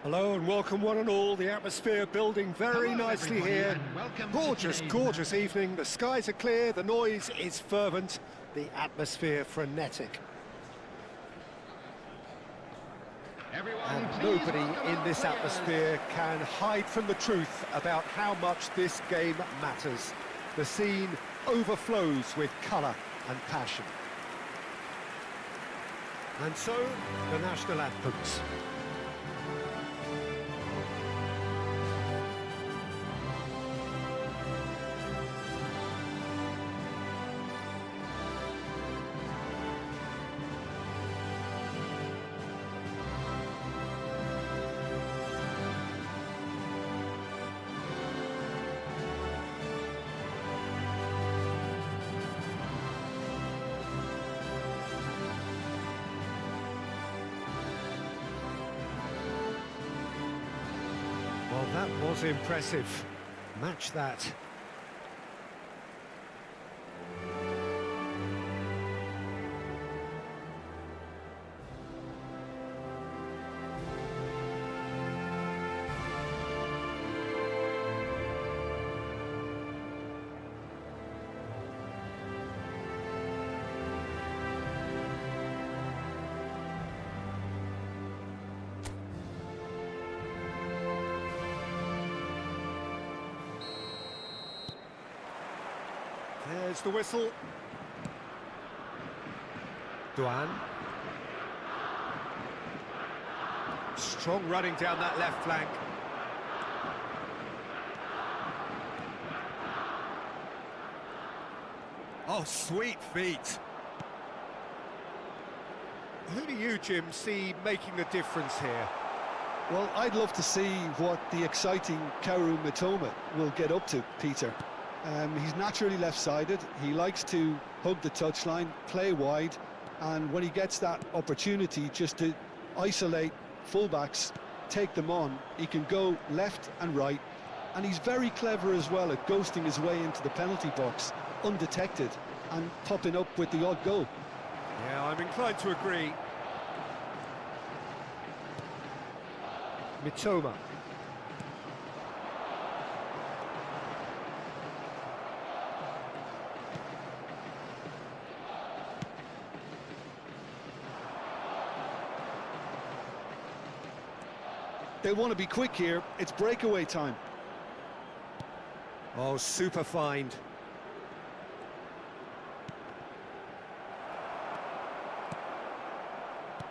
Hello and welcome one and all. The atmosphere building very Hello, nicely everybody, here. and welcome to Gorgeous, today's gorgeous match. evening. The skies are clear, the noise is fervent, the atmosphere frenetic. Everyone, And please nobody welcome in our this players. atmosphere can hide from the truth about how much this game matters. The scene overflows with colour and passion. And so, the national anthems. Well, that was impressive. Match that. There's the whistle. Duan. Strong running down that left flank. Oh, sweet feet. Who do you, Jim, see making the difference here? Well, I'd love to see what the exciting Kaoru Mitoma will get up to, Peter. He's naturally left-sided, he likes to hug the touchline, play wide, and when he gets that opportunity just to isolate fullbacks, take them on, he can go left and right, and he's very clever as well at ghosting his way into the penalty box, undetected, and popping up with the odd goal. Yeah, I'm inclined to agree. Mitoma. They want to be quick here, it's breakaway time. Oh, super find.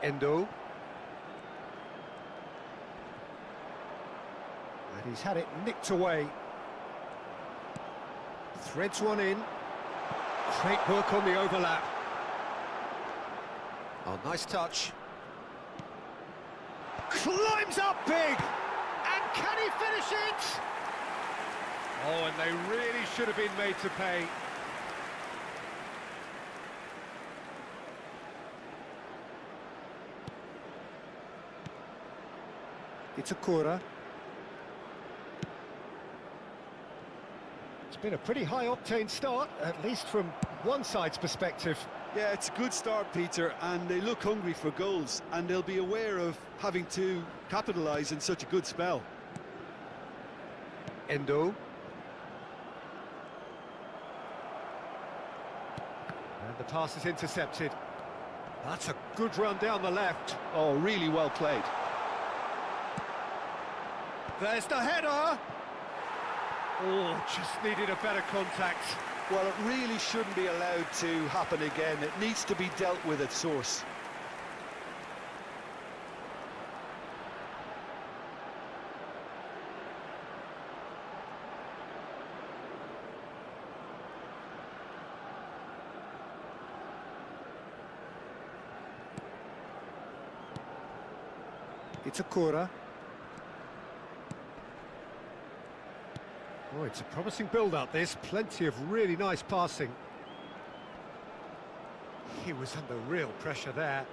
Endo. And he's had it nicked away. Threads one in. Great work on the overlap. Oh, nice touch. Climbs up big! And can he finish it? Oh, and they really should have been made to pay. Itakura. It's been a pretty high-octane start, at least from one side's perspective. Yeah, it's a good start, Peter, and they look hungry for goals, and they'll be aware of having to capitalise in such a good spell. Endo. And the pass is intercepted. That's a good run down the left. Oh, really well played. There's the header! Oh, just needed a better contact. Well, it really shouldn't be allowed to happen again. It needs to be dealt with at source. Itakura. Oh, it's a promising build-up, this. Plenty of really nice passing. He was under real pressure there.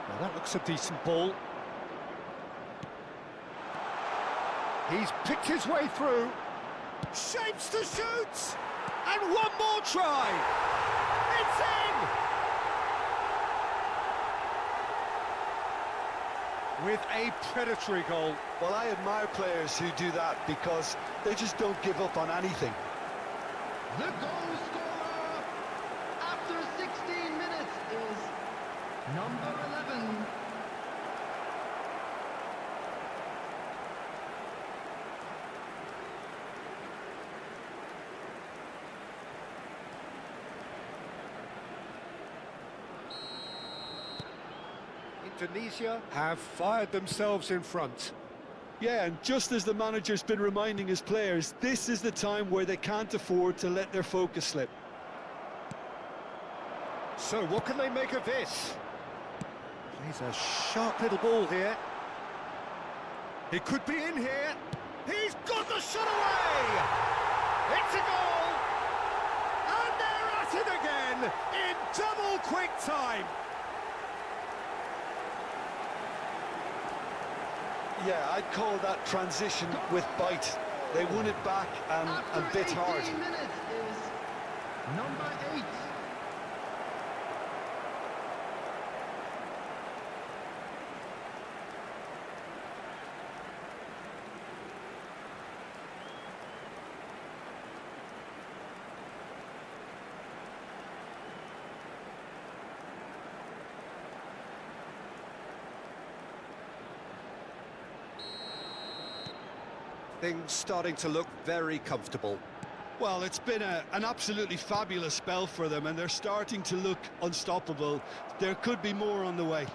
Well, that looks a decent ball. He's picked his way through. Shapes to shoot! And one more try! It's in! With a predatory goal. Well, I admire players who do that because they just don't give up on anything. The goal scorer after 16 minutes is number 11. Indonesia have fired themselves in front. Yeah, and just as the manager's been reminding his players, this is the time where they can't afford to let their focus slip. So what can they make of this? Plays a sharp little ball here. He could be in here. He's got the shot away! It's a goal! And they're at it again in double quick time. Yeah, I'd call that transition with bite. They won it back and bit hard. 18 minutes is number 8. Things starting to look very comfortable. Well, it's been an absolutely fabulous spell for them, and they're starting to look unstoppable. There could be more on the way.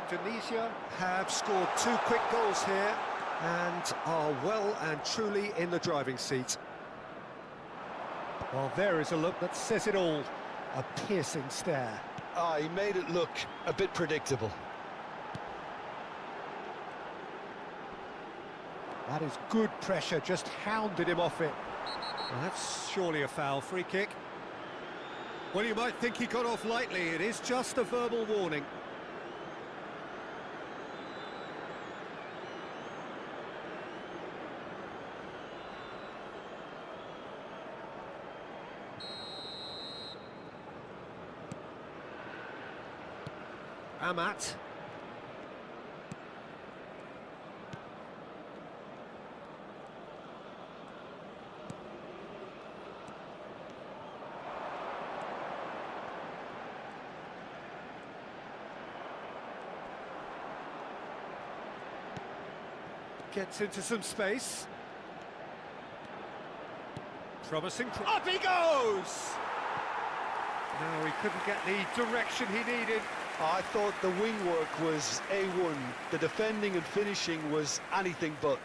Indonesia have scored 2 quick goals here and are well and truly in the driving seat. Well, there is a look that says it all. A piercing stare. Ah, he made it look a bit predictable. That is good pressure, just hounded him off it. Well, that's surely a foul. Free kick. Well, you might think he got off lightly. It is just a verbal warning. Amat. Gets into some space. Promising. Up he goes! No, he couldn't get the direction he needed. I thought the wing work was A1. The defending and finishing was anything but.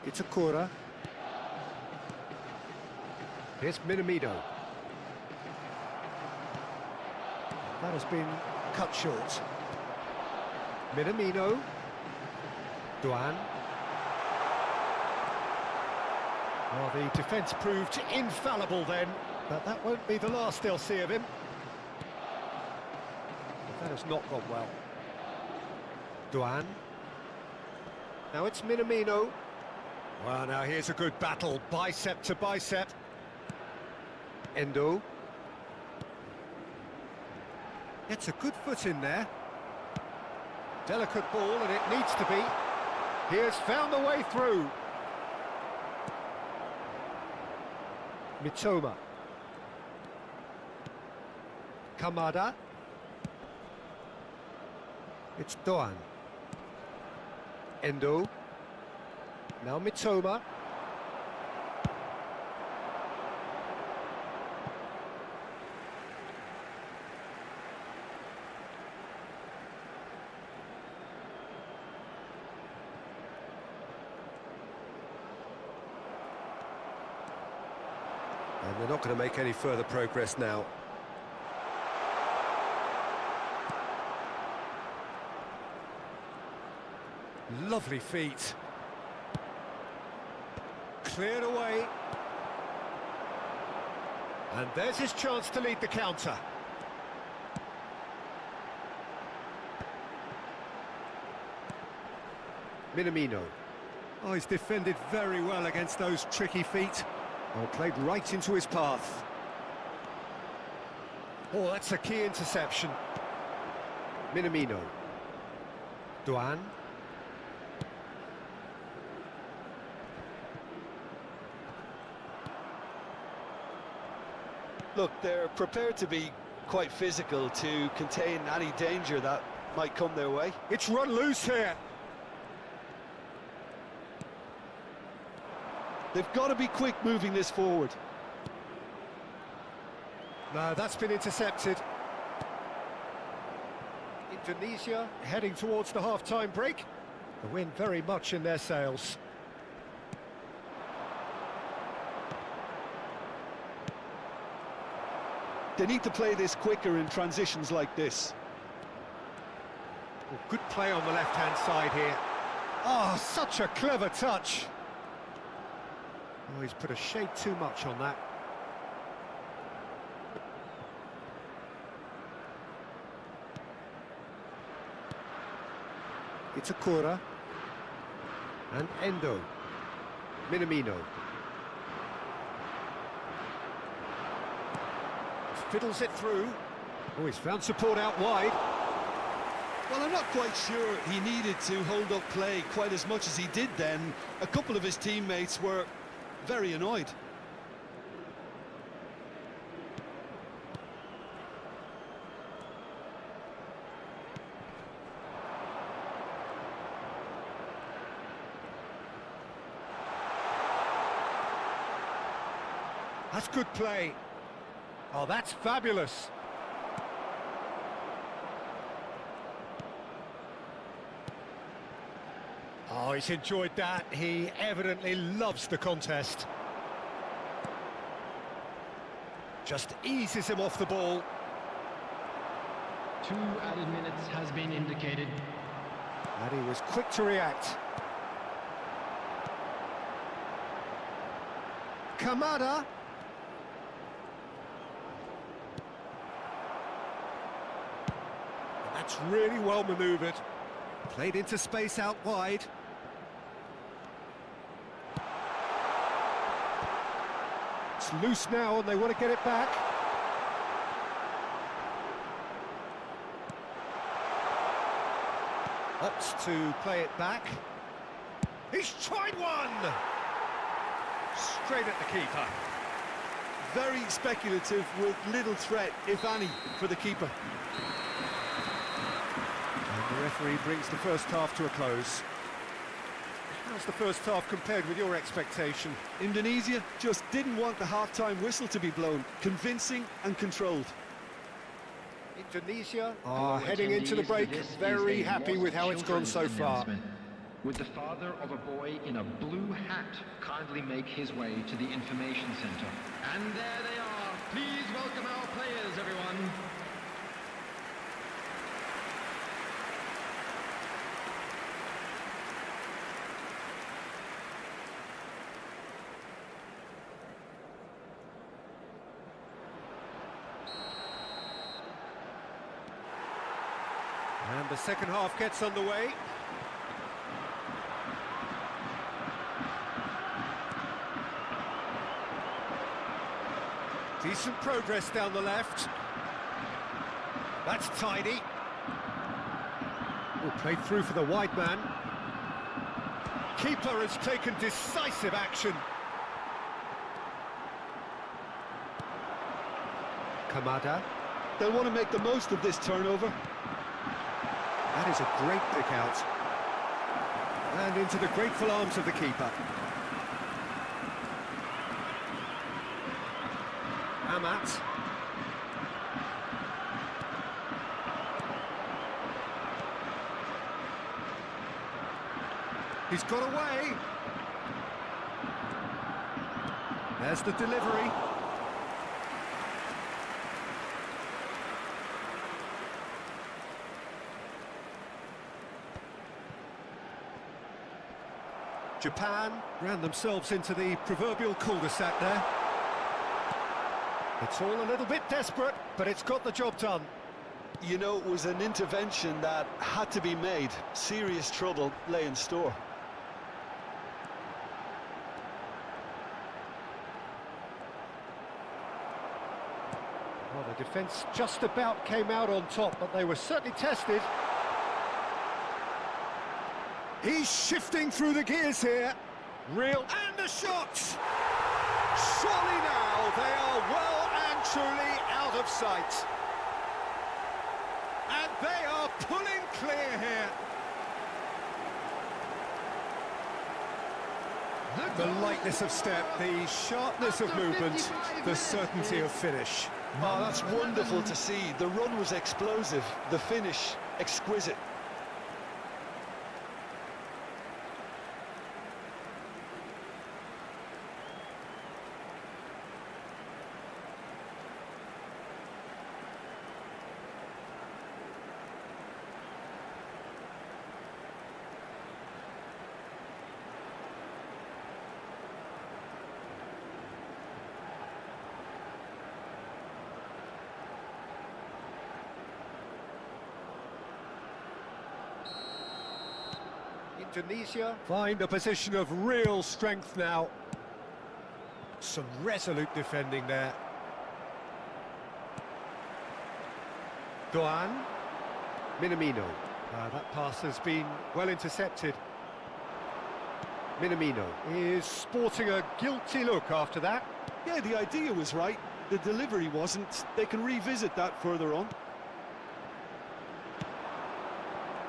It's a Kura. Here's Minamino. That has been cut short. Minamino. Duan. Well, the defence proved infallible then, but that won't be the last they'll see of him. That has not gone well. Duan. Now it's Minamino. Well, now here's a good battle, bicep to bicep. Endo. Gets a good foot in there. Delicate ball, and it needs to be. He has found the way through. Mitoma. Kamada. It's Doan. Endo. Now Mitoma. And they're not going to make any further progress now. Lovely feet. Cleared away. And there's his chance to lead the counter. Minamino. Oh, he's defended very well against those tricky feet. Oh, played right into his path. Oh, that's a key interception. Minamino. Duan. Look, they're prepared to be quite physical to contain any danger that might come their way. It's run loose here. They've got to be quick moving this forward. No, that's been intercepted. Indonesia heading towards the half-time break. The wind very much in their sails. They need to play this quicker in transitions like this. Well, good play on the left-hand side here. Oh, such a clever touch. Oh, he's put a shade too much on that. It's Akura. And Endo. Minamino. Fiddles it through. Oh, he's found support out wide. Well, I'm not quite sure he needed to hold up play quite as much as he did then. A couple of his teammates were very annoyed. That's good play. Oh, that's fabulous. Oh, he's enjoyed that. He evidently loves the contest. Just eases him off the ball. 2 added minutes has been indicated. And he was quick to react. Kamada. And that's really well manoeuvred. Played into space out wide. It's loose now and they want to get it back. Opts to play it back. He's tried one! Straight at the keeper. Very speculative with little threat, if any, for the keeper. And the referee brings the first half to a close. How's the first half compared with your expectation? Indonesia just didn't want the half-time whistle to be blown. Convincing and controlled. Indonesia Hello, are heading into the attendees. break, This is very a happy with how it's gone children's so far. announcement. Would the father of a boy in a blue hat kindly make his way to the information center? And there they are. Please welcome our players, everyone. And the second half gets underway. Decent progress down the left. That's tidy. Oh, played through for the wide man. Keeper has taken decisive action. Kamada. They'll want to make the most of this turnover. That is a great pick out. And into the grateful arms of the keeper. Amat. He's got away. There's the delivery. Japan ran themselves into the proverbial cul-de-sac there. It's all a little bit desperate, but it's got the job done. You know, it was an intervention that had to be made. Serious trouble lay in store. Well, the defence just about came out on top, but they were certainly tested. He's shifting through the gears here. Real, and the shots! Surely now they are well and truly out of sight. And they are pulling clear here. The lightness of step, the sharpness of movement, the certainty of finish. Oh, that's wonderful to see. The run was explosive, the finish exquisite. Indonesia find a position of real strength now. Some resolute defending there. Doan. Minamino. That pass has been well intercepted. Minamino is sporting a guilty look after that. Yeah, the idea was right. The delivery wasn't. They can revisit that further on.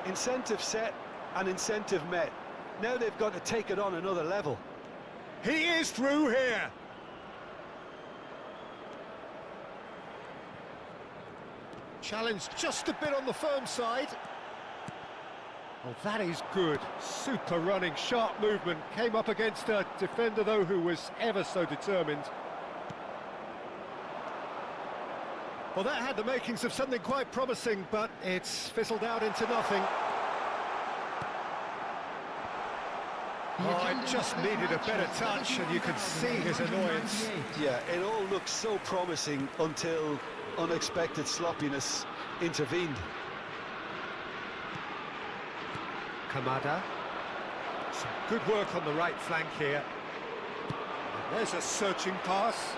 Incentive set and incentive met. Now they've got to take it on another level. He is through here. Challenge just a bit on the firm side. Oh, that is good. Super running, sharp movement. Came up against a defender, though, who was ever so determined. Well, that had the makings of something quite promising, but it's fizzled out into nothing. Oh, it just needed a better touch, and you could see his annoyance. Yeah, it all looked so promising until unexpected sloppiness intervened. Kamada. Some good work on the right flank here. And there's a searching pass.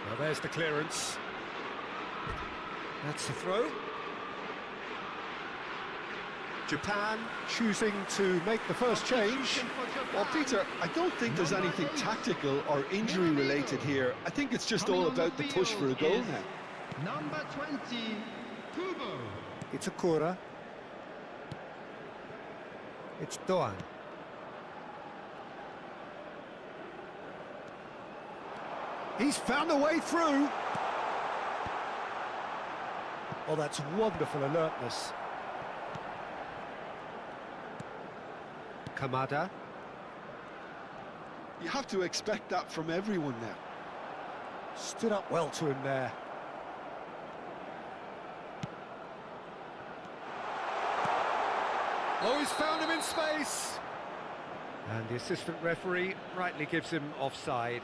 Well, there's the clearance. That's the throw. Japan choosing to make the first change. Well, Peter, I don't think there's anything tactical or injury related here. I think it's just all about the push for a goal now. Number 20, Kubo. It's Akura. It's Doan. He's found a way through. Oh, that's wonderful alertness. Kamada. You have to expect that from everyone now. Stood up well to him there. Oh, he's found him in space. And the assistant referee rightly gives him offside.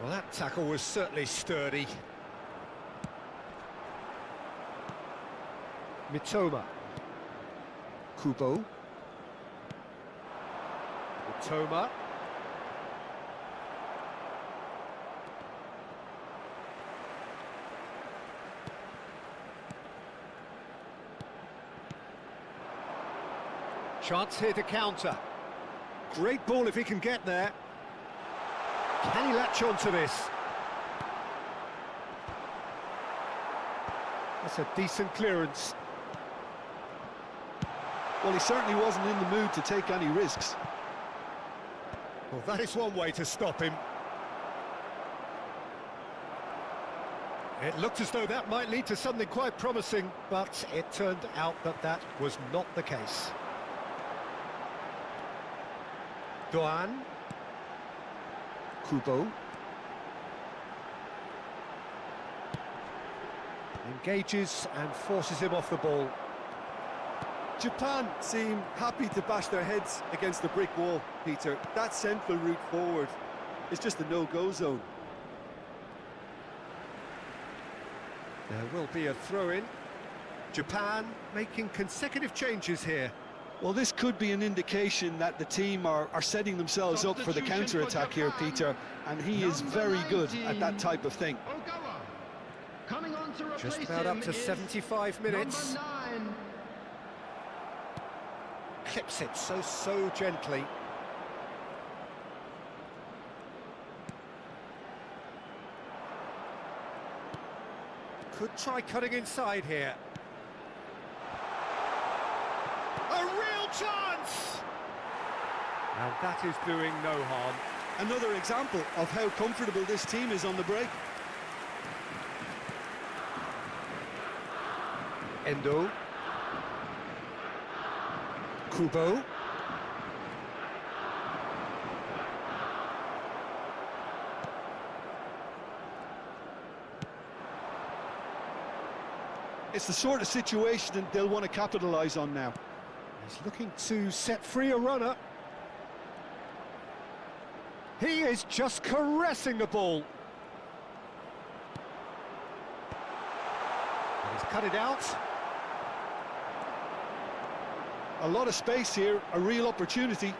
Well, that tackle was certainly sturdy. Mitoma. Kubo. Mitoma. Chance here to counter. Great ball if he can get there. Can he latch on to this? That's a decent clearance. Well, he certainly wasn't in the mood to take any risks. Well, that is one way to stop him. It looked as though that might lead to something quite promising, but it turned out that that was not the case. Dengan. Kubo. Engages and forces him off the ball. Japan seem happy to bash their heads against the brick wall, Peter. That central route forward is just a no-go zone. There will be a throw-in. Japan making consecutive changes here. Well, this could be an indication that the team are setting themselves up for the counter-attack here, Peter, and he is very good at that type of thing. Coming on to Just about up to 75 minutes. Number 9. Clips it so gently. Could try cutting inside here. A real chance! And that is doing no harm. Another example of how comfortable this team is on the break. Endo. Kubo. It's the sort of situation that they'll want to capitalise on now. He's looking to set free a runner. He is just caressing the ball. And he's cut it out. A lot of space here, a real opportunity.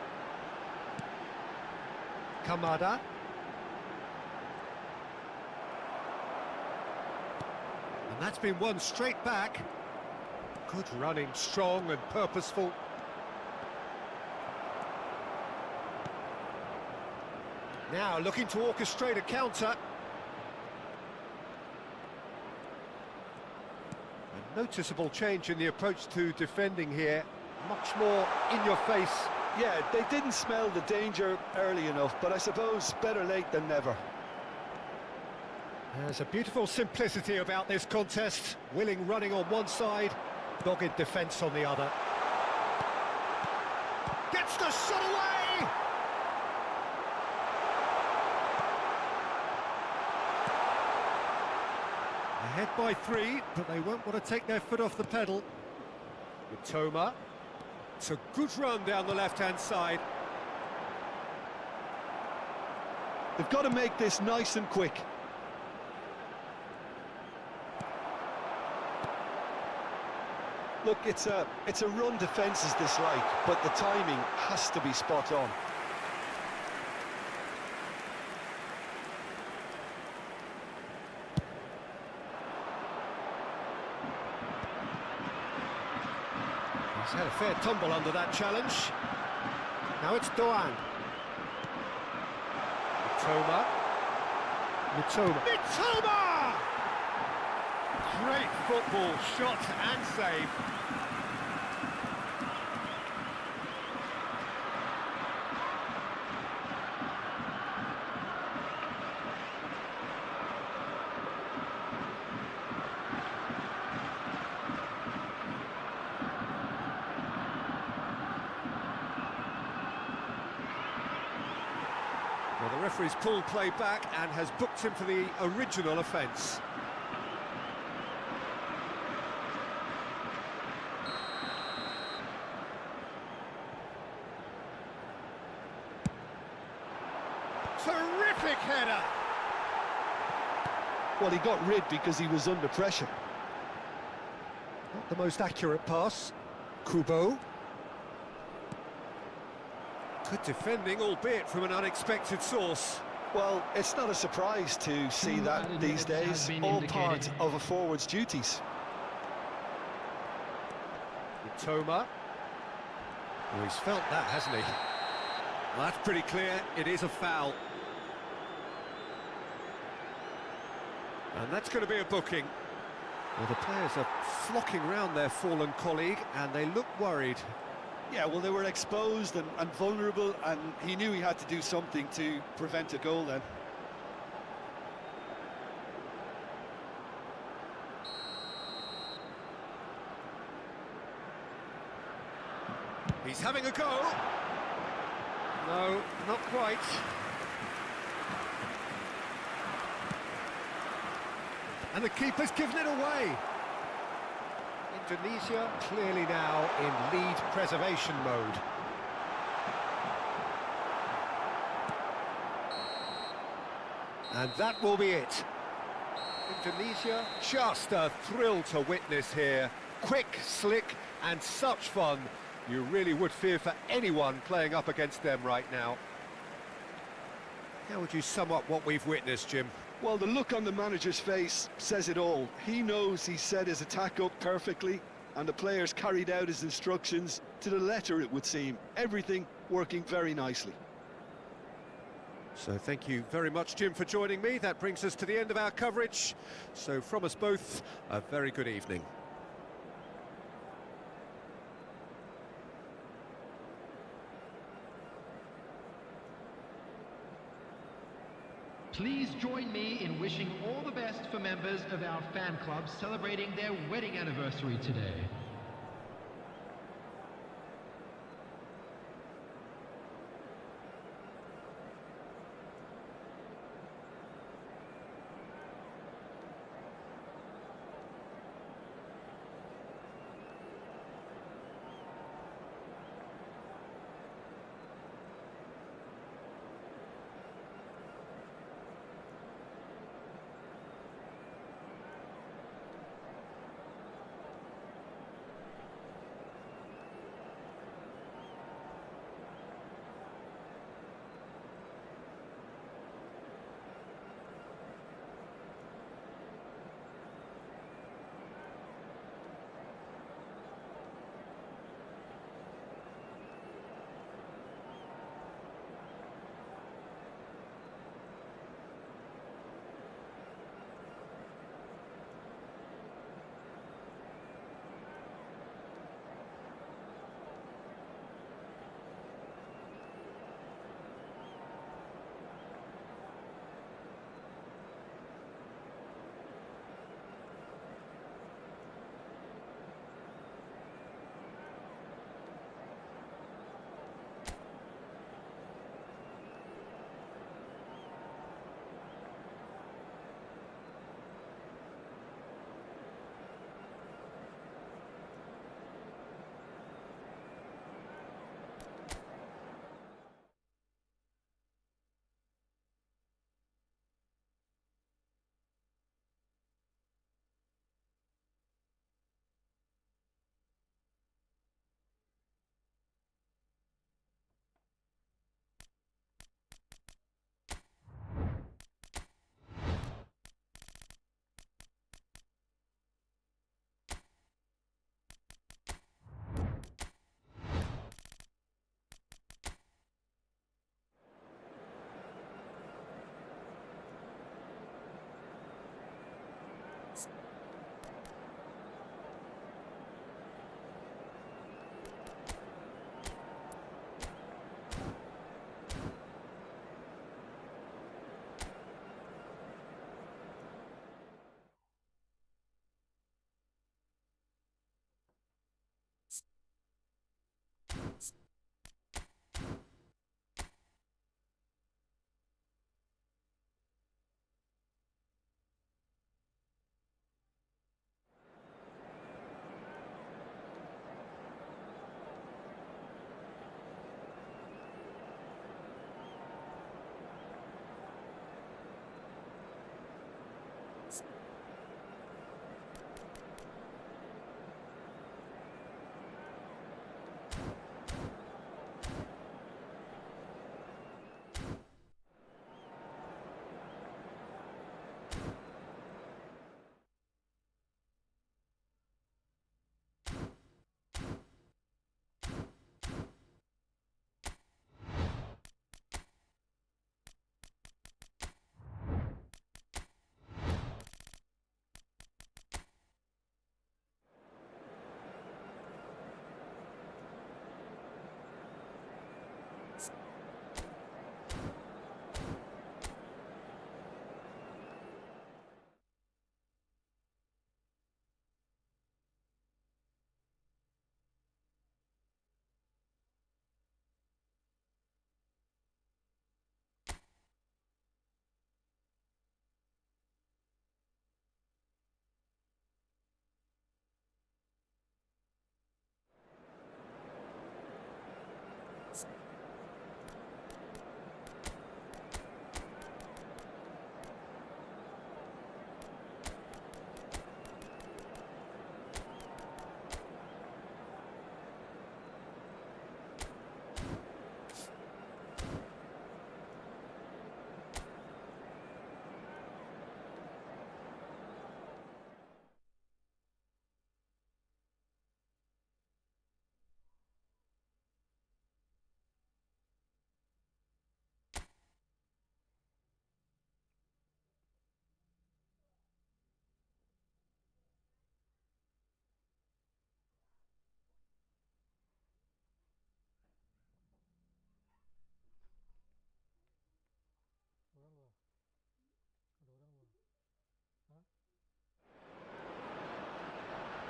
Kamada. And that's been won straight back. Good running, strong and purposeful. Now looking to orchestrate a counter. A noticeable change in the approach to defending here. Much more in your face. Yeah, they didn't smell the danger early enough, but I suppose better late than never. There's a beautiful simplicity about this contest. Willing running on one side, dogged defence on the other. Gets the shot away! Ahead by 3, but they won't want to take their foot off the pedal. Mitoma. It's a good run down the left-hand side. They've got to make this nice and quick. Look, it's a run defence is dislike, but the timing has to be spot on. He's had a fair tumble under that challenge. Now it's Dengan. Mitoma! Great football, shot and save. Well, the referee's pulled play back and has booked him for the original offence. Terrific header! Well, he got rid because he was under pressure. Not the most accurate pass. Kubo. Good defending, albeit from an unexpected source. Well, it's not a surprise to see that these days, all part of a forward's duties. Mitoma. Oh, he's felt that, hasn't he? Well, that's pretty clear, it is a foul. And that's going to be a booking. Well, the players are flocking round their fallen colleague, and they look worried. Yeah, well, they were exposed and vulnerable, and he knew he had to do something to prevent a goal then. He's having a go. No, not quite. And the keeper's given it away. Indonesia clearly now in lead preservation mode. And that will be it. Indonesia, just a thrill to witness here. Quick, slick, and such fun. You really would fear for anyone playing up against them right now. How would you sum up what we've witnessed, Jim? Well, the look on the manager's face says it all. He knows he set his attack up perfectly, and the players carried out his instructions to the letter, it would seem. Everything working very nicely. So thank you very much, Jim, for joining me. That brings us to the end of our coverage. So from us both, a very good evening. Please join me in wishing all the best for members of our fan club celebrating their wedding anniversary today.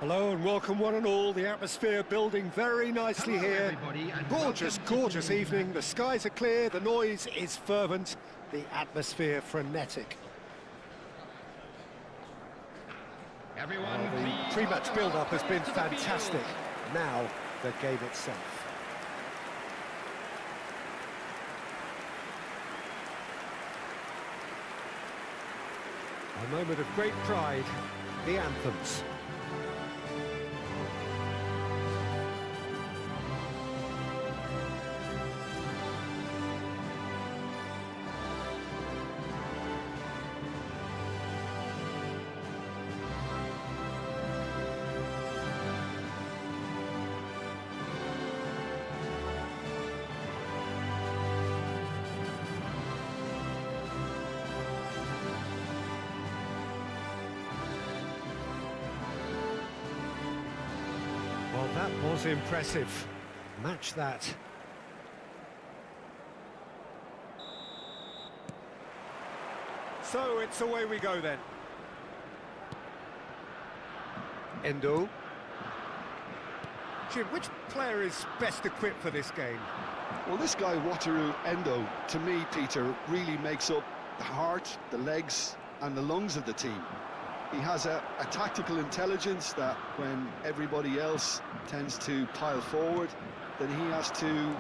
Hello and welcome one and all. The atmosphere building very nicely Hello, here. everybody, and Gorgeous, welcome to gorgeous the- evening. The skies are clear, the noise is fervent, the atmosphere frenetic. Everyone, The please pre-match welcome build-up our has been players to the fantastic. field. Now, the game itself. A moment of great pride, the anthems. Well, that was impressive. Match that. So it's away we go then. Endo. Jim, which player is best equipped for this game? Well, this guy, Wataru Endo, to me, Peter, really makes up the heart, the legs and the lungs of the team. He has a tactical intelligence that when everybody else tends to pile forward, then he has to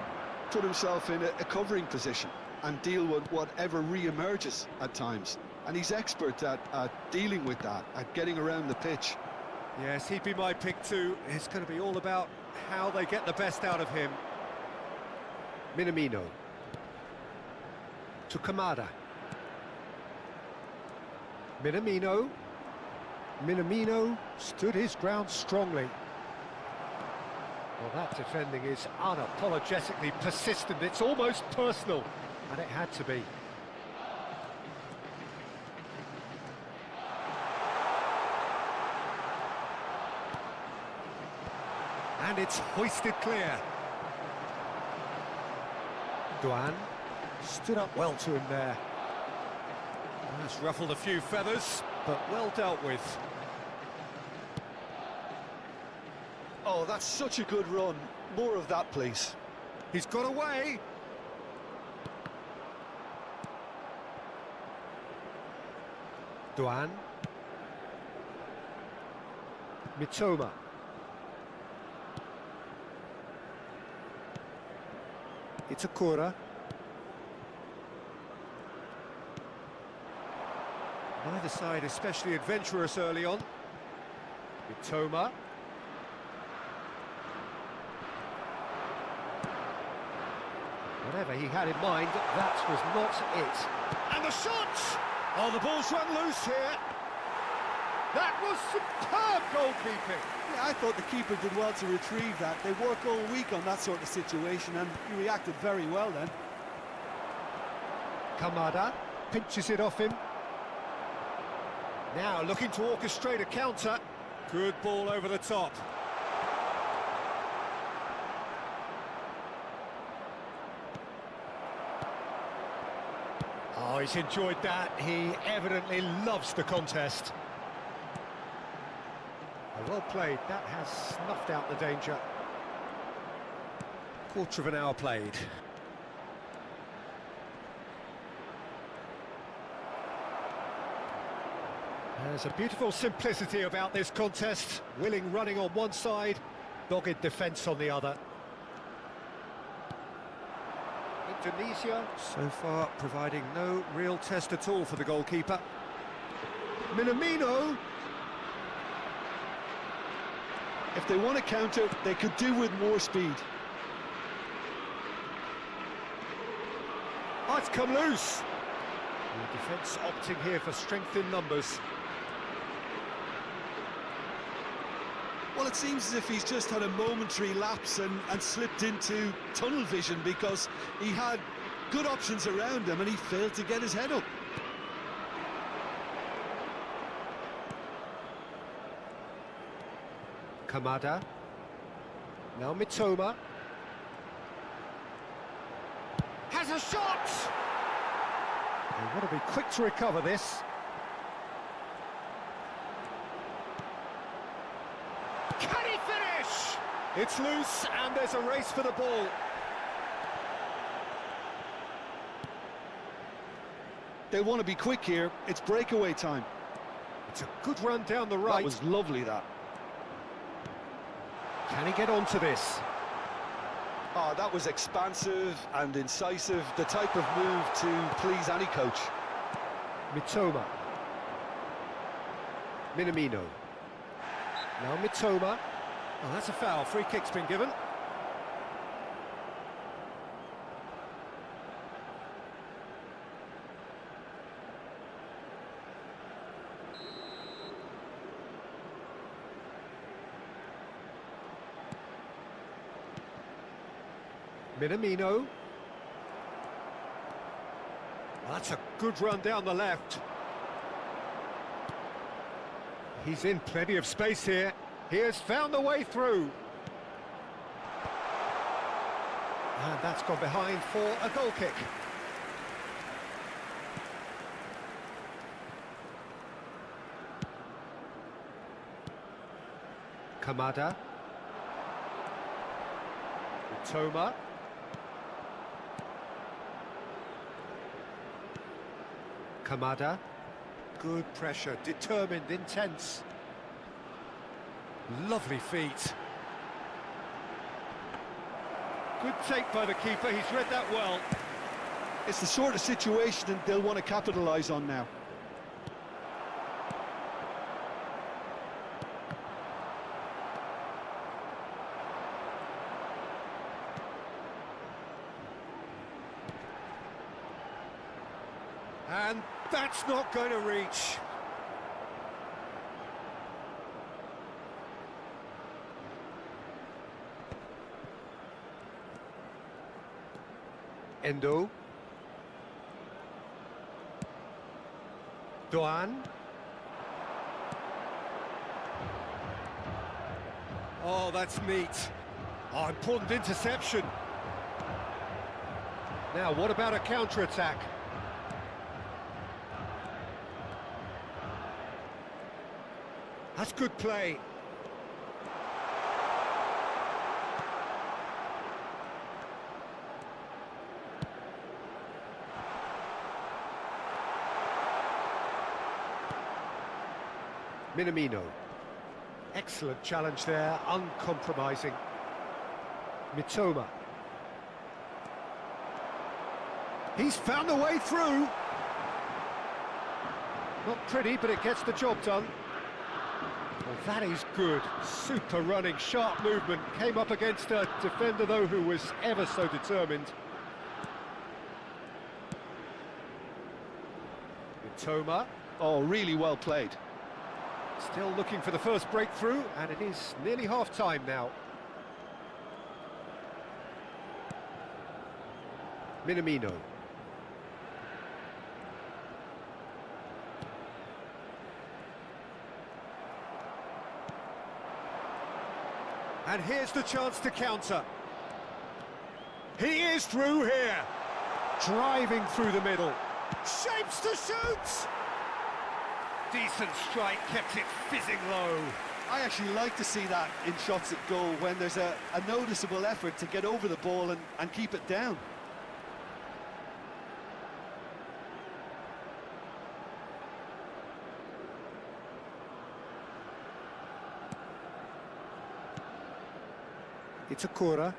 put himself in a covering position and deal with whatever re-emerges at times. And he's expert at dealing with that, at getting around the pitch. Yes, he'd be my pick too. It's going to be all about how they get the best out of him. Minamino. To Kamada. Minamino. Minamino stood his ground strongly. Well, that defending is unapologetically persistent. It's almost personal, and it had to be. And it's hoisted clear. Duan stood up well to him there. That's ruffled a few feathers, but well dealt with. Oh, that's such a good run. More of that, please. He's got away. Duan. Mitoma. Itakura. Neither side especially adventurous early on. Mitoma. Whatever he had in mind, that was not it. And the shot! Oh, the ball's run loose here. That was superb goalkeeping. Yeah, I thought the keeper did well to retrieve that. They work all week on that sort of situation, and he reacted very well then. Kamada pinches it off him. Now looking to orchestrate a counter. Good ball over the top. Oh, he's enjoyed that. He evidently loves the contest. Oh, well played. That has snuffed out the danger. Quarter of an hour played. There's a beautiful simplicity about this contest. Willing running on one side, dogged defence on the other. Indonesia, so far, providing no real test at all for the goalkeeper. Minamino. If they want to counter, they could do with more speed. Oh, it's come loose. The defence opting here for strength in numbers. Well, it seems as if he's just had a momentary lapse and slipped into tunnel vision because he had good options around him and he failed to get his head up. Kamada. Now Mitoma. Has a shot! They want to be quick to recover this. Can he finish? It's loose and there's a race for the ball. They want to be quick here. It's breakaway time. It's a good run down the right. That was lovely, that. Can he get onto this? Oh, that was expansive and incisive. The type of move to please any coach. Mitoma. Minamino. Now Mitoma. Oh, that's a foul. Free kick's been given. Minamino. Well, that's a good run down the left. He's in plenty of space here. He has found the way through. And that's gone behind for a goal kick. Kamada. Toma. Kamada. Good pressure, determined, intense. Lovely feet. Good take by the keeper, he's read that well. It's the sort of situation that they'll want to capitalise on now. And that's not going to reach. Endo. Doan. Oh, that's neat. Oh, important interception. Now, what about a counter-attack? That's good play. Minamino. Excellent challenge there, uncompromising. Mitoma. He's found a way through. Not pretty, but it gets the job done. Well, that is good. Super running, sharp movement. Came up against a defender, though, who was ever so determined. Mitoma. Oh, really well played. Still looking for the first breakthrough, and it is nearly half-time now. Minamino. And here's the chance to counter. He is through here. Driving through the middle. Shapes to shoot! Decent strike, kept it fizzing low. I actually like to see that in shots at goal, when there's a noticeable effort to get over the ball and keep it down. It's a Itakura.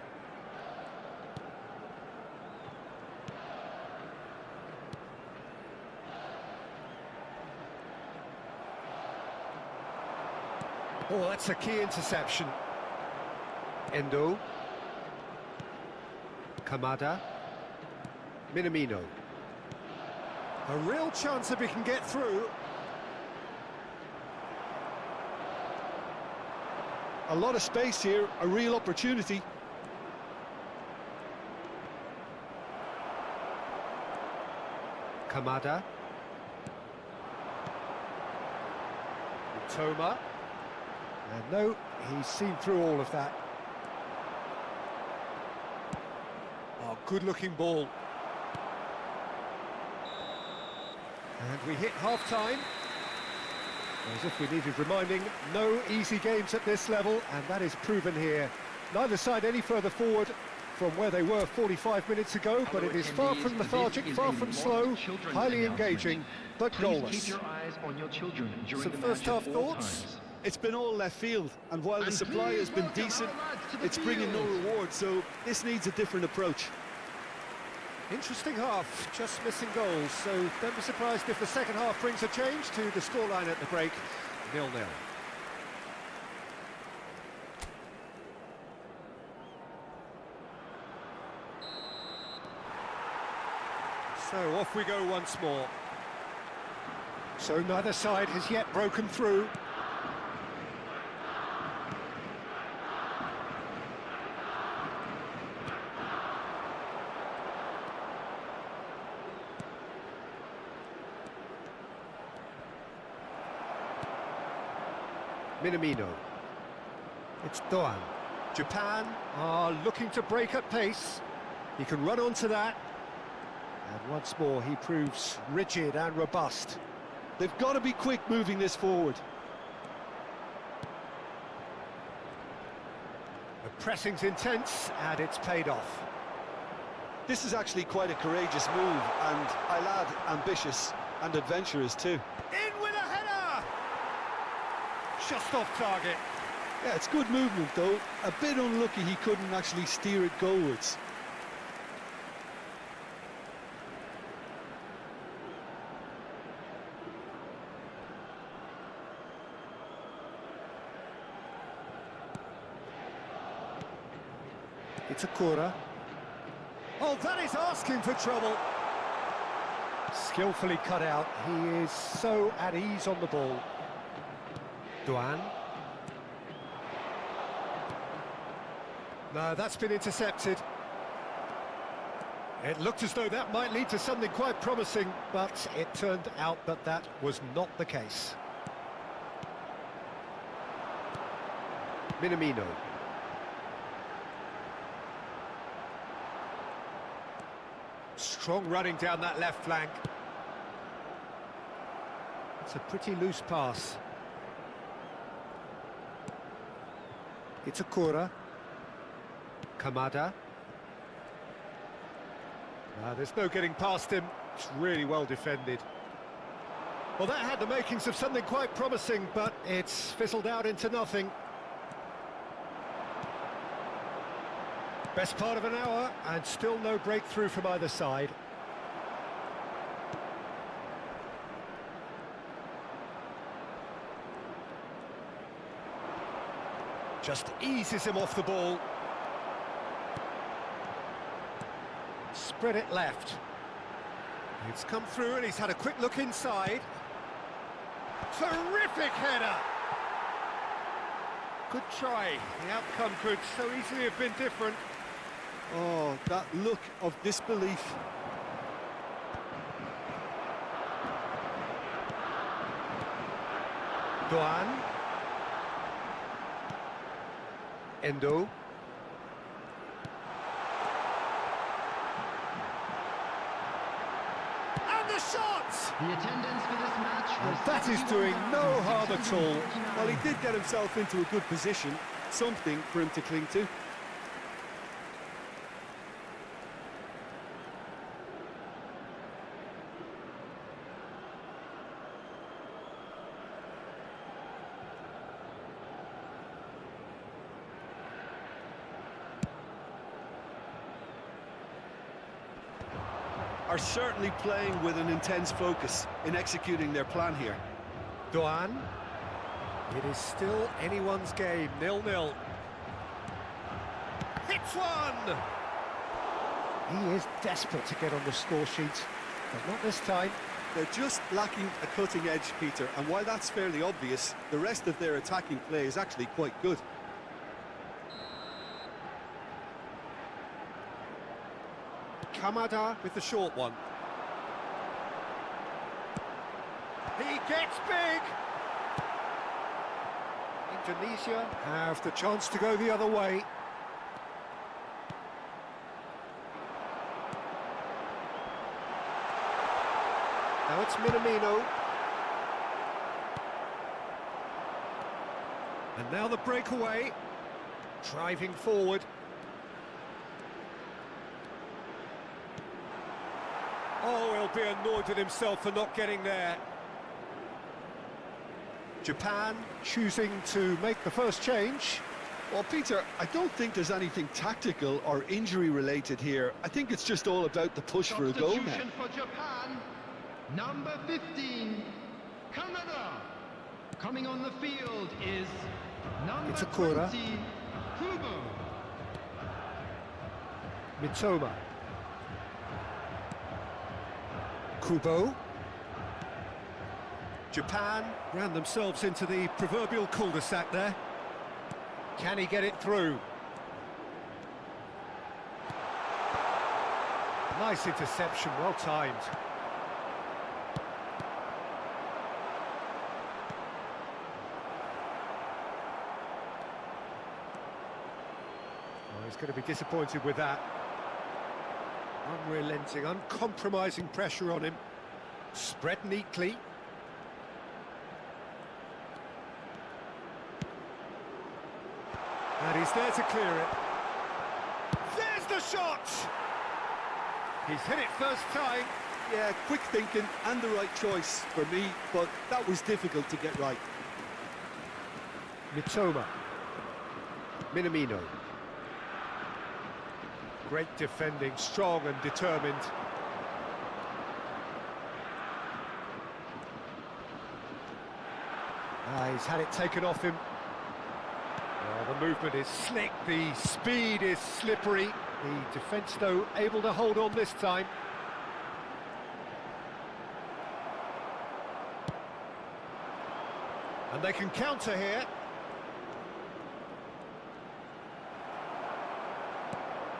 Oh, that's a key interception. Endo. Kamada. Minamino. A real chance if he can get through. A lot of space here, a real opportunity. Kamada. Toma. And no, he's seen through all of that. Oh, good-looking ball. And we hit half-time. As if we needed reminding, no easy games at this level, and that is proven here. Neither side any further forward from where they were 45 minutes ago, but it is far from lethargic, far from slow, highly engaging, but goalless. Keep your eyes on your children during Some the first match half at all thoughts? times. It's been all left field, and while the And supply please has been welcome decent, our lads to the it's bringing no field. reward, so this needs a different approach. Interesting half, just missing goals, so don't be surprised if the second half brings a change to the scoreline at the break, 0-0. So off we go once more. So neither side has yet broken through. Minamino. It's Doan. Japan are looking to break at pace. He can run onto that. And once more, he proves rigid and robust. They've got to be quick moving this forward. The pressing's intense, and it's paid off. This is actually quite a courageous move, and I'll add ambitious and adventurous too. In with a header! Just off target. Yeah, it's good movement though. A bit unlucky he couldn't actually steer it goalwards. It's a Kura. Oh, that is asking for trouble. Skillfully cut out. He is so at ease on the ball. Duan. No, that's been intercepted. It looked as though that might lead to something quite promising, but it turned out that that was not the case. Minamino. Strong running down that left flank. It's a pretty loose pass. It's a Kura. Kamada. There's no getting past him. It's really well defended. Well, that had the makings of something quite promising, but it's fizzled out into nothing. Best part of an hour, and still no breakthrough from either side. Just eases him off the ball. Spread it left. It's come through and he's had a quick look inside. Terrific header! Good try. The outcome could so easily have been different. Oh, that look of disbelief. Doan. Endo. And the shot! The attendance for this match was... That is doing no harm at all. Well, he did get himself into a good position, something for him to cling to. Are certainly playing with an intense focus in executing their plan here. Doan. It is still anyone's game, 0-0. Hits one! He is desperate to get on the score sheet, but not this time. They're just lacking a cutting edge, Peter, and while that's fairly obvious, the rest of their attacking play is actually quite good. Kamada with the short one. He gets big! Indonesia have the chance to go the other way. Now it's Minamino. And now the breakaway. Driving forward. Oh, he'll be annoyed with himself for not getting there. Japan choosing to make the first change. Well, Peter, I don't think there's anything tactical or injury-related here. I think it's just all about the push for a goal now. Substitution for Japan, number 15, Canada. Coming on the field is number Itakura. 20, Kubo. Mitoma. Kubo. Japan ran themselves into the proverbial cul-de-sac there. Can he get it through? Nice interception, well timed. Oh, he's going to be disappointed with that. Unrelenting, uncompromising pressure on him. Spread neatly. And he's there to clear it. There's the shot! He's hit it first time. Yeah, quick thinking and the right choice for me, but that was difficult to get right. Mitoma. Minamino. Great defending, strong and determined. He's had it taken off him. Oh, the movement is slick, the speed is slippery. The defence, though, able to hold on this time. And they can counter here.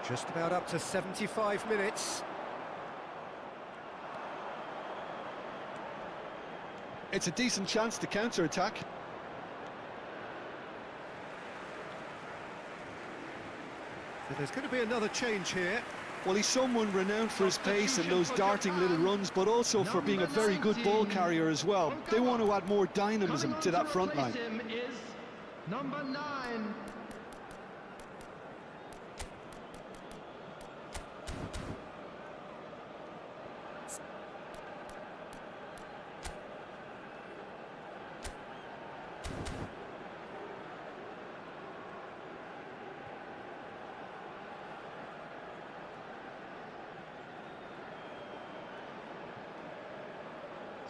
Just about up to 75 minutes. It's a decent chance to counter-attack. So there's going to be another change here. Well, he's someone renowned for his pace and those darting little runs, but also for being a very good ball carrier as well. They want to add more dynamism to that front line. Is number 9.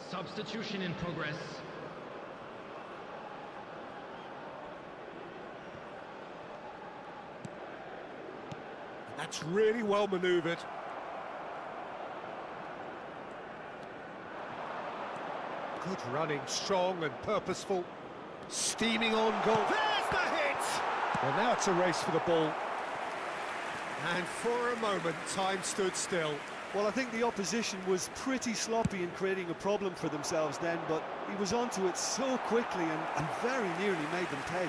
Substitution in progress. That's really well manoeuvred. Good running, strong and purposeful. Steaming on goal. There's the hit! Well, now it's a race for the ball. And for a moment, time stood still. Well, I think the opposition was pretty sloppy in creating a problem for themselves then, but he was onto it so quickly and very nearly made them pay.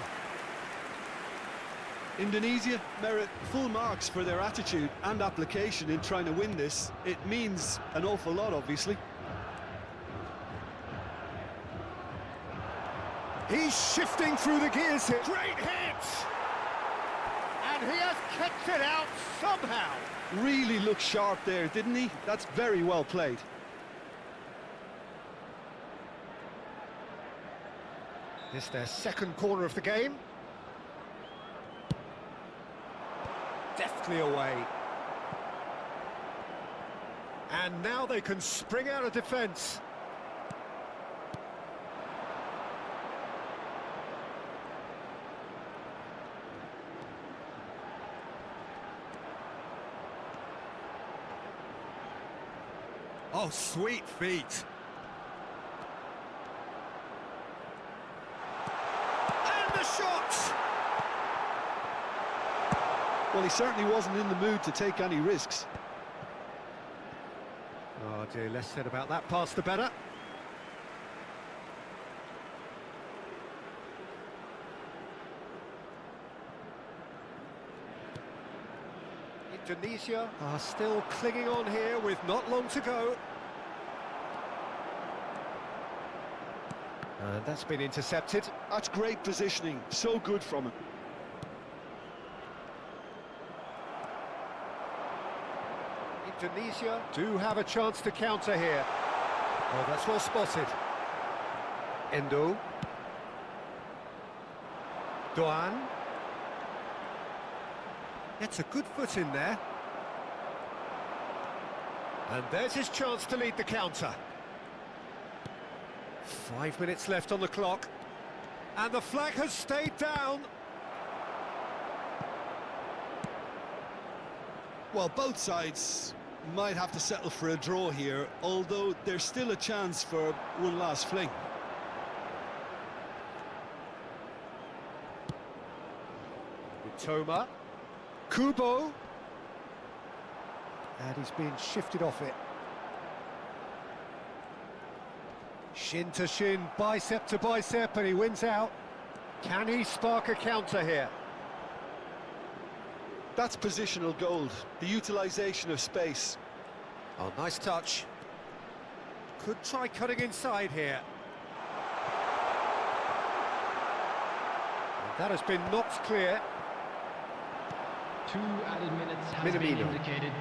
Indonesia merit full marks for their attitude and application in trying to win this. It means an awful lot, obviously. He's shifting through the gears here. Great hit! And he has kept it out somehow. Really looked sharp there, didn't he? That's very well played. This is their second corner of the game. Deftly away. And now they can spring out of defence. Oh, sweet feet. And the shot! Well, he certainly wasn't in the mood to take any risks. Oh dear, less said about that pass the better. Indonesia are still clinging on here with not long to go. And That's been intercepted. That's great positioning, so good from him. Indonesia do have a chance to counter here. Oh, that's well spotted. Endo. Doan. Gets a good foot in there. And there's his chance to lead the counter. 5 minutes left on the clock. And the flag has stayed down. Well, both sides might have to settle for a draw here, although there's still a chance for one last fling. Toma. Kubo. And he's being shifted off it. Shin to shin, bicep to bicep, and he wins out. Can he spark a counter here? That's positional gold, the utilisation of space. Oh, nice touch. Could try cutting inside here. And that has been knocked clear. 2 added minutes has been Minamino. indicated.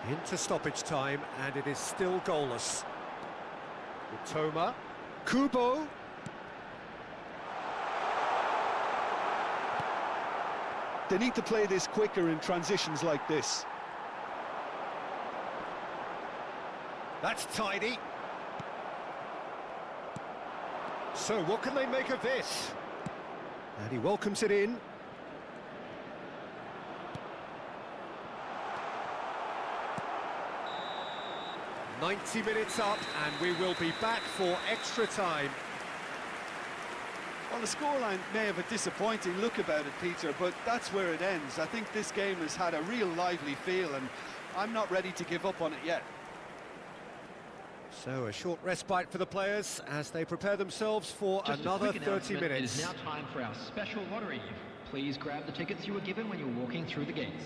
Into stoppage time, and it is still goalless. Toma. Kubo. They need to play this quicker in transitions like this. That's tidy. So what can they make of this? And he welcomes it in. "90 minutes up, and we will be back for extra time." Well, the scoreline may have a disappointing look about it, Peter, but that's where it ends. I think this game has had a real lively feel, and I'm not ready to give up on it yet. So a short respite for the players as they prepare themselves for Just another a quick 30 announcement, minutes. It is now time for our special lottery. Please grab the tickets you were given when you were walking through the gates.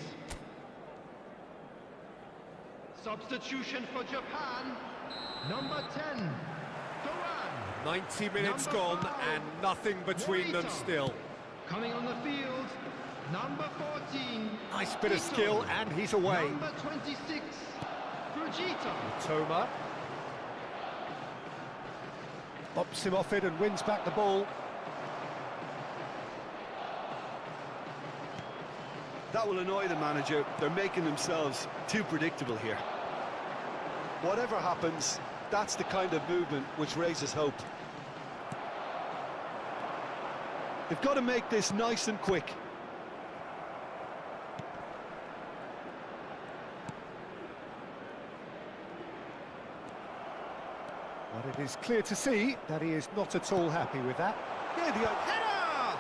Substitution for Japan, number 10, Dengan. 90 minutes Number gone 5, and nothing between them Morita. still. Coming on the field, number 14. Nice bit of Ito. skill, and he's away. Number 26, Fujita. Toma. Bops him off it and wins back the ball. That will annoy the manager. They're making themselves too predictable here. Whatever happens, that's the kind of movement which raises hope. They've got to make this nice and quick. But it is clear to see that he is not at all happy with that. Yeah, the Header!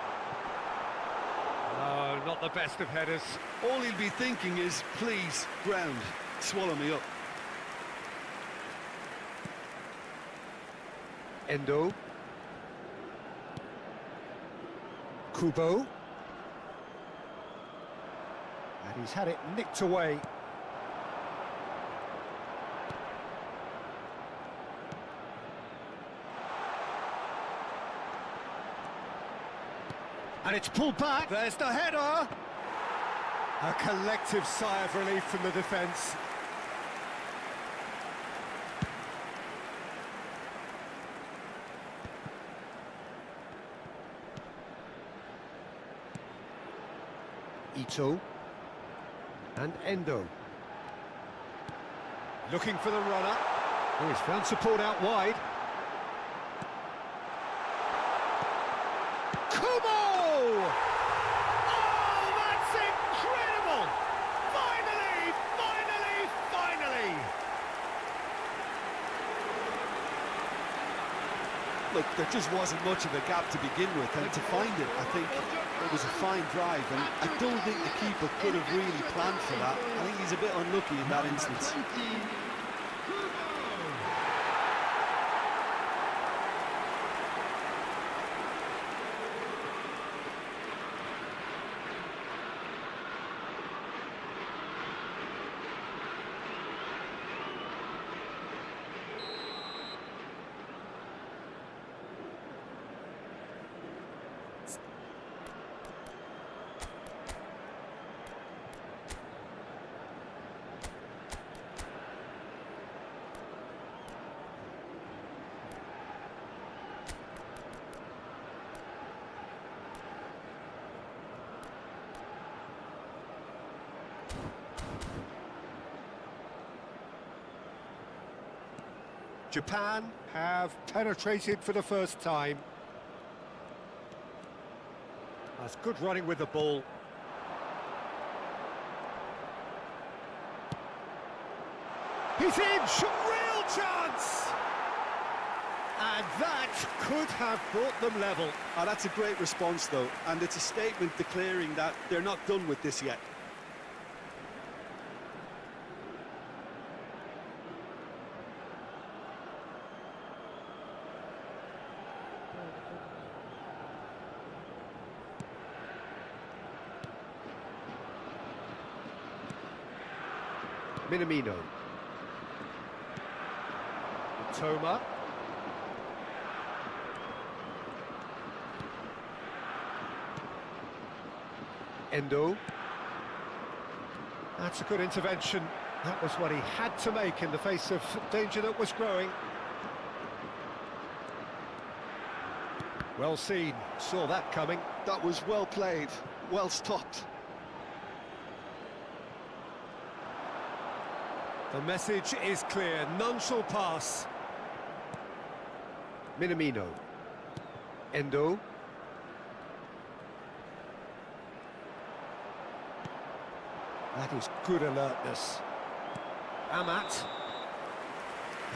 No, not the best of headers. all he'll be thinking is, please, ground, swallow me up. Endo. Kubo. And he's had it nicked away. And it's pulled back. There's the header. A collective sigh of relief from the defence. Ito. And Endo. Looking for the runner. Oh, he's found support out wide. Kubo! Oh, that's incredible! Finally, finally, finally! Look, there just wasn't much of a gap to begin with, and to find it, I think it was a fine drive, and I don't think the keeper could have really planned for that. I think he's a bit unlucky in that instance. 20, Kubo. Japan have penetrated for the first time. That's good running with the ball. He's in! Real chance! And that could have brought them level. Oh, that's a great response, though, and it's a statement declaring that they're not done with this yet. Minamino. Toma. Endo. That's a good intervention. That was what he had to make in the face of danger that was growing. Well seen, saw that coming. That was well played, well stopped. The message is clear, none shall pass. Minamino. Endo. That is good alertness. Amat.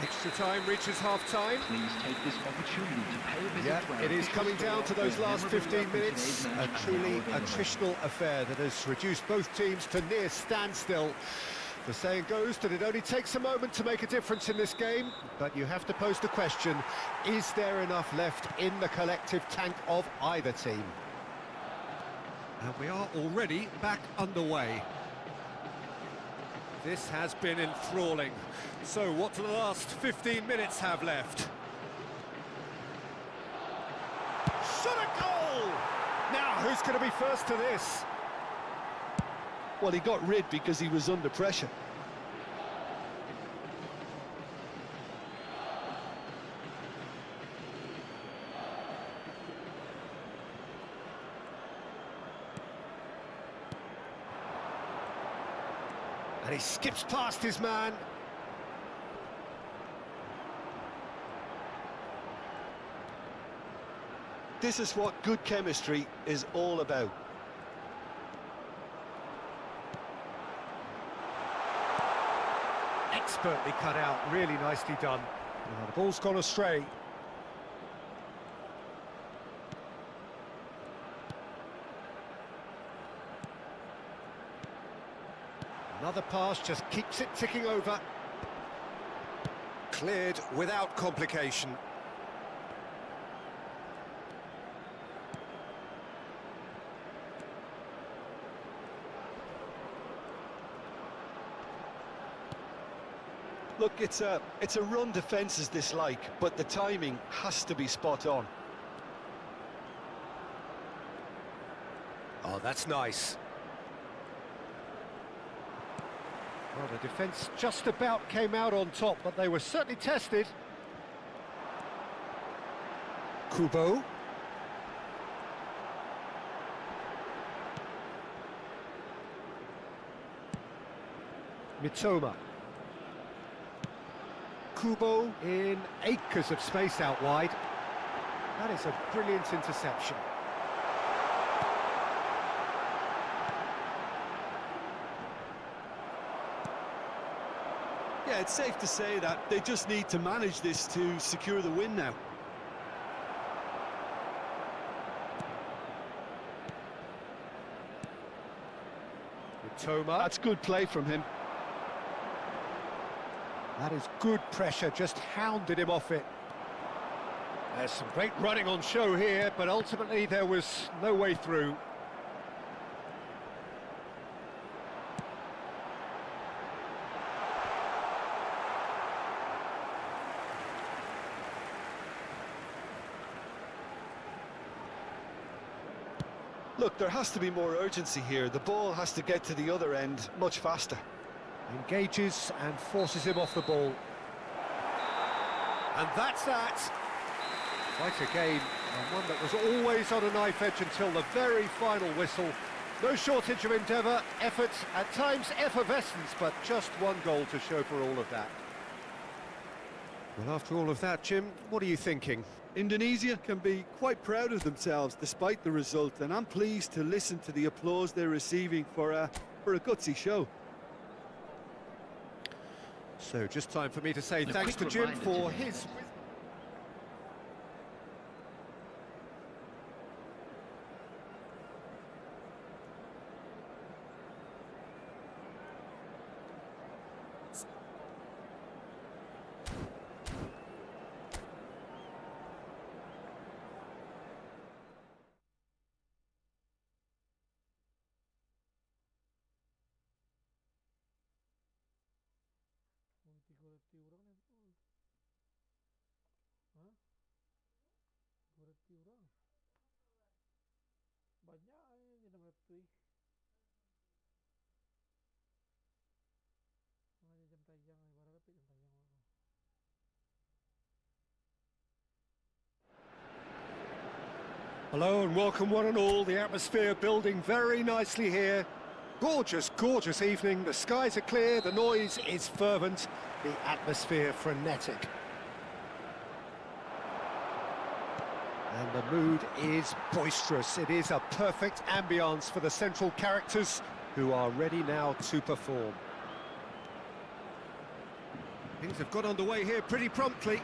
Extra time reaches half-time. Please take this opportunity to pay a visit Yeah, to our it is official coming down to store those for last memorable 15 welcome minutes. today's A match truly and our attritional affair that has reduced both teams to near standstill. The saying goes that it only takes a moment to make a difference in this game, but you have to pose the question, is there enough left in the collective tank of either team? And we are already back underway. This has been enthralling. So what do the last 15 minutes have left? Shot a goal! Now, who's going to be first to this? Well, he got rid because he was under pressure. And he skips past his man. This is what good chemistry is all about. Expertly cut out, really nicely done. Now, the ball's gone astray. Another pass just keeps it ticking over. Cleared without complication. Look, it's a run defence is dislike, but the timing has to be spot on. Oh, that's nice. Well, the defence just about came out on top, but they were certainly tested. Kubo. Mitoma. Kubo in acres of space out wide. That is a brilliant interception. Yeah, it's safe to say that they just need to manage this to secure the win now. Mitoma. That's good play from him. That is good pressure, just hounded him off it. There's some great running on show here, but ultimately there was no way through. Look, there has to be more urgency here. The ball has to get to the other end much faster. Engages and forces him off the ball. And that's that. Quite a game, and one that was always on a knife edge until the very final whistle. No shortage of endeavour, effort, at times effervescence, but just one goal to show for all of that. Well, after all of that, Jim, what are you thinking? Indonesia can be quite proud of themselves despite the result, and I'm pleased to listen to the applause they're receiving for a gutsy show. So, just time for me to say A thanks to quick Jim reminder for today. his... Hello and welcome one and all. The atmosphere building very nicely here. Gorgeous, gorgeous evening. The skies are clear, the noise is fervent, the atmosphere frenetic. And the mood is boisterous. It is a perfect ambience for the central characters who are ready now to perform. Things have got underway here pretty promptly.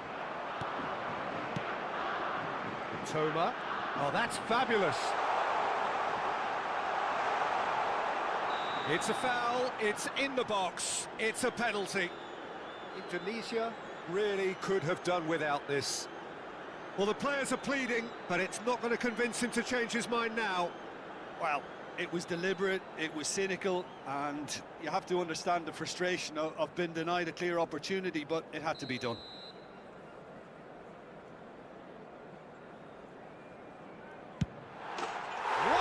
Toma. Oh, that's fabulous. It's a foul, it's in the box, it's a penalty. Indonesia really could have done without this. Well, the players are pleading, but it's not going to convince him to change his mind now. Well, it was deliberate, it was cynical, and you have to understand the frustration of being denied a clear opportunity, but it had to be done. 1-0,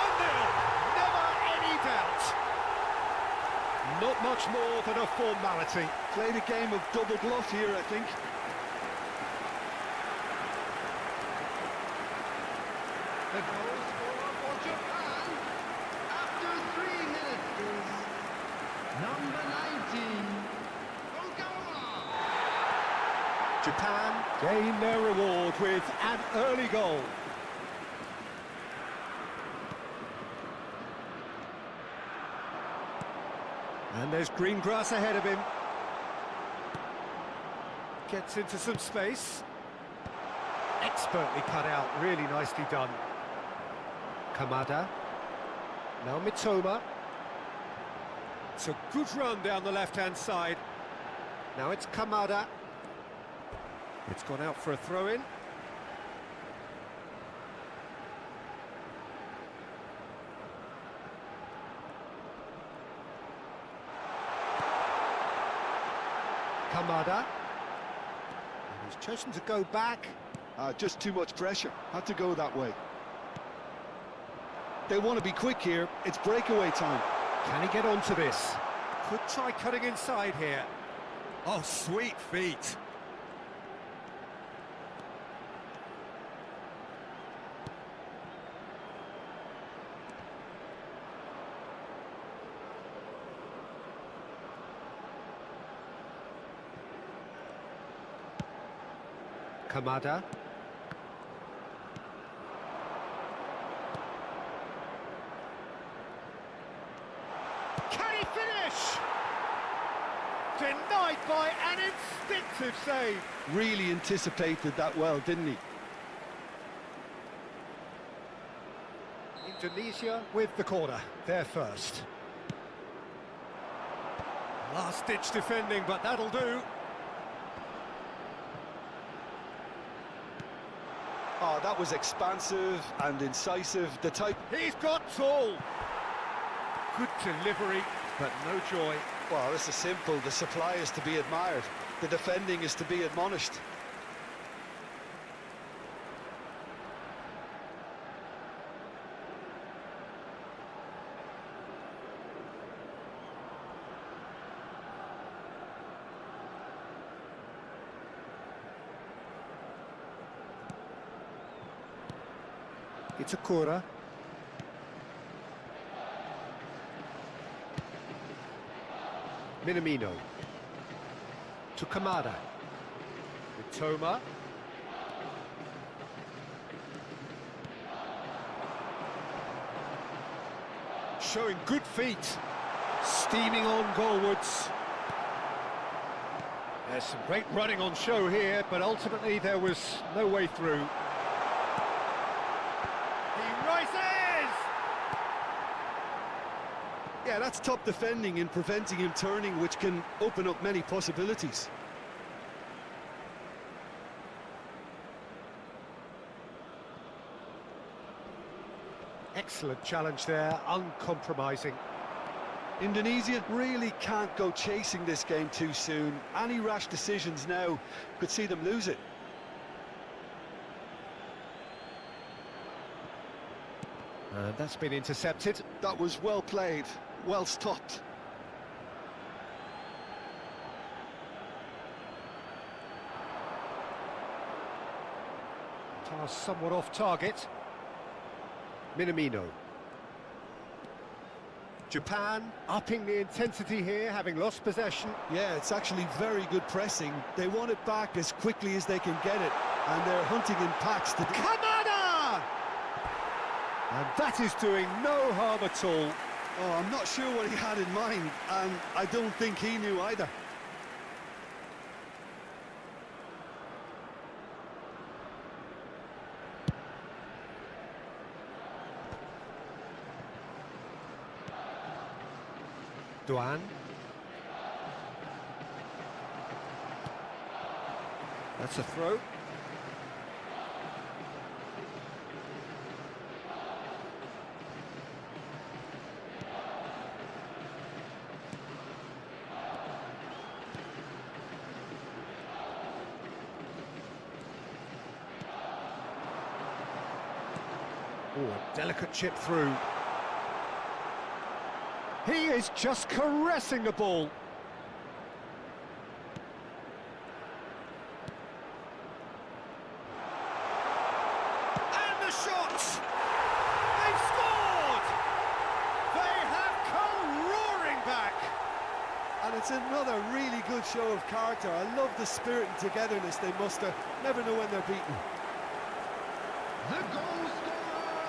never any doubt. Not much more than a formality. Played a game of double bluff here, I think. The goal scorer for Japan after 3 minutes is number 19, Ogawa. Japan gain their reward with an early goal. And there's green grass ahead of him. Gets into some space. Expertly cut out, really nicely done. Kamada. Now Mitoma. It's a good run down the left-hand side. Now it's Kamada. It's gone out for a throw-in. Kamada. And he's chosen to go back. Just too much pressure, had to go that way. They want to be quick here, it's breakaway time. Can he get onto this? Could try cutting inside here. Oh, sweet feet. Kamada. Can he finish? Denied by an instinctive save. Really anticipated that well, didn't he? Indonesia with the corner, they're first. Last-ditch defending, but that'll do. Oh, that was expansive and incisive, the type... He's got tall. Good delivery, but no joy. Well, this is simple, the supply is to be admired, the defending is to be admonished. It's a Kura. Minamino. To Kamada. Mitoma. Showing good feet. Steaming on goalwards. There's some great running on show here, but ultimately there was no way through. He rises! Yeah, that's top defending and preventing him turning, which can open up many possibilities. Excellent challenge there, uncompromising. Indonesia really can't go chasing this game too soon. Any rash decisions now could see them lose it. And that's been intercepted. That was well played, well stopped. Pass somewhat off target. Minamino. Japan upping the intensity here, having lost possession. Yeah, it's actually very good pressing. They want it back as quickly as they can get it, and they're hunting in packs to... Kamada! And that is doing no harm at all. Oh, I'm not sure what he had in mind, and I don't think he knew either. Duan. That's a throw. Oh, a delicate chip through. He is just caressing the ball. And the shot! They've scored! They have come roaring back! And it's another really good show of character. I love the spirit and togetherness they muster. Never know when they're beaten. The goal scorer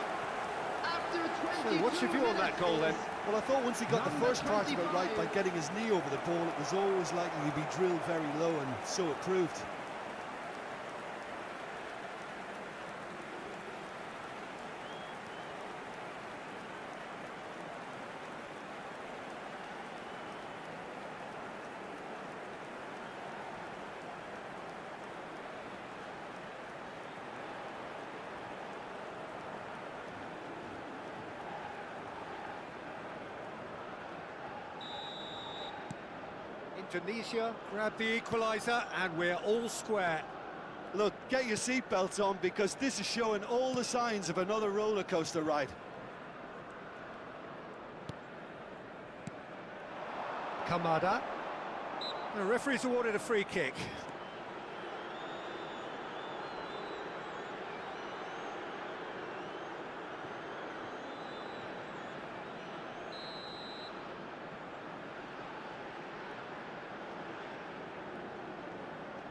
after 22 So what's your view on that goal then? Well, I thought once he got the Number first part of it right 25. by getting his knee over the ball, it was always likely to be drilled very low, and so it proved. Indonesia grab the equaliser and we're all square. Look, get your seatbelts on, because this is showing all the signs of another roller coaster ride. Kamada. The referee's awarded a free kick.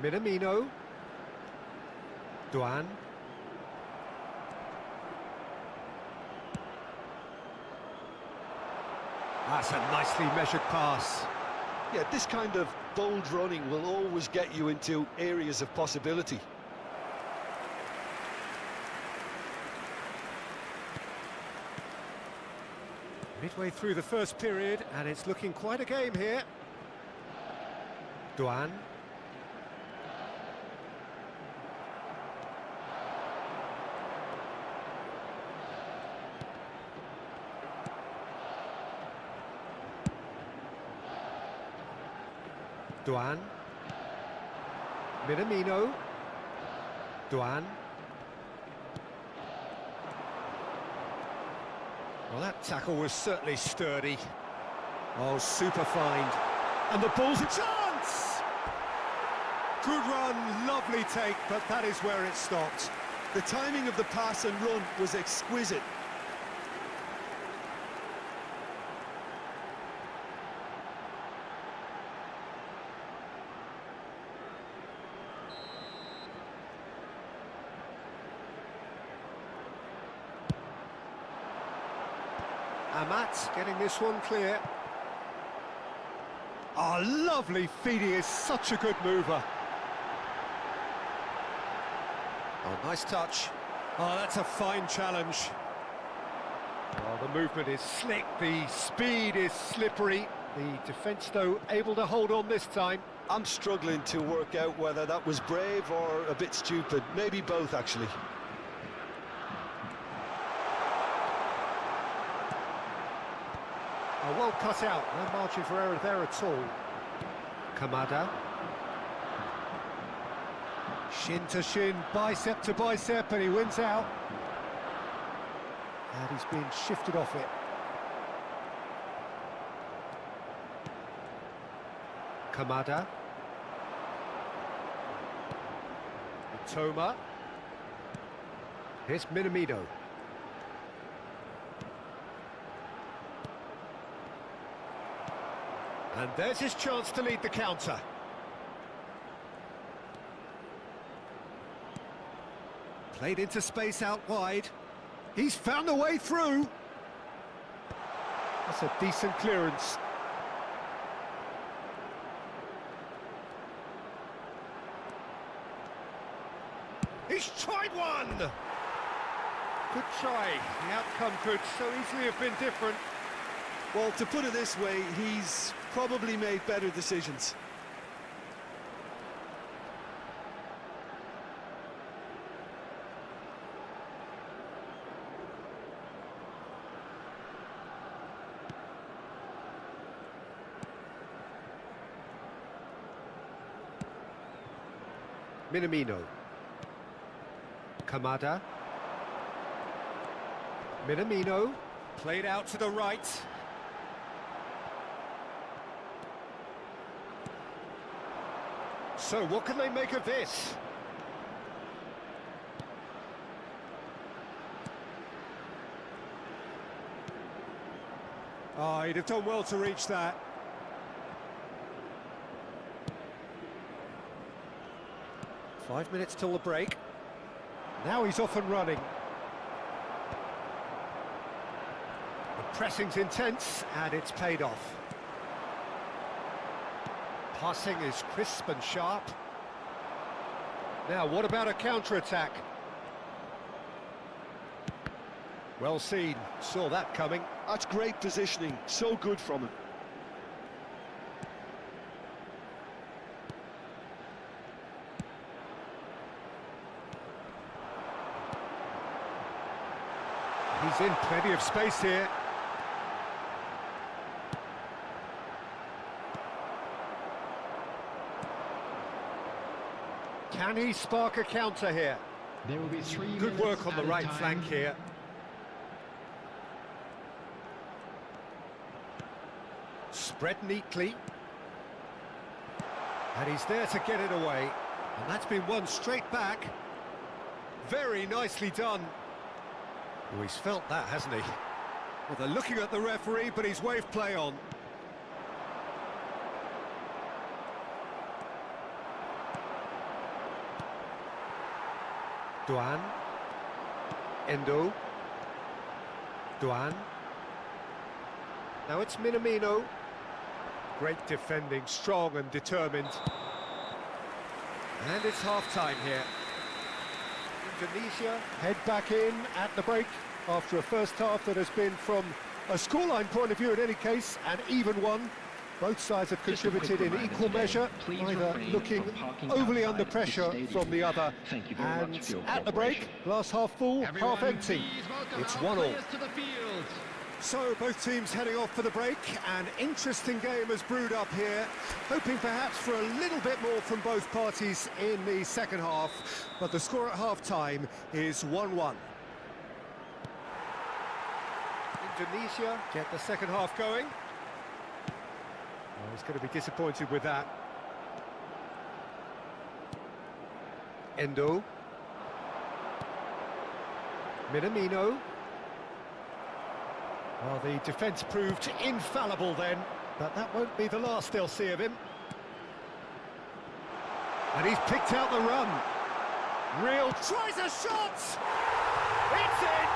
Minamino. Duan. That's a nicely measured pass. Yeah, this kind of bold running will always get you into areas of possibility. Midway through the first period, and it's looking quite a game here. Duan. Duan. Minamino. Duan. Well, that tackle was certainly sturdy. Oh, super find. And the ball's a chance! Good run, lovely take, but that is where it stopped. The timing of the pass and run was exquisite. Amat getting this one clear. Oh, lovely feed, he is such a good mover. Oh, nice touch. Oh, that's a fine challenge. Oh, the movement is slick, the speed is slippery. The defence, though, able to hold on this time. I'm struggling to work out whether that was brave or a bit stupid. Maybe both, actually. Oh, well cut out, no margin for error there at all. Kamada. Shin to shin, bicep to bicep, and he wins out. And he's been shifted off it. Kamada. Toma. Here's Minamino. And there's his chance to lead the counter. Played into space out wide. He's found a way through. That's a decent clearance. He's tried one! Good try. The outcome could so easily have been different. Well, to put it this way, he's probably made better decisions. Minamino. Kamada. Minamino. Played out to the right. So, what can they make of this? Oh, he'd have done well to reach that. Five minutes till the break. Now he's off and running. The pressing's intense, and it's paid off. Passing is crisp and sharp. Now, what about a counter-attack? Well seen, saw that coming. That's great positioning, so good from him. He's in plenty of space here. Can he spark a counter here? There will be 3 Good work on the added right time. flank here. Spread neatly. And he's there to get it away. And that's been won straight back. Very nicely done. Oh, he's felt that, hasn't he? Well, they're looking at the referee, but he's waved play on. Duan. Endo. Duan. Now it's Minamino. Great defending, strong and determined. And it's half-time here. Indonesia head back in at the break after a first half that has been, from a scoreline point of view in any case, an even one. Both sides have contributed in equal measure, neither looking overly under pressure from the other. And at the break, glass half full, half empty. It's 1-1. So both teams heading off for the break. An interesting game has brewed up here, hoping perhaps for a little bit more from both parties in the second half, but the score at half-time is 1-1. Indonesia get the second half going. Oh, he's going to be disappointed with that. Endo. Minamino. Well, the defence proved infallible then, but that won't be the last they'll see of him. And he's picked out the run. Real tries a shot! It's in!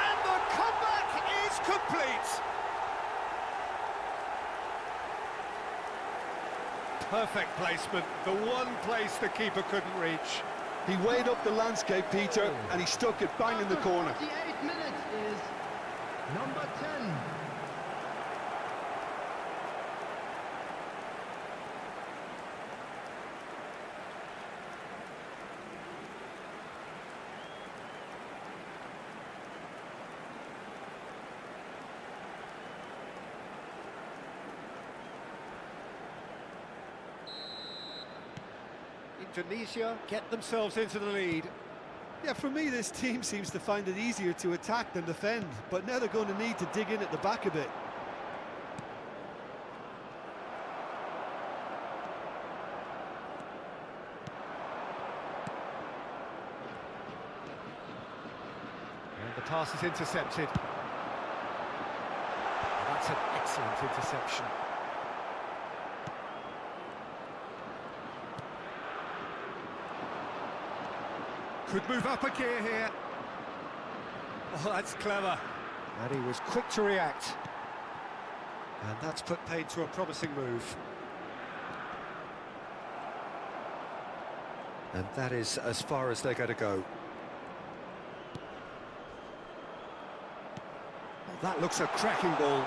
And the comeback is complete! Perfect placement, the one place the keeper couldn't reach. He weighed up the landscape, Peter, and he stuck it bang in the corner. 48 minutes is number 10. Indonesia get themselves into the lead. Yeah, for me, this team seems to find it easier to attack than defend, but now they're going to need to dig in at the back a bit. And the pass is intercepted. That's an excellent interception. Could move up a gear here. Oh, that's clever. And he was quick to react. And that's put paid to a promising move. And that is as far as they're going to go. Well, that looks a cracking ball.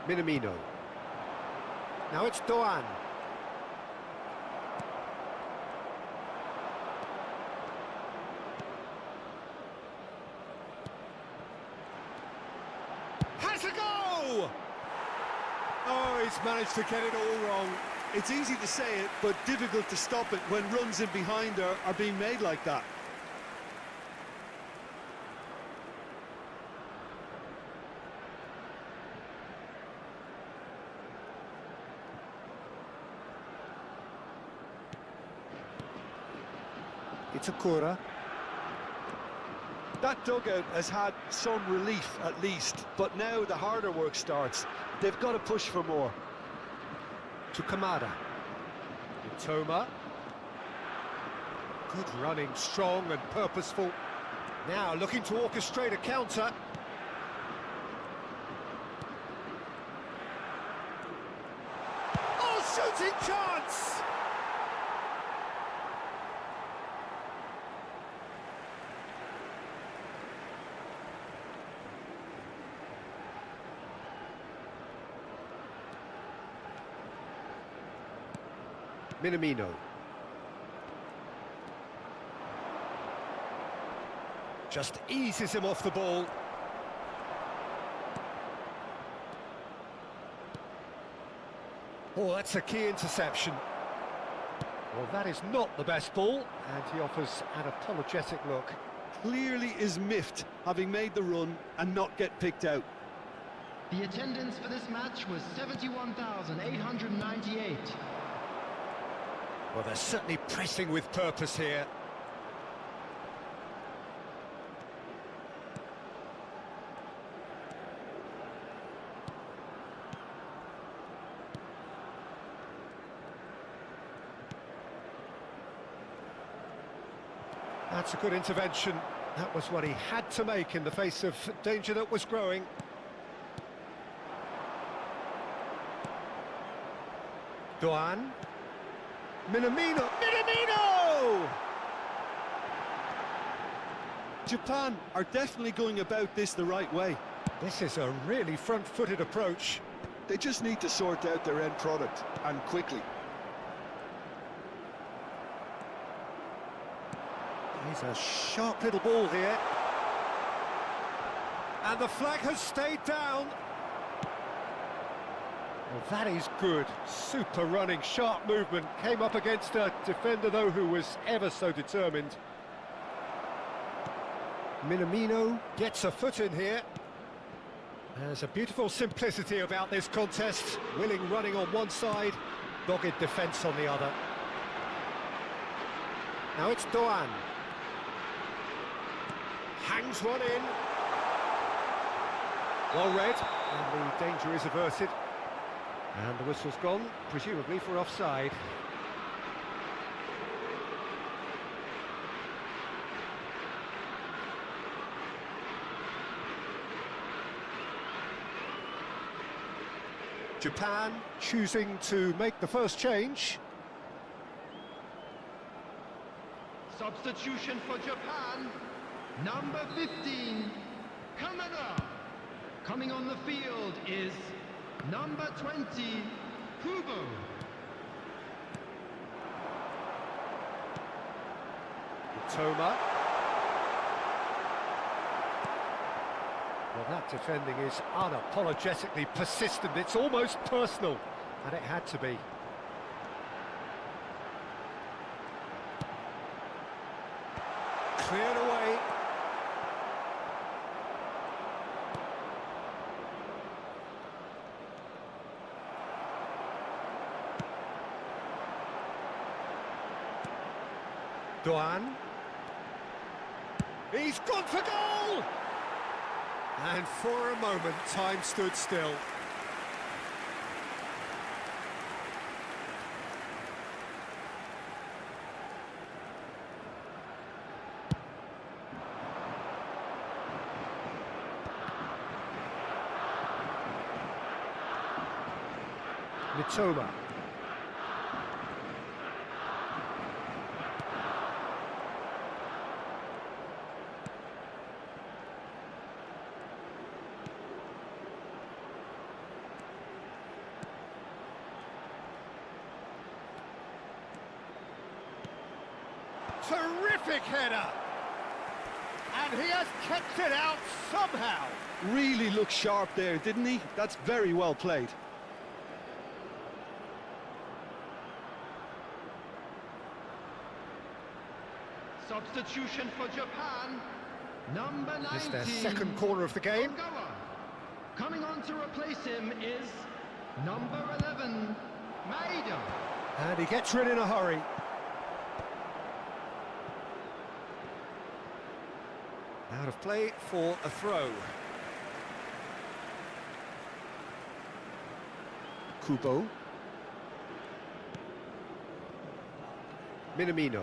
Minamino. Now it's Doan. Has a go! Oh, he's managed to get it all wrong. It's easy to say it, but difficult to stop it when runs in behind are being made like that. It's a Kura. That dugout has had some relief at least, but now the harder work starts. They've got to push for more. To Kamada. Toma. Good running, strong and purposeful. Now looking to orchestrate a counter. Oh, shooting chance! Minamino. Just eases him off the ball. Oh, that's a key interception. Well, that is not the best ball, and he offers an apologetic look. Clearly is miffed, having made the run and not get picked out. The attendance for this match was 71,898. Well, they're certainly pressing with purpose here. That's a good intervention. That was what he had to make in the face of danger that was growing. Doan. Minamino! Minamino! Japan are definitely going about this the right way. This is a really front-footed approach. They just need to sort out their end product, and quickly. He's a sharp little ball here. And the flag has stayed down. Well, that is good. Super running, sharp movement. Came up against a defender, though, who was ever so determined. Minamino gets a foot in here. There's a beautiful simplicity about this contest. Willing running on one side, dogged defence on the other. Now it's Doan. Hangs one in. Well read, and the danger is averted. And the whistle's gone, presumably for offside. Japan choosing to make the first change. Substitution for Japan, number 15, Canada. Coming on the field is number 20, Kubo. Toma. Well, that defending is unapologetically persistent. It's almost personal, and it had to be. Cleared away. Doan. He's gone for goal! And for a moment, time stood still. Mitoma. Terrific header! And he has kept it out somehow. Really looked sharp there, didn't he? That's very well played. Substitution for Japan, number 19. It's their second corner of the game. Ogawa. Coming on to replace him is number 11, Maeda. And he gets rid in a hurry. Out of play for a throw. Kubo. Minamino.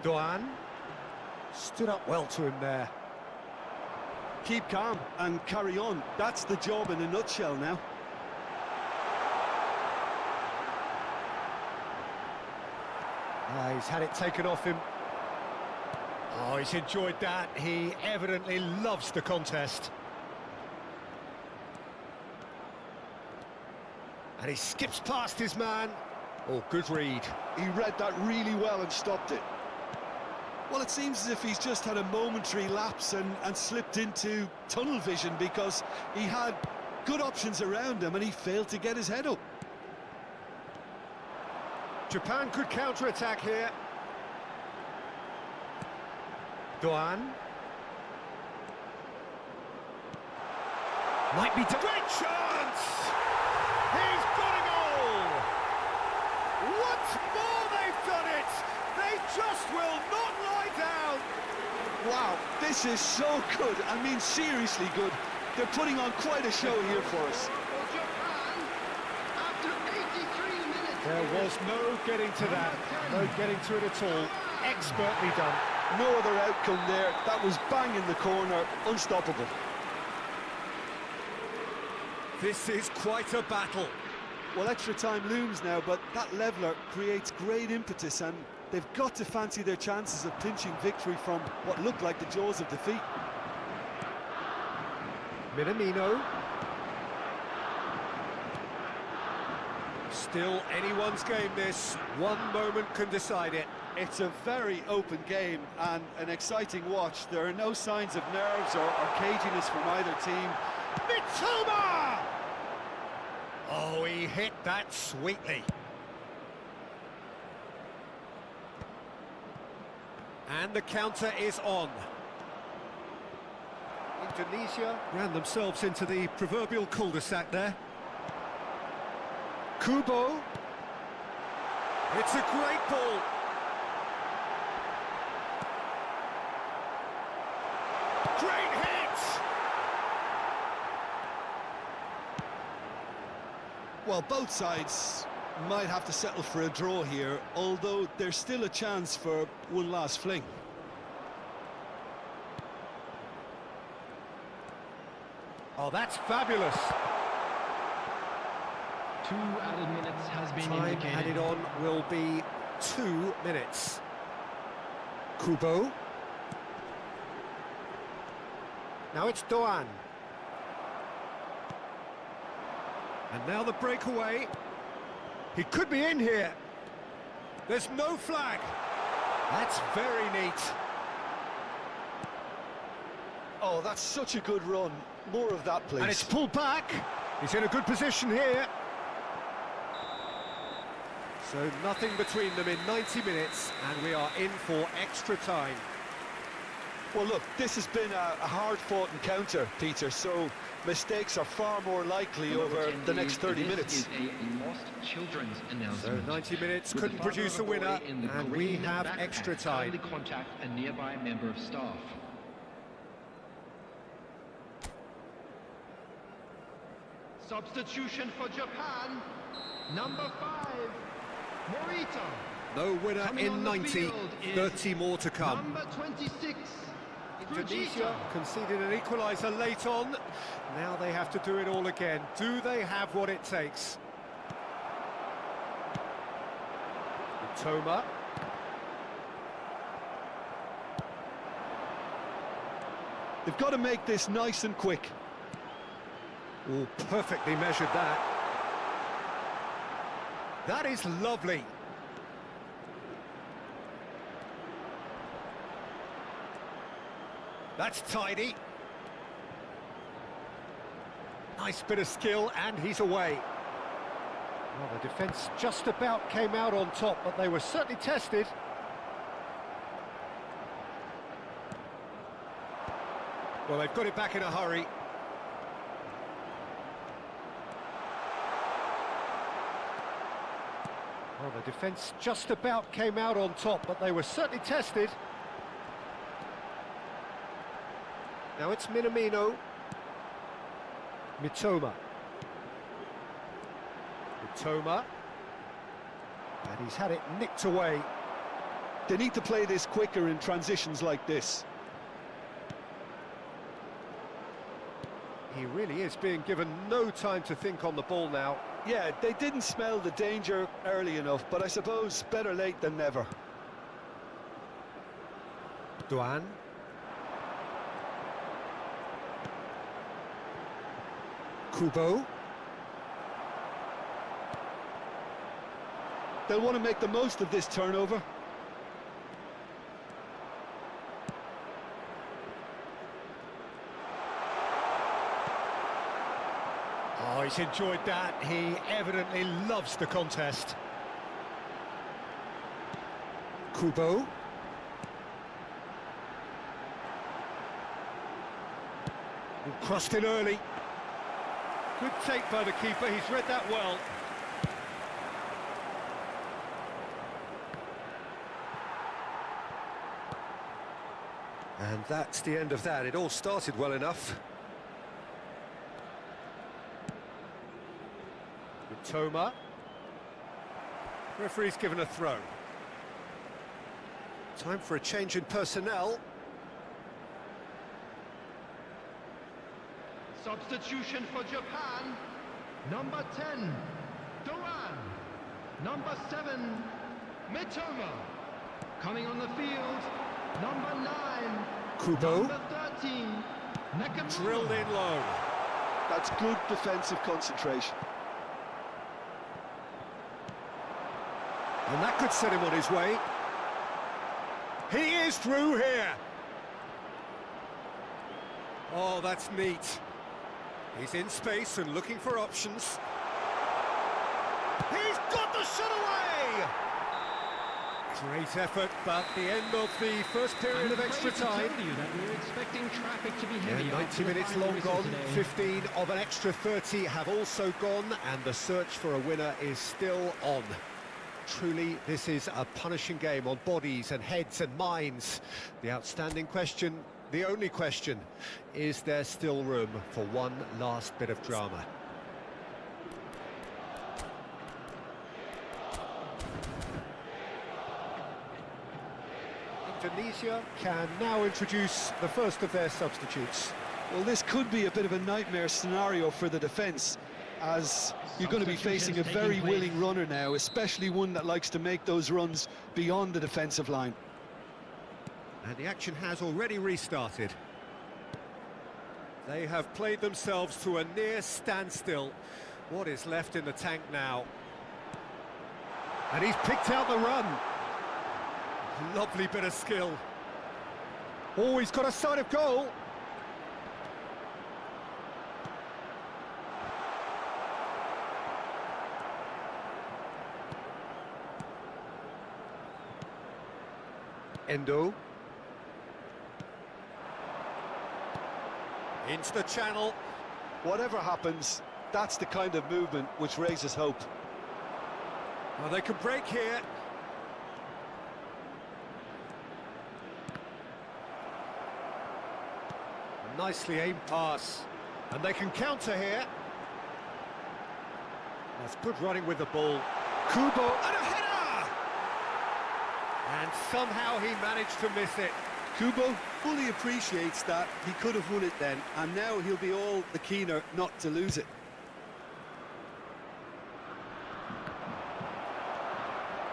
Doan. Stood up well to him there. Keep calm and carry on. That's the job in a nutshell now. He's had it taken off him. Oh, he's enjoyed that. He evidently loves the contest. And he skips past his man. Oh, good read. He read that really well and stopped it. Well, it seems as if he's just had a momentary lapse and slipped into tunnel vision, because he had good options around him and he failed to get his head up. Japan could counter-attack here. Doan. Might be... Great chance! He's got a goal! Once more they've done it! They just will not lie down! Wow, this is so good. I mean, seriously good. They're putting on quite a show here for us. There was no getting to that, no getting to it at all. Expertly done. No other outcome there. That was bang in the corner, unstoppable. This is quite a battle. Well, extra time looms now, but that leveller creates great impetus, and they've got to fancy their chances of pinching victory from what looked like the jaws of defeat. Minamino. Still anyone's game, this. One moment can decide it. It's a very open game and an exciting watch. There are no signs of nerves or caginess from either team. Mitoma! Oh, he hit that sweetly. And the counter is on. Indonesia ran themselves into the proverbial cul-de-sac there. Kubo. It's a great ball. Great hit! Well, both sides might have to settle for a draw here, although there's still a chance for one last fling. Oh, that's fabulous. 2 added minutes has been Time indicated. added on will be 2 minutes. Kubo. Now it's Doan. And now the breakaway. He could be in here. There's no flag. That's very neat. Oh, that's such a good run. More of that, please. And it's pulled back. He's in a good position here. So nothing between them in 90 minutes, and we are in for extra time. Well, look, this has been a hard-fought encounter, Peter, so mistakes are far more likely over the next 30 minutes. This is a lost children's So announcement. 90 minutes With couldn't the father produce of a winner, boy in the and we green have backpack, extra time. kindly contact a nearby member of staff. Substitution for Japan, number 5, Morita. No winner Coming in on the 90, field is 30 more to come. Number 26, Indonesia conceded an equaliser late on. Now they have to do it all again. Do they have what it takes? Toma. They've got to make this nice and quick. Oh, perfectly measured that. That is lovely. That's tidy. Nice bit of skill, and he's away. Well, the defence just about came out on top, but they were certainly tested. Well, they've got it back in a hurry. Well, the defence just about came out on top, but they were certainly tested. Now it's Minamino. Mitoma. Mitoma. And he's had it nicked away. They need to play this quicker in transitions like this. He really is being given no time to think on the ball now. Yeah, they didn't smell the danger early enough, but I suppose better late than never. Doan. Kubo. They'll want to make the most of this turnover. Oh, he's enjoyed that. He evidently loves the contest. Kubo. Crossed in early. Good take by the keeper, he's read that well. And that's the end of that. It all started well enough. Toma. Referee's given a throw. Time for a change in personnel. Substitution for Japan, number 10, Doan, number 7, Mitoma. Coming on the field, number 9, Kubo. number 13, Nakamura. Drilled in low. That's good defensive concentration. And that could set him on his way. He is through here. Oh, that's neat. He's in space and looking for options. He's got the shot away! Great effort, but the end of the first period of extra time. We're expecting traffic to be heavy. Yeah, 90 minutes long gone, 15 of an extra 30 have also gone, and the search for a winner is still on. Truly, this is a punishing game on bodies and heads and minds. The outstanding question, the only question, is there still room for one last bit of drama? Indonesia can now introduce the first of their substitutes. Well, this could be a bit of a nightmare scenario for the defence, as you're going to be facing a very willing runner now, especially one that likes to make those runs beyond the defensive line. And the action has already restarted. They have played themselves to a near standstill. What is left in the tank now? And he's picked out the run. Lovely bit of skill. Oh, he's got a sight of goal. Endo. Into the channel. Whatever happens, that's the kind of movement which raises hope. Well, they can break here. A nicely aimed pass. And they can counter here. That's good running with the ball. Kubo, and a header! And somehow he managed to miss it. Kubo fully appreciates that he could have won it then, and now he'll be all the keener not to lose it.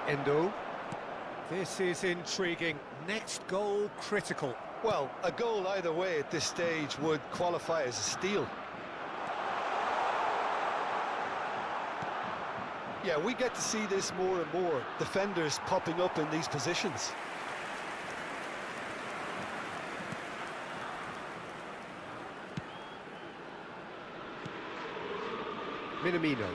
Endo. This is intriguing. Next goal critical. Well, a goal either way at this stage would qualify as a steal. Yeah, we get to see this more and more. Defenders popping up in these positions. Minamino.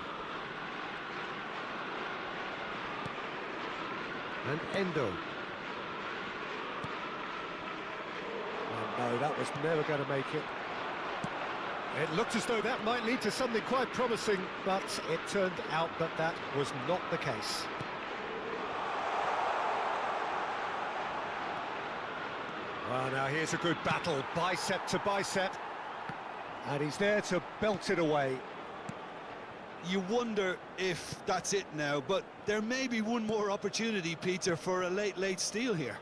And Endo. Oh no, that was never going to make it. It looked as though that might lead to something quite promising, but it turned out that that was not the case. Well, now here's a good battle, bicep to bicep. And he's there to belt it away. You wonder if that's it now, but there may be one more opportunity, Peter, for a late steal here.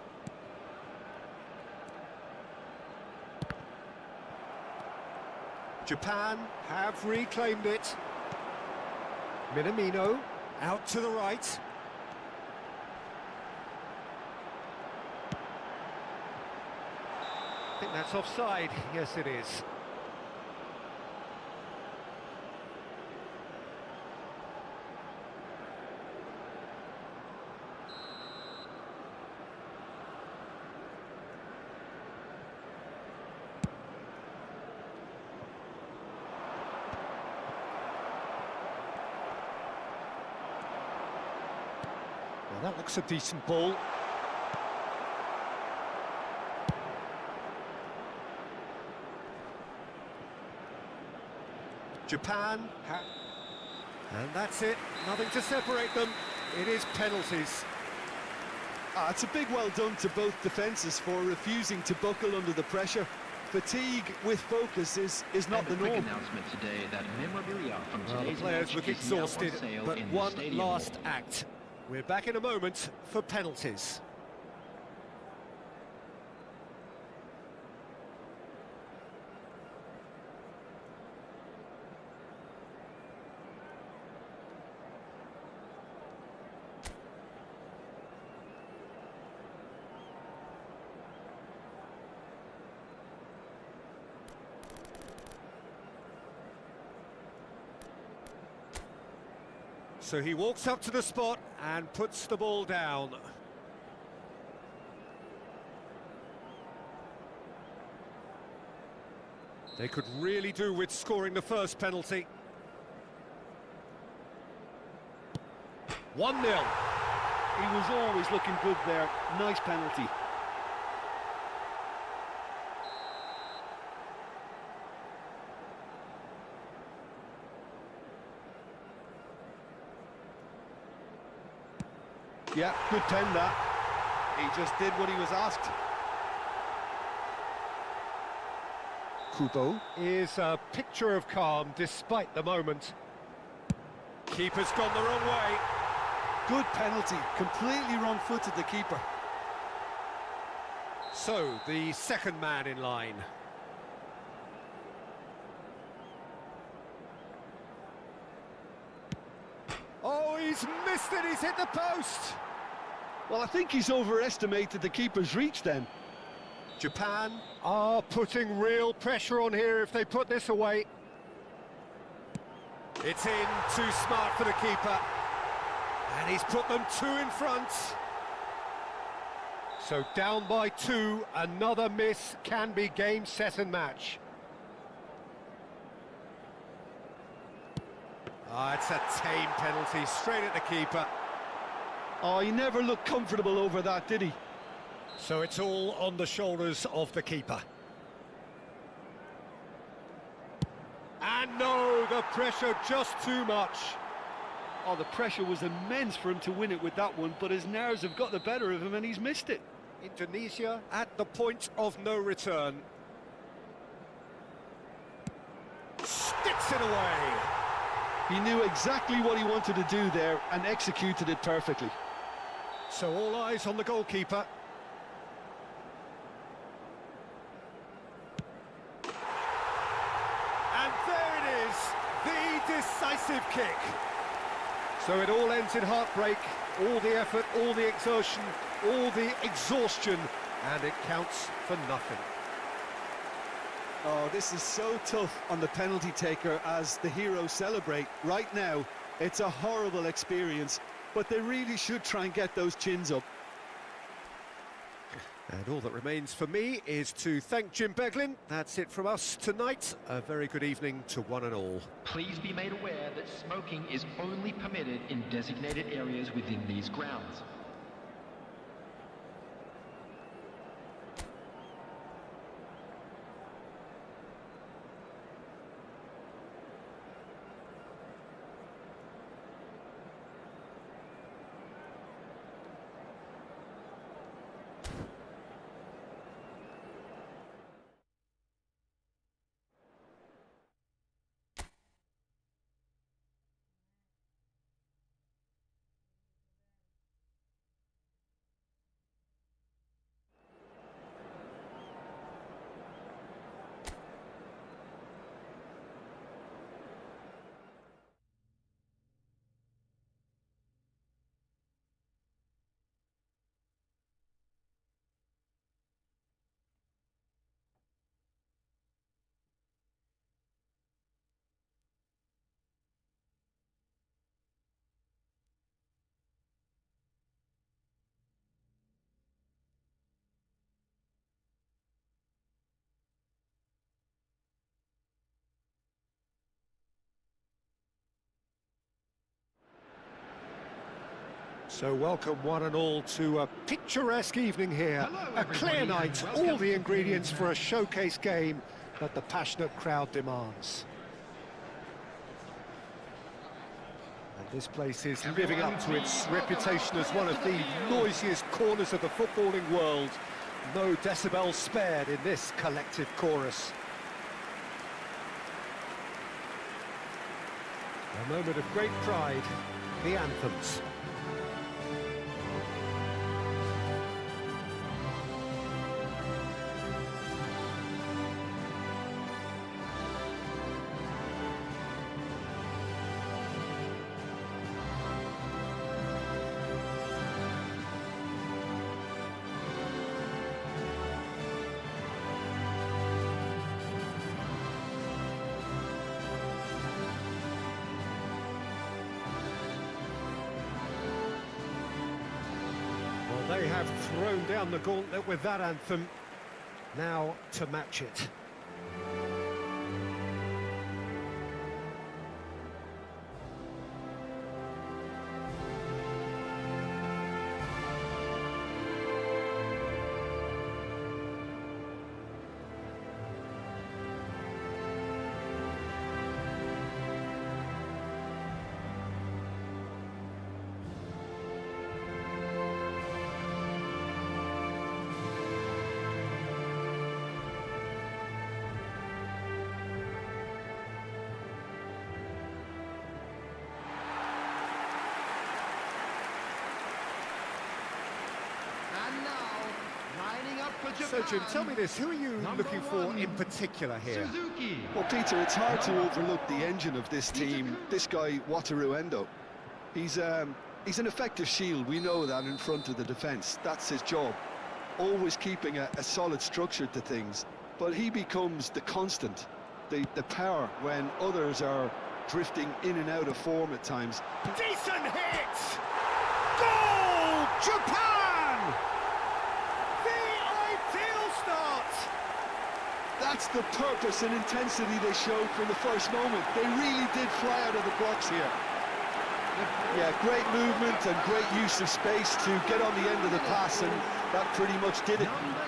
Japan have reclaimed it. Minamino out to the right. I think that's offside. Yes, it is. Well, that looks a decent ball. Japan, and that's it, nothing to separate them. It is penalties. It's a big well done to both defences for refusing to buckle under the pressure. Fatigue with focus is not the norm. Announcement today that memorabilia from The today's players match look is now for exhausted, sale but in the one stadium last hall. act. We're back in a moment for penalties. So he walks up to the spot and puts the ball down. They could really do with scoring the first penalty. 1-0. He was always looking good there. Nice penalty. Yeah, good pen that. He just did what he was asked. Kubo is a picture of calm despite the moment. Keeper's gone the wrong way. Good penalty, completely wrong-footed the keeper. So, the second man in line. He's missed it, he's hit the post! Well, I think he's overestimated the keeper's reach then. Japan are putting real pressure on here if they put this away. It's in, too smart for the keeper. And he's put them 2 in front. So down by 2, another miss can be game, set and match. It's a tame penalty, straight at the keeper. Oh, he never looked comfortable over that, did he? So it's all on the shoulders of the keeper. And no, the pressure just too much. Oh, the pressure was immense for him to win it with that one, but his nerves have got the better of him and he's missed it. Indonesia at the point of no return. Sticks it away. He knew exactly what he wanted to do there and executed it perfectly. So all eyes on the goalkeeper. And there it is, the decisive kick. So it all ends in heartbreak, all the effort, all the exertion, all the exhaustion, and it counts for nothing. Oh, this is so tough on the penalty taker as the heroes celebrate. Right now, it's a horrible experience, but they really should try and get those chins up. And all that remains for me is to thank Jim Beglin. That's it from us tonight. A very good evening to one and all. Please be made aware that smoking is only permitted in designated areas within these grounds. So welcome one and all to a picturesque evening here. Hello, A clear everybody, night, and all welcome. the ingredients for a showcase game that the passionate crowd demands. And this place is living up to its reputation as one of the noisiest corners of the footballing world. No decibels spared in this collective chorus. A moment of great pride, the anthems. They have thrown down the gauntlet with that anthem. Now to match it. So, Jim, tell me this, who are you looking for in particular here? Well, Peter, it's hard to overlook the engine of this team, this guy, Wataru Endo. He's an effective shield, we know that, in front of the defence. That's his job. Always keeping a solid structure to things. But he becomes the constant, the power when others are drifting in and out of form at times. Decent hit! Goal! Japan! The ideal start! That's the purpose and intensity they showed from the first moment. They really did fly out of the blocks here. Yeah, great movement and great use of space to get on the end of the pass, and that pretty much did it. Number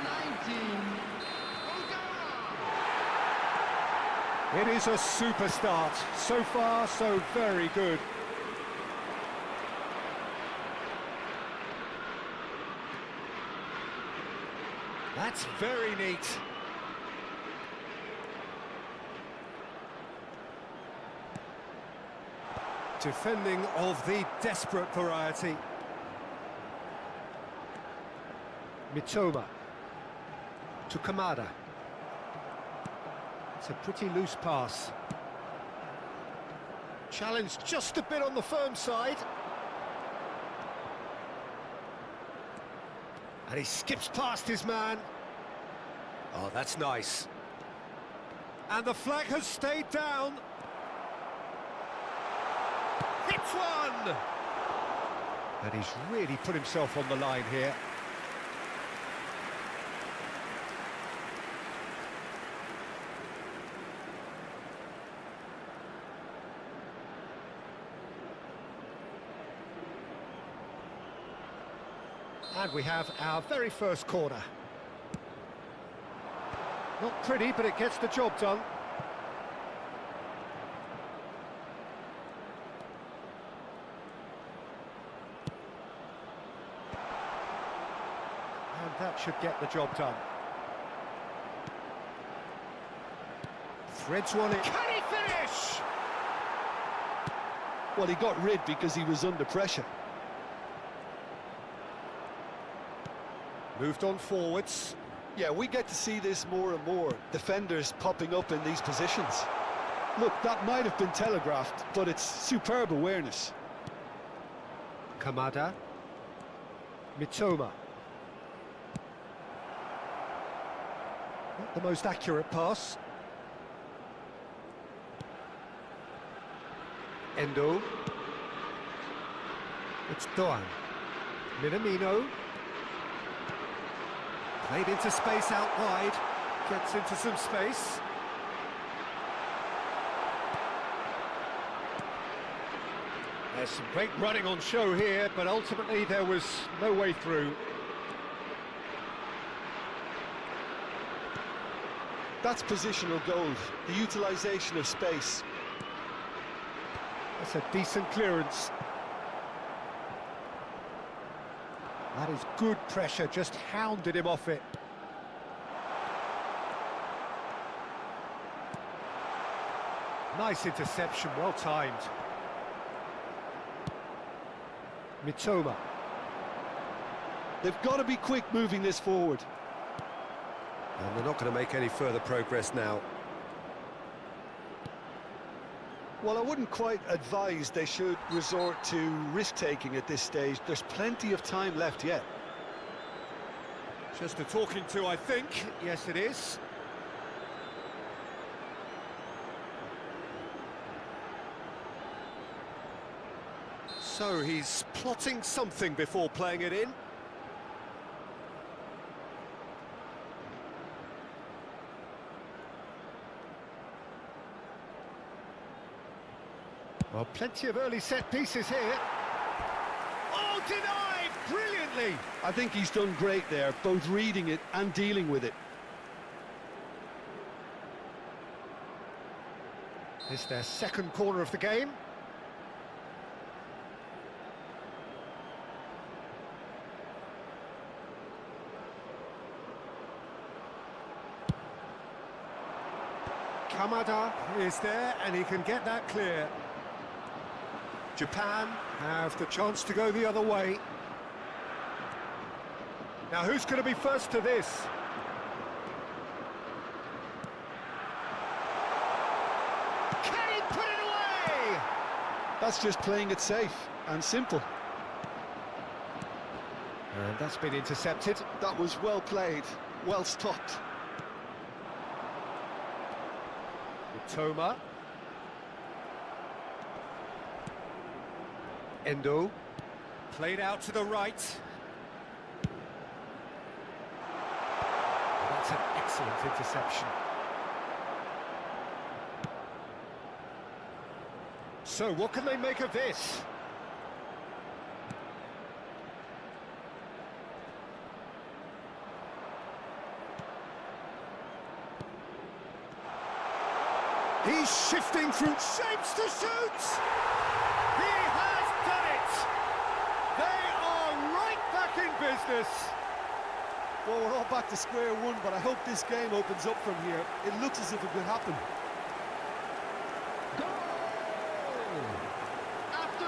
19. It is a super start. So far, so very good. That's very neat. Defending of the desperate variety. Mitoma to Kamada. It's a pretty loose pass. Challenge just a bit on the firm side. And he skips past his man. Oh, that's nice. And the flag has stayed down. Hits one! And he's really put himself on the line here. And we have our very first corner. Not pretty, but it gets the job done. And that should get the job done. Threads one in. Can he finish? Well, he got rid because he was under pressure. Moved on forwards. Yeah, we get to see this more and more. Defenders popping up in these positions. Look, that might have been telegraphed, but it's superb awareness. Kamada. Mitoma. Not the most accurate pass. Endo. It's Doan. Minamino. Played into space out wide. Gets into some space. There's some great running on show here, but ultimately there was no way through. That's positional gold, the utilisation of space. That's a decent clearance. That is good pressure, just hounded him off it. Nice interception, well timed. Mitoma. They've got to be quick moving this forward. And they're not going to make any further progress now. Well, I wouldn't quite advise they should resort to risk-taking at this stage. There's plenty of time left yet. Just a talking to, I think. Yes, it is. So he's plotting something before playing it in. Well, plenty of early set pieces here. Oh, denied brilliantly. I think he's done great there, both reading it and dealing with it. It's their second corner of the game. Kamada is there, and he can get that clear. Japan have the chance to go the other way. Now, who's going to be first to this? Can he put it away? That's just playing it safe. and simple. And that's been intercepted. That was well played, well stopped. Toma. Endo. Played out to the right. That's an excellent interception. So, what can they make of this? He's shifting through shapes to shoot! He has done it! They are right back in business! Well, we're all back to square one, but I hope this game opens up from here. It looks as if it could happen.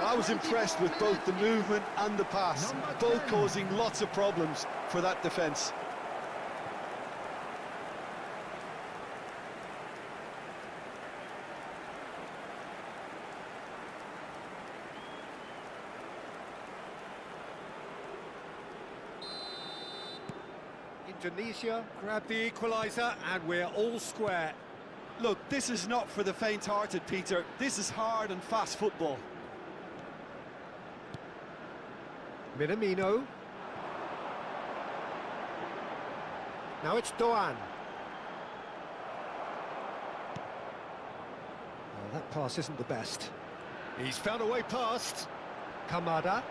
I was impressed with both the movement and the pass, both causing lots of problems for that defence. Indonesia grab the equaliser and we're all square. Look, this is not for the faint-hearted, Peter. This is hard and fast football. Minamino. Now it's Doan. Well, that pass isn't the best. He's found a way past. Kamada.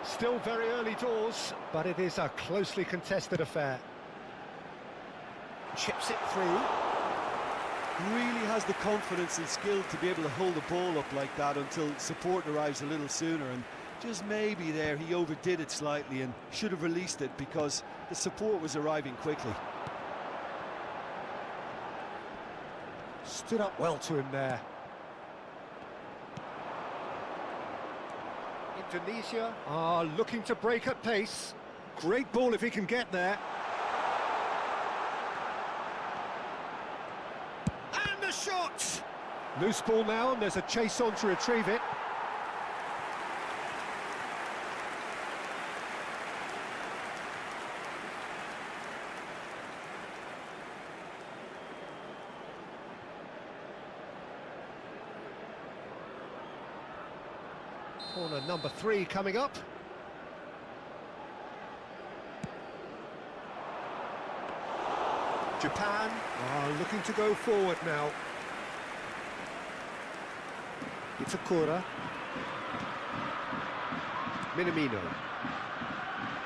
Still very early doors, but it is a closely contested affair. Chips it through. Really has the confidence and skill to be able to hold the ball up like that until support arrives a little sooner, and just maybe there he overdid it slightly and should have released it because the support was arriving quickly. Stood up well to him there. Indonesia are looking to break at pace. Great ball if he can get there. And the shot! Loose ball now, and there's a chase on to retrieve it. Corner number 3 coming up. Japan are looking to go forward now. Itakura. Minamino.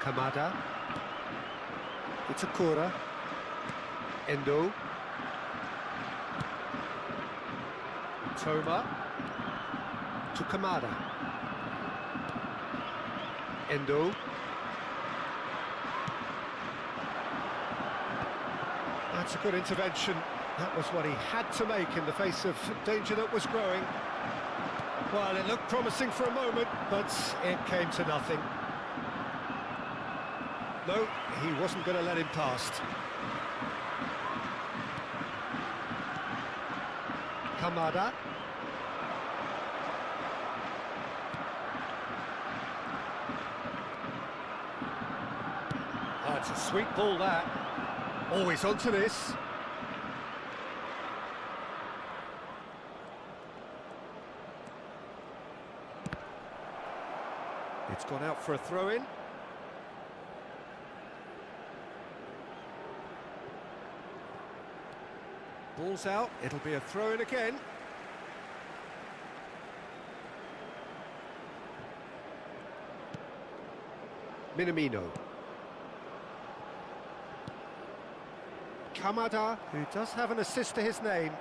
Kamada. Itakura. Endo. Toma. To Kamada. Endo. That's a good intervention. That was what he had to make in the face of danger that was growing. Well, it looked promising for a moment, but it came to nothing. No, he wasn't going to let him past. Kamada. Oh, it's a sweet ball, that. Always onto this. It's gone out for a throw-in. Ball's out, it'll be a throw-in again. Minamino. Kamada, who does have an assist to his name.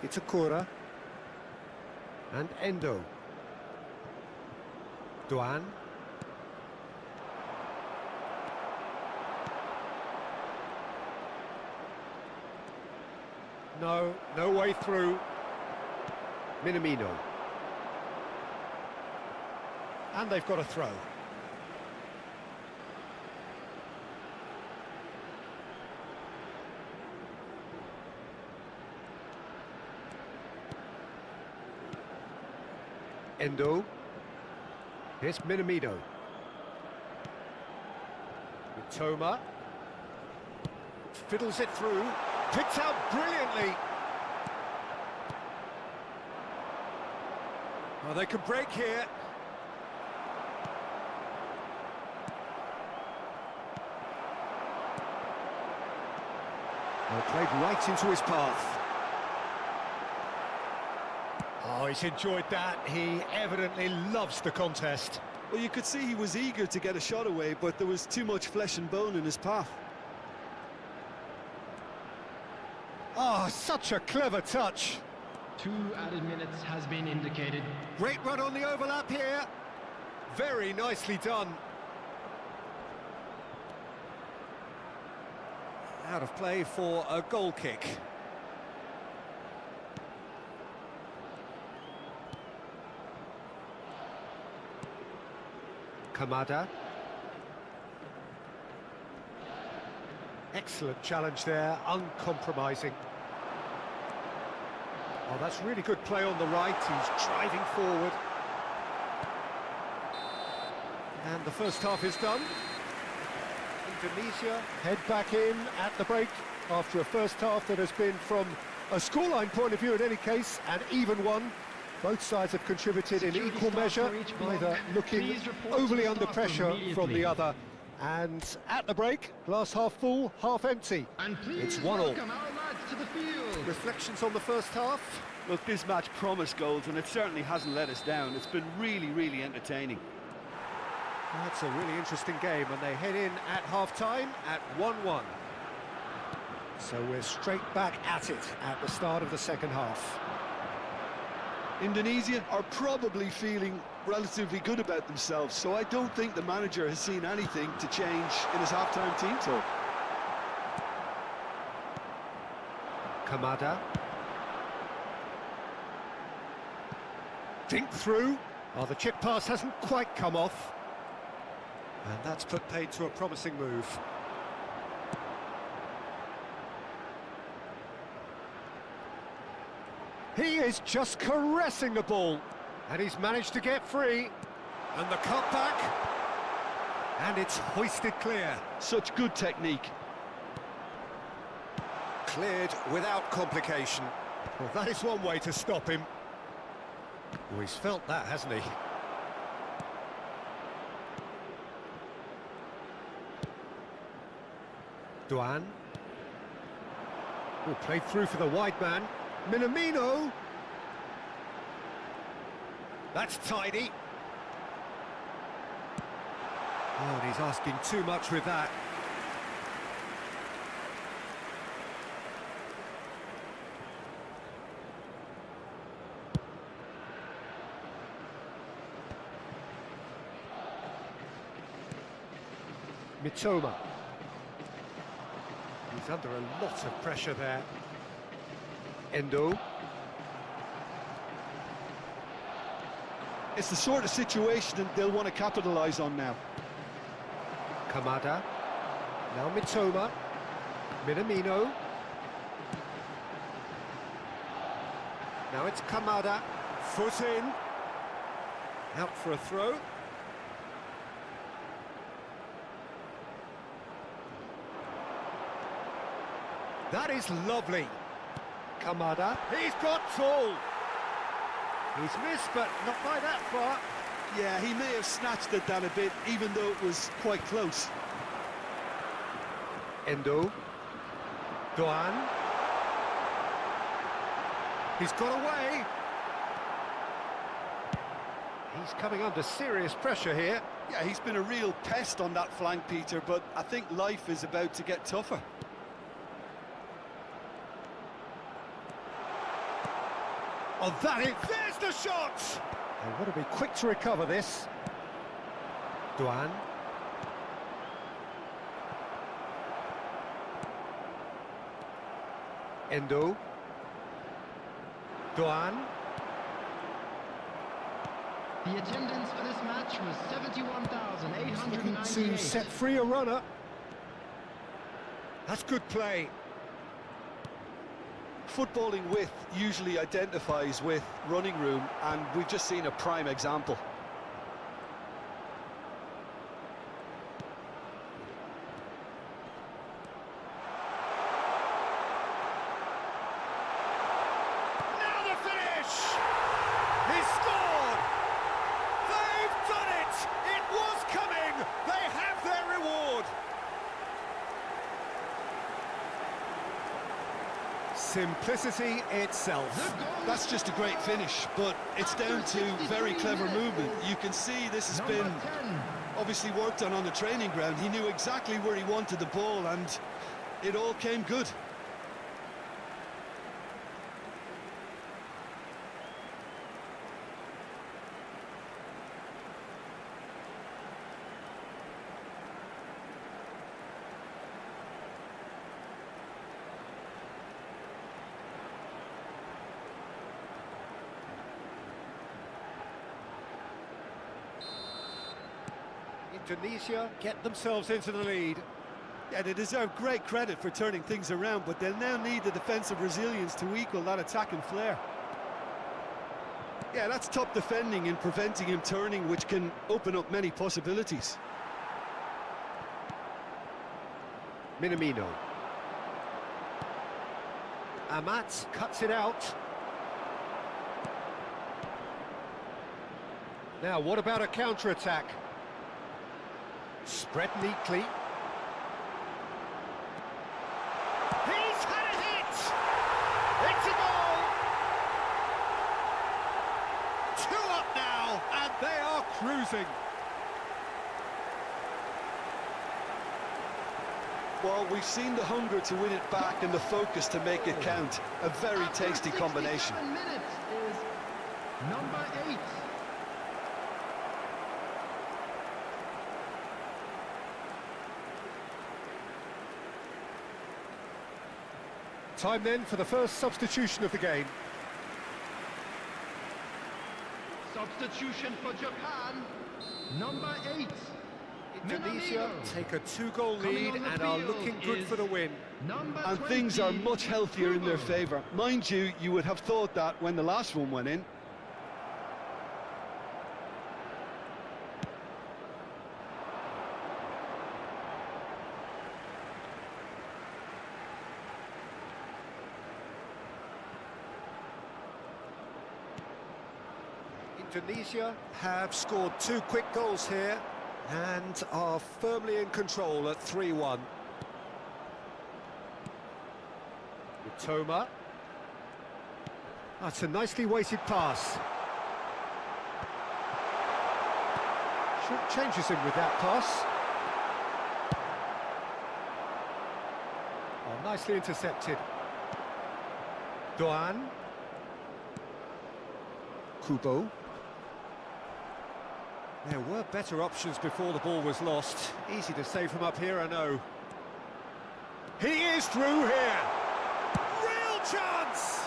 Itakura. And Endo. Doan. No way through. Minamino. And they've got a throw. Endo. Here's Minamino. Mitoma. Fiddles it through. Picked out brilliantly. Oh, they could break here. Well, played right into his path. Oh, he's enjoyed that. He evidently loves the contest. Well, you could see he was eager to get a shot away, but there was too much flesh and bone in his path. Oh, such a clever touch. 2 added minutes has been indicated. Great run on the overlap here. Very nicely done. Out of play for a goal kick. Kamada. Excellent challenge there, uncompromising. Oh, that's really good play on the right. He's driving forward. And the first half is done. Indonesia head back in at the break after a first half that has been, from a scoreline point of view in any case, an even one. Both sides have contributed in equal measure, neither looking overly under pressure from the other. And at the break, glass half full, half empty. And please It's 1-1. welcome our lads to the field. Reflections on the first half? Look, this match promised goals, and it certainly hasn't let us down. It's been really, really entertaining. That's a really interesting game, and they head in at half-time at 1-1. So we're straight back at it at the start of the second half. Indonesia are probably feeling relatively good about themselves, so I don't think the manager has seen anything to change in his half-time team talk. Kamada. Dink through. Oh, the chip pass hasn't quite come off. And that's put paid to a promising move. He is just caressing the ball. And he's managed to get free. And the cutback. And it's hoisted clear. Such good technique. Cleared without complication. Well, that is one way to stop him. Well, he's felt that, hasn't he? Duan. Oh, played through for the wide man. Minamino. That's tidy. Oh, and he's asking too much with that. Mitoma. He's under a lot of pressure there. Endo. It's the sort of situation that they'll want to capitalise on now. Kamada. Now Mitoma. Minamino. Now it's Kamada. Foot in. Out for a throw. That is lovely. Kamada. He's got tall. He's missed, but not by that far. Yeah, he may have snatched at that a bit, even though it was quite close. Endo. Doan. He's got away. He's coming under serious pressure here. Yeah, he's been a real pest on that flank, Peter, but I think life is about to get tougher. Oh, there's the shot! They've got to be quick to recover this. Duan. Endo. Duan. The attendance for this match was 71,898. Looking to set free a runner. That's good play. footballing width usually identifies with running room, and we've just seen a prime example. Now the finish! He scored! They've done it! It was coming! They have their reward! Simplicity itself. That's just a great finish, but it's down to very clever movement. You can see this has been obviously worked on the training ground. He knew exactly where he wanted the ball, and it all came good. Indonesia get themselves into the lead. Yeah, they deserve great credit for turning things around, but they'll now need the defensive resilience to equal that attacking flair. Yeah, that's top defending and preventing him turning, which can open up many possibilities. Minamino. Amat cuts it out. Now, what about a counter-attack? Spread neatly. He's had a hit! It's a goal! 2 up now, and they are cruising. Well, we've seen the hunger to win it back and the focus to make it count. A very tasty combination. 67 minutes is number 8. Time then for the first substitution of the game. Substitution for Japan, number 8. Indonesia Minamino. take a 2-goal Coming lead on the and are field looking good is for the win. Number And 20, things are much healthier in their Kubo. favour. Mind you, you would have thought that when the last one went in. Indonesia have scored 2 quick goals here and are firmly in control at 3-1. Toma. That's a nicely weighted pass. Changes him with that pass. Oh, nicely intercepted. Doan. Kubo. There were better options before the ball was lost. Easy to save from up here, I know. He is through here! Real chance!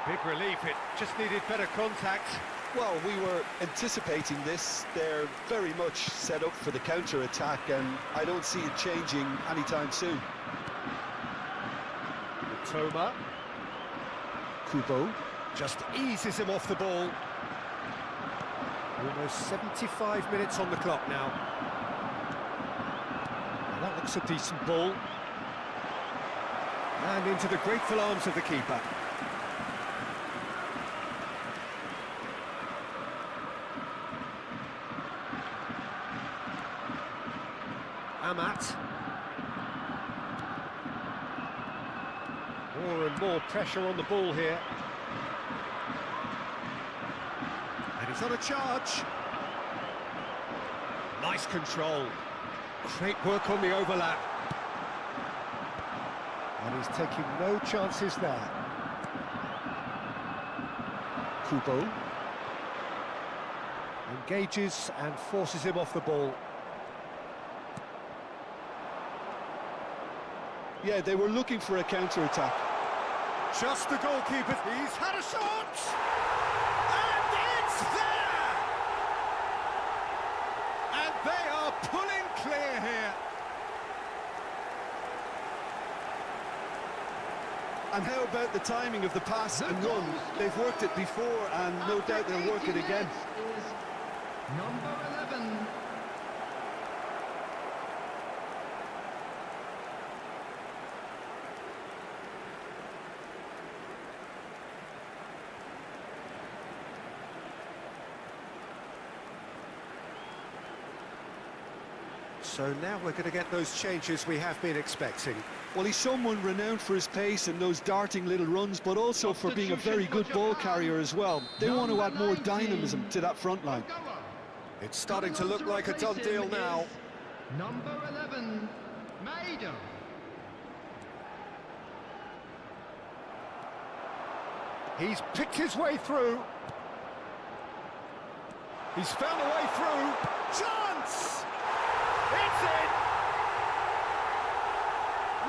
Big relief, it just needed better contact. Well, we were anticipating this. They're very much set up for the counter-attack, and I don't see it changing anytime soon. Toma. Kubo just eases him off the ball. Almost 75 minutes on the clock now. Well, that looks a decent ball. And into the grateful arms of the keeper. Amat. More and more pressure on the ball here. And he's on a charge. Nice control. Great work on the overlap. And he's taking no chances there. Kubo. Engages and forces him off the ball. Yeah, they were looking for a counter-attack. Just the goalkeeper. He's had a shot! And it's there! And they are pulling clear here. And how about the timing of the pass and run? They've worked it before, and no doubt they'll work it again. Is number 11. So now we're going to get those changes we have been expecting. Well, he's someone renowned for his pace and those darting little runs, but also for being a very good ball carrier as well. They want to add more dynamism to that front line. It's starting to look like a done deal now. Number 11, Maida. He's picked his way through. He's found a way through. Chance! It's in!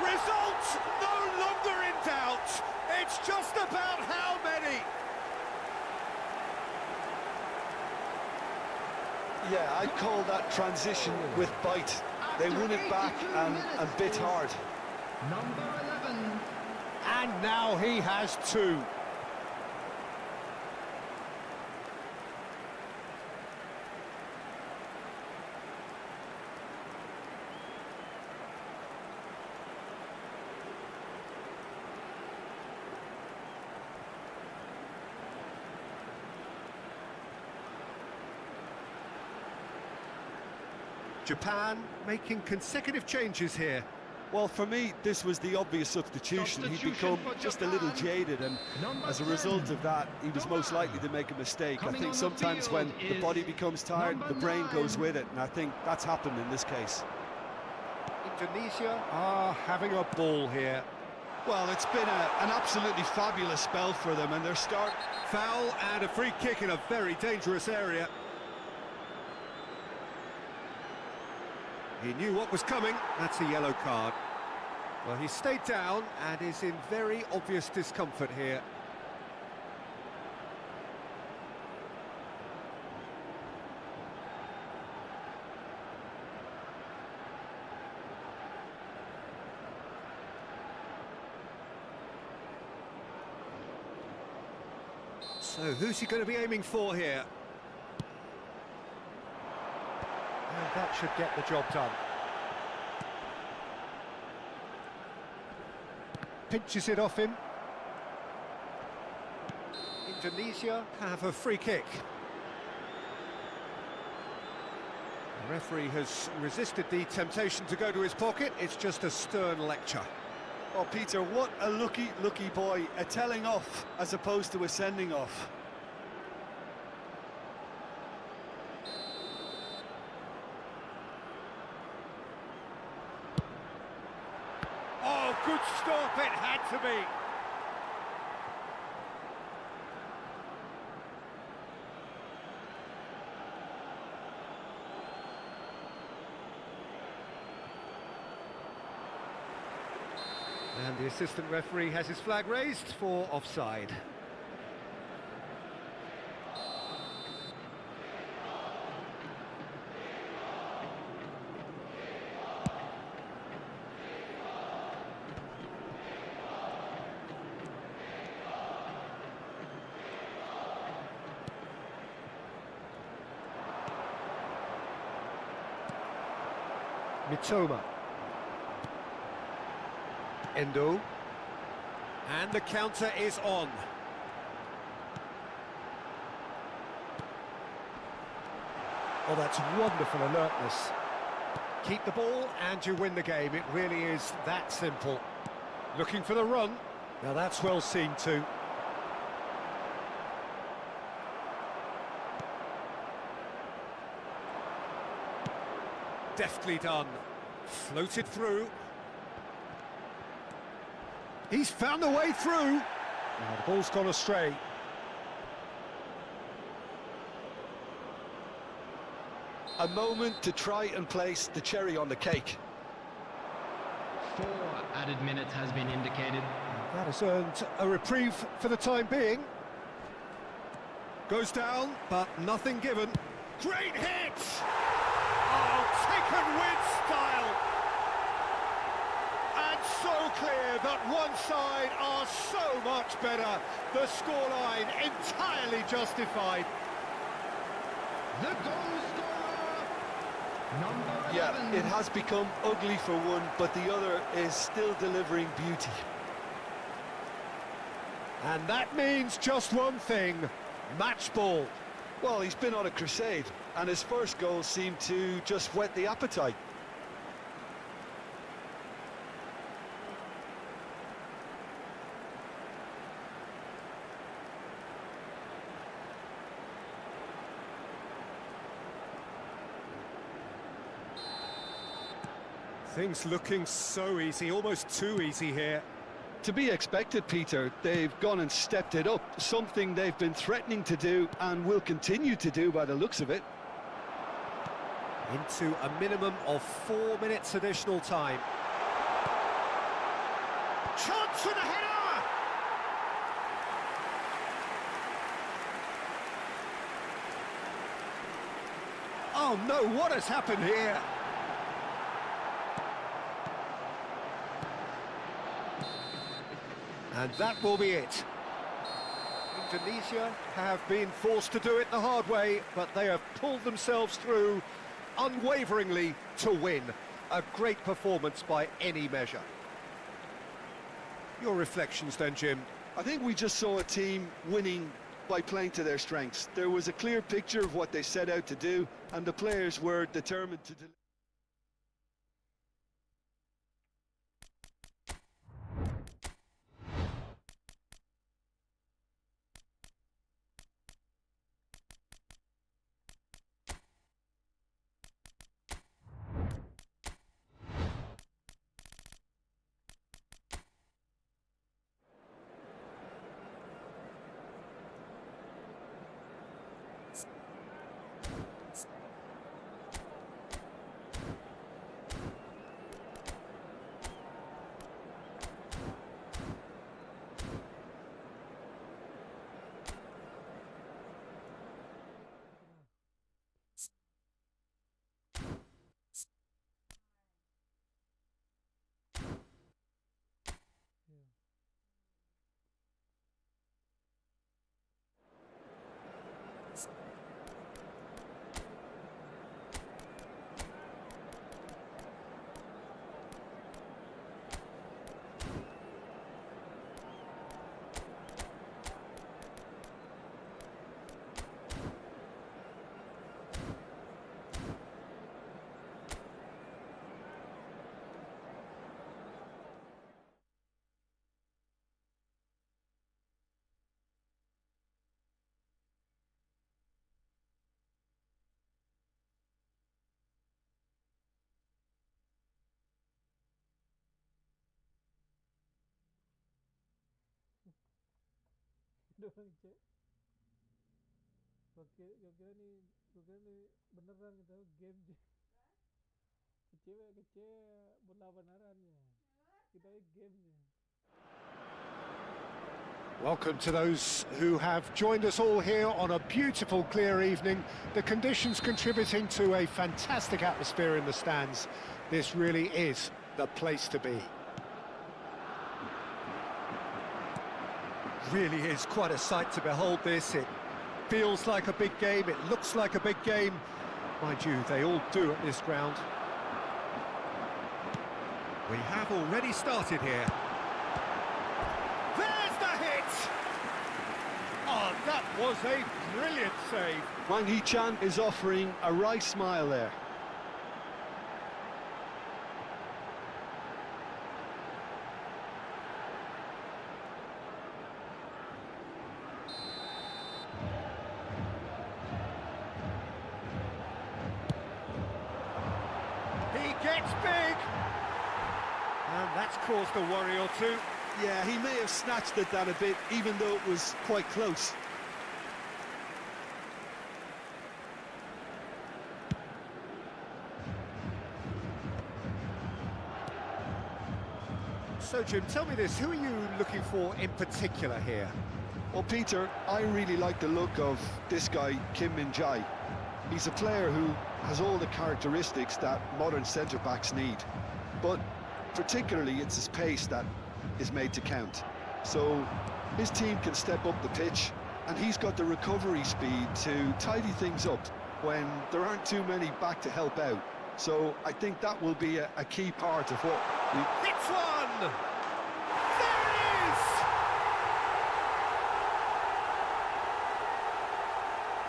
Result no longer in doubt. It's just about how many. Yeah, I'd call that transition with bite. They won it back and bit hard. Number 11. And now he has two. Japan making consecutive changes here. Well, for me, this was the obvious substitution. He'd become just a little jaded, and as a result of that, he was most likely to make a mistake. I think sometimes when the body becomes tired, the brain goes with it, and I think that's happened in this case. Indonesia are having a ball here. Well, it's been an absolutely fabulous spell for them, and their start... Foul and a free kick in a very dangerous area. He knew what was coming. That's a yellow card. Well, he stayed down and is in very obvious discomfort here. So who's he going to be aiming for here? And that should get the job done. Pinches it off him. Indonesia have a free kick. The referee has resisted the temptation to go to his pocket. It's just a stern lecture. Oh, Peter, what a lucky boy. A telling off as opposed to a sending off. Oh, good stop, it had to be. And the assistant referee has his flag raised for offside. Mitoma. Endo. And the counter is on. Oh, that's wonderful alertness. Keep the ball and you win the game. It really is that simple. Looking for the run. Now that's well seen too. Deftly done. Floated through. He's found a way through. Now the ball's gone astray. A moment to try and place the cherry on the cake. 4 added minutes has been indicated. That has earned a reprieve for the time being. Goes down, but nothing given. Great hit! Oh, taken with style. And so clear that one side are so much better. The scoreline entirely justified. The goal scorer, number 11. Yeah, it has become ugly for one, but the other is still delivering beauty. And that means just one thing, match ball. Well, he's been on a crusade, and his first goal seemed to just whet the appetite. Things looking so easy, almost too easy here. To be expected, Peter. They've gone and stepped it up, something they've been threatening to do and will continue to do by the looks of it. Into a minimum of 4 minutes additional time. Chance for the header! Oh no, what has happened here? And that will be it. Indonesia have been forced to do it the hard way, but they have pulled themselves through unwaveringly to win. A great performance by any measure. Your reflections then, Jim? I think we just saw a team winning by playing to their strengths. There was a clear picture of what they set out to do, and the players were determined to deliver. Doang cek. Gue kira nih beneran gitu game kece bola beneran ya. Kita game ya. Welcome to those who have joined us all here on a beautiful, clear evening. The conditions contributing to a fantastic atmosphere in the stands. This really is the place to be. Really is quite a sight to behold this. It feels like a big game, it looks like a big game. Mind you, they all do at this ground. We have already started here. There's the hit! Oh, that was a brilliant save. Wang Hee-chan is offering a wry smile there. Gets big, and that's caused a worry or two. Yeah, he may have snatched at that a bit, even though it was quite close. So, Jim, tell me this, who are you looking for in particular here? Well, Peter, I really like the look of this guy, Kim Min-jae. He's a player who has all the characteristics that modern centre-backs need. But particularly it's his pace that is made to count. So his team can step up the pitch, and he's got the recovery speed to tidy things up when there aren't too many back to help out. So I think that will be a key part of what we... Hits one! There it is!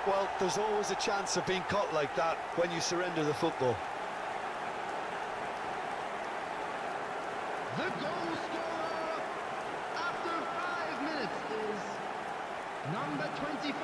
Well, there's always a chance of being caught like that when you surrender the football. The goal scorer after 5 minutes is number 25.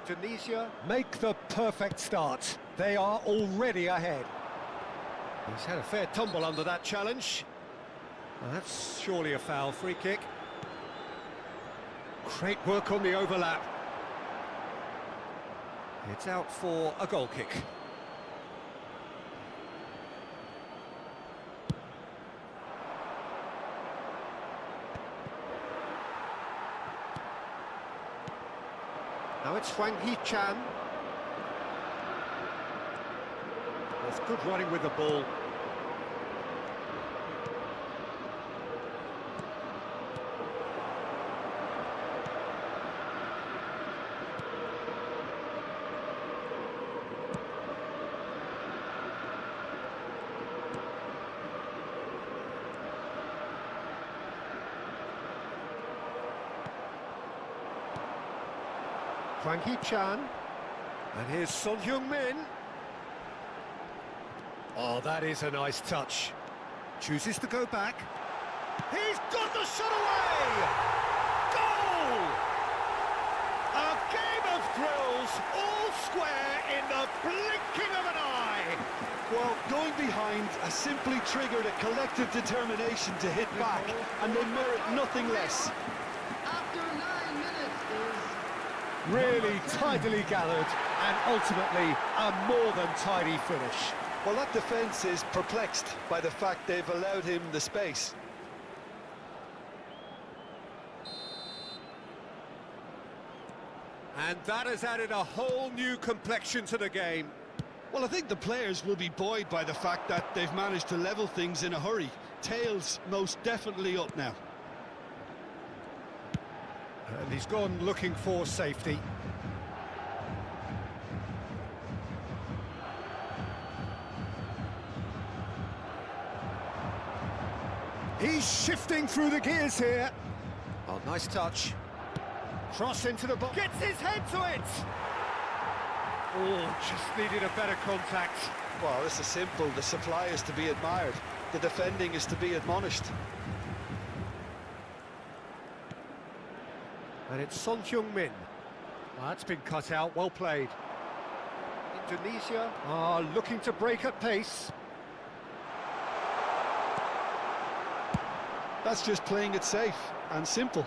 Indonesia make the perfect start. They are already ahead. He's had a fair tumble under that challenge. Well, that's surely a foul. Free kick. Great work on the overlap. It's out for a goal kick. Now it's Hwang Hee-chan. There's good running with the ball. Hwang Hee-chan, and here's Son Heung-min. Oh, that is a nice touch. Chooses to go back. He's got the shot away! Goal! A game of thrills, all square in the blinking of an eye. Well, going behind has simply triggered a collective determination to hit back, and they merit nothing less. After 9 minutes is Really tidily gathered, and ultimately a more than tidy finish. Well, that defence is perplexed by the fact they've allowed him the space. And that has added a whole new complexion to the game. Well, I think the players will be buoyed by the fact that they've managed to level things in a hurry. Tails most definitely up now. And he's gone looking for safety. He's shifting through the gears here. Oh, nice touch. Cross into the box. Gets his head to it. Oh, just needed a better contact. Well, this is simple. The supply is to be admired. The defending is to be admonished. And it's Son Heung-min. Well, that's been cut out, well played. Indonesia are looking to break at pace. That's just playing it safe and simple.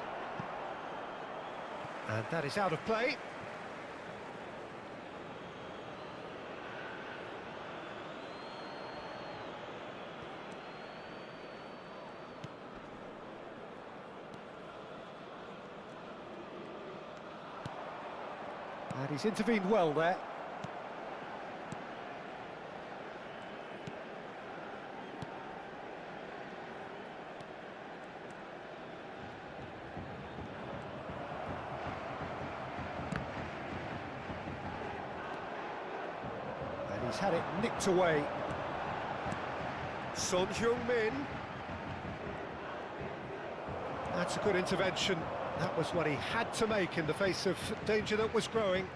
And that is out of play. And he's intervened well there. And he's had it nicked away. Son Heung-min. That's a good intervention. That was what he had to make in the face of danger that was growing.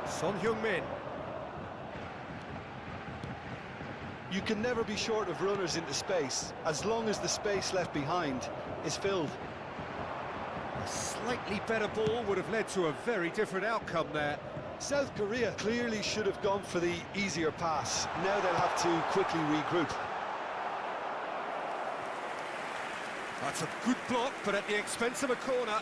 Son Heung-min. You can never be short of runners into space, as long as the space left behind is filled. A slightly better ball would have led to a very different outcome there. South Korea clearly should have gone for the easier pass. Now they'll have to quickly regroup. That's a good block, but at the expense of a corner.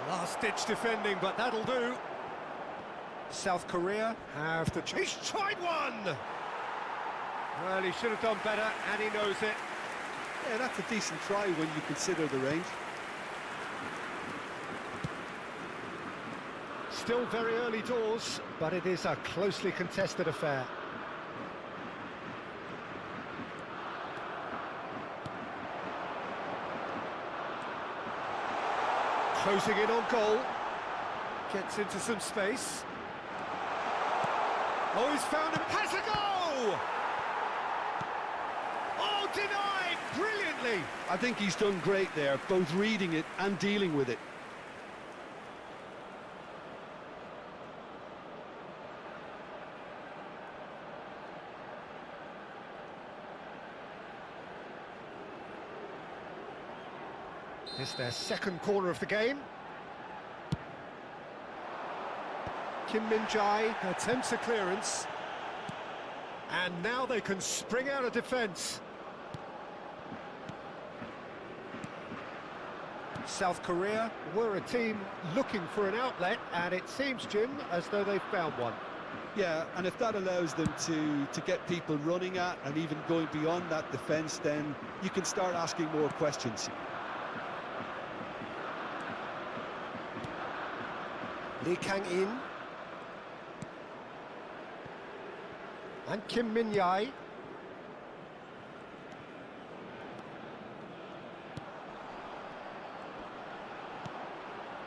Last-ditch defending, but that'll do. South Korea have to chase. He's tried one! Well, he should have done better, and he knows it. Yeah, that's a decent try when you consider the range. Still very early doors, but it is a closely contested affair. Closing in on goal. Gets into some space. Oh, he's found him. Has a go! Oh, denied! Brilliantly! I think he's done great there, both reading it and dealing with it. It's their second corner of the game. Kim Min-jae attempts a clearance. And now they can spring out of defence. South Korea were a team looking for an outlet, and it seems, Jim, as though they've found one. Yeah, and if that allows them to get people running at and even going beyond that defence, then you can start asking more questions. Lee Kang-in and Kim Min-jae.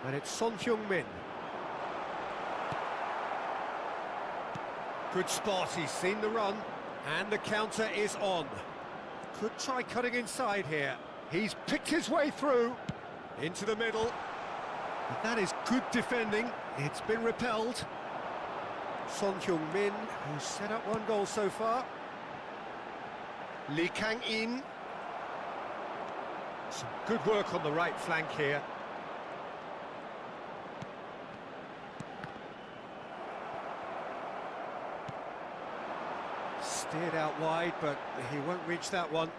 And it's Son Heung-min. Good spot, he's seen the run, and the counter is on. Could try cutting inside here. He's picked his way through into the middle. But that is good defending. It's been repelled. Son Heung-min, who's set up one goal so far. Lee Kang-in. Some good work on the right flank here. Steered out wide, but he won't reach that one.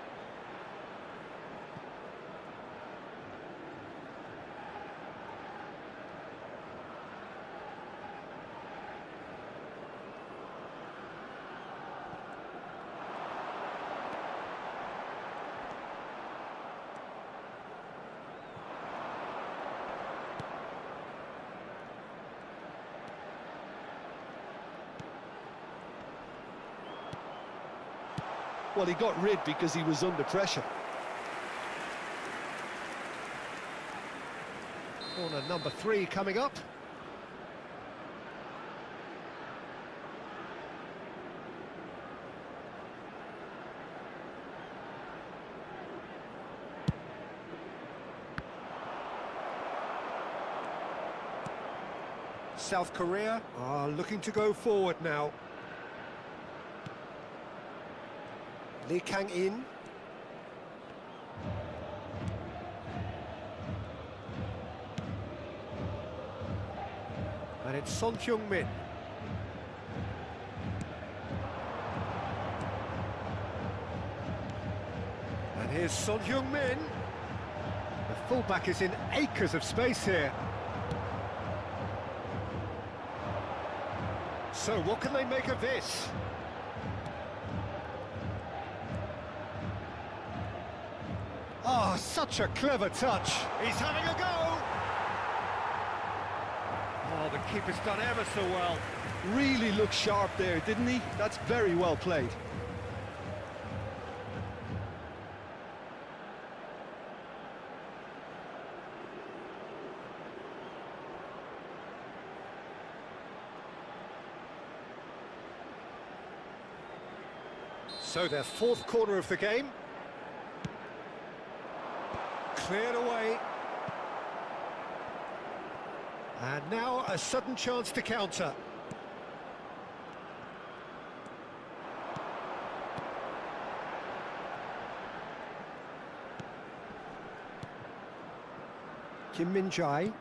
Well, he got rid because he was under pressure. Corner number 3 coming up. South Korea are looking to go forward now. Lee Kang-in. And it's Son Heung-min. And here's Son Heung-min. The fullback is in acres of space here. So what can they make of this? Oh, such a clever touch. He's having a go. Oh, the keeper's done ever so well. Really looked sharp there, didn't he? That's very well played. So their fourth corner of the game. Cleared away. And now a sudden chance to counter. Min-jae.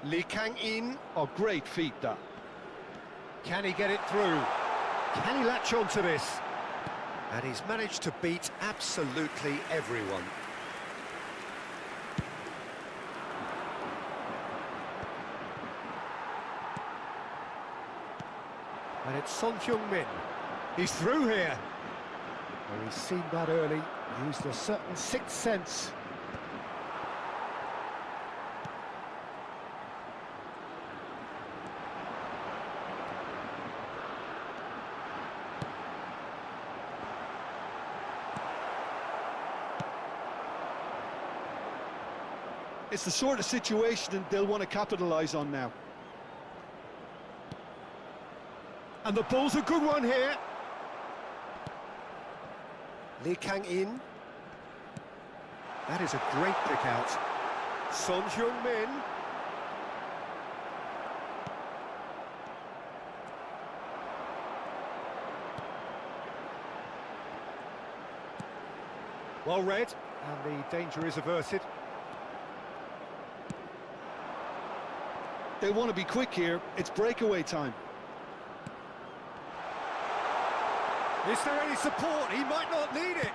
Lee Kang-in. Oh, great feat, that. Can he get it through? Can he latch on to this? And he's managed to beat absolutely everyone. And it's Son Heung-min. He's through here. Well, he's seen that early, used a certain sixth sense. It's the sort of situation they'll want to capitalise on now. And the ball's a good one here. Lee Kang-in. That is a great pick out. Son Heung-min. Well read, and the danger is averted. They want to be quick here. It's breakaway time. Is there any support? He might not need it.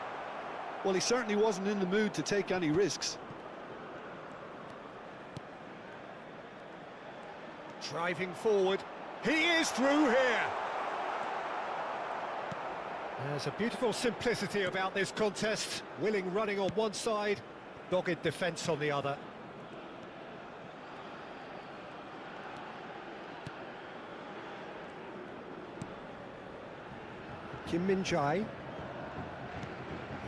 Well, he certainly wasn't in the mood to take any risks. Driving forward. He is through here. There's a beautiful simplicity about this contest. Willing running on one side, dogged defence on the other. Min-jae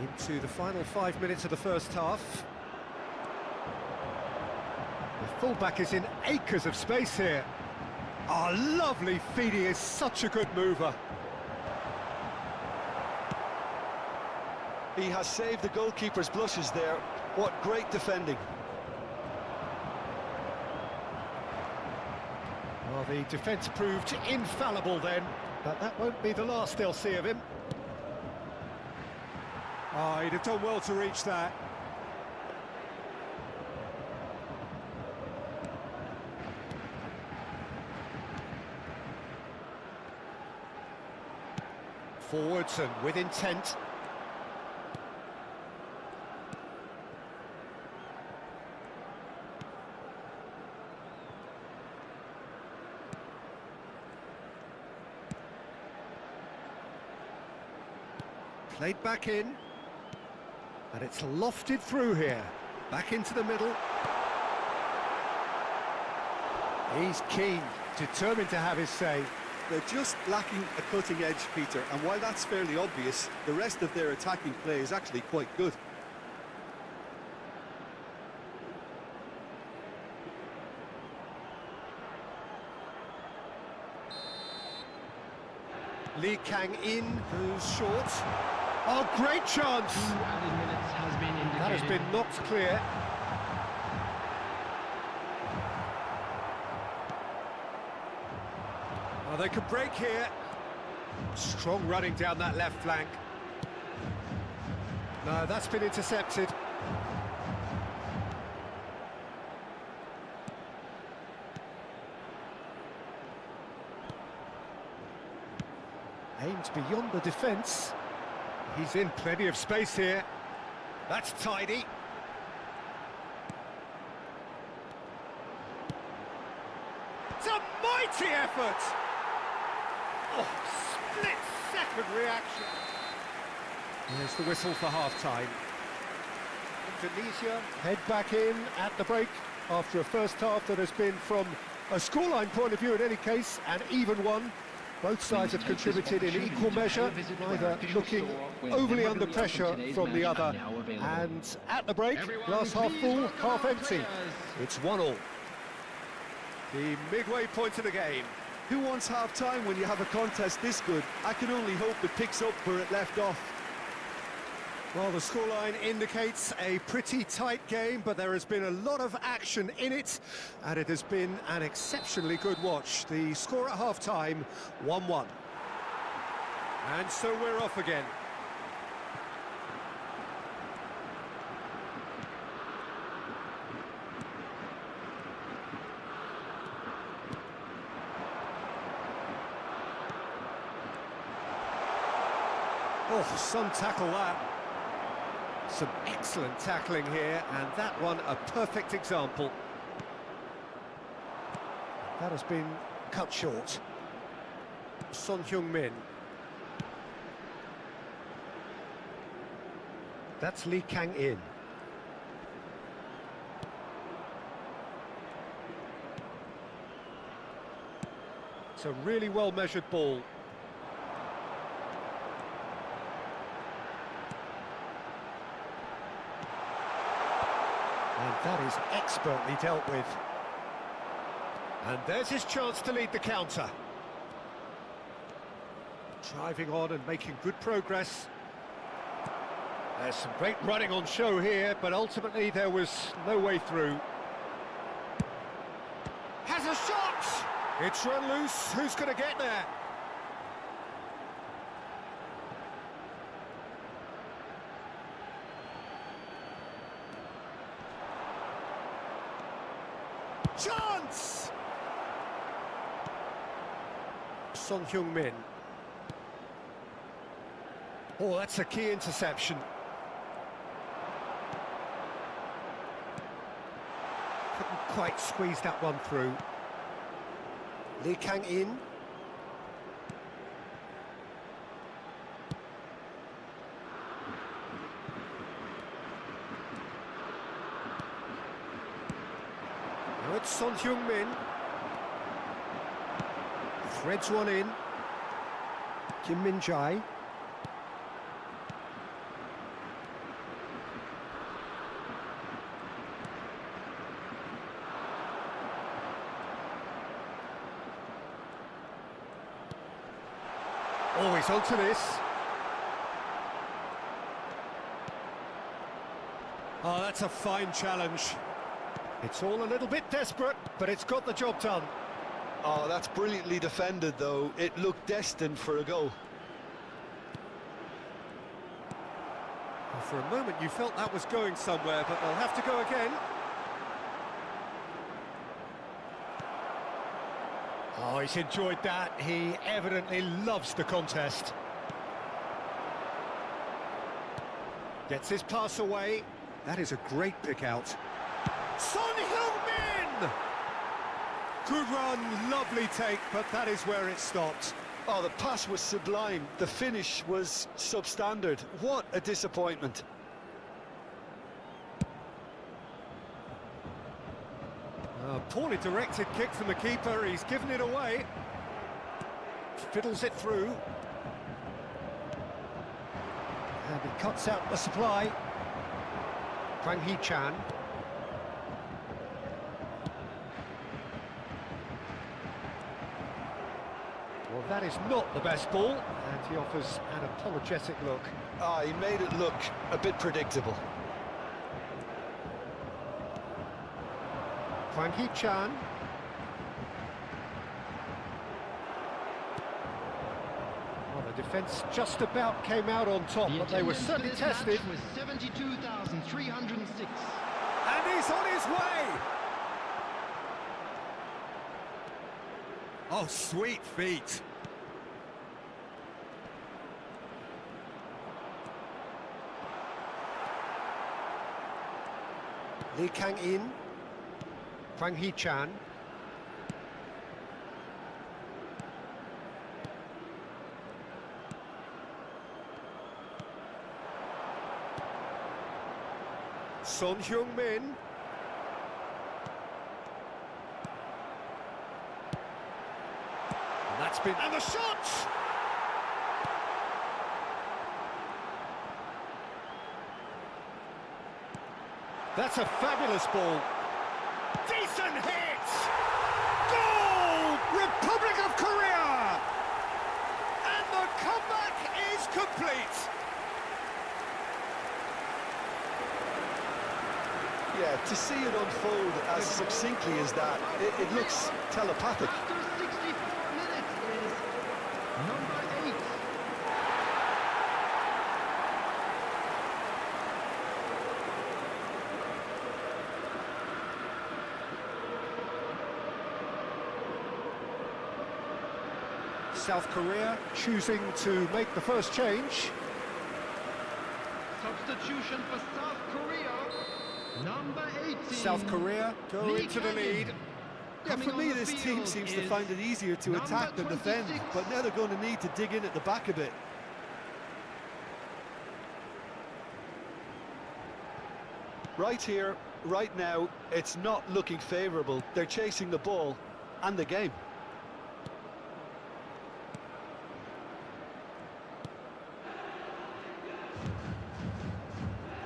into the final 5 minutes of the first half. The fullback is in acres of space here. Oh, lovely feed, he is such a good mover. He has saved the goalkeeper's blushes there. What great defending. Well, the defence proved infallible then, but that won't be the last they'll see of him. Oh, he'd have done well to reach that. Forwards and with intent. Played back in, and it's lofted through here, back into the middle. He's keen, determined to have his say. They're just lacking a cutting edge, Peter, and while that's fairly obvious, the rest of their attacking play is actually quite good. Lee Kang-in, who's short. Oh, great chance! 2 added minutes has been indicated. That has been knocked clear. Oh, they could break here. Strong running down that left flank. No, that's been intercepted. Aimed beyond the defence. He's in plenty of space here. That's tidy. It's a mighty effort! Oh, split-second reaction. There's the whistle for half-time. Indonesia head back in at the break after a first half that has been, from a scoreline point of view in any case, an even one. Both sides have contributed in equal measure, neither looking overly under pressure from the other. And at the break, glass half full, half empty. It's 1-1. The midway point of the game. Who wants half-time when you have a contest this good? I can only hope it picks up where it left off. Well, the scoreline indicates a pretty tight game, but there has been a lot of action in it, and it has been an exceptionally good watch. The score at half-time, 1-1. And so we're off again. Oh, some tackle that. Some excellent tackling here, and that one a perfect example. That has been cut short. Son Heung-min. That's Lee Kang-in. It's a really well-measured ball. And that is expertly dealt with. And there's his chance to lead the counter. Driving on and making good progress. There's some great running on show here, but ultimately there was no way through. Has a shot! It's run loose. Who's going to get there? Chance! Son Heung-min. Oh, that's a key interception. Couldn't quite squeeze that one through. Lee Kang-in. Now it's Son Heung-min. Threads one in. Kim Min-jae. Always onto this. Oh, that's a fine challenge. It's all a little bit desperate, but it's got the job done. Oh, that's brilliantly defended, though. It looked destined for a goal. Well, for a moment you felt that was going somewhere, but they'll have to go again. Oh, he's enjoyed that. He evidently loves the contest. Gets his pass away. That is a great pick out. Son Heung-min! Good run, lovely take, but that is where it stopped. Oh, the pass was sublime. The finish was substandard. What a disappointment. A poorly directed kick from the keeper. He's given it away. Fiddles it through. And he cuts out the supply. Hwang Hee-chan. Well, that is not the best ball, and he offers an apologetic look. Ah, he made it look a bit predictable. Hwang Hee-chan. Well, the defence just about came out on top, but they were certainly tested. Was 72,306. And he's on his way! Oh, sweet feet. Lee Kang-in. Hwang Hee-chan. Son Heung-min. And that's been... And the shot! That's a fabulous ball. Decent hit! Goal! Republic of Korea! And the comeback is complete! Yeah, to see it unfold as succinctly as that, it looks telepathic. After 64 minutes is number 8. South Korea choosing to make the first change. Substitution for South Korea. Number 18. South Korea go into the lead. Yeah, for me, this team seems to find it easier to attack than defend, but now they're going to need to dig in at the back a bit. Right here, right now, it's not looking favourable. They're chasing the ball and the game.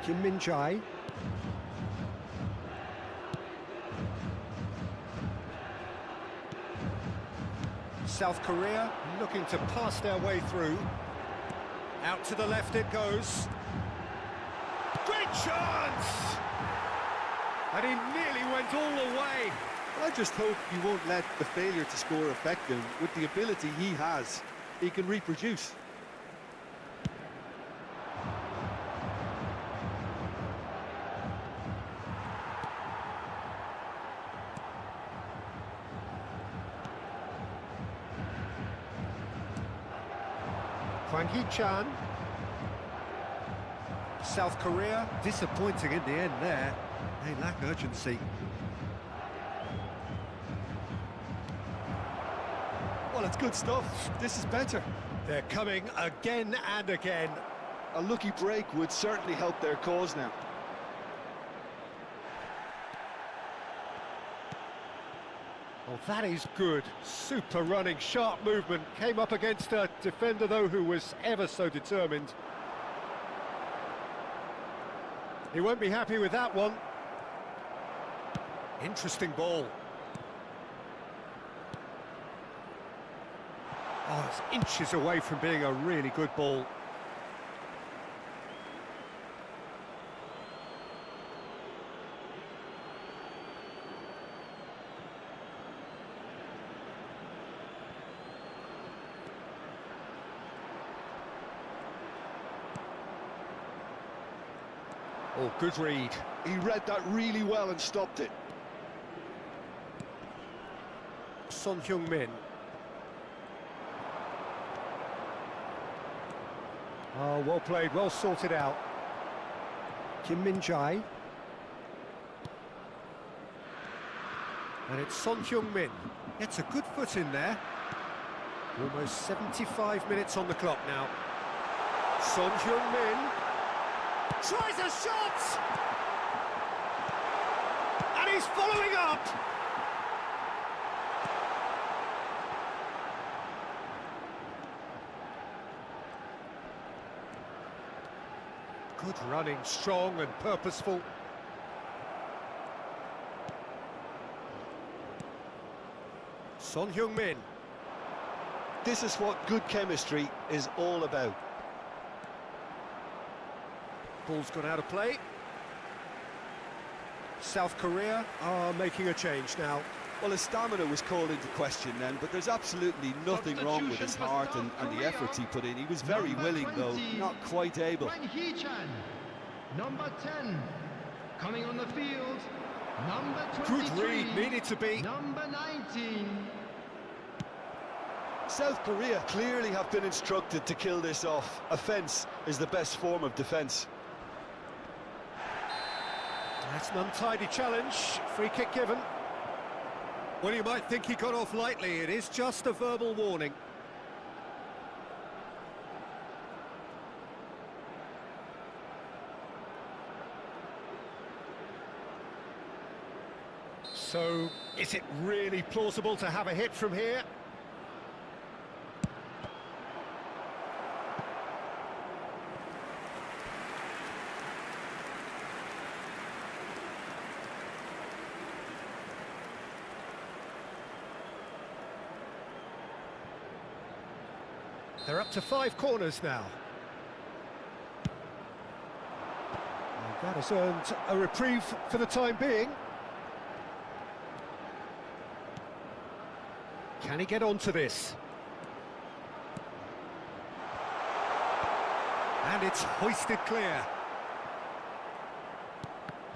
Kim Min-jae. South Korea looking to pass their way through. Out to the left it goes. Great chance! And he nearly went all the way. I just hope he won't let the failure to score affect him. With the ability he has, he can reproduce. Hwang Hee-chan. South Korea disappointing in the end there. They lack urgency. Well, it's good stuff. This is better. They're coming again and again. A lucky break would certainly help their cause now. Oh, that is good. Super running, sharp movement. Came up against a defender, though, who was ever so determined. He won't be happy with that one. Interesting ball. Oh, it's inches away from being a really good ball. Oh, good read. He read that really well and stopped it. Son Heung-min. Oh, well played, well sorted out. Kim Min-jae. And it's Son Heung-min. Gets a good foot in there. Almost 75 minutes on the clock now. Son Heung-min tries a shot! And he's following up! Good running, strong and purposeful. Son Heung-min. This is what good chemistry is all about. Ball's gone out of play. South Korea are making a change now. Well, his stamina was called into question then, but there's absolutely nothing wrong with his heart and the efforts he put in. He was very willing, though, not quite able. Hwang Hee-chan, number 10, coming on the field, number 23. Good read, needed to be. Number 19. South Korea clearly have been instructed to kill this off. Offence is the best form of defence. That's an untidy challenge. Free kick given. Well, you might think he got off lightly. It is just a verbal warning. So, is it really plausible to have a hit from here? They're up to 5 corners now. And that has earned a reprieve for the time being. Can he get onto this? And it's hoisted clear.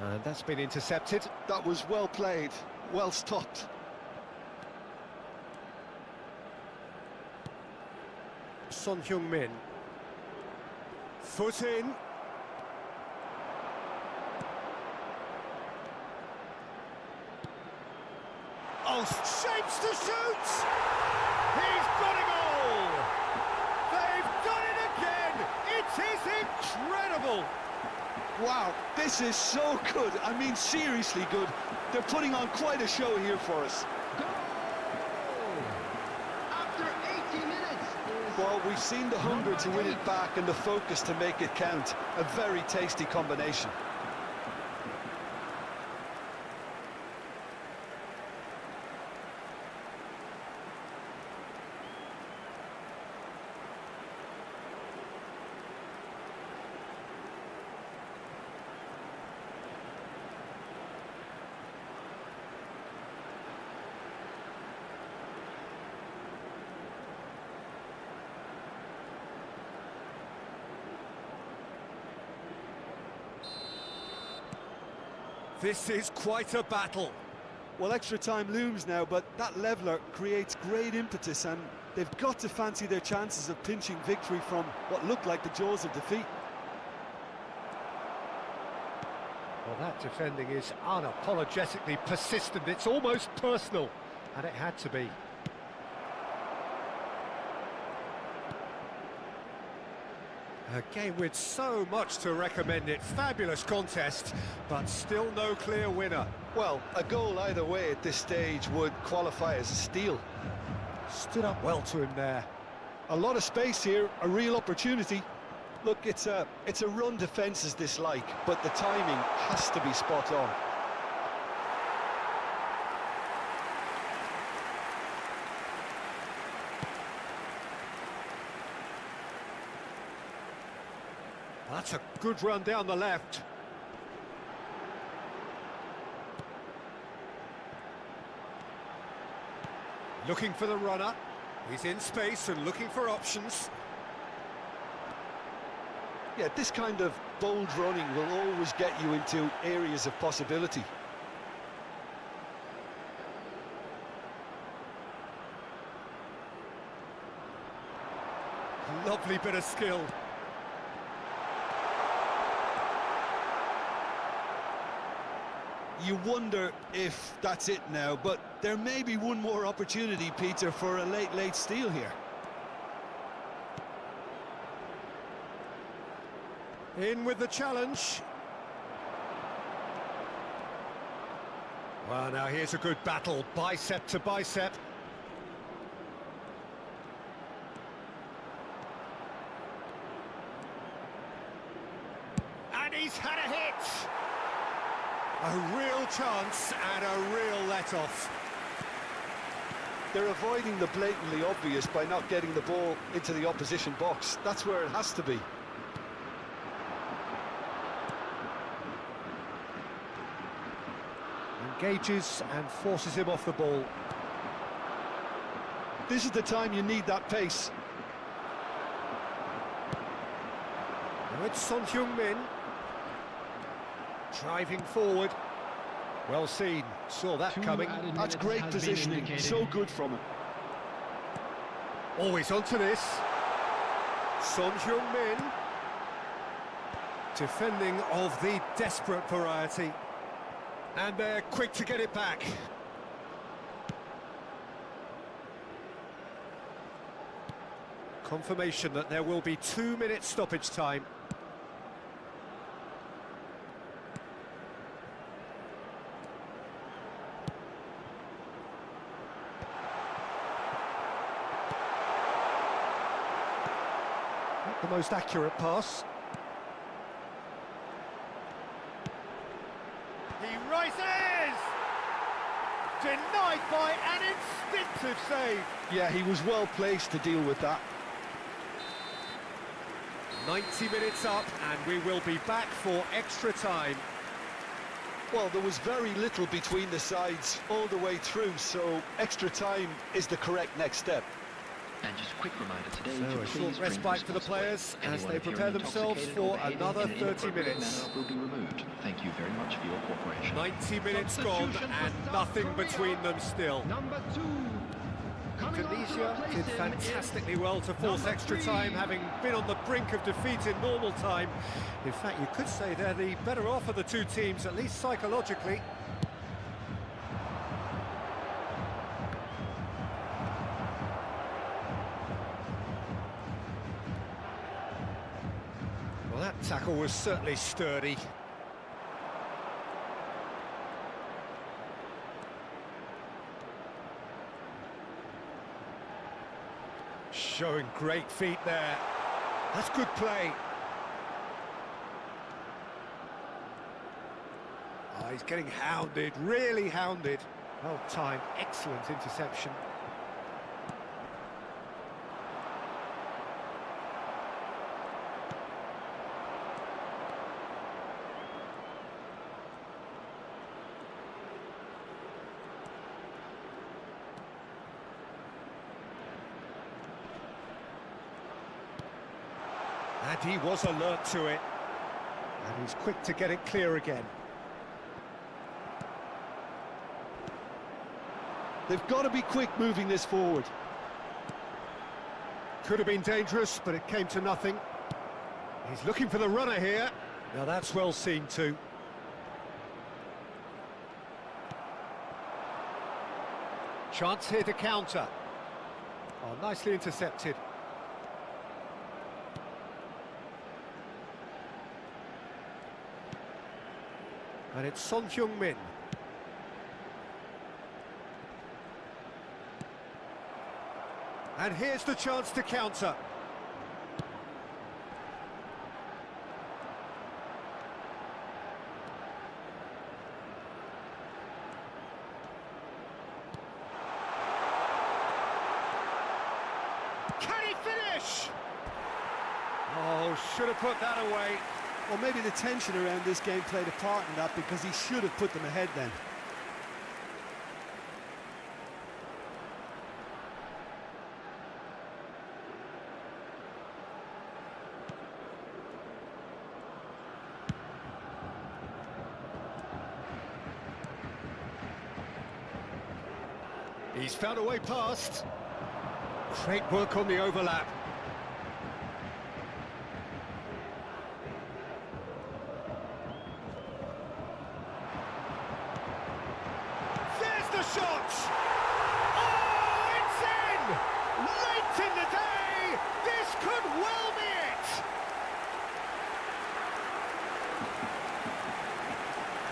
And that's been intercepted. That was well played, well stopped. Son Heung-min. Foot in. shapes to shoot! He's got a goal! They've done it again! It is incredible! Wow, this is so good. I mean, seriously good. They're putting on quite a show here for us. After 80 minutes. Well, we've seen the hunger to win it back and the focus to make it count. A very tasty combination. This is quite a battle. Well, extra time looms now, but that leveller creates great impetus, and they've got to fancy their chances of pinching victory from what looked like the jaws of defeat. Well, that defending is unapologetically persistent. It's almost personal, and it had to be. A game with so much to recommend it. Fabulous contest, but still no clear winner. Well, a goal either way at this stage would qualify as a steal. Stood up well to him there. A lot of space here, a real opportunity. Look, it's a run defence is dislike, but the timing has to be spot on. That's a good run down the left. Looking for the runner. He's in space and looking for options. Yeah, this kind of bold running will always get you into areas of possibility. Lovely bit of skill. You wonder if that's it now, but there may be one more opportunity, Peter, for a late steal here. In with the challenge. Well, now here's a good battle, bicep to bicep. And he's had a hit! A real chance and a real let-off. They're avoiding the blatantly obvious by not getting the ball into the opposition box. That's where it has to be. Engages and forces him off the ball. This is the time you need that pace. Now it's Son Heung-min. Driving forward. Well seen, saw that coming. That's great positioning, so good from him. Always onto this. Son Heung-min. Defending of the desperate variety. And they're quick to get it back. Confirmation that there will be 2 minutes stoppage time. Not the most accurate pass. He rises! Denied by an instinctive save. Yeah, he was well placed to deal with that. 90 minutes up, and we will be back for extra time. Well, there was very little between the sides all the way through, so extra time is the correct next step. And just a quick reminder today So to a please short bring respite for the players as they prepare themselves for another 30 minutes. Will be removed. Thank you very much for your cooperation. 90 minutes gone and nothing between them still. Number 2. Indonesia did fantastically well to force extra time, having been on the brink of defeat in normal time. In fact, you could say they're the better off of the two teams, at least psychologically. That tackle was certainly sturdy. Showing great feet there. That's good play. Oh, he's getting hounded, really hounded. Well timed, excellent interception. And he was alert to it. And he's quick to get it clear again. They've got to be quick moving this forward. Could have been dangerous, but it came to nothing. He's looking for the runner here. Now that's well seen too. Chance here to counter. Oh, nicely intercepted. And it's Son Heung-min. And here's the chance to counter. Can he finish? Oh, should have put that away. Well, maybe the tension around this game played a part in that, because he should have put them ahead then. He's found a way past. Great work on the overlap. There's the shot! Oh, it's in! Late in the day! This could well be it!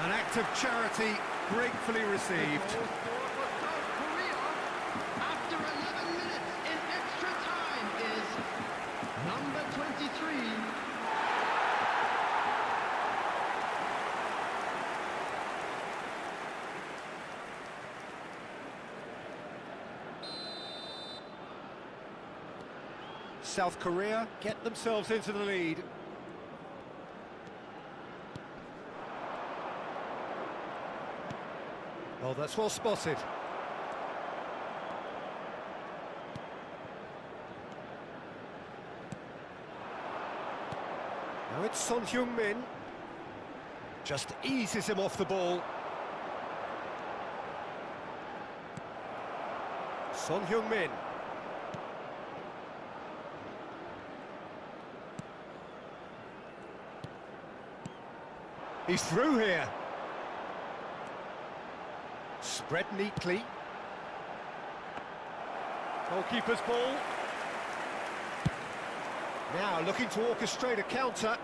An act of charity gratefully received. After 11 minutes in extra time is number 23. South Korea get themselves into the lead. Oh, that's well spotted. Now it's Son Heung-min. Just eases him off the ball. Son Heung-min. He's through here. Spread neatly. Goalkeeper's ball. Now looking to orchestrate a counter.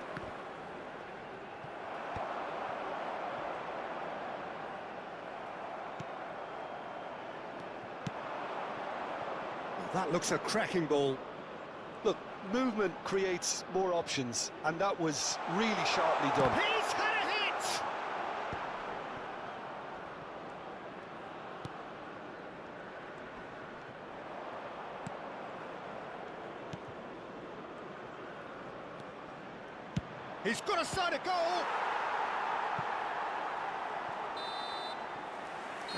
That looks a cracking ball. Look, movement creates more options, and that was really sharply done. He's had a hit! He's got a side of goal!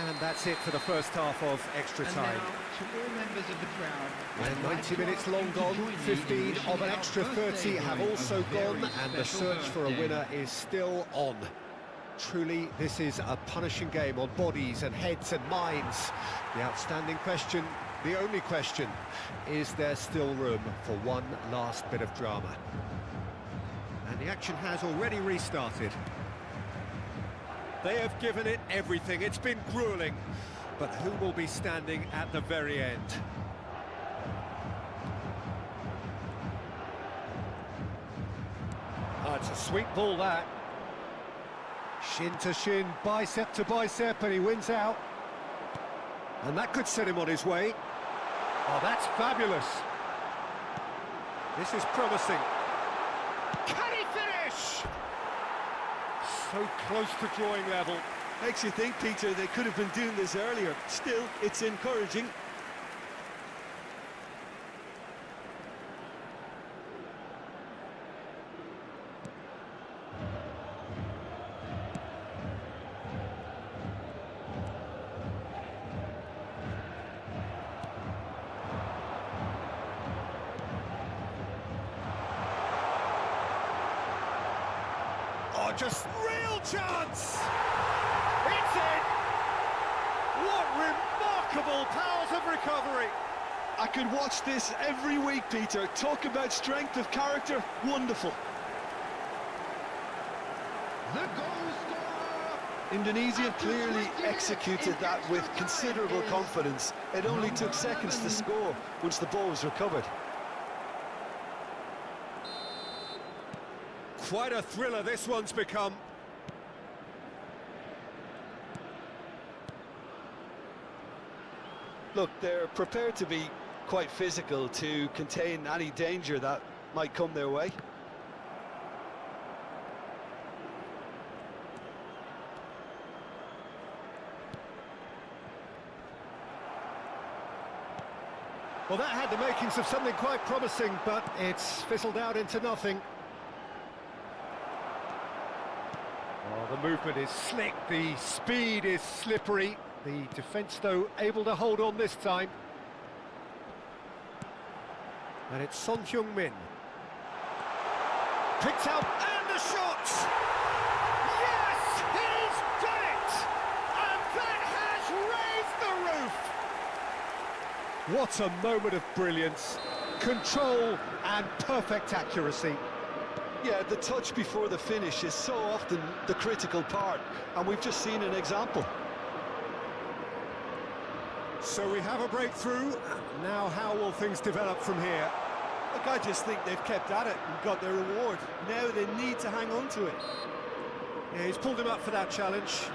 And that's it for the first half of extra And time. now, to all members of the crowd, And I'd like 90 to minutes ask long you to gone, join me in 15 wishing of an our extra birthday 30 have boy also a gone, very and the special search for a birthday. winner is still on. Truly, this is a punishing game on bodies and heads and minds. The outstanding question, the only question, is there still room for one last bit of drama? And the action has already restarted. They have given it everything. It's been grueling. But who will be standing at the very end? That's a sweet ball, that. Shin to shin, bicep to bicep, and he wins out. And that could set him on his way. Oh, that's fabulous. This is promising. Can he finish? So close to drawing level. Makes you think, Peter, they could have been doing this earlier. Still, it's encouraging. Oh, just real chance! It's in! What remarkable powers of recovery! I could watch this every week, Peter. Talk about strength of character. Wonderful. The goal scorer! Indonesia clearly executed that with considerable confidence. It only took seconds to score once the ball was recovered. Quite a thriller this one's become. Look, they're prepared to be quite physical to contain any danger that might come their way. Well, that had the makings of something quite promising, but it's fizzled out into nothing. Oh, the movement is slick, the speed is slippery. The defence, though, able to hold on this time. And it's Son Heung-min. Picked out, and the shot! Yes, he's done it! And that has raised the roof! What a moment of brilliance. Control and perfect accuracy. Yeah, the touch before the finish is so often the critical part, and we've just seen an example. So we have a breakthrough. Now how will things develop from here? Look, I just think they've kept at it and got their reward. Now they need to hang on to it. Yeah, he's pulled him up for that challenge.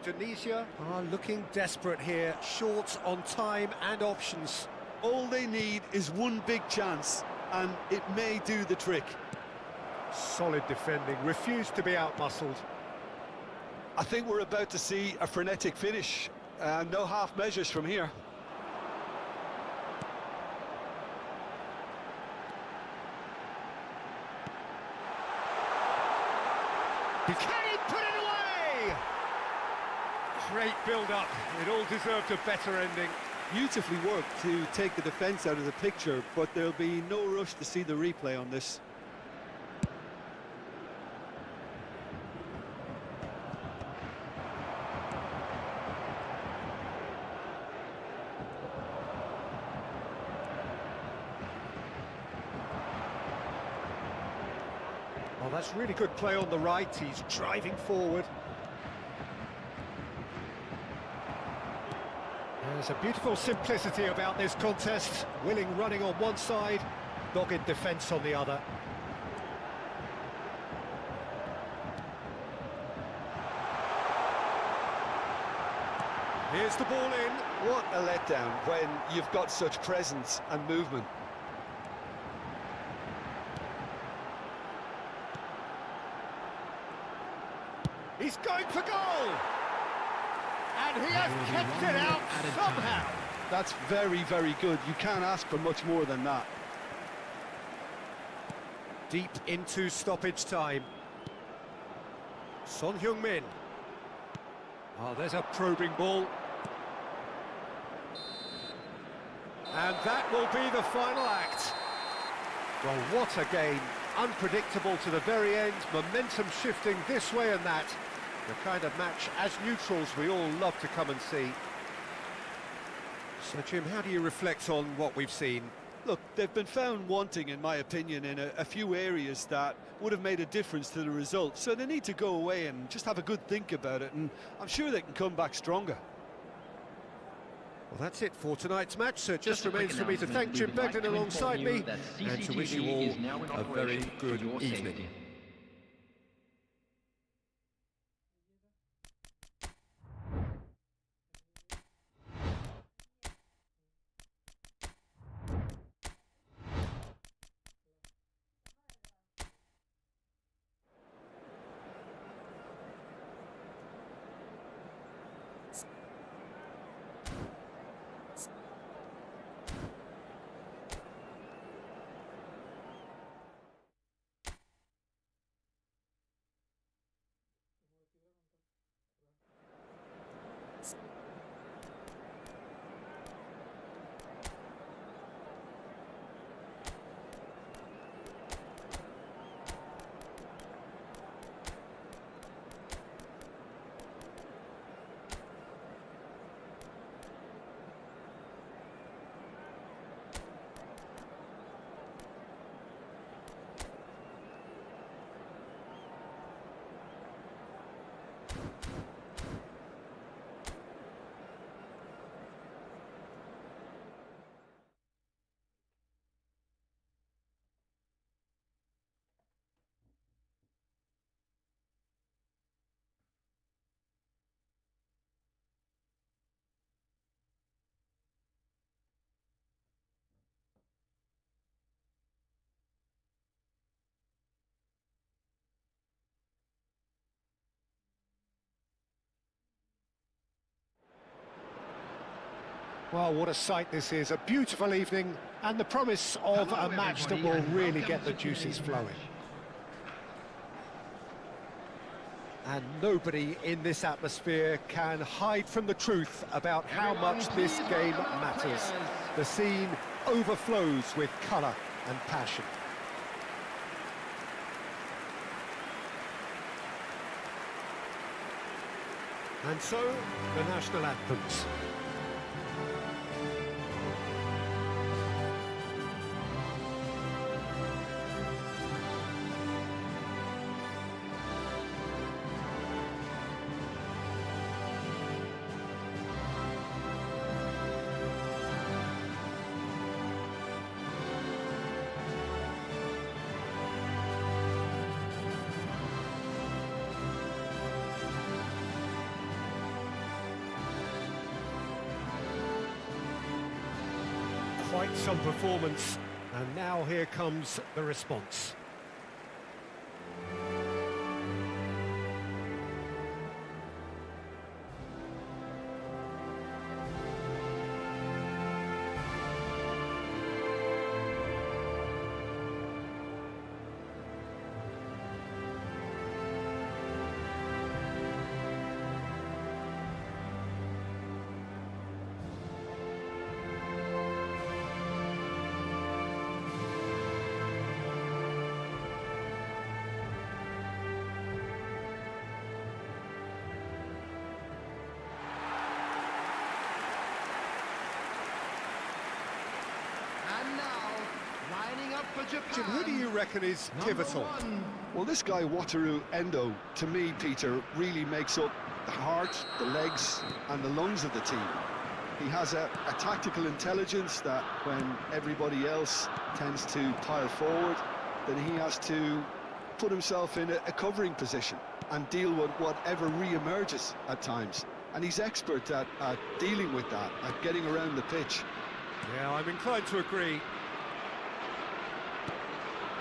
Indonesia are looking desperate here, short on time and options. All they need is one big chance, and it may do the trick. Solid defending, refused to be outmuscled. I think we're about to see a frenetic finish. No half measures from here. Can he put it away? Great build-up. It all deserved a better ending. Beautifully worked to take the defence out of the picture, but there'll be no rush to see the replay on this. Oh, that's really good play on the right. He's driving forward. There's a beautiful simplicity about this contest. Willing running on one side, dogged defence on the other. Here's the ball in. What a letdown when you've got such presence and movement. He's going for goal! And he has kept it out somehow. That's very, very good. You can't ask for much more than that. Deep into stoppage time. Son Heung-min. Oh, there's a probing ball. And that will be the final act. Well, what a game. Unpredictable to the very end, momentum shifting this way and that. The kind of match, as neutrals, we all love to come and see. So, Jim, how do you reflect on what we've seen? Look, they've been found wanting, in my opinion, in a few areas that would have made a difference to the result. So they need to go away and just have a good think about it, and I'm sure they can come back stronger. Well, that's it for tonight's match, so it just Just a quick remains for me to thank announcement. Jim We would like Begden to alongside inform you me, that and to wish you CCTV all is now in a very operation for good your evening. safety. Well, what a sight this is, a beautiful evening, and the promise of a match that will really get the juices flowing. And nobody in this atmosphere can hide from the truth about how much this game matters. The scene overflows with colour and passion. And so, the national anthems. Quite some performance, and now here comes the response. Jim, who do you reckon is pivotal? Well, this guy, Wataru Endo, to me, Peter, really makes up the heart, the legs and the lungs of the team. He has a tactical intelligence that when everybody else tends to pile forward, then he has to put himself in a covering position and deal with whatever re-emerges at times. And he's expert at dealing with that, at getting around the pitch. Yeah, I'm inclined to agree.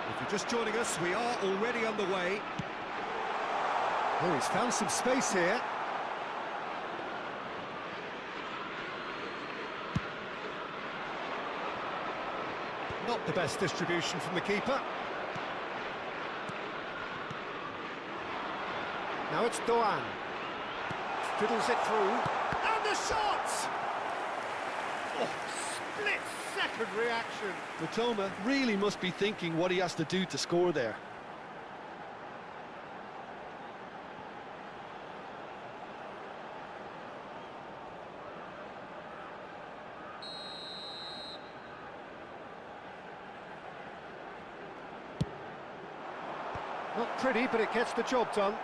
If you're just joining us, we are already underway. Oh, he's found some space here. Not the best distribution from the keeper. Now it's Doan. Fiddles it through. And the shot! Oh, split-second reaction. Matoma really must be thinking what he has to do to score there. Not pretty, but it gets the job done.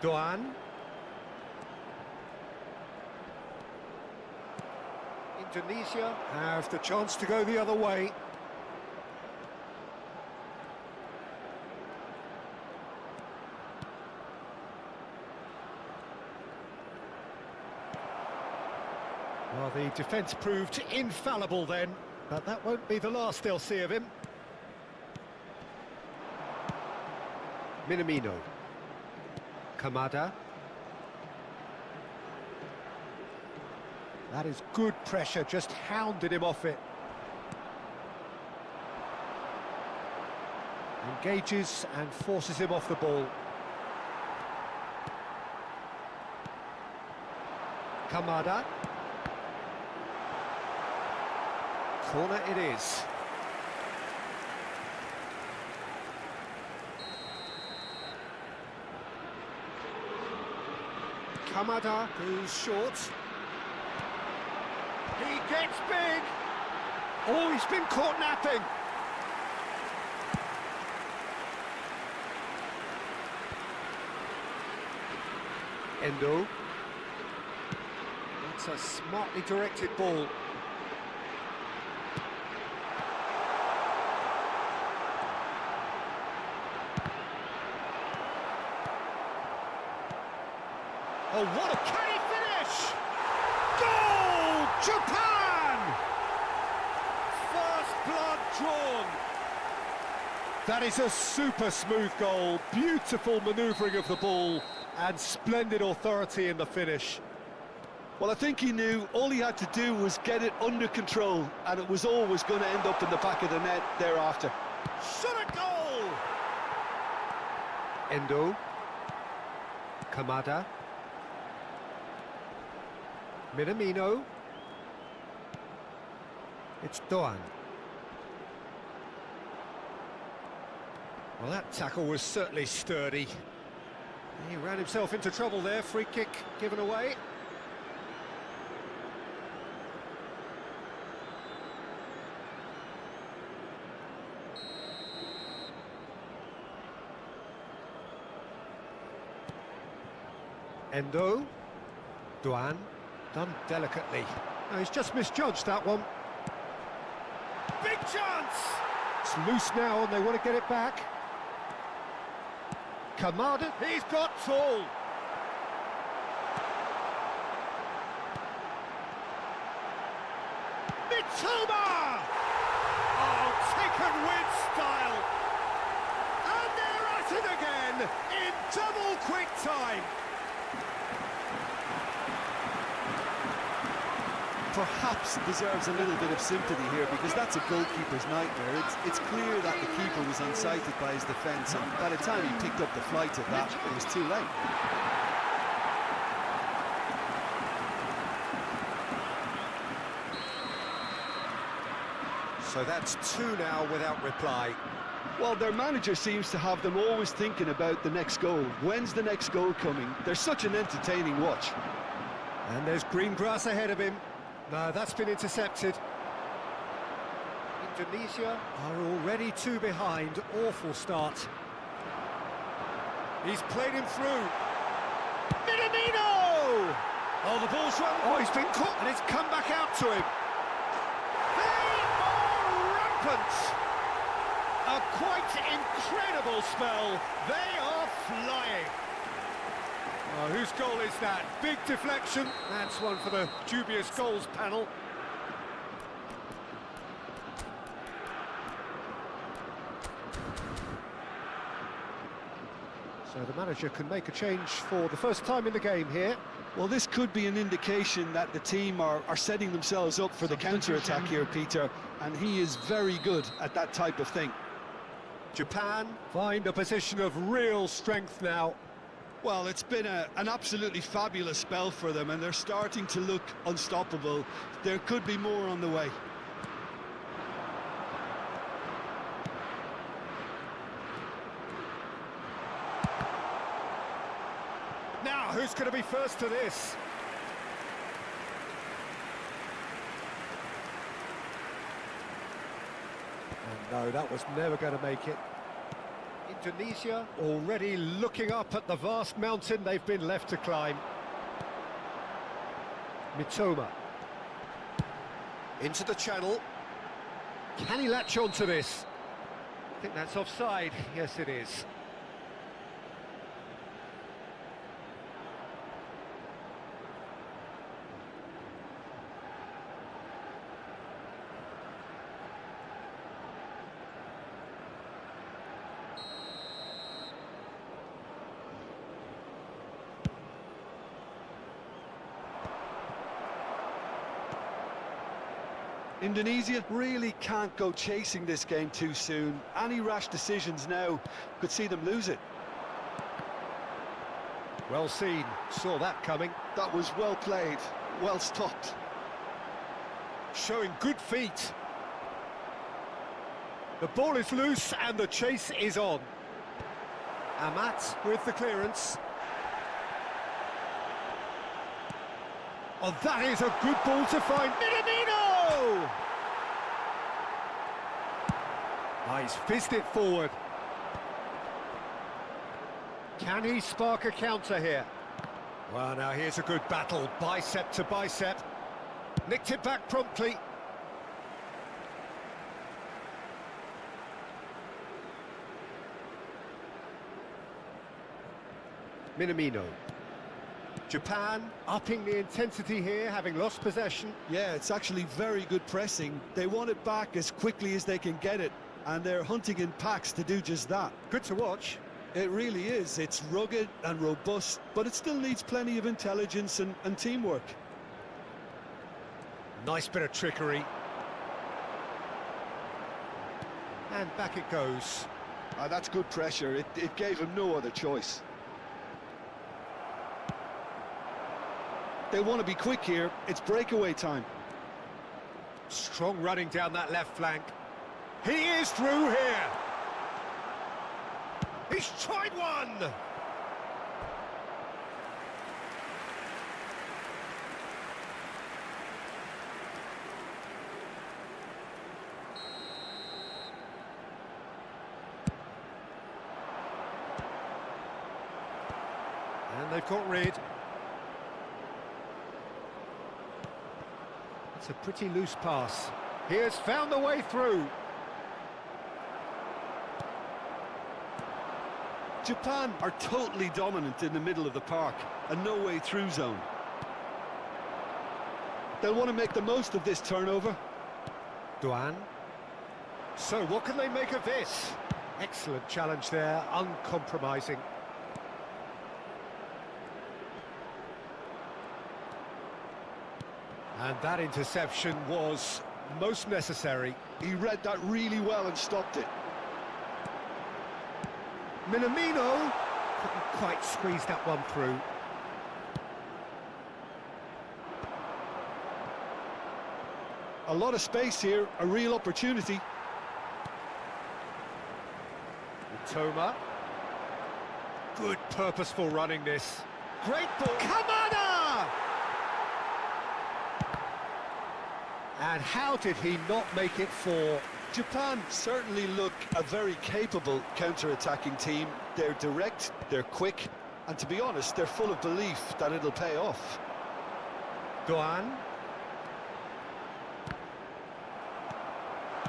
Dengan. Indonesia have the chance to go the other way. Well, the defence proved infallible then, but that won't be the last they'll see of him. Minamino. Kamada. That is good pressure, just hounded him off it. Engages and forces him off the ball. Kamada. Corner it is. Kamada goes short. He gets big. Oh, he's been caught napping. Endo. That's a smartly directed ball. Oh, what a canny finish! Goal! Japan! First blood drawn. That is a super smooth goal. Beautiful manoeuvring of the ball and splendid authority in the finish. Well, I think he knew all he had to do was get it under control, and it was always going to end up in the back of the net thereafter. Shot a goal! Endo. Kamada. Minamino. It's Dengan. Well, that tackle was certainly sturdy. He ran himself into trouble there. Free kick given away. Endo. Dengan. Done delicately. No, he's just misjudged that one. Big chance! It's loose now and they want to get it back. Kamada, he's got tall. Mitoma! Oh, taken with style. And they're at it again in double quick time. Perhaps deserves a little bit of sympathy here, because that's a goalkeeper's nightmare. It's clear that the keeper was unsighted by his defence, and by the time he picked up the flight of that, it was too late. So that's two now without reply. Well, their manager seems to have them always thinking about the next goal. When's the next goal coming? They're such an entertaining watch. And there's green grass ahead of him. No, that's been intercepted. Indonesia are already two behind. Awful start. He's played him through. Minamino! Oh, the ball's run. Oh, he's been caught and it's come back out to him. They are rampant. A quite incredible spell. They are flying. Oh, whose goal is that? Big deflection. That's one for the dubious goals panel. So the manager can make a change for the first time in the game here. Well, this could be an indication that the team are setting themselves up for the counter-attack here, Peter, and he is very good at that type of thing. Japan find a position of real strength now. Well, it's been an absolutely fabulous spell for them, and they're starting to look unstoppable. There could be more on the way. Now, who's going to be first to this? And no, that was never going to make it. Indonesia already looking up at the vast mountain they've been left to climb. Mitoma. Into the channel. Can he latch onto this? I think that's offside. Yes, it is. Indonesia really can't go chasing this game too soon. Any rash decisions now could see them lose it. Well seen, saw that coming. That was well played, well stopped. Showing good feet. The ball is loose and the chase is on. Amat with the clearance. Oh, that is a good ball to find. Minamino! Ah, he's fizzed it forward. Can he spark a counter here? Well, now here's a good battle, bicep to bicep. Nicked it back promptly. Minamino. Japan upping the intensity here, having lost possession. Yeah, it's actually very good pressing. They want it back as quickly as they can get it, and they're hunting in packs to do just that. Good to watch. It really is. It's rugged and robust, but it still needs plenty of intelligence and teamwork. Nice bit of trickery. And back it goes. That's good pressure. It gave him no other choice. They want to be quick here. It's breakaway time. Strong running down that left flank. He is through here. He's tried one. And they've got rid. It's a pretty loose pass. He has found the way through. Japan are totally dominant in the middle of the park, a no-way through zone. They'll want to make the most of this turnover. Duan. So what can they make of this? Excellent challenge there, uncompromising. And that interception was most necessary. He read that really well and stopped it. Minamino couldn't quite squeeze that one through. A lot of space here, a real opportunity. Toma. Good purposeful running this. Great ball. Kamada! And how did he not make it four? Japan certainly look a very capable counter-attacking team. They're direct, they're quick, and to be honest, they're full of belief that it'll pay off. Duan.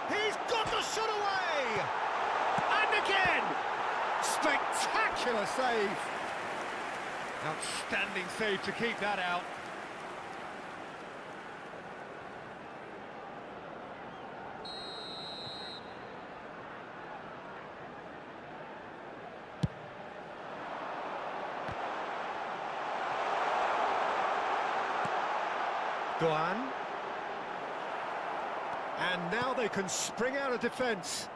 He's got the shot away! And again! Spectacular save! Outstanding save to keep that out. Dengan. And now they can spring out of defence.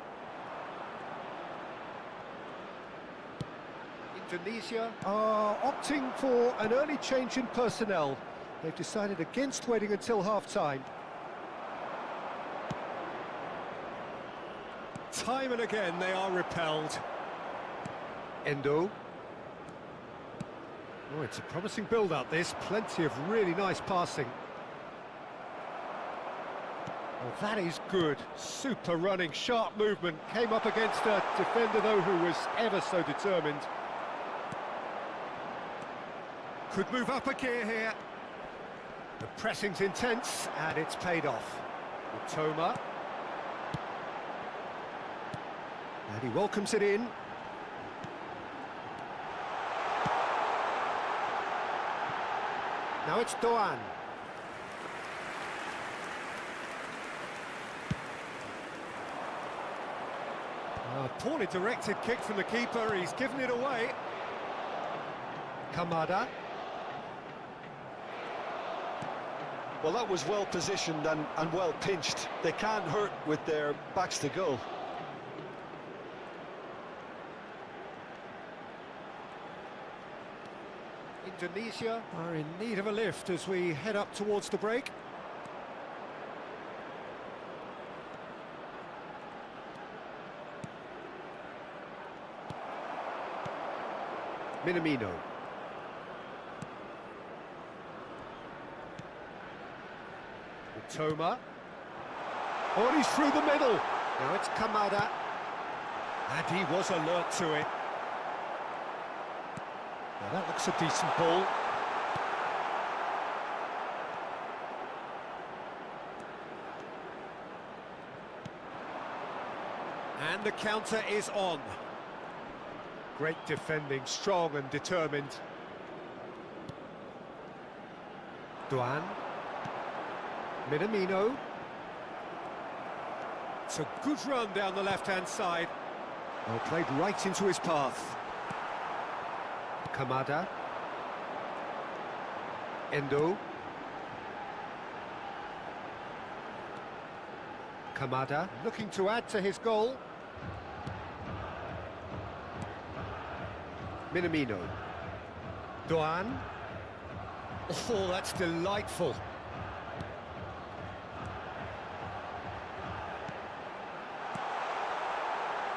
Indonesia are opting for an early change in personnel. They've decided against waiting until half-time. Time and again they are repelled. Endo. Oh, it's a promising build-up, this. Plenty of really nice passing. Well, that is good. Super running, sharp movement. Came up against a defender, though, who was ever so determined. Could move up a gear here. The pressing's intense, and it's paid off. Toma. And he welcomes it in. Now it's Doan. A poorly directed kick from the keeper, he's given it away. Kamada. Well, that was well positioned and well pinched. They can't hurt with their backs to goal. Indonesia are in need of a lift as we head up towards the break. Minamino. Toma. Oh, he's through the middle. Now it's Kamada. And he was alert to it. Now that looks a decent ball. And the counter is on. Great defending, strong and determined. Doan. Minamino. It's a good run down the left-hand side. Well, played right into his path. Kamada. Endo. Kamada looking to add to his goal. Minamino. Doan. Oh, that's delightful.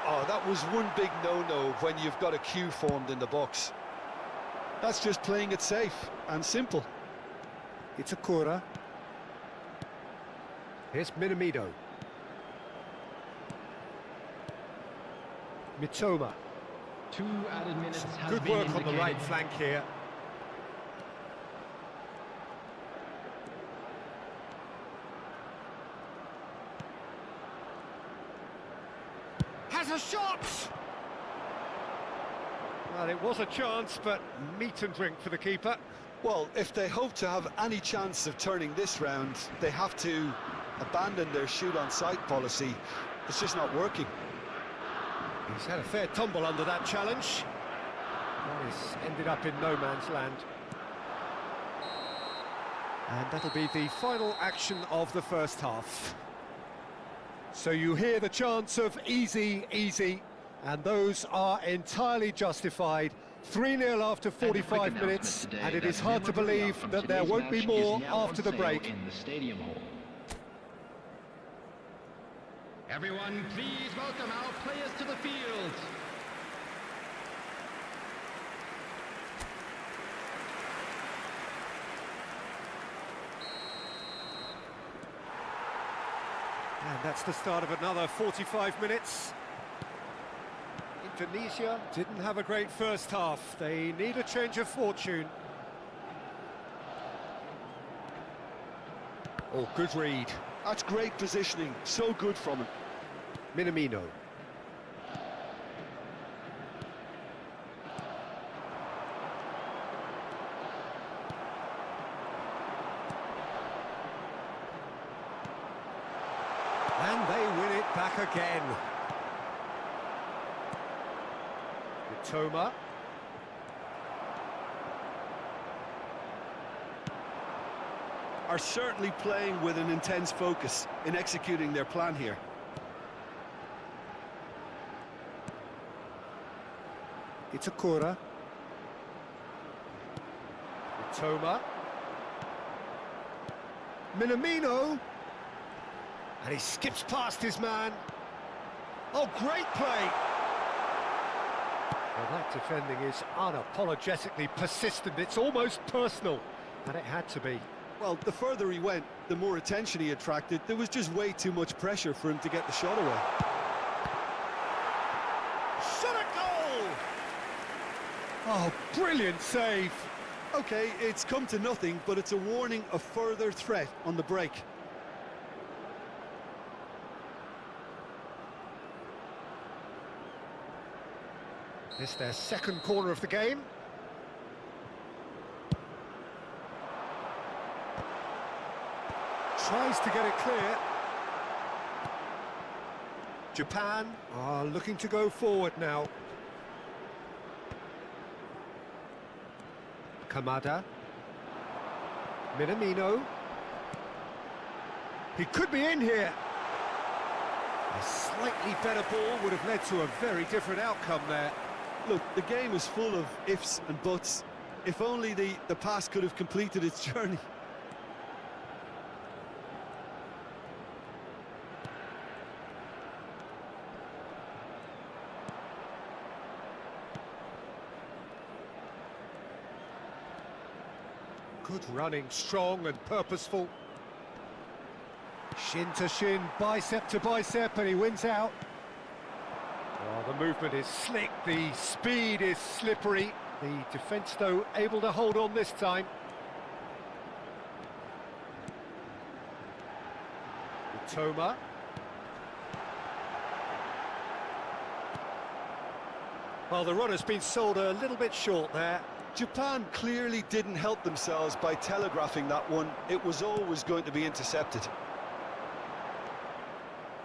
Oh, that was one big no-no when you've got a queue formed in the box. That's just playing it safe and simple. It's a Kura. Here's Minamino. Mitoma. 2 added minutes has Good been work on the indicated. right flank here. Has a shot! Well, it was a chance, but meat and drink for the keeper. Well, if they hope to have any chance of turning this round, they have to abandon their shoot-on-sight policy. It's just not working. He's had a fair tumble under that challenge. Well, he's ended up in no man's land. And that'll be the final action of the first half. So you hear the chants of easy, easy, and those are entirely justified. 3-0 after 45 minutes, and it is hard to believe that there won't be more after the break. In the stadium hall. Everyone, please welcome our players to the field. And that's the start of another 45 minutes. Indonesia didn't have a great first half. They need a change of fortune. Oh, good read. That's great positioning. So good from him. Minamino. And they win it back again. Toma. Are certainly playing with an intense focus in executing their plan here. It's a Kura. Toma. Minamino. And he skips past his man. Oh, great play! Well, that defending is unapologetically persistent. It's almost personal, and it had to be. Well, the further he went, the more attention he attracted. There was just way too much pressure for him to get the shot away. Shot a goal! Oh, brilliant save. Okay, it's come to nothing, but it's a warning of further threat on the break. It's their second corner of the game. Tries to get it clear. Japan are looking to go forward now. Kamada. Minamino. He could be in here. A slightly better ball would have led to a very different outcome there. Look, the game is full of ifs and buts. If only the pass could have completed its journey. Good running, strong and purposeful. Shin to shin, bicep to bicep, and he wins out. Oh, the movement is slick, the speed is slippery. The defence, though, able to hold on this time. Toma. Well, the run has been sold a little bit short there. Japan clearly didn't help themselves by telegraphing that one. It was always going to be intercepted.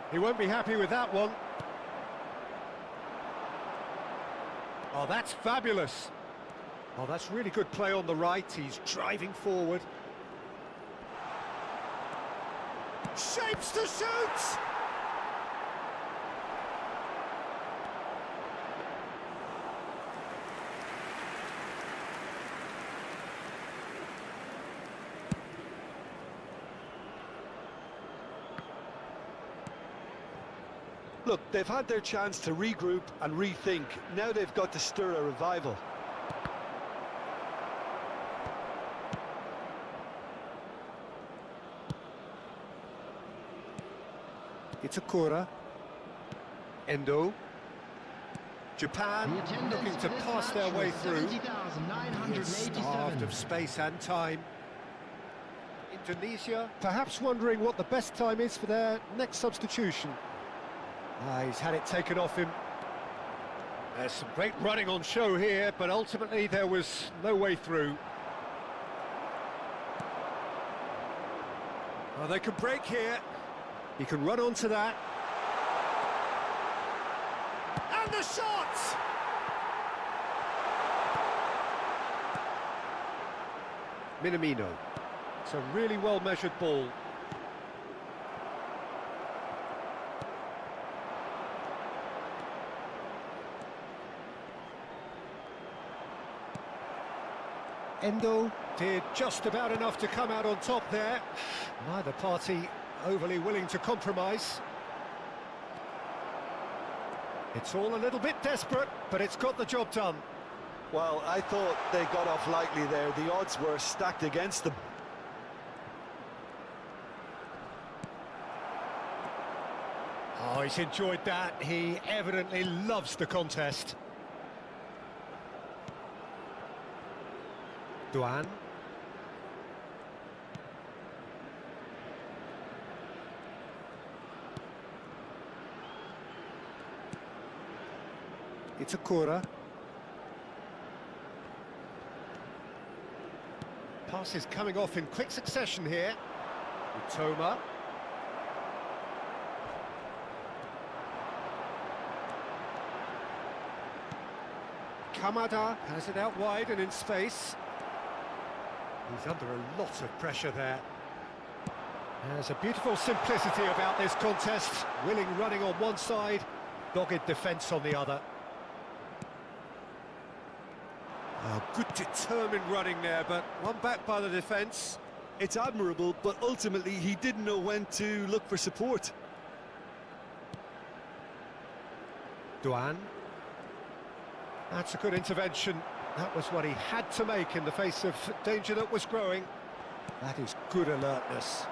He won't be happy with that one. Oh, that's fabulous. Oh, that's really good play on the right. He's driving forward. Shapes to shoot! Look, they've had their chance to regroup and rethink. Now they've got to stir a revival. Itakura. Endo. Japan looking to pass their way through. Starved of space and time. Indonesia perhaps wondering what the best time is for their next substitution. He's had it taken off him. There's some great running on show here, but ultimately there was no way through. Well, they can break here. He can run onto that. And the shot! Minamino. It's a really well-measured ball. Endo did just about enough to come out on top there. Neither party overly willing to compromise. It's all a little bit desperate, but it's got the job done. Well, I thought they got off lightly there. The odds were stacked against them. Oh, he's enjoyed that. He evidently loves the contest. Duan. Itakura. Passes coming off in quick succession here. Toma. Kamada has it out wide and in space. He's under a lot of pressure there. There's a beautiful simplicity about this contest. Willing running on one side, dogged defence on the other. Oh, good determined running there, but one back by the defence. It's admirable, but ultimately he didn't know when to look for support. Duan. That's a good intervention. That was what he had to make in the face of danger that was growing. That is good alertness.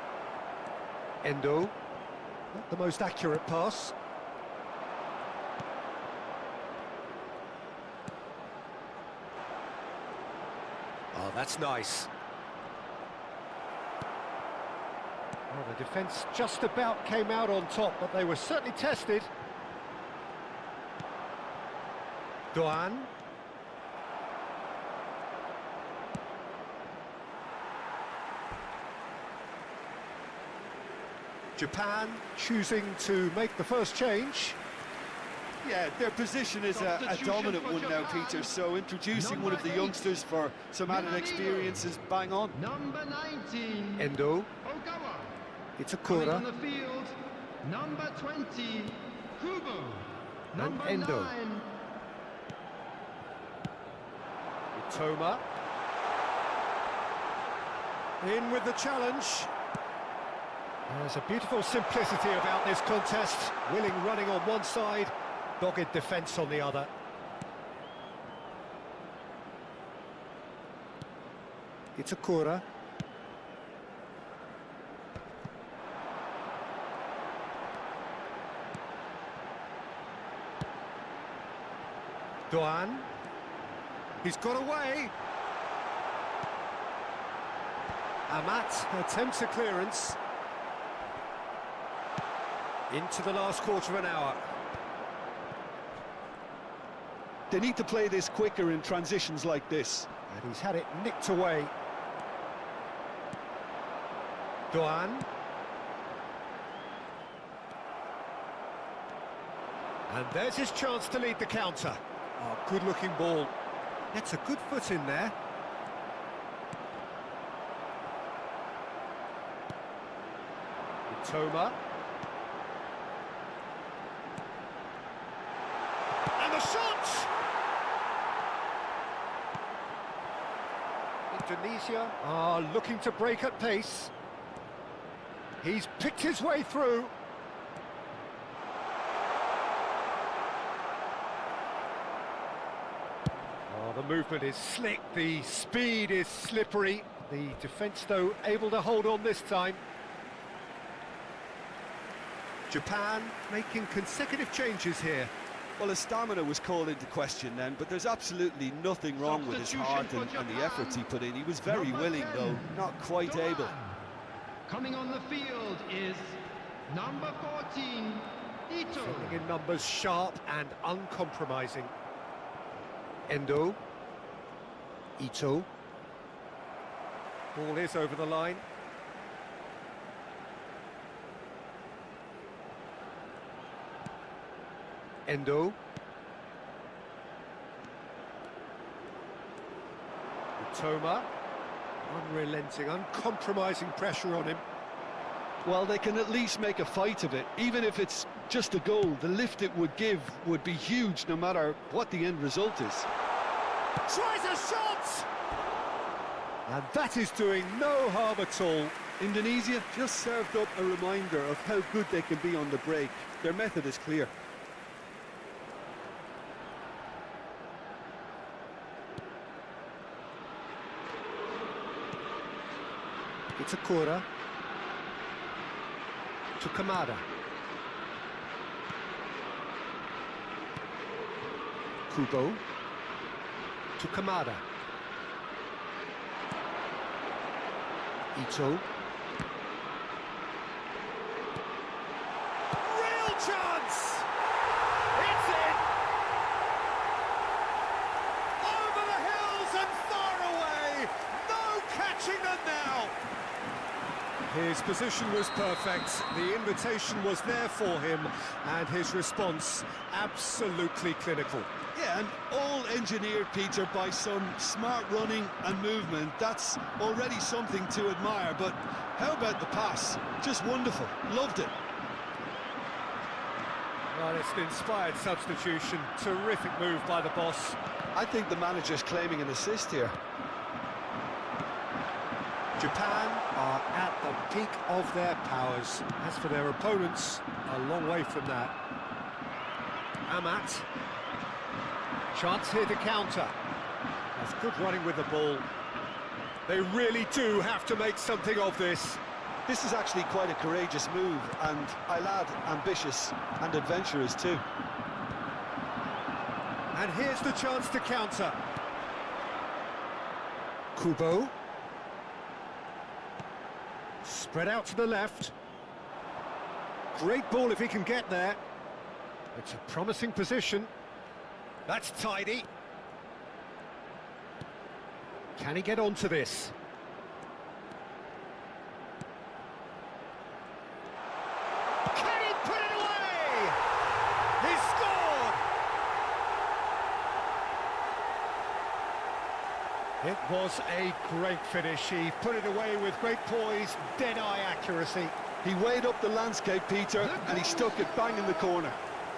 Endo. Not the most accurate pass. Oh, that's nice. Well, the defence just about came out on top, but they were certainly tested. Dengan. Japan choosing to make the first change. Yeah, their position is a dominant one now, Peter, so introducing one of the youngsters for some added experience is bang on. Number 19. Endo. Ogawa. It's a Coming corner. on the field. Number 20. Kubo. And Number Endo. 9. Toma. In with the challenge. There's a beautiful simplicity about this contest. Willing running on one side, dogged defence on the other. It's a corner. Dengan. He's got away. Amat attempts a clearance. Into the last quarter of an hour. They need to play this quicker in transitions like this. And he's had it nicked away. Dengan. And there's his chance to lead the counter. Oh, good-looking ball. Gets a good foot in there. Toma. And the shot! Indonesia are looking to break at pace. He's picked his way through. Oh, the movement is slick, the speed is slippery. The defence, though, able to hold on this time. Japan making consecutive changes here. Well, his stamina was called into question then, but there's absolutely nothing wrong with his heart and the efforts he put in. He was very willing, though, not quite able. Coming on the field is number 14, Ito. Filling in numbers sharp and uncompromising. Endo. Ito. Ball is over the line. Endo. Toma. Unrelenting, uncompromising pressure on him. Well, they can at least make a fight of it. Even if it's just a goal, the lift it would give would be huge no matter what the end result is. Tries a shot! And that is doing no harm at all. Indonesia just served up a reminder of how good they can be on the break. Their method is clear. It's a corner. To Kamada. Kubo. To Kamada. Ito. Real chance! It's in! Over the hills and far away! No catching them now! His position was perfect, the invitation was there for him, and his response absolutely clinical. Yeah, and all engineered, Peter, by some smart running and movement. That's already something to admire, but how about the pass? Just wonderful. Loved it. Well, it's an inspired substitution. Terrific move by the boss. I think the manager's claiming an assist here. Japan are at the peak of their powers. As for their opponents, a long way from that. Amat. Chance here to counter. That's good running with the ball. They really do have to make something of this. This is actually quite a courageous move, and I'll add ambitious and adventurous too. And here's the chance to counter. Kubo. Spread out to the left. Great ball if he can get there. It's a promising position. That's tidy. Can he get onto this? Can he put it away? He scored! It was a great finish. He put it away with great poise, dead-eye accuracy. He weighed up the landscape, Peter, and he stuck it bang in the corner.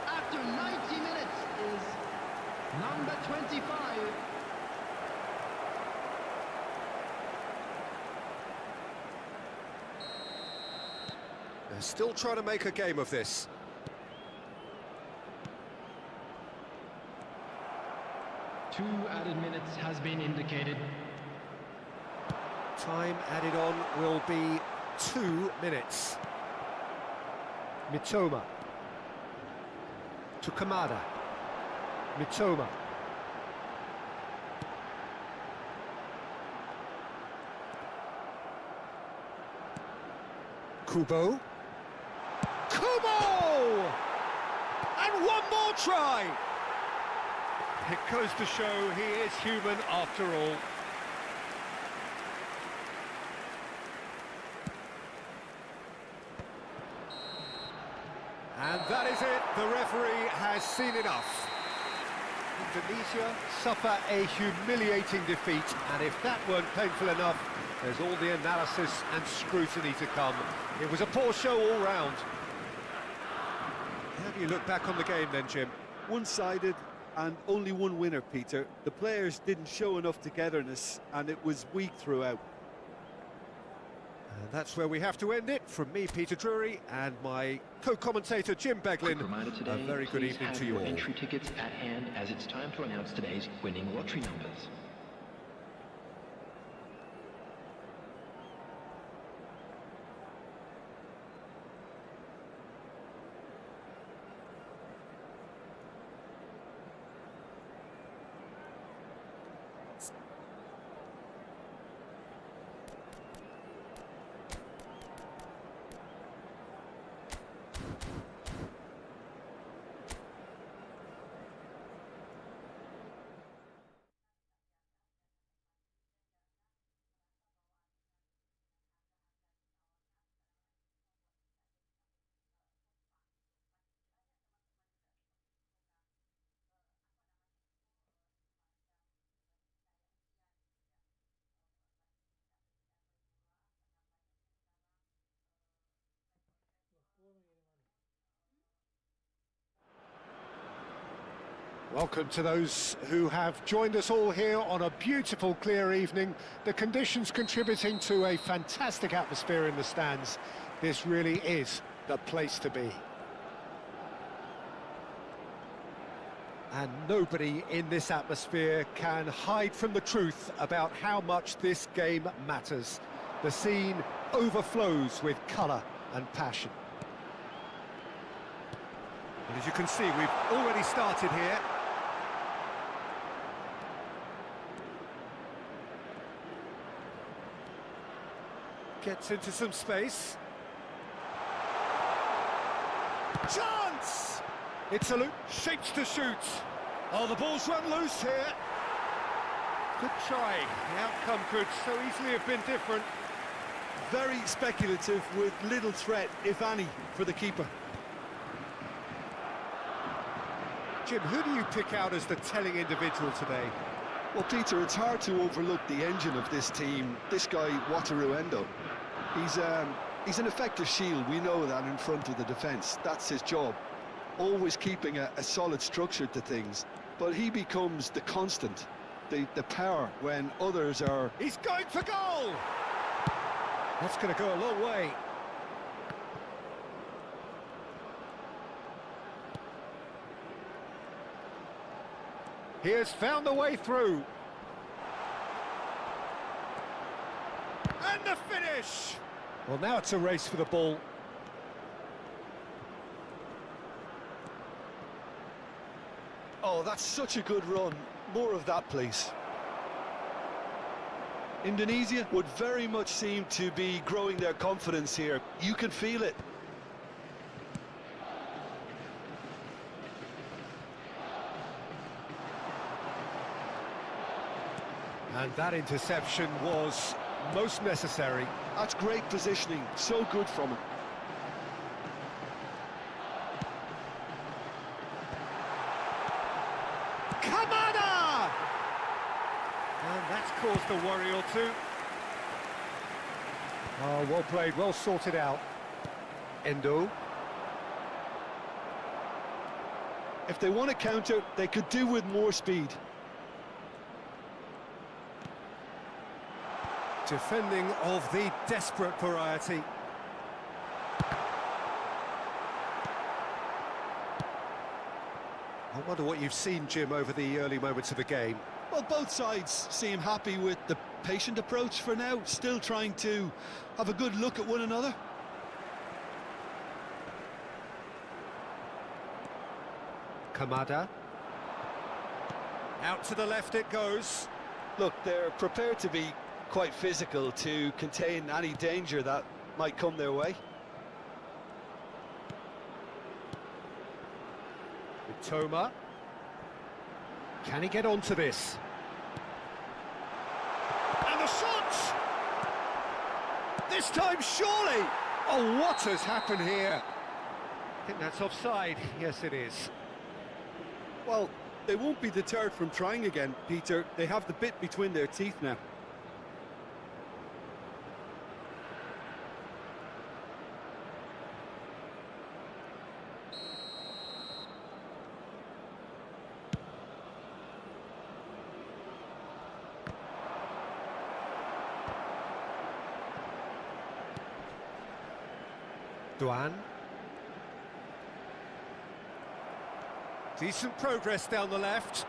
After 90 minutes is number 25. They're still trying to make a game of this. Two added minutes has been indicated. Time added on will be 2 minutes. Mitoma. To Kamada. Mitoma. Kubo. Kubo! And one more try! It goes to show he is human after all. And that is it, the referee has seen enough. Indonesia suffer a humiliating defeat, and if that weren't painful enough, there's all the analysis and scrutiny to come. It was a poor show all round. How do you look back on the game then, Jim? One-sided and only one winner, Peter. The players didn't show enough togetherness, and it was weak throughout. And that's where we have to end it. From me, Peter Drury, and my co-commentator, Jim Beglin. Today, a very good evening to you your all. Entry tickets at hand, as it's time to announce today's winning lottery numbers. Welcome to those who have joined us all here on a beautiful, clear evening. The conditions contributing to a fantastic atmosphere in the stands. This really is the place to be. And nobody in this atmosphere can hide from the truth about how much this game matters. The scene overflows with colour and passion. And as you can see, we've already started here. Gets into some space. Chance! It's a loop, shapes to shoot. Oh, the ball's run loose here. Good try. The outcome could so easily have been different. Very speculative, with little threat, if any, for the keeper. Jim, who do you pick out as the telling individual today? Well, Peter, it's hard to overlook the engine of this team. This guy, Wataruendo. He's an effective shield, we know that, in front of the defence. That's his job. Always keeping a solid structure to things. But he becomes the constant, the power when others are... He's going for goal! That's going to go a long way. He has found the way through. finish! Well, now it's a race for the ball. Oh, that's such a good run. More of that, please. Indonesia would very much seem to be growing their confidence here. You can feel it. And that interception was most necessary. That's great positioning. So good from him. Kamada! And that's caused a worry or two. Oh, well played, well sorted out. Endo. If they want to counter, they could do with more speed. Defending of the desperate variety. I wonder what you've seen, Jim, over the early moments of the game. Well, both sides seem happy with the patient approach for now, still trying to have a good look at one another. Kamada. Out to the left it goes. Look, they're prepared to be quite physical to contain any danger that might come their way. Toma. Can he get onto this? And the shot! This time, surely! Oh, what has happened here? I think that's offside. Yes, it is. Well, they won't be deterred from trying again, Peter. They have the bit between their teeth now. Duan. Decent progress down the left.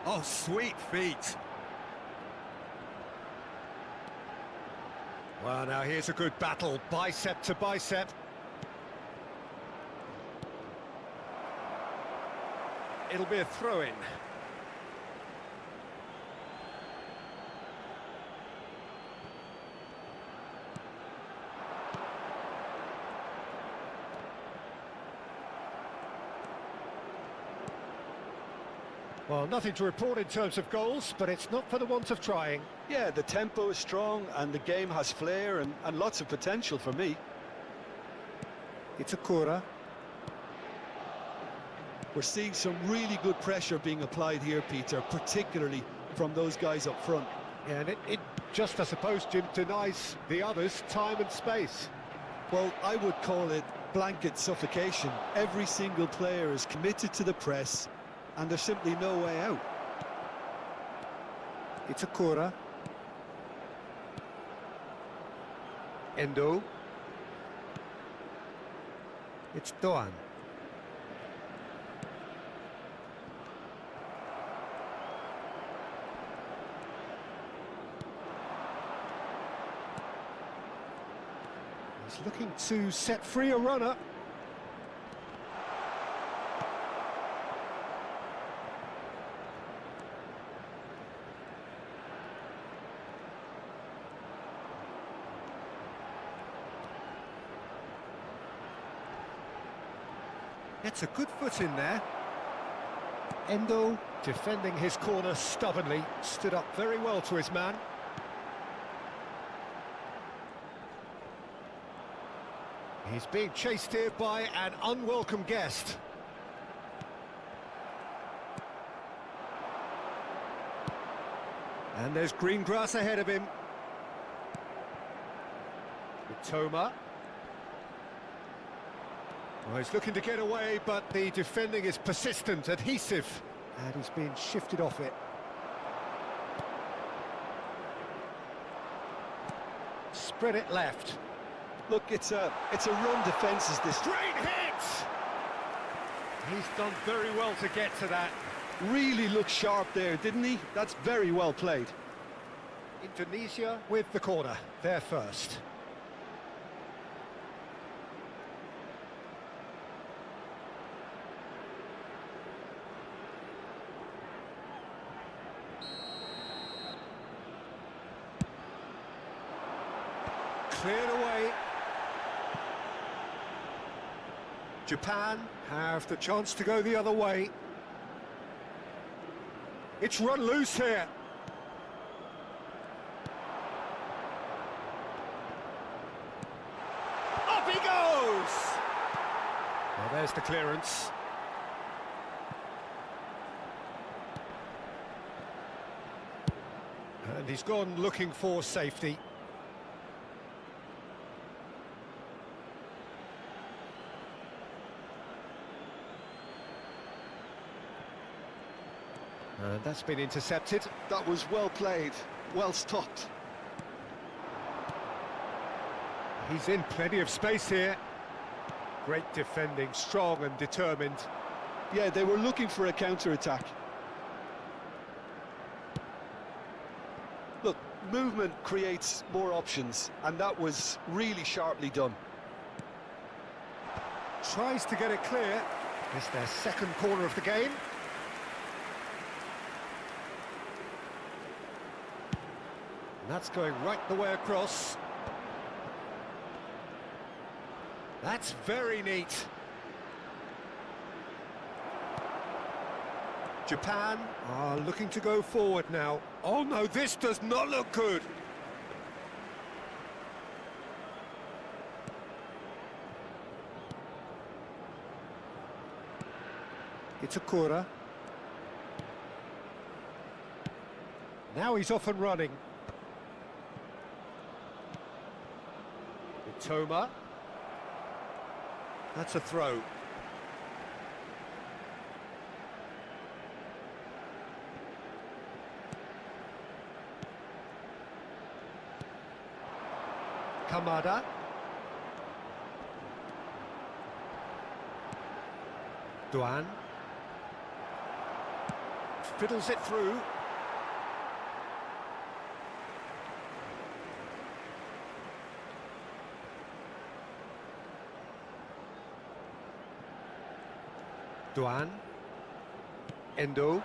Oh, sweet feet. Well, now here's a good battle, bicep to bicep. It'll be a throw-in. Well, nothing to report in terms of goals, but it's not for the want of trying. Yeah, the tempo is strong and the game has flair and lots of potential for me. It's a Kura. We're seeing some really good pressure being applied here, Peter, particularly from those guys up front. Yeah, and it just, I suppose, Jim, denies the others time and space. Well, I would call it blanket suffocation. Every single player is committed to the press, and there's simply no way out. It's a Kura. Endo. It's Doan. He's looking to set free a runner. Gets a good foot in there. Endo defending his corner stubbornly, stood up very well to his man. He's being chased here by an unwelcome guest. And there's green grass ahead of him. Toma. Well, he's looking to get away, but the defending is persistent, adhesive, and he's being shifted off it. Spread it left. Look, it's a run defence is this. Great hit! He's done very well to get to that. Really looked sharp there, didn't he? That's very well played. Indonesia with the corner, they're first. Cleared away. Japan have the chance to go the other way. It's run loose here. Up he goes! Well, there's the clearance. And he's gone looking for safety. And that's been intercepted. That was well played, well stopped. He's in plenty of space here. Great defending, strong and determined. Yeah, they were looking for a counter-attack. Look, movement creates more options, and that was really sharply done. Tries to get it clear. It's their second corner of the game. And that's going right the way across. That's very neat. Japan are looking to go forward now. Oh no, this does not look good. It's Akura. Now he's off and running. Toma. That's a throw. Kamada. Duan. Fiddles it through. Duan, Endo,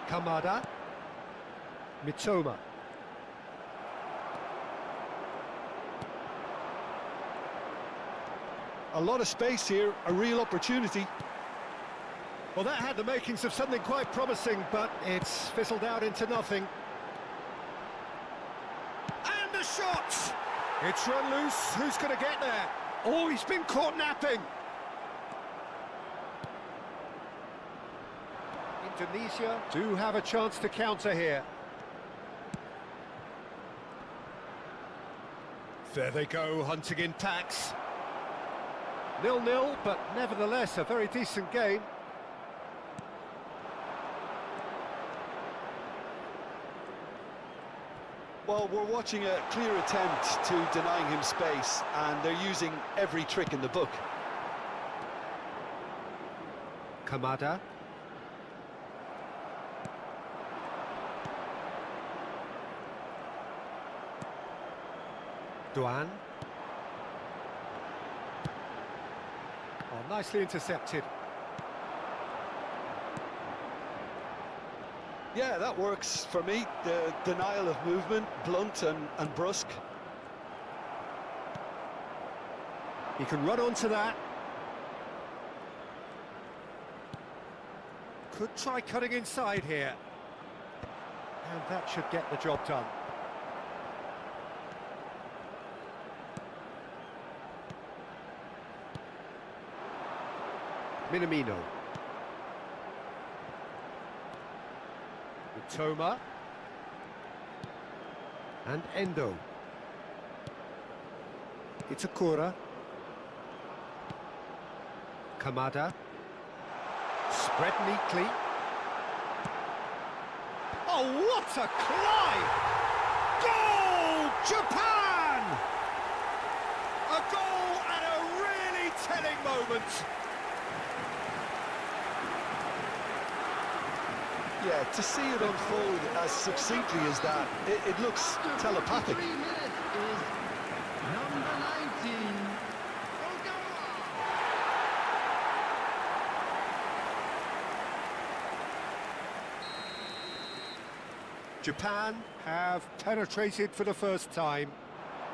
Kamada, Mitoma. A lot of space here, a real opportunity. Well, that had the makings of something quite promising, but it's fizzled out into nothing. And the shot! It's run loose. Who's going to get there? Oh, he's been caught napping. Indonesia do have a chance to counter here. There they go, hunting in packs. 0-0, but nevertheless a very decent game. Well, we're watching a clear attempt to denying him space, and they're using every trick in the book. Kamada. Duan. Oh, nicely intercepted. Yeah, that works for me. The denial of movement, blunt and brusque. He can run onto that. Could try cutting inside here. And that should get the job done. Minamino. Toma. And Endo. It's Akura. Kamada. Spread neatly. Oh, what a climb! Goal! Japan! A goal at a really telling moment. Yeah, to see it unfold as succinctly as that, it looks telepathic. 3 minutes is number 19. Japan have penetrated for the first time.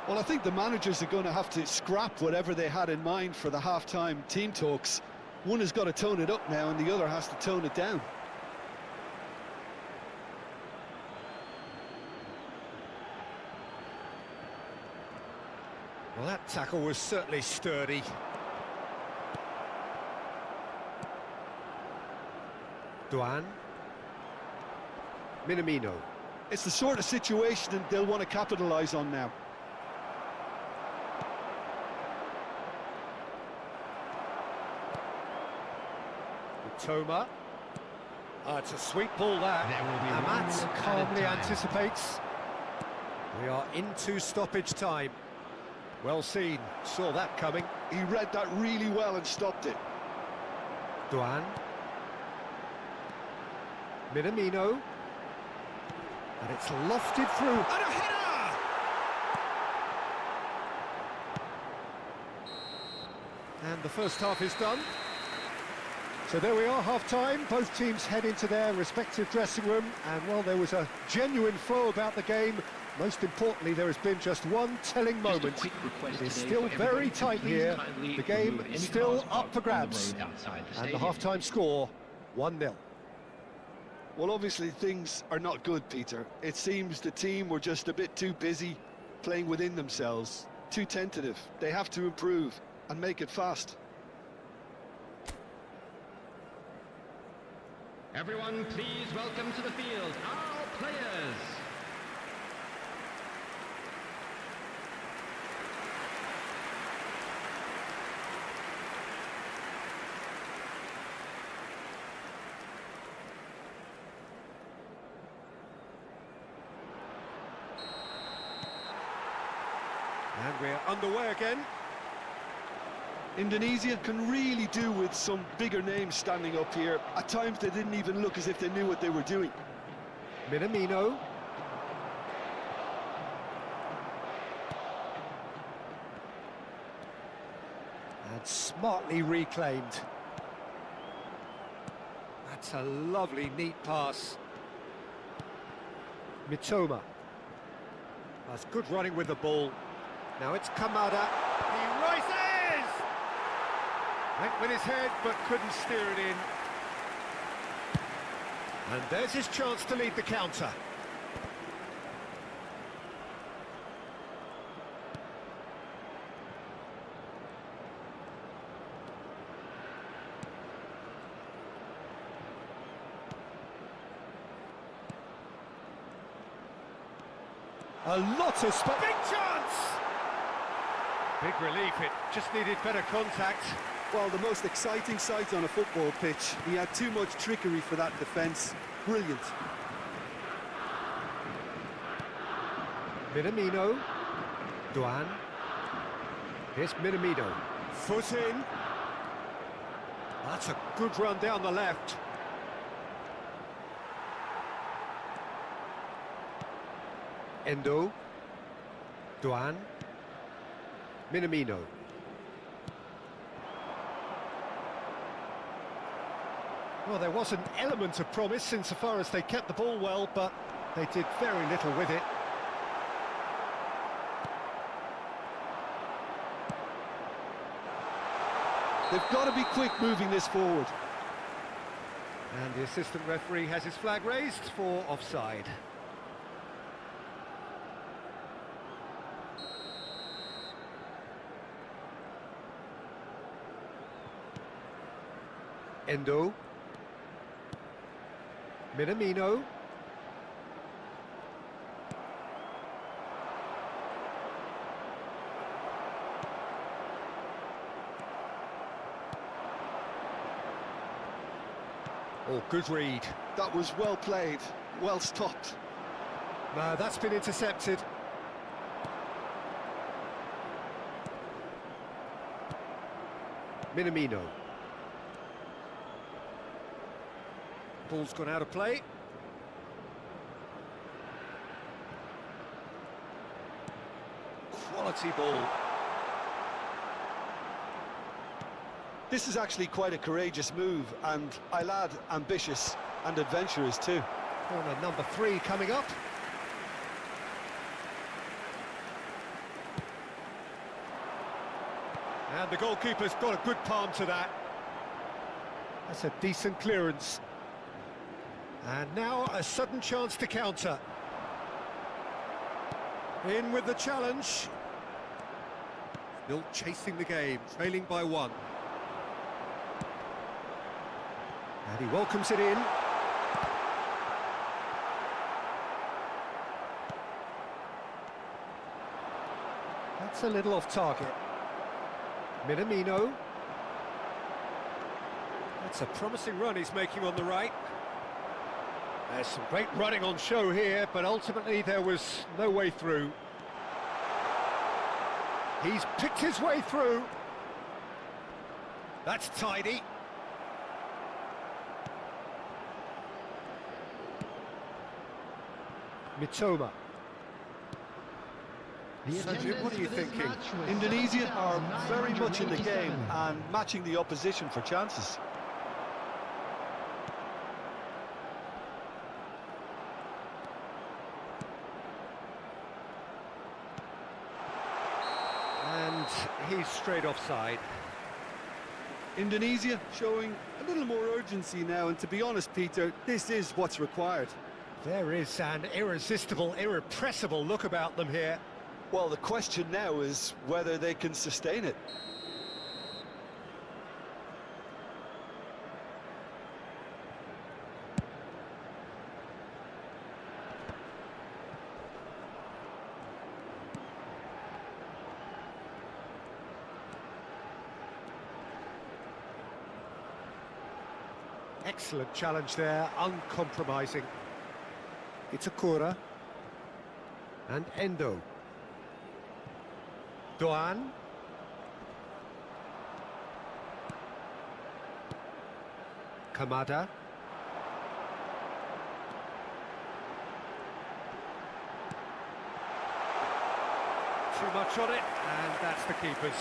Well, I think the managers are going to have to scrap whatever they had in mind for the half-time team talks. One has got to tone it up now, and the other has to tone it down. Well, that tackle was certainly sturdy. Duan. Minamino. It's the sort of situation that they'll want to capitalise on now. Toma. It's a sweet ball that. There will be Amat one calmly added time. anticipates. We are into stoppage time. Well seen, saw that coming. He read that really well and stopped it. Duan. Minamino. And it's lofted through. And a header! And the first half is done. So there we are, half-time. Both teams head into their respective dressing room. And, well, there was a genuine flow about the game. Most importantly, there has been just one telling Just a moment. quick request It is today still for very everybody to tight please here. kindly The game remove any still cars up parked for on the grabs. road outside the And stadium. the half-time score, 1-0. Well, obviously things are not good, Peter. It seems the team were just a bit too busy playing within themselves, too tentative. They have to improve and make it fast. Everyone, please welcome to the field our players. And we're underway again. Indonesia can really do with some bigger names standing up here. At times they didn't even look as if they knew what they were doing. Minamino. And smartly reclaimed. That's a lovely, neat pass. Mitoma. That's good running with the ball. Now it's Kamada. He rises! Went with his head, but couldn't steer it in. And there's his chance to lead the counter. A lot of space. Big chance! Big relief, it just needed better contact. Well, the most exciting sight on a football pitch. He had too much trickery for that defence. Brilliant. Minamino. Duan. Here's Minamino. Foot in. That's a good run down the left. Endo. Duan. Minamino. Well, there was an element of promise insofar as they kept the ball well, but they did very little with it. They've got to be quick moving this forward. And the assistant referee has his flag raised for offside. Endo. Minamino. Oh, good read. That was well played, well stopped. No, that's been intercepted. Minamino. Ball's gone out of play. Quality ball. This is actually quite a courageous move, and I'll add ambitious and adventurous too. Corner number 3 coming up. And the goalkeeper's got a good palm to that. That's a decent clearance. And now a sudden chance to counter. In with the challenge. Still chasing the game, trailing by 1. And he welcomes it in. That's a little off target. Minamino. That's a promising run he's making on the right. There's some great running on show here, but ultimately there was no way through. He's picked his way through. That's tidy. Mitoma. Sanjit, what are you thinking? Indonesia are very much in the game and matching the opposition for chances. And he's straight offside. Indonesia showing a little more urgency now, and to be honest, Peter, this is what's required. There is an irresistible, irrepressible look about them here. Well, the question now is whether they can sustain it. Excellent challenge there, uncompromising. Itakura. And Endo. Doan. Kamada. Too much on it, and that's the keeper's.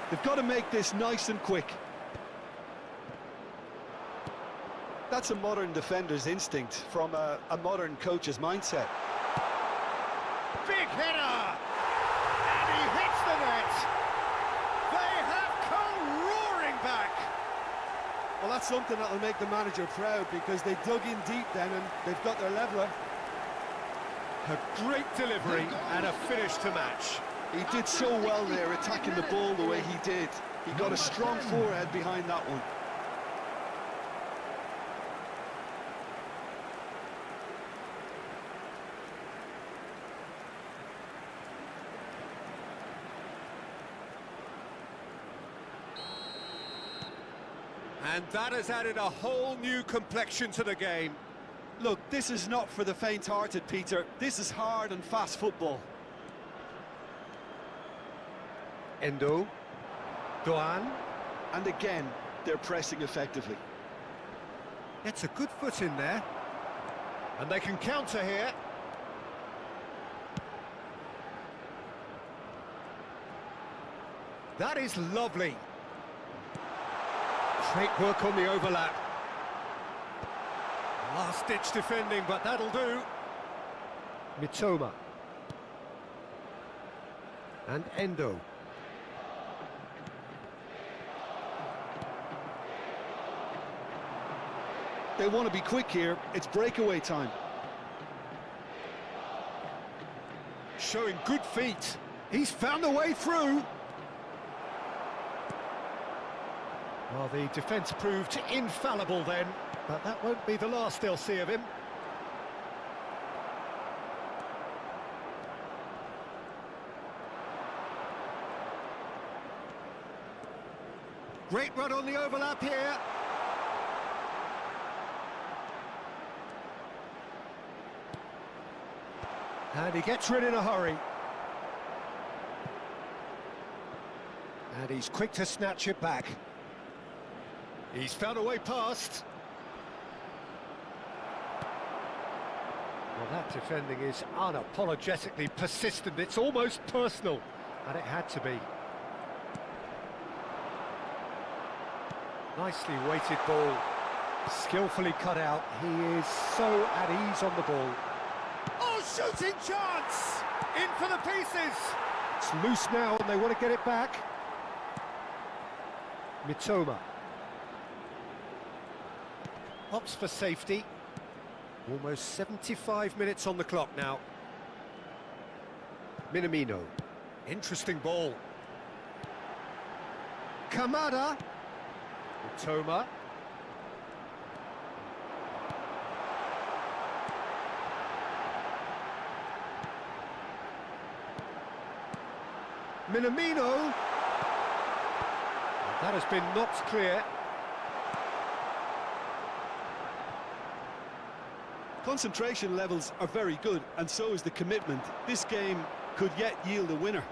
They've got to make this nice and quick. That's a modern defender's instinct from a modern coach's mindset. Big header! And he hits the net! They have come roaring back! Well, that's something that'll make the manager proud, because they dug in deep then and they've got their leveller. A great delivery and a finish to match. He did so well there, attacking the ball the way he did. He got a strong forehead behind that one. And that has added a whole new complexion to the game. Look, this is not for the faint-hearted, Peter. This is hard and fast football. Endo. Doan. And again, they're pressing effectively. Gets a good foot in there. And they can counter here. That is lovely. Great work on the overlap. Last-ditch defending, but that'll do. Mitoma. And Endo. They want to be quick here. It's breakaway time. Showing good feet. He's found a way through. Well, the defence proved infallible then, but that won't be the last they'll see of him. Great run on the overlap here. And he gets rid in a hurry. And he's quick to snatch it back. He's found a way past. Well, that defending is unapologetically persistent. It's almost personal, and it had to be. Nicely weighted ball, skillfully cut out. He is so at ease on the ball. Oh, shooting chance! In for the pieces! It's loose now and they want to get it back. Mitoma. Opts for safety. Almost 75 minutes on the clock now. Minamino. Interesting ball. Kamada. Mitoma. Minamino. That has been knocked clear. Concentration levels are very good, and so is the commitment. This game could yet yield a winner.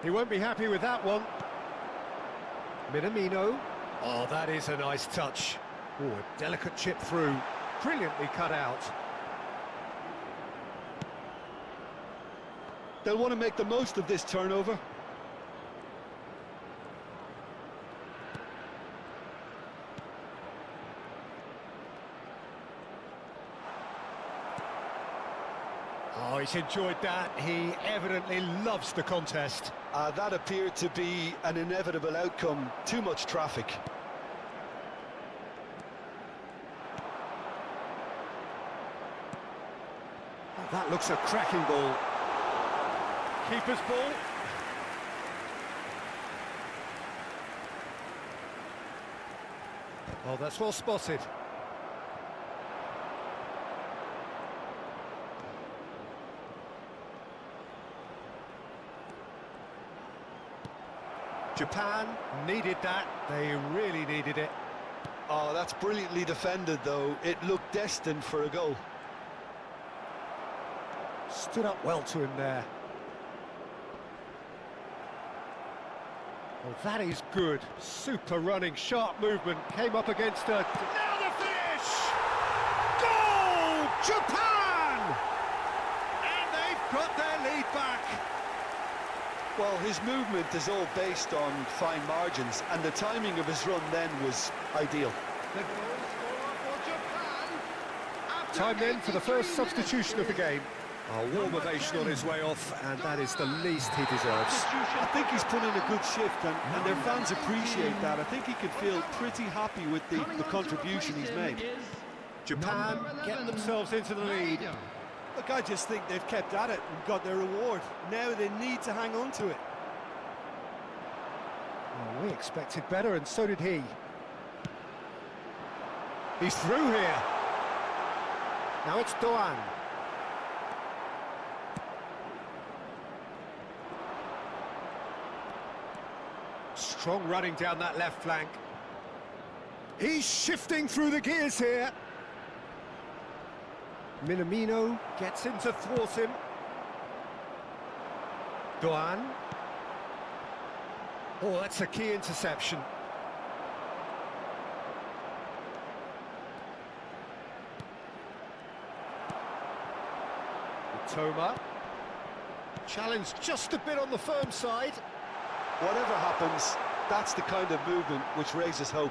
He won't be happy with that one. Minamino. Oh, that is a nice touch. Oh, a delicate chip through. Brilliantly cut out. They'll want to make the most of this turnover. Oh, he's enjoyed that. He evidently loves the contest. That appeared to be an inevitable outcome. Too much traffic. Oh, that looks a cracking ball. Keeper's ball. Oh, that's well spotted. Japan needed that. They really needed it. Oh, that's brilliantly defended, though. It looked destined for a goal. Stood up well to him there. Well, that is good. Super running, sharp movement. Came up against a... Now the finish! Goal! Japan! And they've got their lead back. Well, his movement is all based on fine margins, and the timing of his run then was ideal. The goal scorer for Japan. Time then for the first substitution of the game. A warm ovation on his way off, and that is the least he deserves. I think he's put in a good shift, and their fans appreciate that. I think he could feel pretty happy with the contribution he's made. Japan get themselves into the lead. Look, I just think they've kept at it and got their reward. Now they need to hang on to it. Well, we expected better, and so did he. He's through here. Now it's Doan. Strong running down that left flank. He's shifting through the gears here. Minamino gets in to thwart him. Doan. Oh, that's a key interception. Toma. Challenge just a bit on the firm side. Whatever happens, that's the kind of movement which raises hope.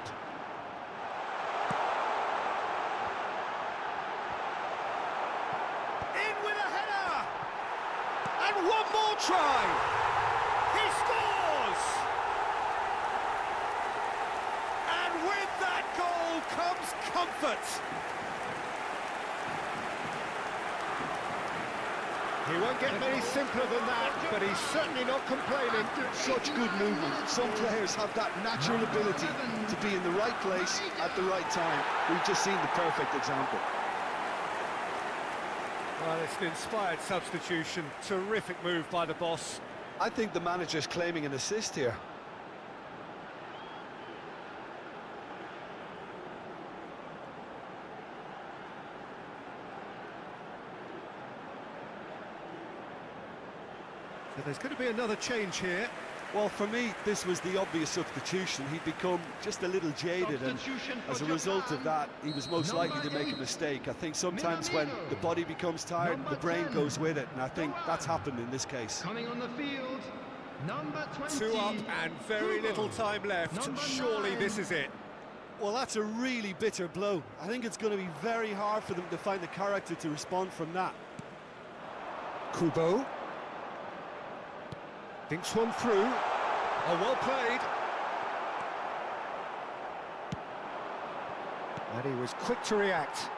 In with a header! And one more try! He scores! And with that goal comes comfort! He won't get any simpler than that, but he's certainly not complaining. Such good movement. Some players have that natural ability to be in the right place at the right time. We've just seen the perfect example. Well, it's an inspired substitution. Terrific move by the boss. I think the manager's claiming an assist here. So there's going to be another change here. Well, for me, this was the obvious substitution. He'd become just a little jaded, and as a result of that, he was most likely to make a mistake. I think sometimes when the body becomes tired, the brain goes with it, and I think that's happened in this case. Coming on the field, number 20. 2 up and very little time left. Surely this is it. Well, that's a really bitter blow. I think it's going to be very hard for them to find the character to respond from that. Kubo. Thinks one through. Oh, well played. And he was quick to react.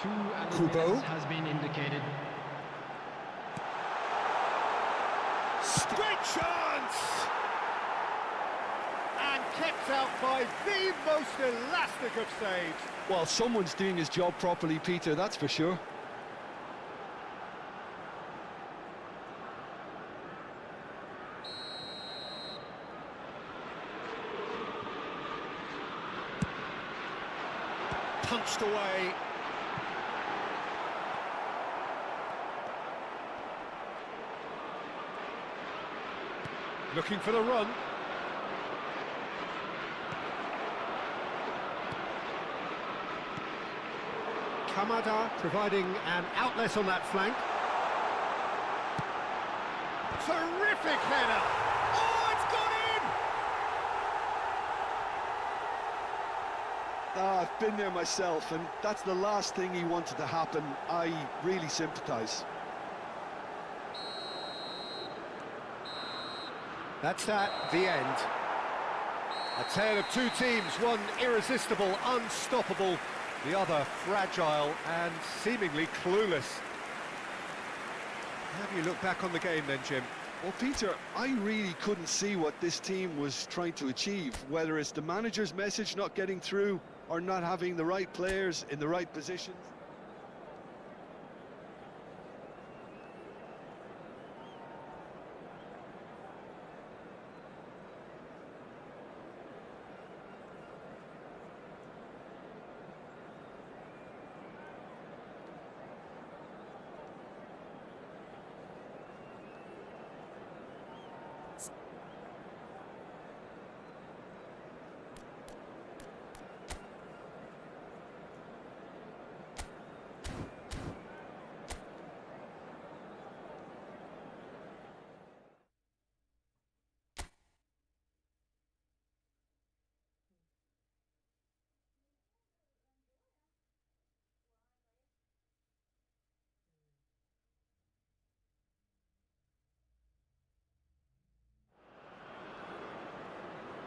2 added Kubo. minutes has been indicated. Great chance! And kept out by the most elastic of saves. Well, someone's doing his job properly, Peter, that's for sure. Punched away. Looking for the run. Kamada providing an outlet on that flank. Terrific header! Oh, it's gone in! I've been there myself, and that's the last thing he wanted to happen. I really sympathise. That's that, the end. A tale of two teams, one irresistible, unstoppable, the other fragile and seemingly clueless. How do you look back on the game then, Jim? Well, Peter, I really couldn't see what this team was trying to achieve, whether it's the manager's message not getting through or not having the right players in the right positions.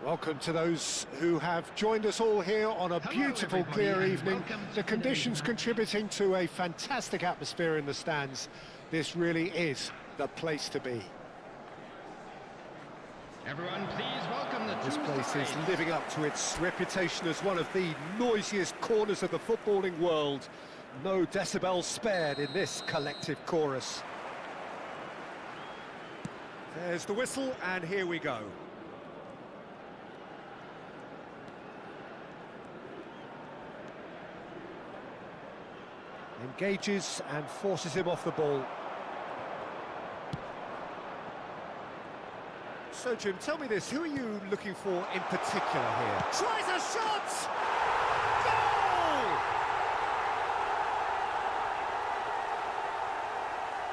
Welcome to those who have joined us all here on a beautiful, everybody, clear and evening. welcome The to conditions today's match. contributing to a fantastic atmosphere in the stands. This really is the place to be. Everyone, please welcome the This two place is sides. living up to its reputation as one of the noisiest corners of the footballing world. No decibels spared in this collective chorus. There's the whistle, and here we go. Engages and forces him off the ball. So, Jim, tell me this, who are you looking for in particular here? Tries a shot!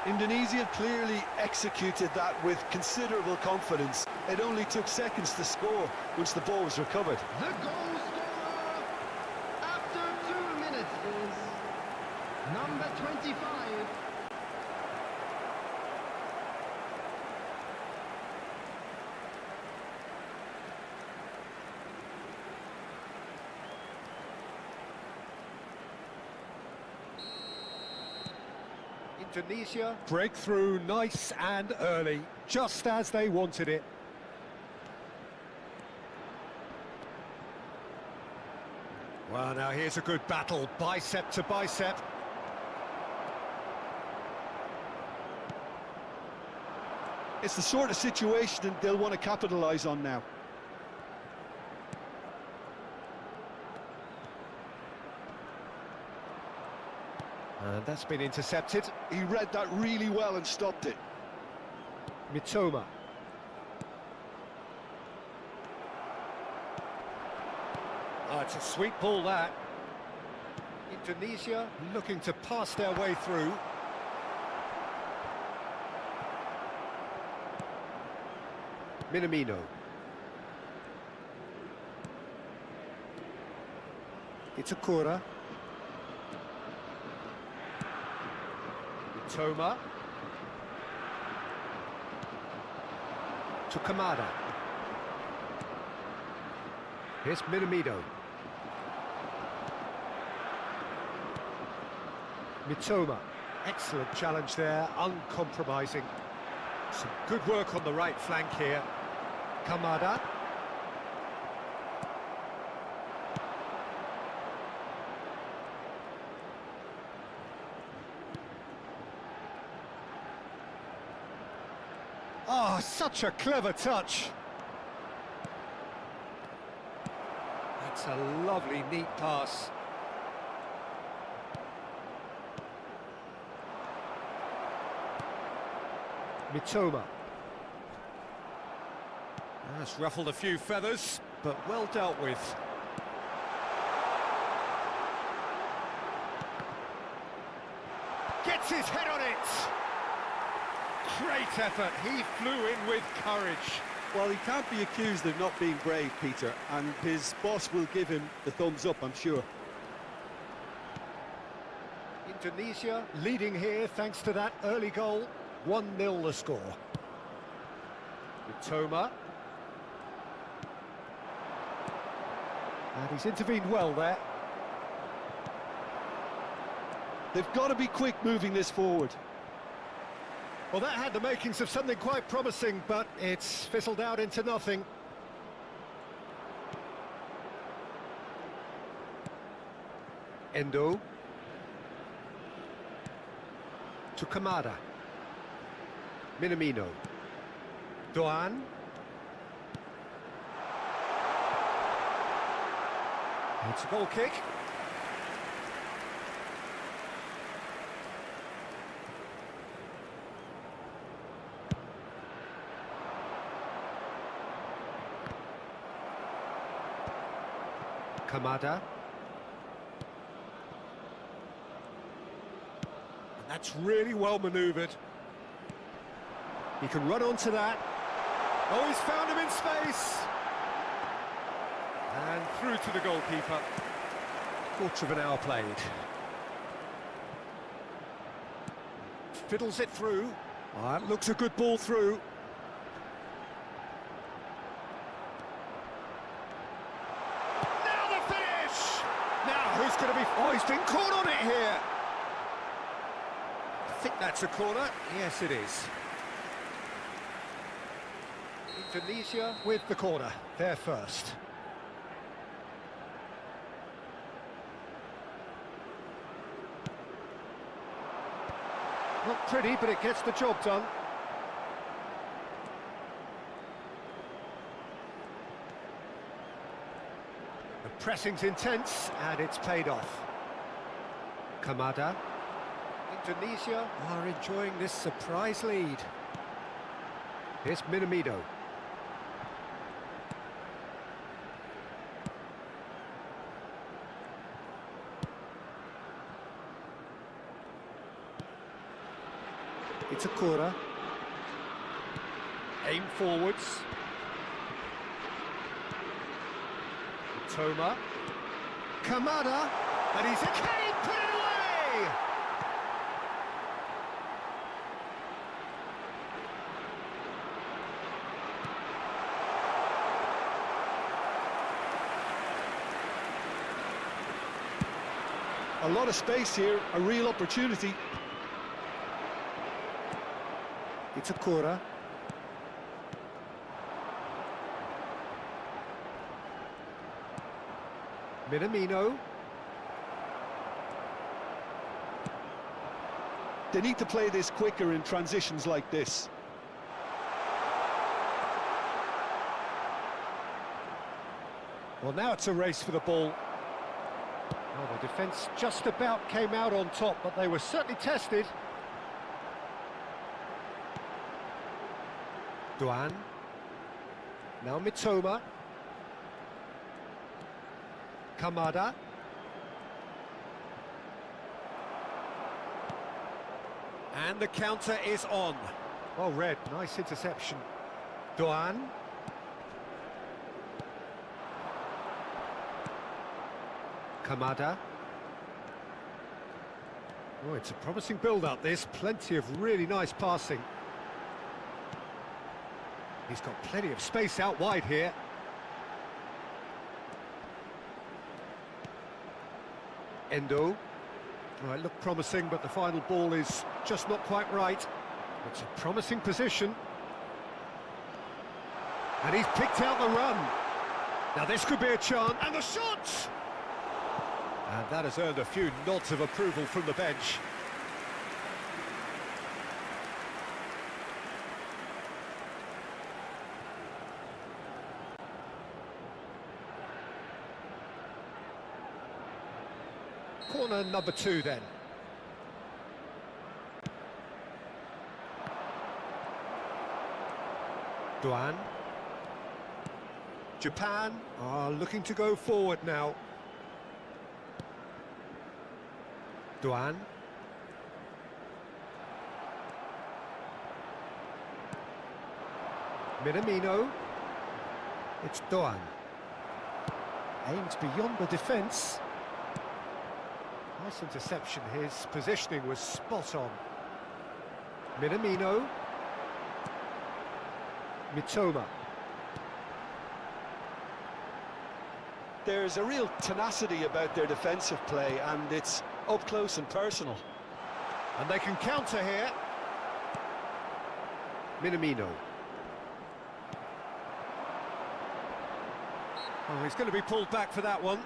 Goal! Indonesia clearly executed that with considerable confidence. It only took seconds to score once the ball was recovered. The goal scorer after 2 minutes is number 25. Indonesia breakthrough nice and early, just as they wanted it. Well, now here's a good battle, bicep to bicep. It's the sort of situation that they'll want to capitalise on now. And that's been intercepted. He read that really well and stopped it. Mitoma. Oh, it's a sweet ball, that. Indonesia looking to pass their way through. Minamino. It's a Kura. Mitoma. To Kamada. Here's Minamino. Mitoma. Excellent challenge there, uncompromising. Some good work on the right flank here. Kamada. Oh, such a clever touch. That's a lovely, neat pass. Mitoma. That's ruffled a few feathers, but well dealt with. Gets his head on it! Great effort, he flew in with courage. Well, he can't be accused of not being brave, Peter, and his boss will give him the thumbs up, I'm sure. Indonesia leading here thanks to that early goal. 1-0 the score. Mitoma. And he's intervened well there. They've got to be quick moving this forward. Well, that had the makings of something quite promising, but it's fizzled out into nothing. Endo. To Kamada. Minamino. Doan. It's a goal kick. Kamada. And that's really well manoeuvred. He can run onto that. Oh, he's found him in space. And through to the goalkeeper. Quarter of an hour played. Fiddles it through. Oh, that looks a good ball through. Now the finish! Now who's going to be... Oh, he's been caught on it here. I think that's a corner. Yes, it is. Indonesia with the corner. They're first. Not pretty, but it gets the job done. The pressing's intense, and it's paid off. Kamada. Indonesia are enjoying this surprise lead. Here's Minamino. It's a Kura. Aim forwards. Toma. Kamada. And he's... Can he put it away? A lot of space here, a real opportunity. It's a Kura. Minamino. They need to play this quicker in transitions like this. Well, now it's a race for the ball. Well, the defence just about came out on top, but they were certainly tested. Duan. Now Mitoma. Kamada. And the counter is on. Well read, nice interception. Duan. Kamada. Oh, it's a promising build-up, this. Plenty of really nice passing. He's got plenty of space out wide here. Endo. Oh, it looked promising, but the final ball is just not quite right. It's a promising position. And he's picked out the run. Now this could be a chance. And the shot! And that has earned a few nods of approval from the bench. Corner number 2 then. Duan. Japan are looking to go forward now. Duan. Minamino. It's Duan. Aimed beyond the defence. Nice interception. His positioning was spot on. Minamino. Mitoma. There's a real tenacity about their defensive play, and it's up close and personal. And they can counter here. Minamino. Oh, he's going to be pulled back for that one.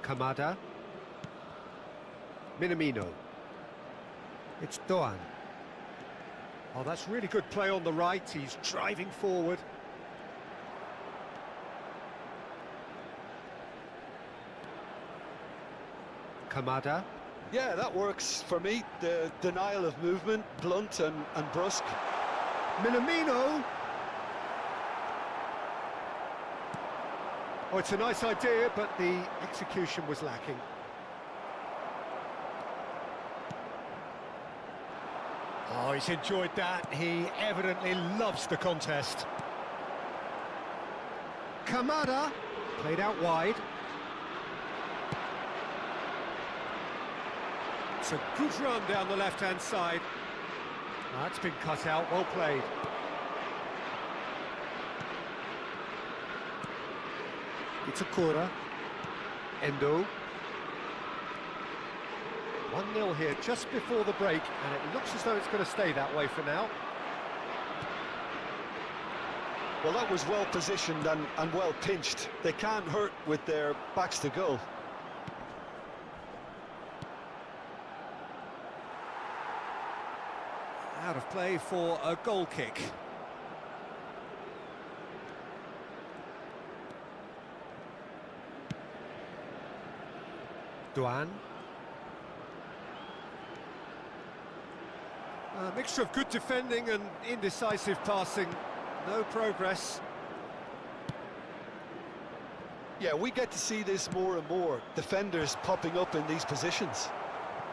Kamada. Minamino. It's Duan. Oh, that's really good play on the right. He's driving forward. Kamada. Yeah, that works for me. The denial of movement, blunt and brusque. Minamino. Oh, it's a nice idea, but the execution was lacking. Oh, he's enjoyed that. He evidently loves the contest. Kamada, played out wide. It's a good run down the left-hand side. That's been cut out, well played. Itakura. Endo. 1-0 here just before the break, and it looks as though it's going to stay that way for now. Well, that was well positioned and well pinched. They can't hurt with their backs to goal. Out of play for a goal kick. Duan. A mixture of good defending and indecisive passing. No progress. Yeah, we get to see this more and more. Defenders popping up in these positions.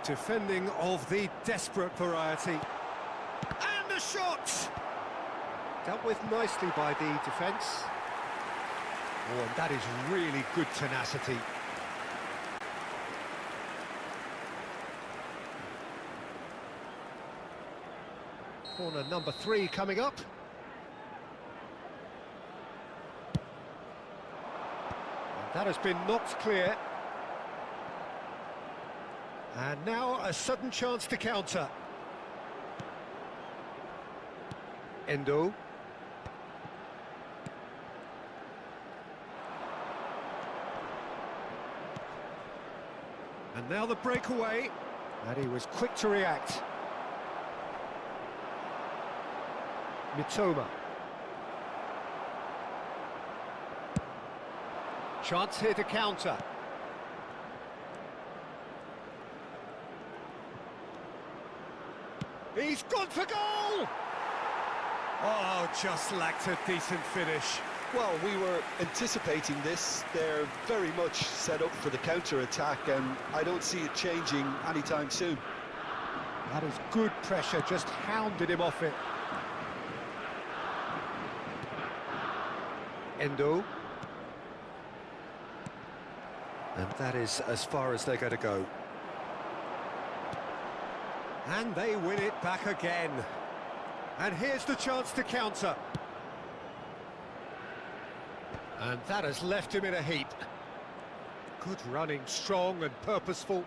Defending of the desperate variety. And the shot! Dealt with nicely by the defence. Oh, and that is really good tenacity. Corner number 3 coming up. And that has been knocked clear. And now a sudden chance to counter. And now the breakaway. And he was quick to react. Mitoma. Chance here to counter. He's gone for goal! Oh, just lacked a decent finish. Well, we were anticipating this. They're very much set up for the counter-attack, and I don't see it changing anytime soon. That is good pressure, just hounded him off it. Endo. And that is as far as they're going to go. And they win it back again. And here's the chance to counter. And that has left him in a heap. Good running, strong and purposeful.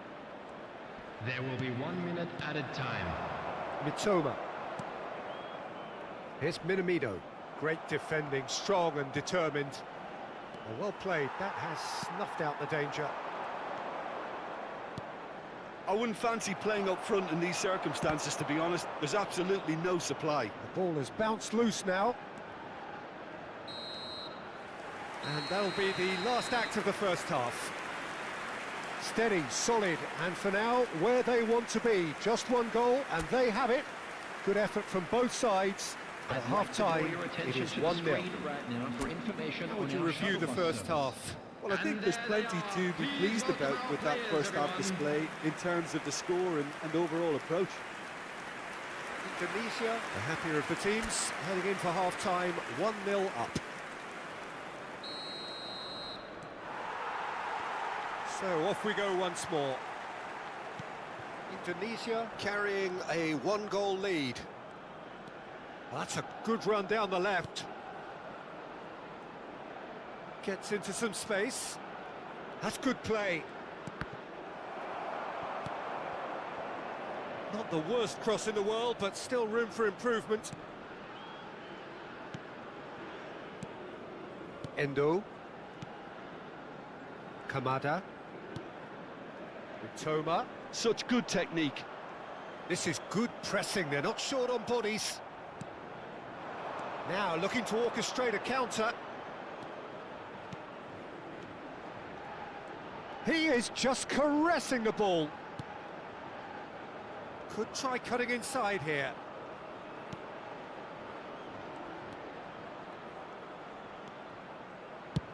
There will be 1 minute added time. Mitoma. Here's Minamino. Great defending, strong and determined. Well played, that has snuffed out the danger. I wouldn't fancy playing up front in these circumstances, to be honest. There's absolutely no supply. The ball has bounced loose now. And that'll be the last act of the first half. Steady, solid, and for now, where they want to be. Just one goal, and they have it. Good effort from both sides. At half-time, it is 1-0. How Would you review the first half? Well, I think there's plenty to be pleased about with that first half display in terms of the score and overall approach. Indonesia, the happier of the teams, heading in for half-time, 1-0 up. So off we go once more. Indonesia carrying a one-goal lead. That's a good run down the left. Gets into some space. That's good play. Not the worst cross in the world, but still room for improvement. Endo. Kamada. Mitoma. Such good technique. This is good pressing, they're not short on bodies. Now looking to orchestrate a counter. He is just caressing the ball. Could try cutting inside here.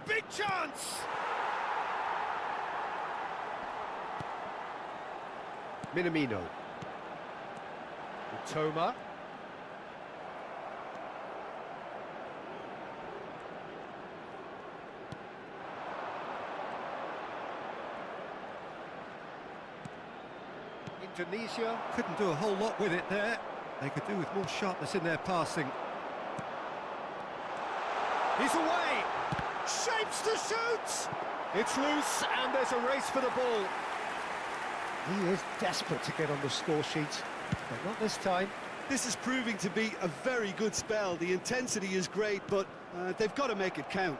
Big chance! Minamino. Mitoma. Indonesia couldn't do a whole lot with it there. They could do with more sharpness in their passing. He's away! Shapes to shoot! It's loose and there's a race for the ball. He is desperate to get on the score sheet, but not this time. This is proving to be a very good spell. The intensity is great, but they've got to make it count.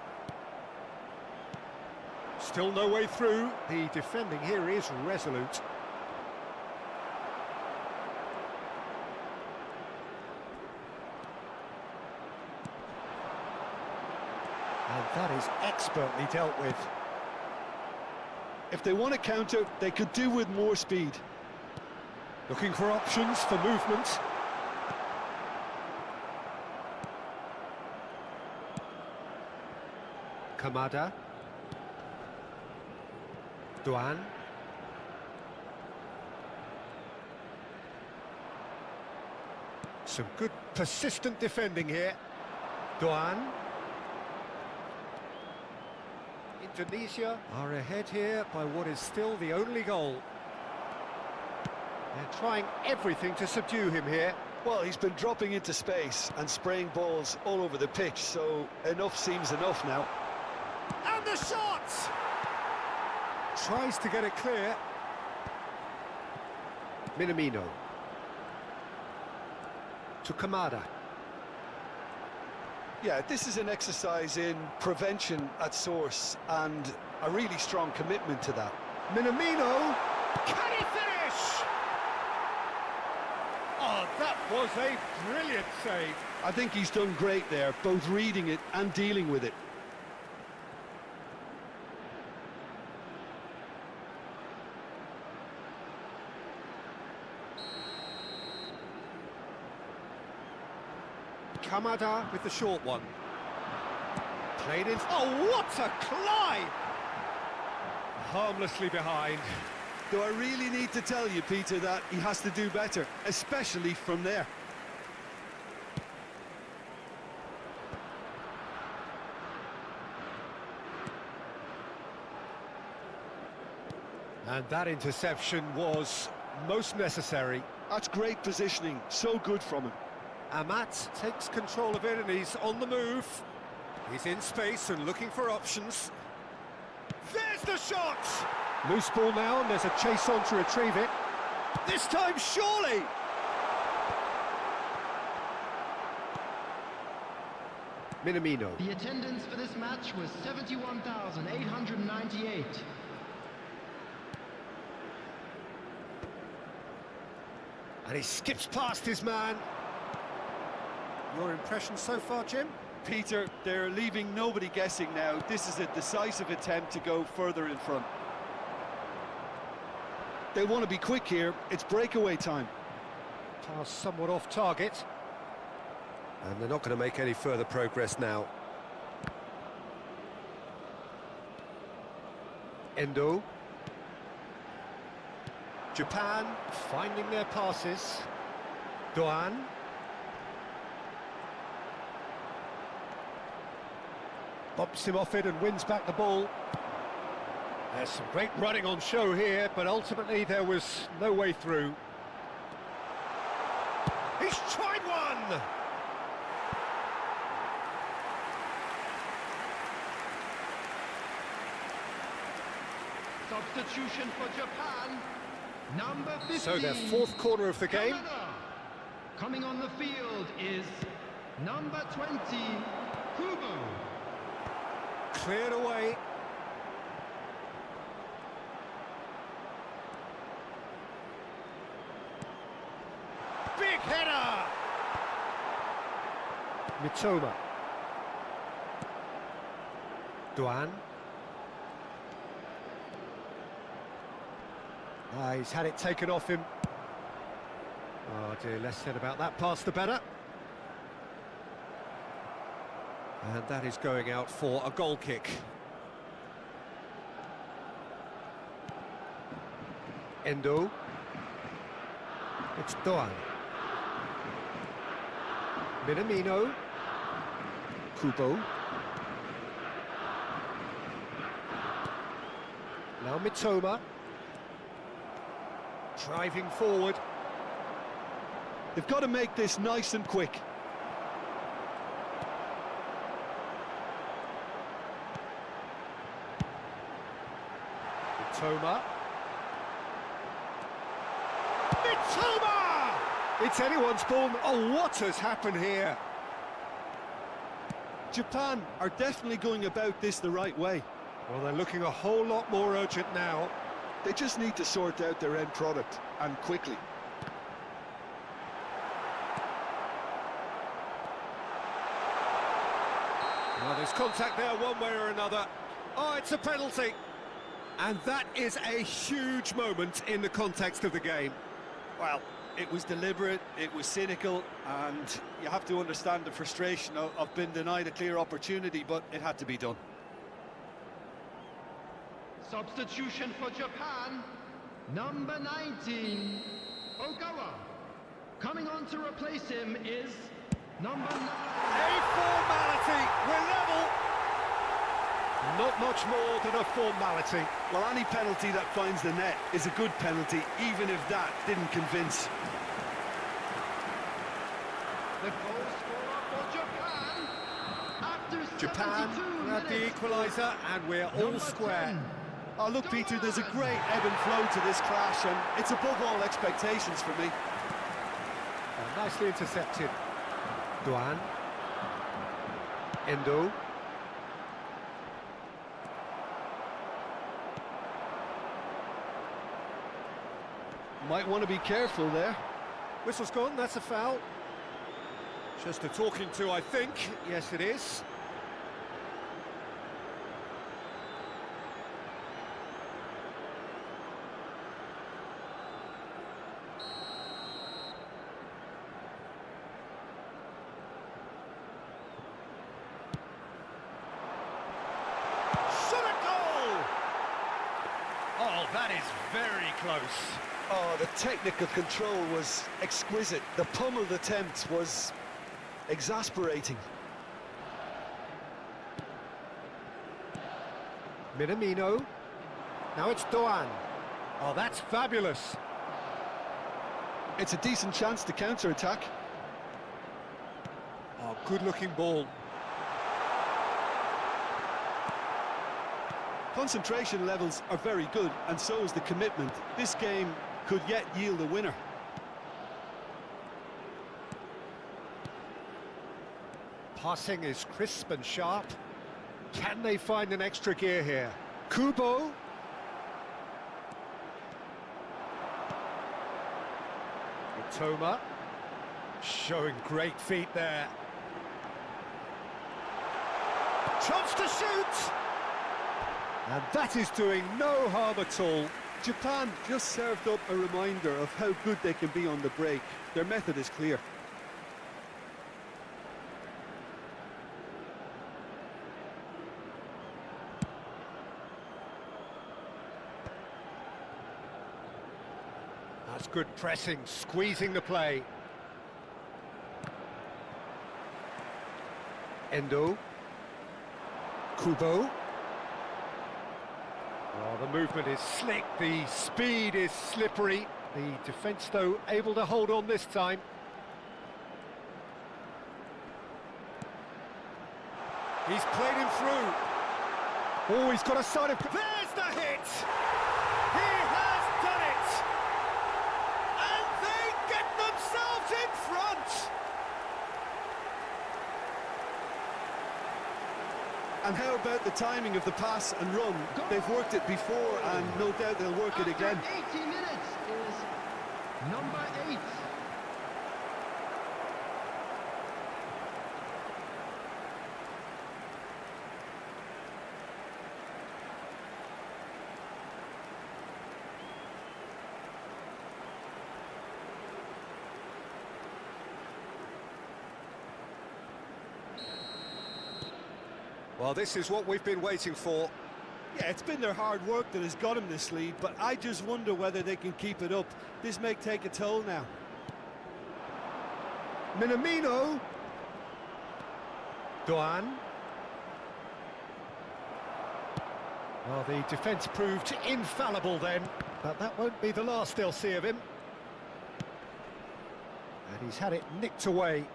Still no way through. The defending here is resolute. And that is expertly dealt with. If they want to counter, they could do with more speed. Looking for options for movement. Kamada. Duan. Some good persistent defending here. Duan. Indonesia are ahead here by what is still the only goal. They're trying everything to subdue him here. Well, he's been dropping into space and spraying balls all over the pitch, so enough seems enough now. And the shot! Tries to get it clear. Minamino. To Kamada. Yeah, this is an exercise in prevention at source and a really strong commitment to that. Minamino! Can he finish? Oh, that was a brilliant save. I think he's done great there, both reading it and dealing with it. Kamada with the short one. Played in. Oh, what a climb! Harmlessly behind. Do I really need to tell you, Peter, that he has to do better, especially from there? And that interception was most necessary. That's great positioning, so good from him. Amat takes control of it and he's on the move. He's in space and looking for options. There's the shot! Loose ball now and there's a chase on to retrieve it. This time, surely! Minamino. The attendance for this match was 71,898. And he skips past his man. Your impression so far, Jim? Peter, they're leaving nobody guessing now. This is a decisive attempt to go further in front. They want to be quick here. It's breakaway time. Pass somewhat off target. And they're not going to make any further progress now. Endo. Japan finding their passes. Doan. Bumps him off it and wins back the ball. There's some great running on show here, but ultimately there was no way through. He's tried one! Substitution for Japan, number 15. So their fourth corner of the game. Canada. Coming on the field is number 20, Kubo. Cleared away. Big header! Mitoma. Duan. He's had it taken off him. Oh dear, less said about that pass the better. And that is going out for a goal kick. Endo. It's Doan. Minamino. Kubo. Now Mitoma. Driving forward. They've got to make this nice and quick. Mitoma. Mitoma! It's anyone's ball. Oh, what has happened here? Japan are definitely going about this the right way. Well, they're looking a whole lot more urgent now. They just need to sort out their end product, and quickly. Well, there's contact there one way or another. Oh, it's a penalty. And that is a huge moment in the context of the game. Well, it was deliberate, it was cynical, and you have to understand the frustration of being denied a clear opportunity, but it had to be done. Substitution for Japan, number 19, Ogawa. Coming on to replace him is number 9. A formality. We're level. Not much more than a formality. Well, any penalty that finds the net is a good penalty, even if that didn't convince. The goal scorer for Japan after Japan 72 grab the minutes. equaliser, and we're all Number square. 10. Oh, look, Peter, there's a great ebb and flow to this clash, and it's above all expectations for me. Nicely intercepted. Duan. Endo. Might want to be careful there. Whistle's gone, that's a foul. Just a talking to, I think. Yes, it is. Oh, that is very close. Oh, the technical control was exquisite. The pummeled attempt was exasperating. Minamino. Now it's Doğan. Oh, that's fabulous. It's a decent chance to counter-attack. Oh, good-looking ball. Concentration levels are very good, and so is the commitment. This game could yet yield a winner. Passing is crisp and sharp. Can they find an extra gear here? Kubo. Toma. Showing great feet there. Chance to shoot! And that is doing no harm at all. Japan just served up a reminder of how good they can be on the break. Their method is clear. That's good pressing, squeezing the play. Endo. Kubo. Oh, the movement is slick, the speed is slippery. The defence, though, able to hold on this time. He's played him through. Oh, he's got a side of... There's the hit! He has done it! And they get themselves in front! And how about the timing of the pass and run? They've worked it before, and no doubt they'll work it again. 80 minutes is number 8. Well, this is what we've been waiting for. Yeah, it's been their hard work that has got them this lead, but I just wonder whether they can keep it up. This may take a toll now. Minamino. Doğan. Well, the defence proved infallible then, but that won't be the last they'll see of him. And he's had it nicked away.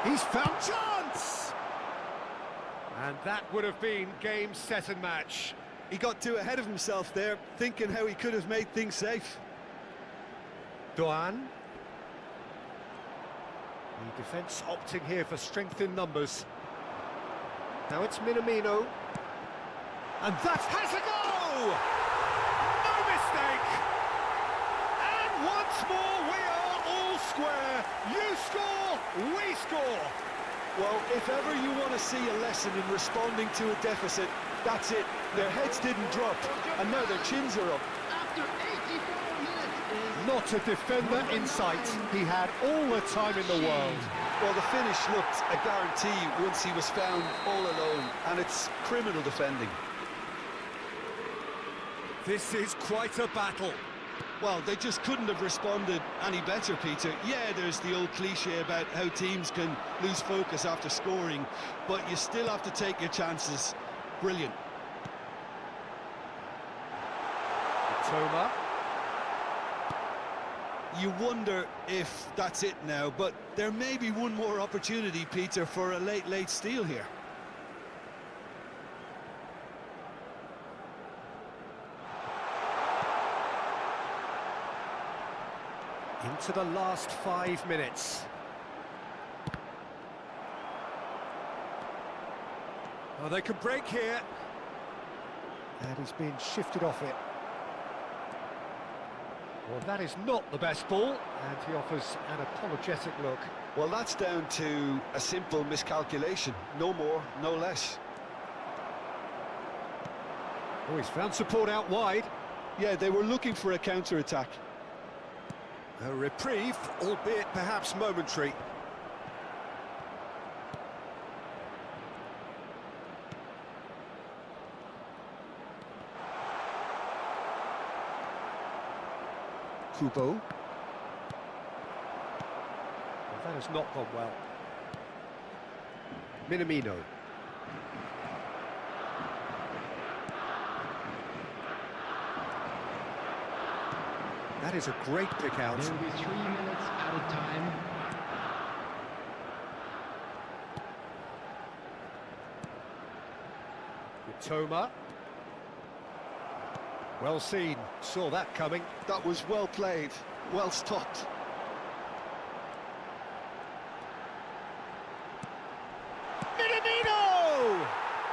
He's found chance! And that would have been game, set and match. He got too ahead of himself there, thinking how he could have made things safe. Doğan. The defence opting here for strength in numbers. Now it's Minamino. And that has a go! No mistake! And once more we are all square. You score, we score. Well, if ever you want to see a lesson in responding to a deficit, that's it. Their heads didn't drop, and now their chins are up. After 84 minutes is... Not a defender in sight. He had all the time in the world. Well, the finish looked a guarantee once he was found all alone, and it's criminal defending. This is quite a battle. Well, they just couldn't have responded any better, Peter. Yeah, there's the old cliche about how teams can lose focus after scoring, but you still have to take your chances. Brilliant. Toma. You wonder if that's it now, but there may be one more opportunity, Peter, for a late steal here. Into the last 5 minutes. Oh, they could break here. And he's been shifted off it. Well, that is not the best ball, and he offers an apologetic look. Well, that's down to a simple miscalculation. No more, no less. Oh, he's found support out wide. Yeah, they were looking for a counter-attack. A reprieve, albeit perhaps momentary. Kubo. Well, that has not gone well. Minamino. That is a great pick out. There will be 3 minutes added time. Toma. Well seen, saw that coming. That was well played, well stopped. Minamino!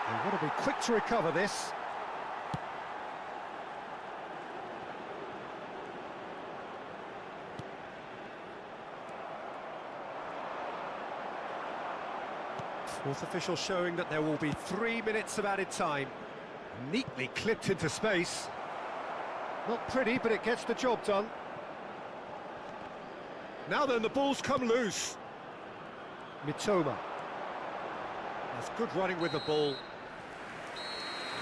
They want to be quick to recover this. Fourth official showing that there will be 3 minutes of added time. Neatly clipped into space. Not pretty, but it gets the job done. Now then, the ball's come loose. Mitoma. That's good running with the ball.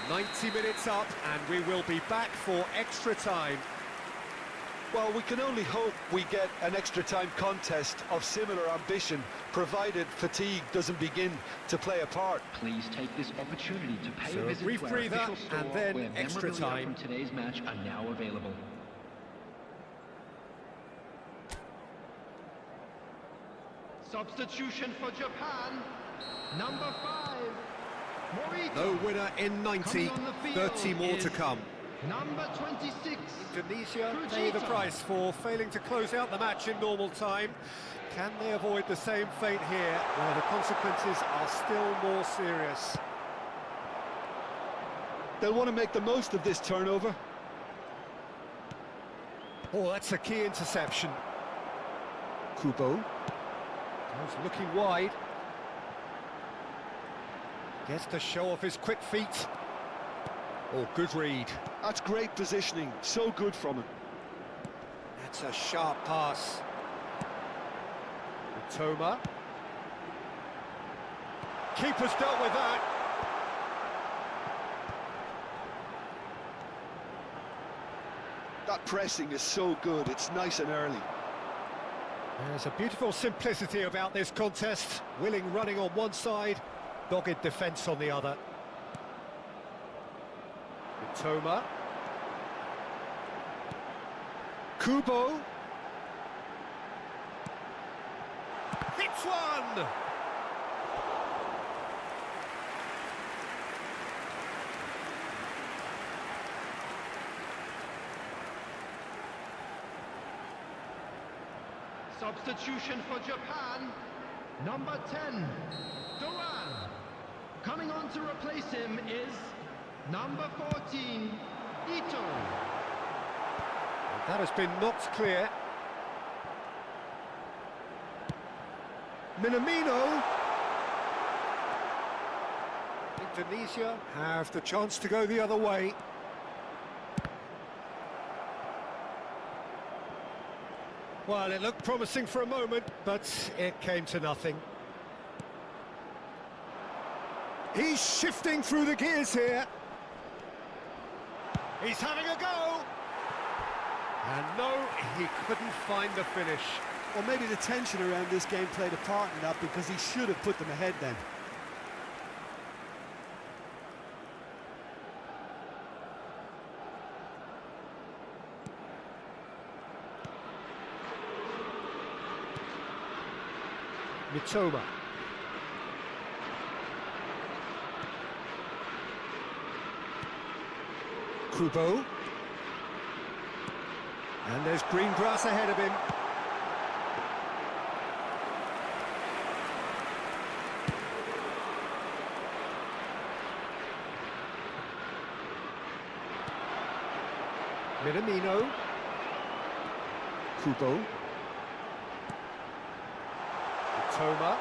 90 minutes up, and we will be back for extra time. Well, we can only hope we get an extra time contest of similar ambition, provided fatigue doesn't begin to play a part. Please take this opportunity to pay So a a visit brief to our breather, official store and then where extra memorabilia time. from today's match are now available. Substitution for Japan. Number 5. Morita. No winner in 90, Coming on the field 30 more to is come. Number 26. Indonesia pay the price for failing to close out the match in normal time. Can they avoid the same fate here, where the consequences are still more serious? They'll want to make the most of this turnover. Oh, that's a key interception. Kubo. Goes looking wide. Gets to show off his quick feet. Oh, good read. That's great positioning, so good from him. That's a sharp pass. Toma. Keeper's dealt with that. That pressing is so good, it's nice and early. There's a beautiful simplicity about this contest. Willing running on one side, dogged defence on the other. Toma. Kubo. Hits one! Substitution for Japan. Number 10. Dengan. Coming on to replace him is number 14. Ito. That has been knocked clear. Minamino. Indonesia have the chance to go the other way. Well, it looked promising for a moment, but it came to nothing. He's shifting through the gears here. He's having a go. And no, he couldn't find the finish. Or maybe the tension around this game played a part in that, because he should have put them ahead then. Mitoma. Kubo. And there's green grass ahead of him. Minamino. Kubo. Toma.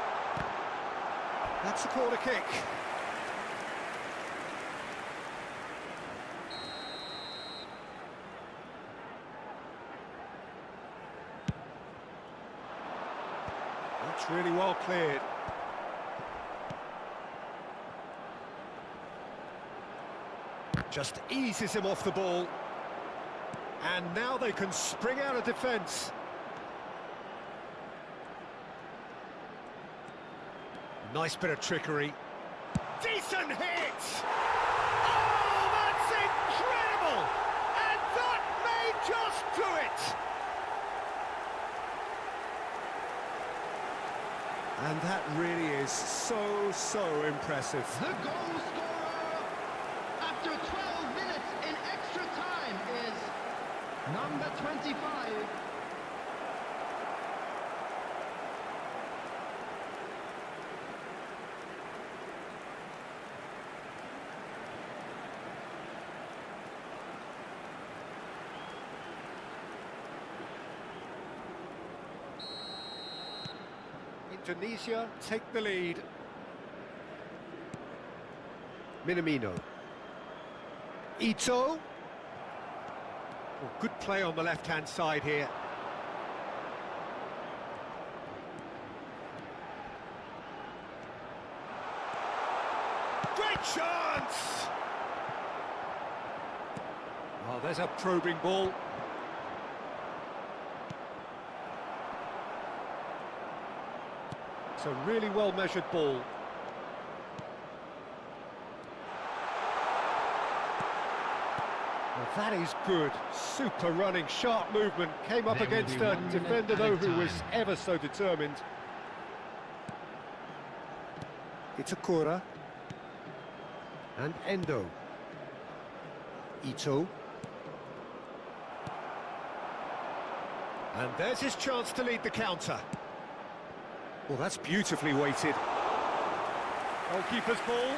That's a corner kick. That's really well cleared. Just eases him off the ball. And now they can spring out of defence. Nice bit of trickery. Decent hit! Oh, that's incredible! And that may just do it! And that really is so impressive. The goal scorer after 12 minutes in extra time is number 25. Indonesia take the lead. Minamino. Ito. Oh, good play on the left-hand side here. Great chance! Oh, there's a probing ball. It's a really well-measured ball. Well, that is good. Super running, sharp movement. Came up There will against be a 1 minute defender, at a though, who was time. ever so determined. Itakura. And Endo. Ito. And there's his chance to lead the counter. Well, that's beautifully weighted. Goalkeeper's ball.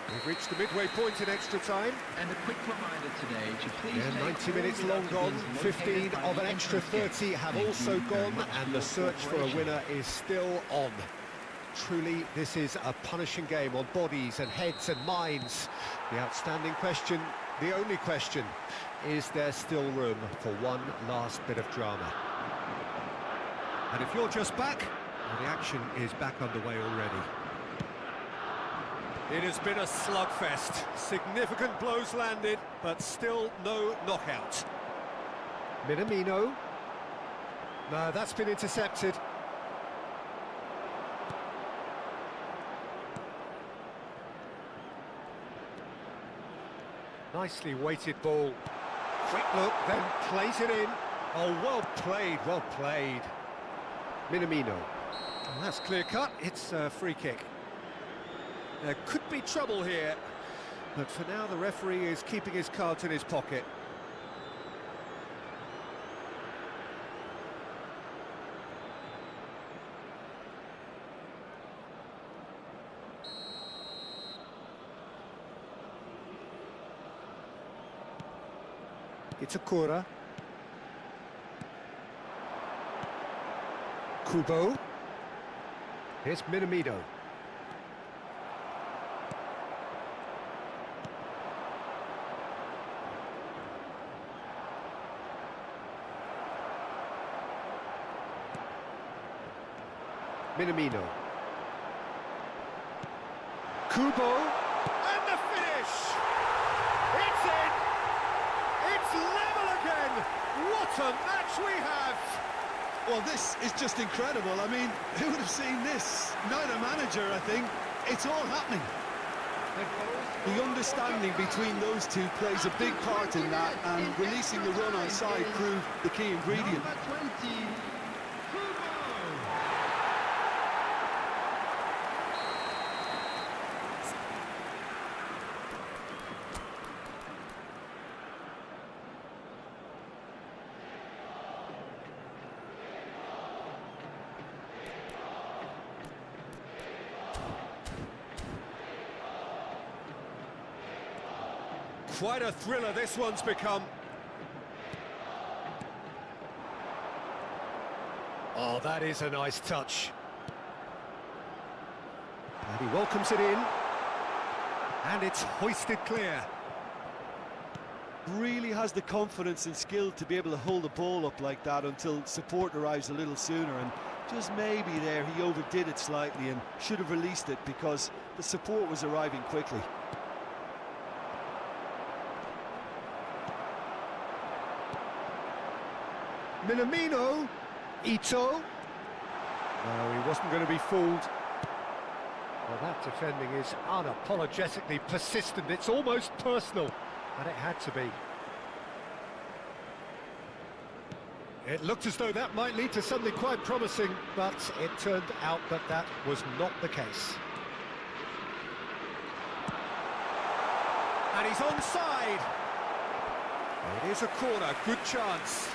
We've reached the midway point in extra time. And a quick reminder today to please Yeah, take 90 minutes all long gone. deductibles 15 located by of the an extra entrance 30 gate. have Thank also you very gone, much and for the your search for a cooperation. winner is still on. Truly, this is a punishing game on bodies and heads and minds. The outstanding question, the only question, is there still room for one last bit of drama? And if you're just back, well, the action is back underway already. It has been a slugfest. Significant blows landed, but still no knockout. Minamino. No, that's been intercepted. Nicely weighted ball. Quick look, then plays it in. Oh, well played, well played. Minamino. Well, that's clear cut. It's a free kick. There could be trouble here, but for now the referee is keeping his cards in his pocket. Itakura. Kubo. Here's Minamino. Minamino. Kubo. And the finish! It's in! It's level again! What a match we have! Well, this is just incredible. I mean, who would have seen this? Neither manager, I think. It's all happening. The understanding between those two plays a big part in that, and releasing the run on side proved the key ingredient. Number 20, Kubo. Quite a thriller this one's become. Oh, that is a nice touch. And he welcomes it in. And it's hoisted clear. Really has the confidence and skill to be able to hold the ball up like that until support arrives a little sooner, and just maybe there he overdid it slightly and should have released it because the support was arriving quickly. Minamino, Ito. No, he wasn't going to be fooled. Well, that defending is unapologetically persistent. It's almost personal, and it had to be. It looked as though that might lead to something quite promising, but it turned out that that was not the case. And he's onside. It is a corner, good chance.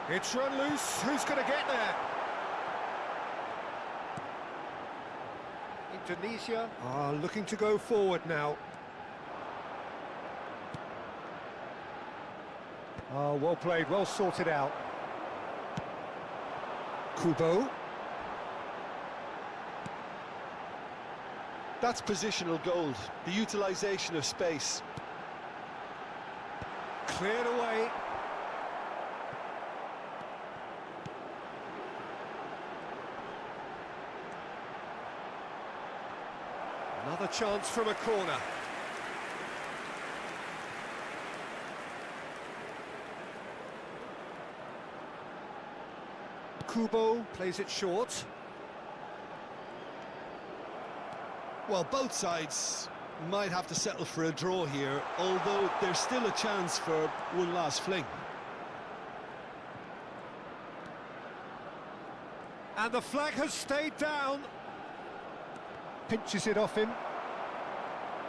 It's run loose, who's going to get there? Indonesia are looking to go forward now. Oh, well played, well sorted out. Kubo. That's positional gold, the utilisation of space. Cleared away. Another chance from a corner. Kubo plays it short. Well, both sides might have to settle for a draw here, although there's still a chance for one last fling. And the flag has stayed down. Pinches it off him.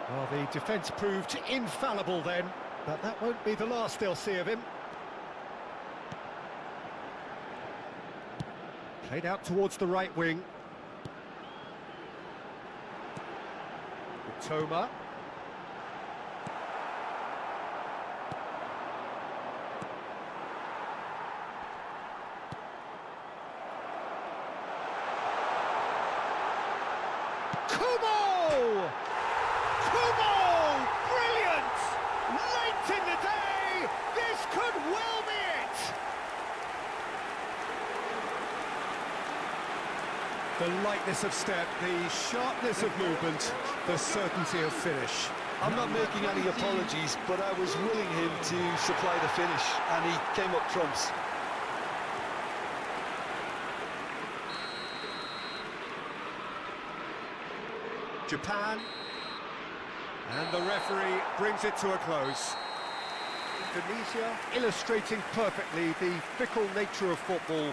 Well, the defence proved infallible then, but that won't be the last they'll see of him. Played out towards the right wing. Toma. Kubo! Kubo! Brilliant! Late in the day, this could well be it! The lightness of step, the sharpness of movement, the certainty of finish. I'm not making any apologies, but I was willing him to supply the finish, and he came up trumps. Japan, and the referee brings it to a close. Indonesia illustrating perfectly the fickle nature of football.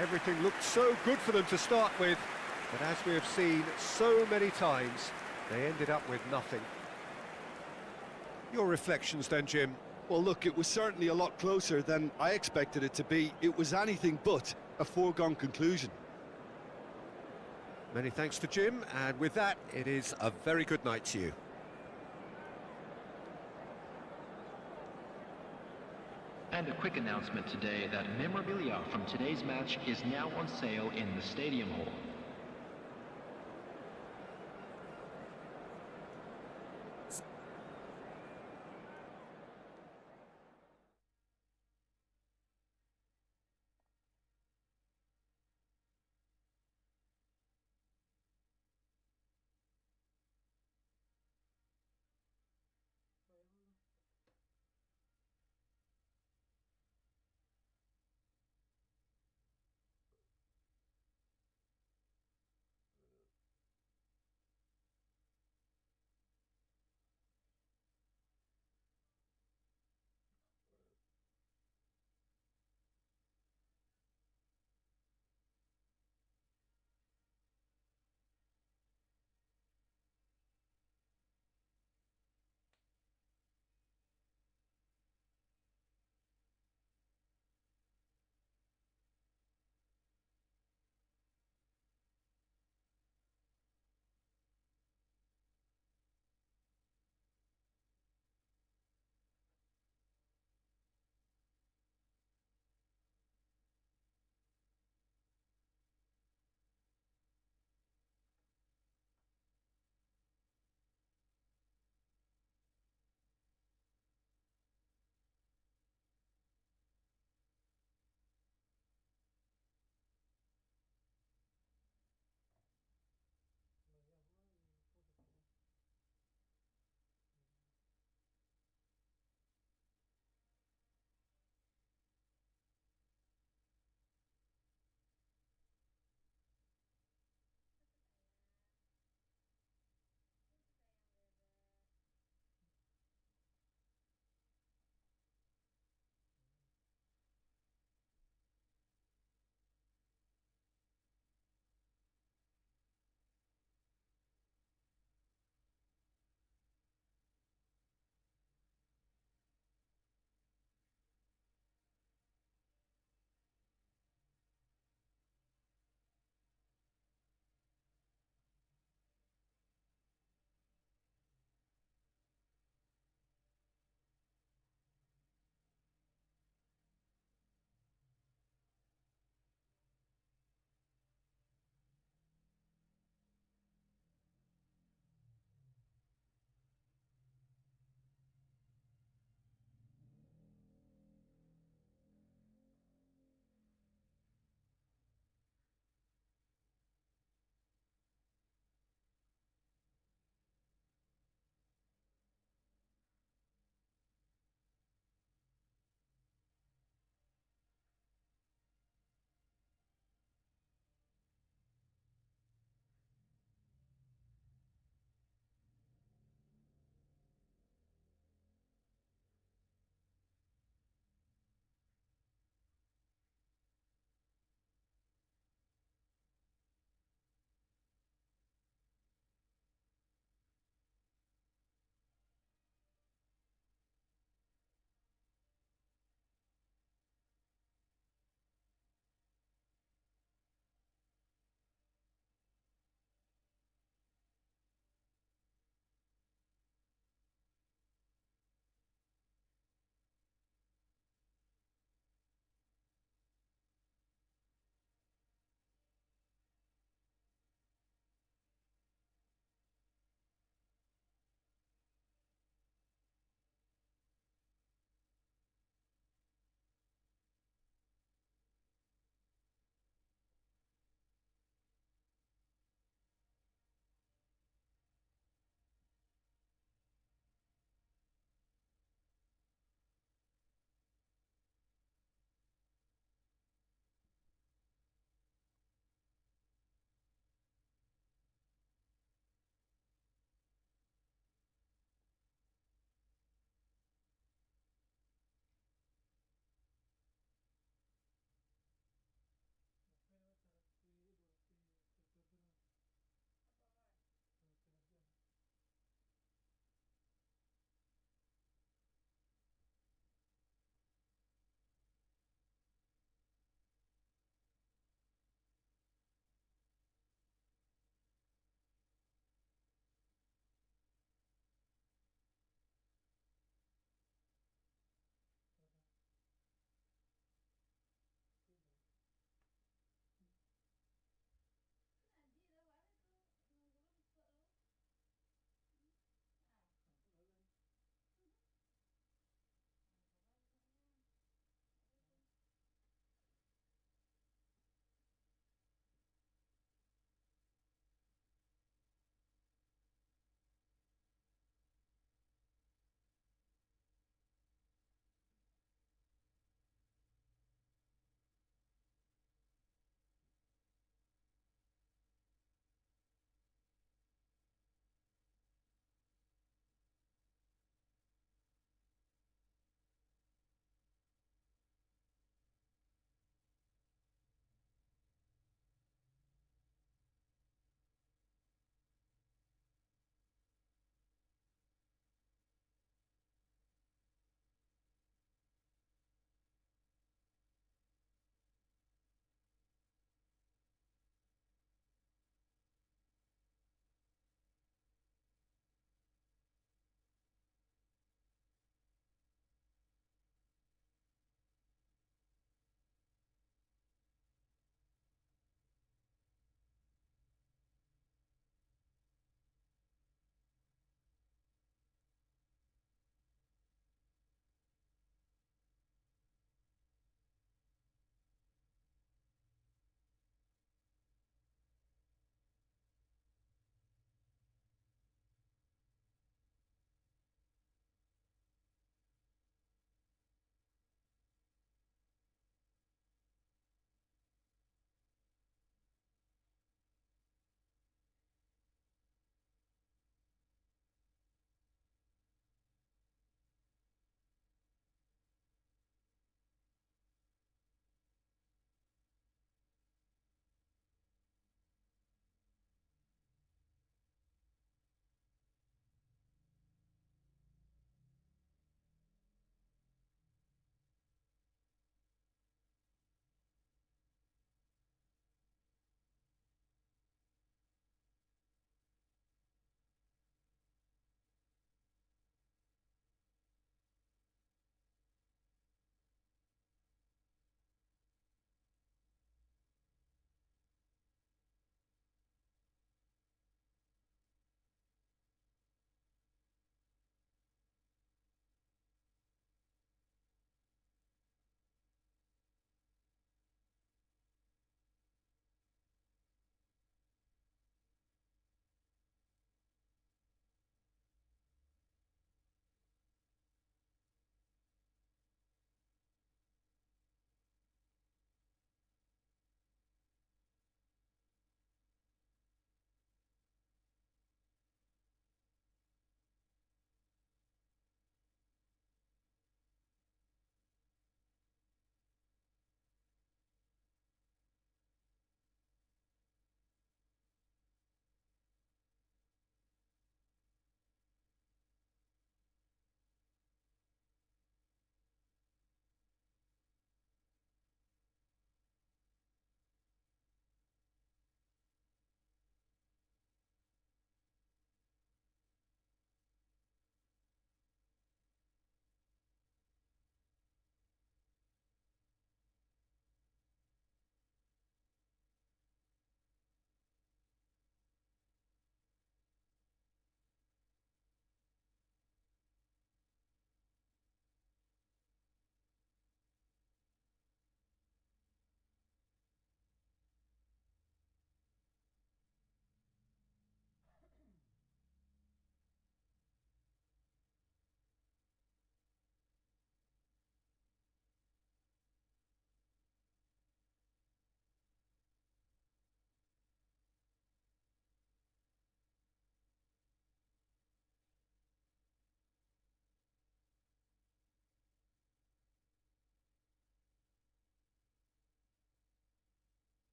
Everything looked so good for them to start with, but as we have seen so many times, they ended up with nothing. Your reflections then, Jim? Well, look, it was certainly a lot closer than I expected it to be. It was anything but a foregone conclusion. Many thanks to Jim, and with that, it is a very good night to you. And a quick announcement today that memorabilia from today's match is now on sale in the Stadium Hall.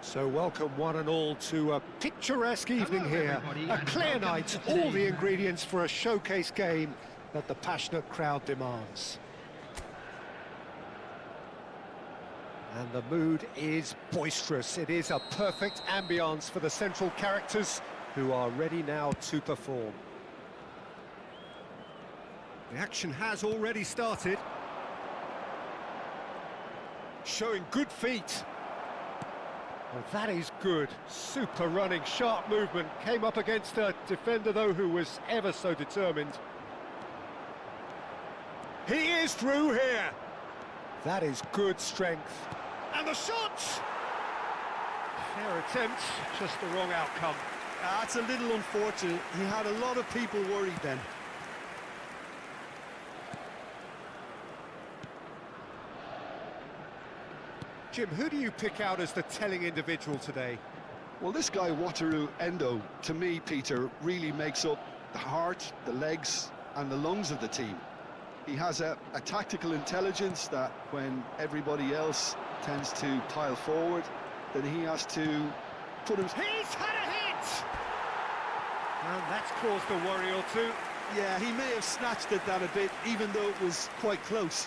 So welcome one and all to a picturesque evening here. A clear night, all the ingredients for a showcase game that the passionate crowd demands. And the mood is boisterous. It is a perfect ambience for the central characters who are ready now to perform. The action has already started. Showing good feet. Well, that is good. Super running, sharp movement. Came up against a defender, though, who was ever so determined. He is through here. That is good strength. And the shot! Fair attempt, just the wrong outcome. That's a little unfortunate. He had a lot of people worried then. Jim, who do you pick out as the telling individual today? Well, this guy, Wataru Endo, to me, Peter, really makes up the heart, the legs and the lungs of the team. He has a tactical intelligence that when everybody else tends to pile forward, then he has to put him... He's had a hit! And that's caused a worry or two. Yeah, he may have snatched it down a bit, even though it was quite close.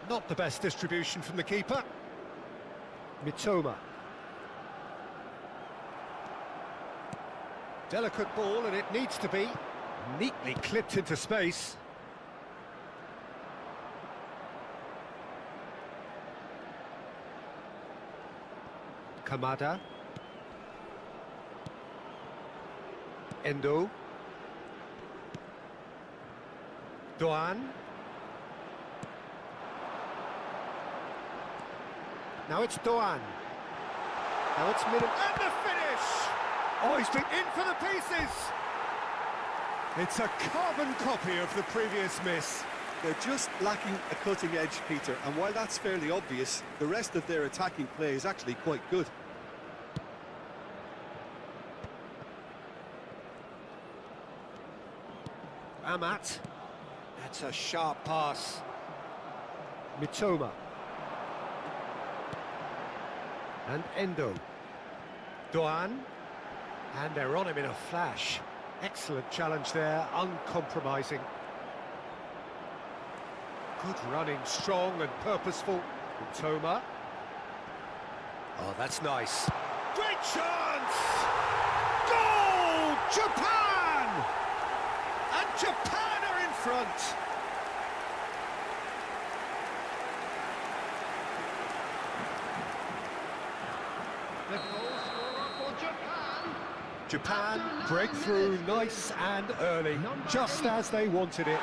Not the best distribution from the keeper. Mitoma. Delicate ball, and it needs to be neatly clipped into space. Kamada. Endo. Doan. Now it's Doan. Now it's Middle. And the finish! Oh, he's been in for the pieces! It's a carbon copy of the previous miss. They're just lacking a cutting edge, Peter, and while that's fairly obvious, the rest of their attacking play is actually quite good. Amat. That's a sharp pass. Mitoma. And Endo. Doan. And they're on him in a flash. Excellent challenge there, uncompromising. Good running, strong and purposeful. Mitoma. Oh, that's nice. Great chance! Goal! Japan! And Japan are in front. The goal scorer for Japan. Japan break through nice and early, just as they wanted it.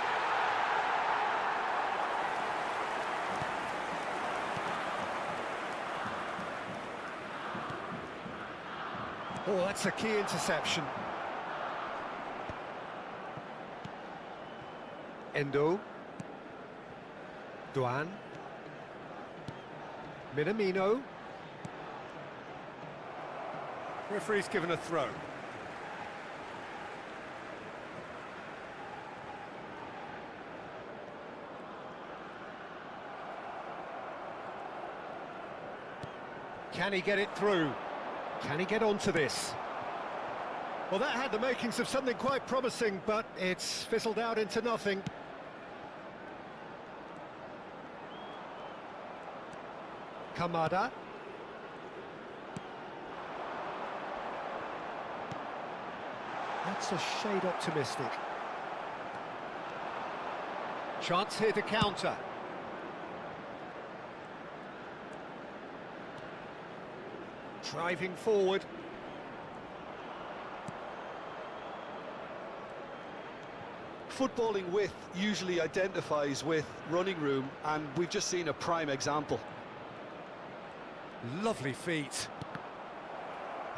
Oh, that's a key interception. Endo. Doan. Minamino. Referee's given a throw. Can he get it through? Can he get onto this? Well, that had the makings of something quite promising, but it's fizzled out into nothing. Kamada. That's a shade optimistic. Chance here to counter. Driving forward. Footballing width usually identifies with running room, and we've just seen a prime example. Lovely feet.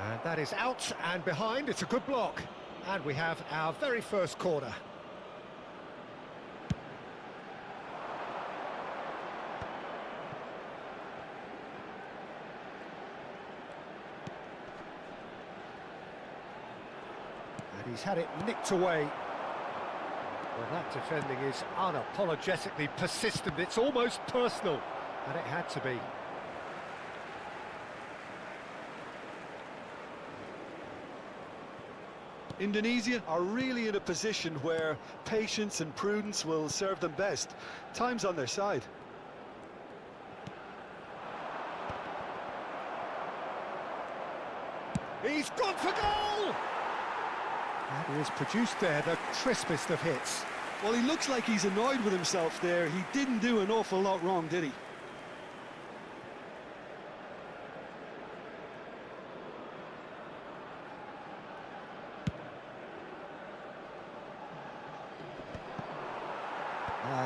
And that is out and behind. It's a good block. And we have our very first corner. And he's had it nicked away. Well, that defending is unapologetically persistent. It's almost personal, and it had to be. Indonesia are really in a position where patience and prudence will serve them best. Time's on their side. He's gone for goal! And he has produced there the crispest of hits. Well, he looks like he's annoyed with himself there. He didn't do an awful lot wrong, did he?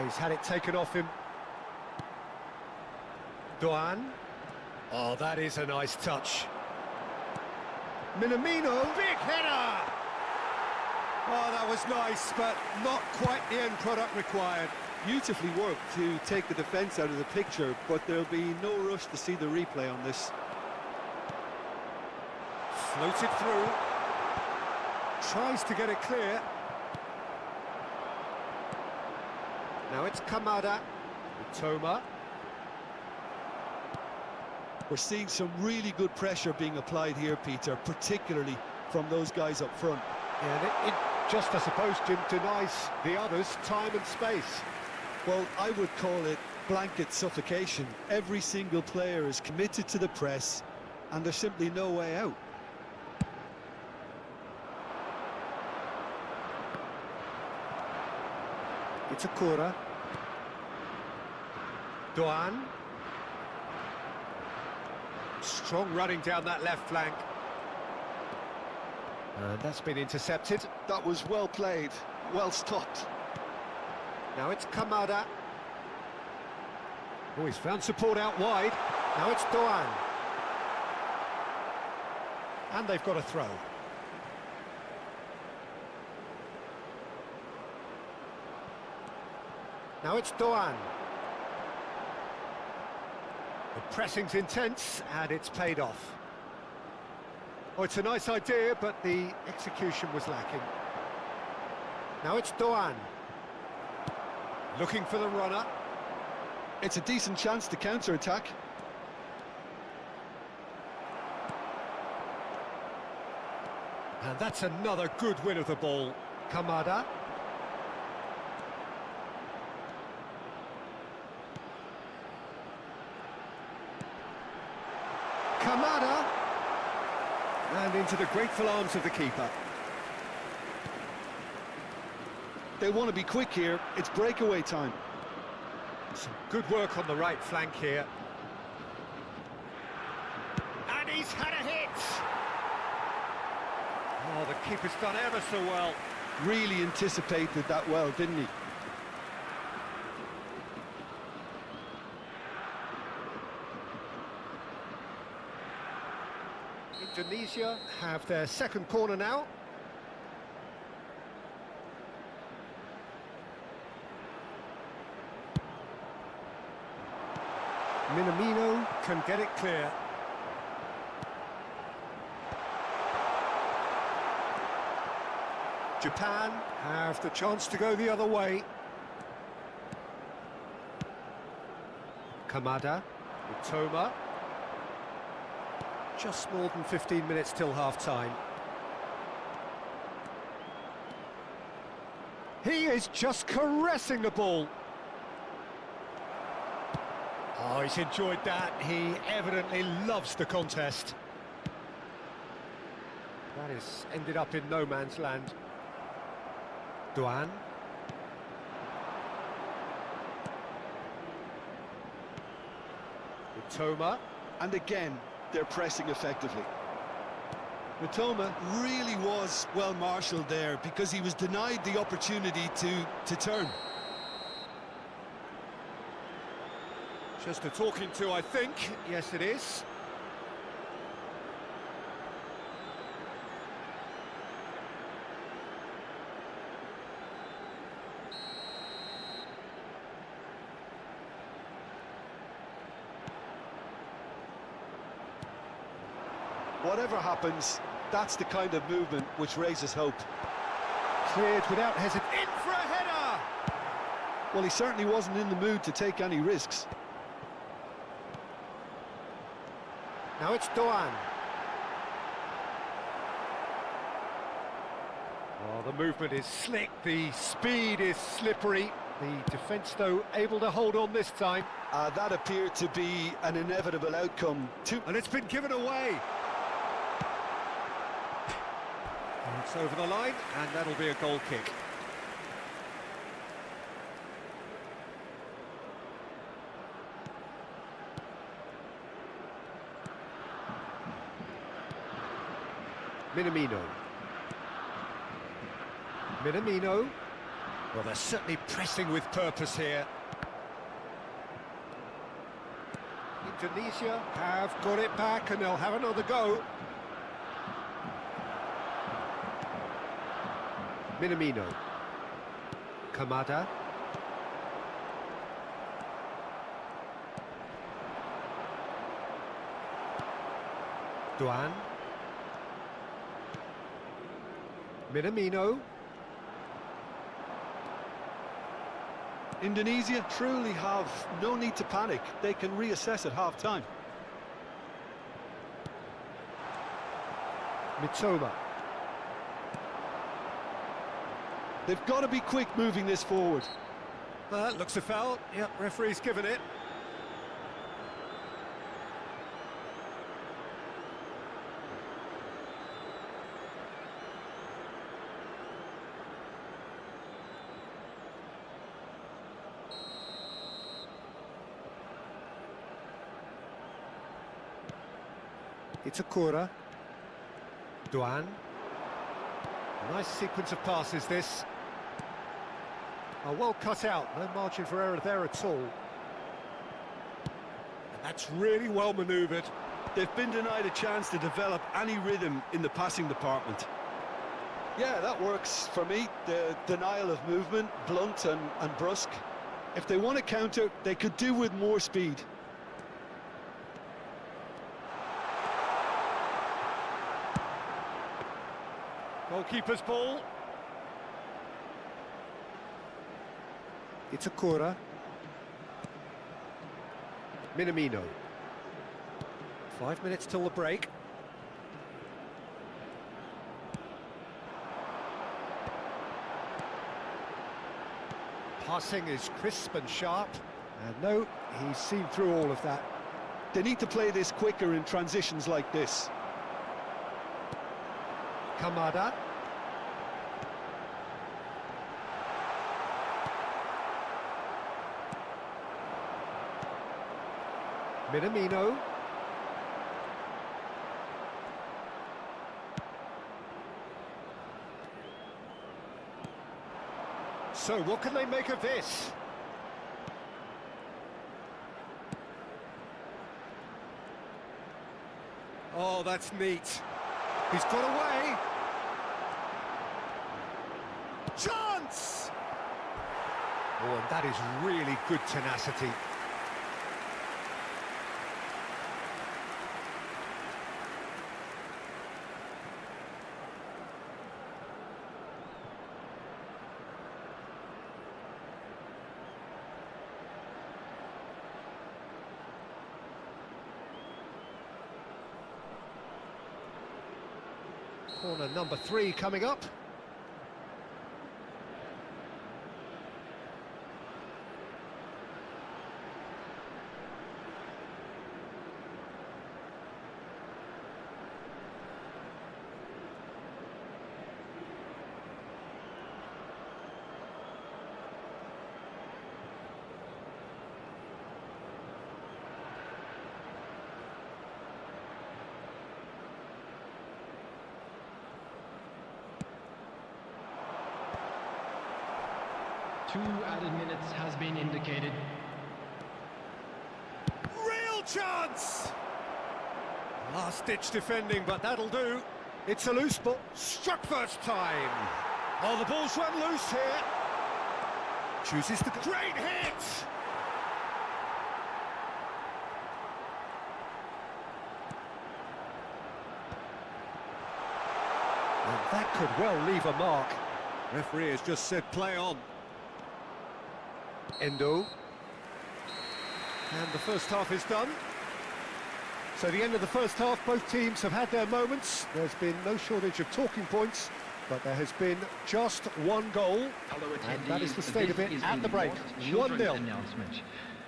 He's had it taken off him. Dengan. Oh, that is a nice touch. Minamino, big header! Oh, that was nice, but not quite the end product required. Beautifully worked to take the defence out of the picture, but there'll be no rush to see the replay on this. Floated through. Tries to get it clear. Now it's Kamada. Toma. We're seeing some really good pressure being applied here, Peter, particularly from those guys up front. Yeah, and it just, I suppose, Jim, denies the others time and space. Well, I would call it blanket suffocation. Every single player is committed to the press, and there's simply no way out. It's a Kura. Dengan. Strong running down that left flank. And that's been intercepted. That was well played, well stopped. Now it's Kamada. Oh, he's found support out wide. Now it's Dengan. And they've got a throw. Now it's Dengan. The pressing's intense, and it's paid off. Oh, it's a nice idea, but the execution was lacking. Now it's Dengan. Looking for the runner. It's a decent chance to counter-attack. And that's another good win of the ball. Kamada. Kamada. And into the grateful arms of the keeper. They want to be quick here. It's breakaway time. Some good work on the right flank here. And he's had a hit! Oh, the keeper's done ever so well. Really anticipated that well, didn't he? Indonesia have their second corner now. Minamino can get it clear. Japan have the chance to go the other way. Kamada, Toma. Just more than 15 minutes till half-time. He is just caressing the ball. Oh, he's enjoyed that. He evidently loves the contest. That has ended up in no man's land. Dengan. Toma. And again, they're pressing effectively. Mitoma really was well marshalled there because he was denied the opportunity to turn. Just a talking to, I think. Yes, it is. Whatever happens, that's the kind of movement which raises hope. Cleared without hesitation. In for a header! Well, he certainly wasn't in the mood to take any risks. Now it's Doğan. Oh, the movement is slick, the speed is slippery. The defence, though, able to hold on this time. That appeared to be an inevitable outcome. And it's been given away. And it's over the line, and that'll be a goal kick. Minamino. Well, they're certainly pressing with purpose here. Indonesia have got it back, and they'll have another go. Minamino. Kamada. Doğan. Minamino. Indonesia truly have no need to panic. They can reassess at half-time. Mitoma. They've got to be quick moving this forward. Looks a foul. Yep, referee's given it. It's a Kura. Doğan. Nice sequence of passes, this. Oh, well cut out, no margin for error there at all. And that's really well manoeuvred. They've been denied a chance to develop any rhythm in the passing department. Yeah, that works for me. The denial of movement, blunt and brusque. If they want to counter, they could do with more speed. Goalkeeper's ball. It's a Kura. Minamino. 5 minutes till the break. Passing is crisp and sharp. And no, he's seen through all of that. They need to play this quicker in transitions like this. Kamada. Minamino. So, what can they make of this? Oh, that's neat. He's got away. Chance! Oh, and that is really good tenacity. Corner number 3 coming up. Two added minutes has been indicated. Real chance! Last-ditch defending, but that'll do. It's a loose ball. Struck first time. Oh, the ball's run loose here. Chooses the great hit! And that could well leave a mark. Referee has just said play on. Endo. And the first half is done. So the end of the first half, both teams have had their moments. There's been no shortage of talking points, but there has been just one goal. Hello, And that is the attendees. state of This it is at a the break. lost children's 1-0. announcement.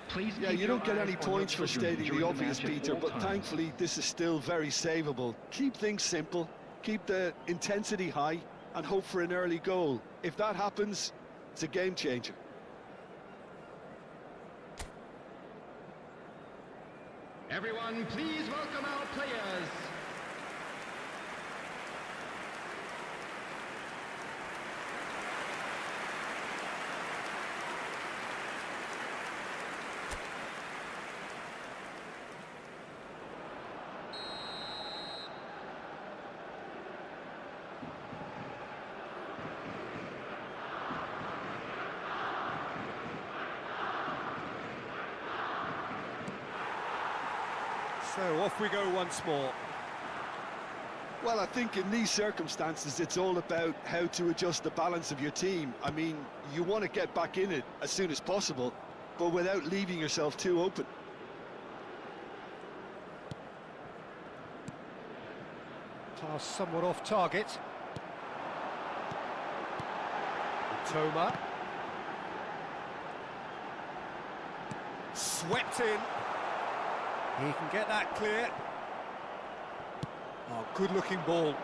Please Yeah, keep you your don't get eyes any on your points for children stating during the the obvious, match at Peter, all but times. thankfully this is still very savable. Keep things simple, keep the intensity high, and hope for an early goal. If that happens, it's a game changer. Everyone, please welcome our players. So off we go once more. Well, I think in these circumstances, it's all about how to adjust the balance of your team. I mean, you want to get back in it as soon as possible, but without leaving yourself too open. Pass somewhat off target. Toma. Swept in. He can get that clear. Oh, good-looking ball.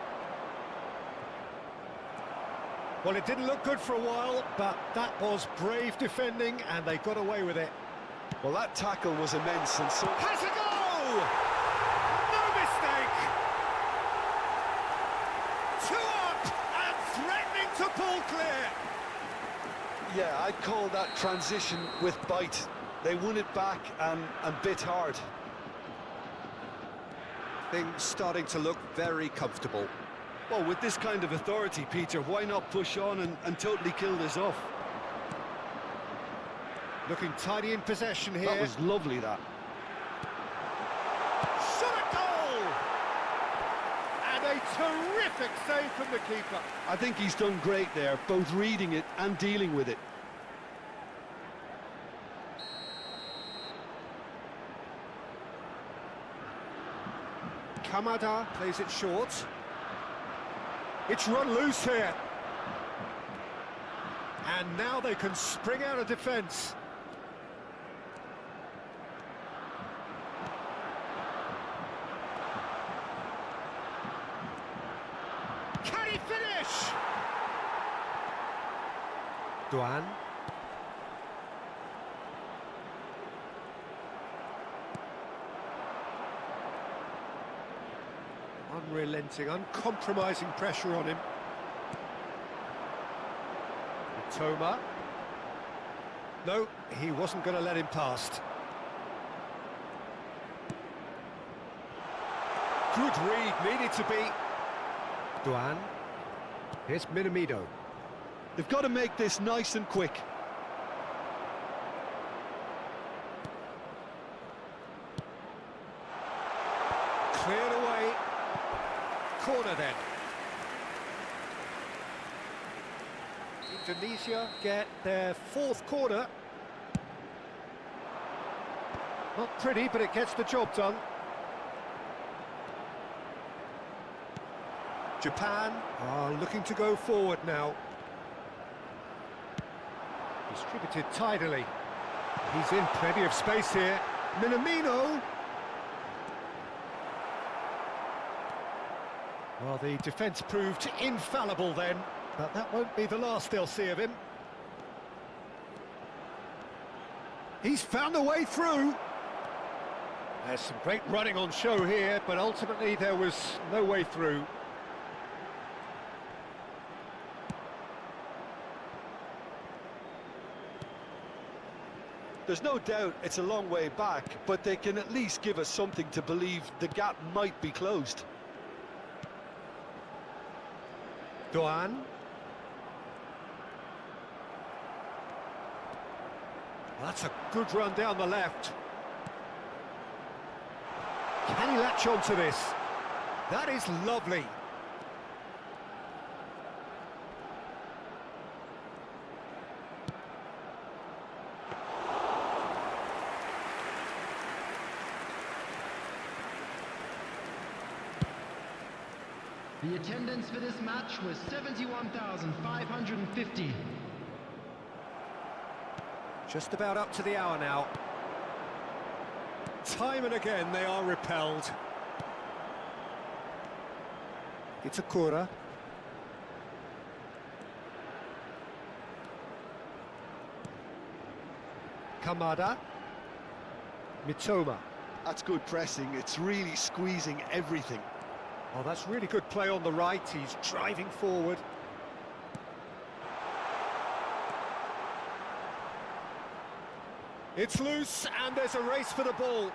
Well, it didn't look good for a while, but that was brave defending, and they got away with it. Well, that tackle was immense, and so... Has a go! No mistake! 2 up, and threatening to pull clear. Yeah, I'd call that transition with bite. They won it back and bit hard. Things starting to look very comfortable. Well, with this kind of authority, Peter, why not push on and totally kill this off? Looking tidy in possession here. That was lovely, that. Shot a goal! And a terrific save from the keeper. I think he's done great there, both reading it and dealing with it. Kamada plays it short. It's run loose here. And now they can spring out of defence. Can he finish? Duan. Unrelenting, uncompromising pressure on him. Toma. No, he wasn't going to let him past. Good read, needed to be. Duan. Here's Minamino. They've got to make this nice and quick. Cleared away. Corner then. Indonesia get their 4th corner. Not pretty, but it gets the job done. Japan are looking to go forward now. Distributed tidily. He's in plenty of space here. Minamino. Well, the defence proved infallible then, but that won't be the last they'll see of him. He's found a way through. There's some great running on show here, but ultimately there was no way through. There's no doubt it's a long way back, but they can at least give us something to believe the gap might be closed. Duan. That's a good run down the left. Can he latch on to this? That is lovely. The attendance for this match was 71,550. Just about up to the hour now. Time and again they are repelled. It's a Kura. Kamada. Mitoma. That's good pressing. It's really squeezing everything. Oh, that's really good play on the right. He's driving forward. It's loose, and there's a race for the ball.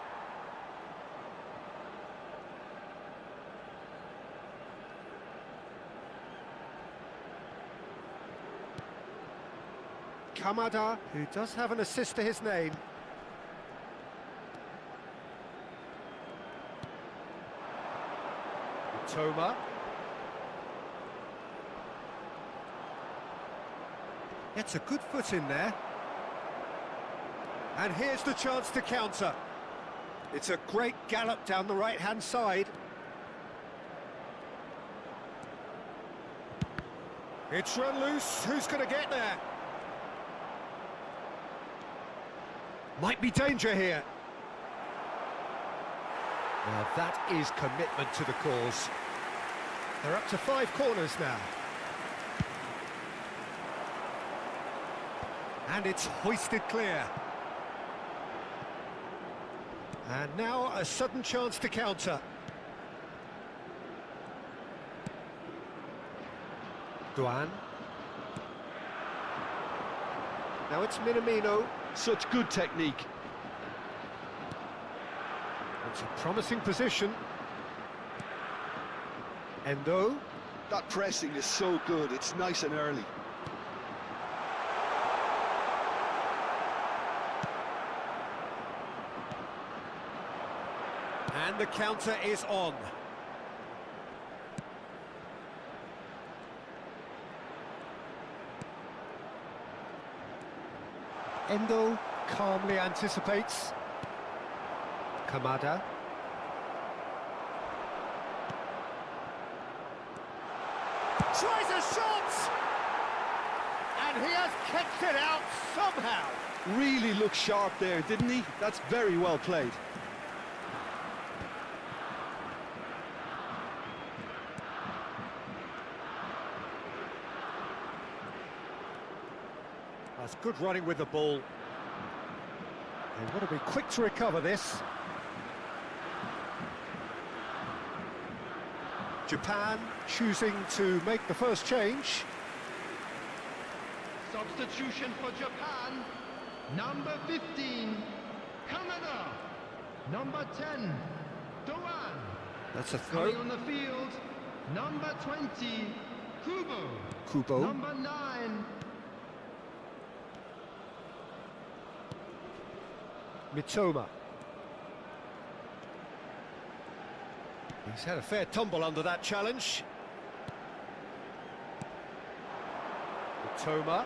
Kamada, who does have an assist to his name. Toma. Gets a good foot in there. And here's the chance to counter. It's a great gallop down the right-hand side. It's run loose. Who's going to get there? Might be danger here. Now that is commitment to the cause. They're up to 5 corners now. And it's hoisted clear. And now a sudden chance to counter. Duan. Now it's Minamino. Such good technique. It's a promising position. Endo. That pressing is so good. It's nice and early. And the counter is on. Endo calmly anticipates. Kamada. Tries a shot! And he has kicked it out somehow. Really looked sharp there, didn't he? That's very well played. That's good running with the ball. They've got to be quick to recover this. Japan choosing to make the first change. Substitution for Japan. Number 15, Canada. Number 10, Doan. That's a Coming throw. on the field, number 20, Kubo. Kubo. Number 9, Mitoma. He's had a fair tumble under that challenge. Mitoma.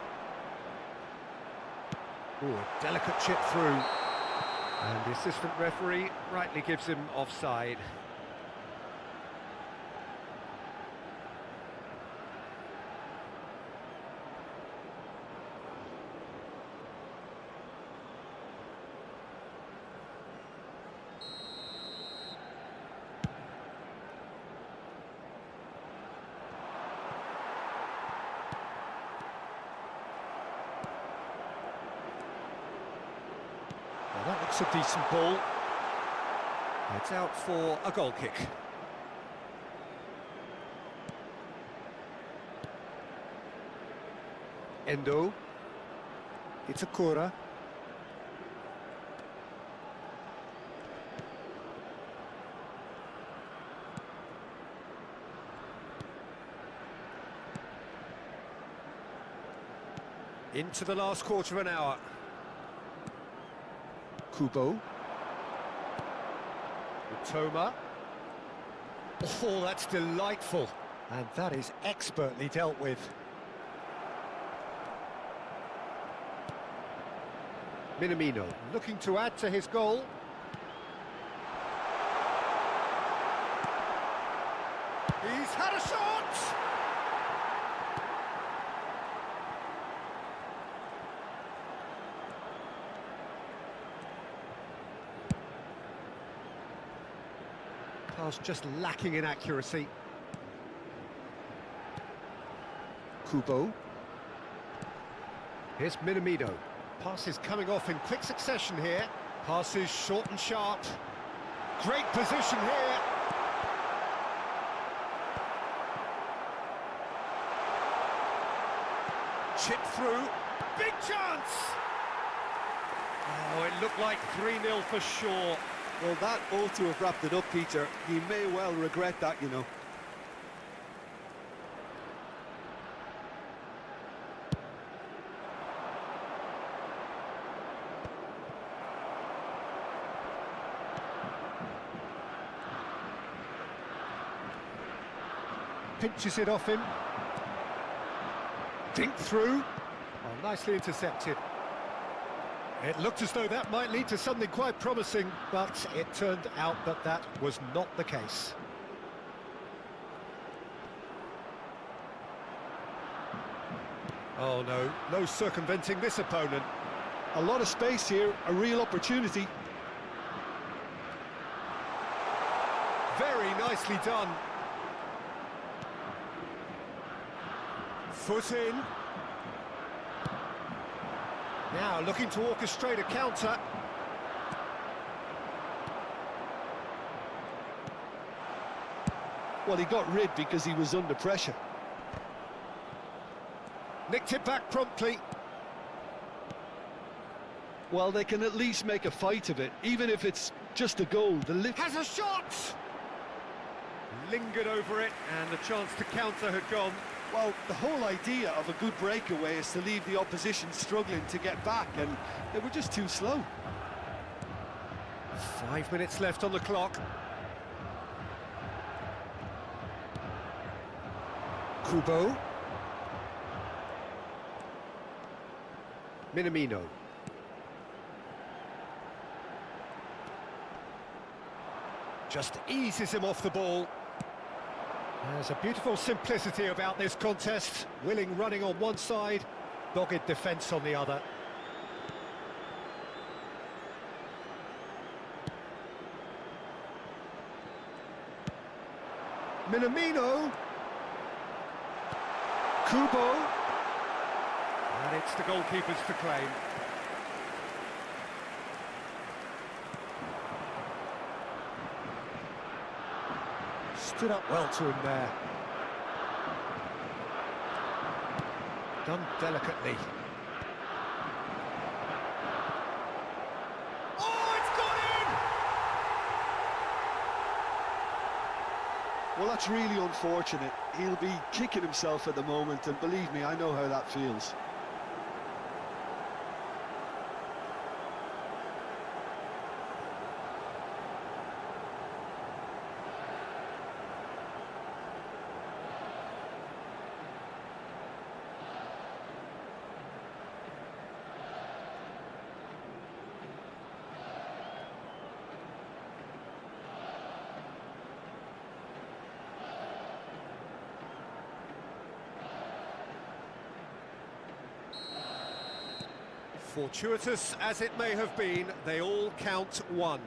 Ooh, a delicate chip through. And the assistant referee rightly gives him offside. Well, that looks a decent ball. It's out for a goal kick. Endo. It's a Kura. Into the last quarter of an hour. Kubo. Toma. Oh, that's delightful. And that is expertly dealt with. Minamino looking to add to his goal. He's had a shot! Pass just lacking in accuracy. Kubo. Here's Minamino. Passes coming off in quick succession here. Passes short and sharp. Great position here. Chip through. Big chance! Oh, it looked like 3-0 for sure. Well, that ought to have wrapped it up, Peter. He may well regret that, you know. Pinches it off him. Dink through. Oh, nicely intercepted. It looked as though that might lead to something quite promising, but it turned out that that was not the case. Oh no, no circumventing this opponent. A lot of space here, a real opportunity. Very nicely done. Foot in. Now looking to orchestrate a counter. Well, he got rid because he was under pressure. Nicked it back promptly. Well, they can at least make a fight of it, even if it's just a goal. The lift Has a shot! Lingered over it, and the chance to counter had gone. Well, the whole idea of a good breakaway is to leave the opposition struggling to get back, and they were just too slow. 5 minutes left on the clock. Kubo. Minamino. Just eases him off the ball. There's a beautiful simplicity about this contest. Willing running on one side, dogged defence on the other. Minamino. Kubo. And it's the goalkeepers to claim. Stood up well to him there. Done delicately. Oh, it's gone in! Well, that's really unfortunate. He'll be kicking himself at the moment, and believe me, I know how that feels. Fortuitous as it may have been, they all count one.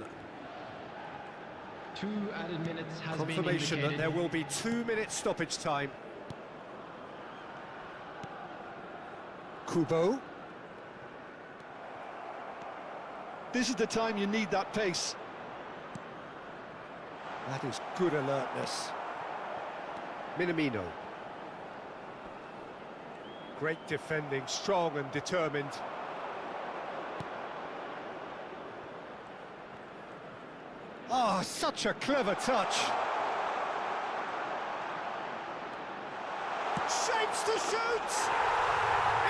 2 added minutes has been Confirmation that indicated. there will be 2 minutes stoppage time. Kubo. This is the time you need that pace. That is good alertness. Minamino. Great defending, strong and determined. Oh, such a clever touch. Shapes to shoot!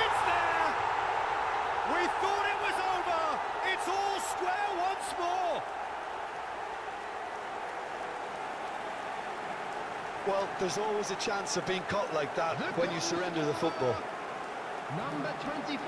It's there! We thought it was over! It's all square once more! Well, there's always a chance of being caught like that when you surrender the football. Number 25.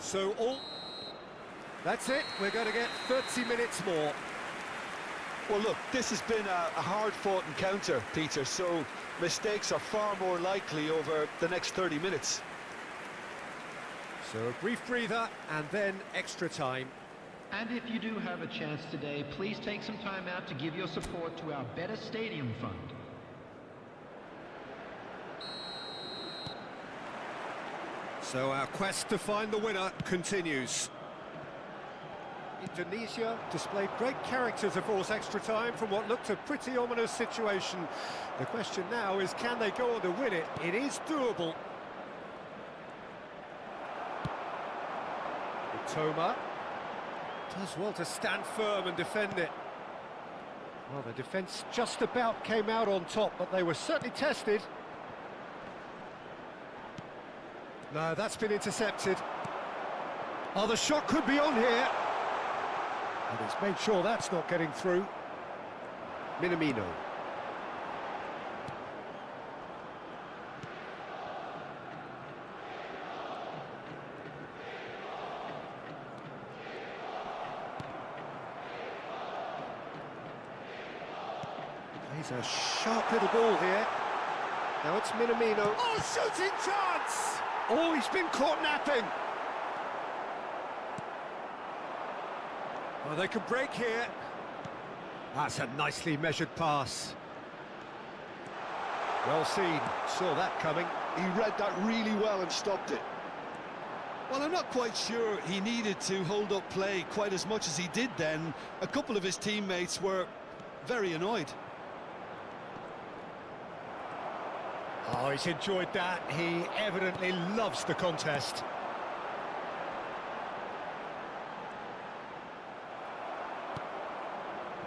So all... That's it, we're going to get 30 minutes more. Well, look, this has been a hard-fought encounter, Peter, so mistakes are far more likely over the next 30 minutes. So a brief breather and then extra time. And if you do have a chance today, please take some time out to give your support to our Better Stadium Fund. So our quest to find the winner continues. Indonesia displayed great character to force extra time from what looked a pretty ominous situation. The question now is, can they go on to win it? It is doable. Toma does well to stand firm and defend it. Well, the defence just about came out on top, but they were certainly tested. No, that's been intercepted. Oh, the shot could be on here. And it's made sure that's not getting through. Minamino. Plays a sharp little ball here. Now it's Minamino. Oh, shooting chance! Oh, he's been caught napping. Oh, they can break here. That's a nicely measured pass. Well seen, saw that coming. He read that really well and stopped it. Well, I'm not quite sure he needed to hold up play quite as much as he did then. A couple of his teammates were very annoyed. Oh, he's enjoyed that. He evidently loves the contest.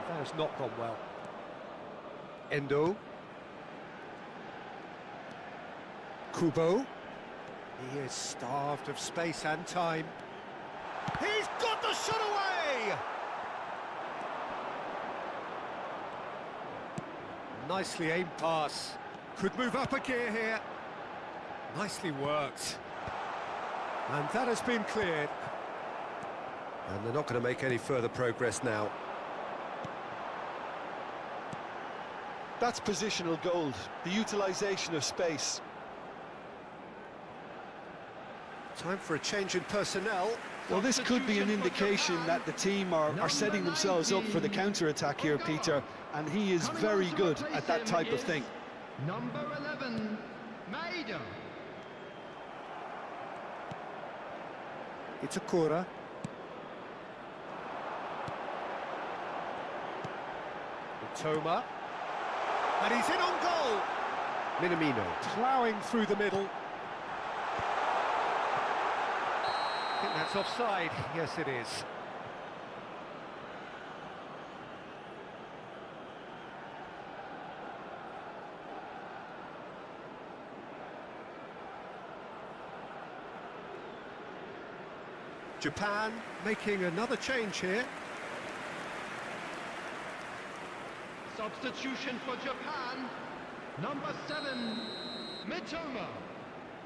That has not gone well. Endo. Kubo. He is starved of space and time. He's got the shot away! Nicely aimed pass. Could move up a gear here. Nicely worked. And that has been cleared. And they're not going to make any further progress now. That's positional gold, the utilisation of space. Time for a change in personnel. Well, this could be an indication that the team are setting themselves up for the counter-attack here, Peter, and he is very good at that type of thing. Number 11, Maida. It's a Itakura. Toma. And he's in on goal. Minamino ploughing through the middle. I think that's offside. Yes, it is. Japan making another change here. Substitution for Japan. Number 7, Mitoma.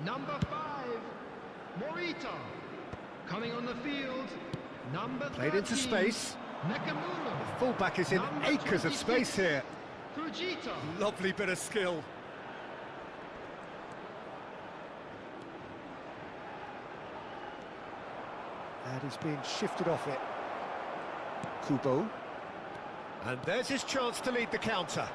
Number 5, Morita. Coming on the field, number 13, Played into space. Nakamura. The fullback is in Number acres of 26, space here. Fujita. Lovely bit of skill. And he's being shifted off it. Kubo. And there's his chance to lead the counter.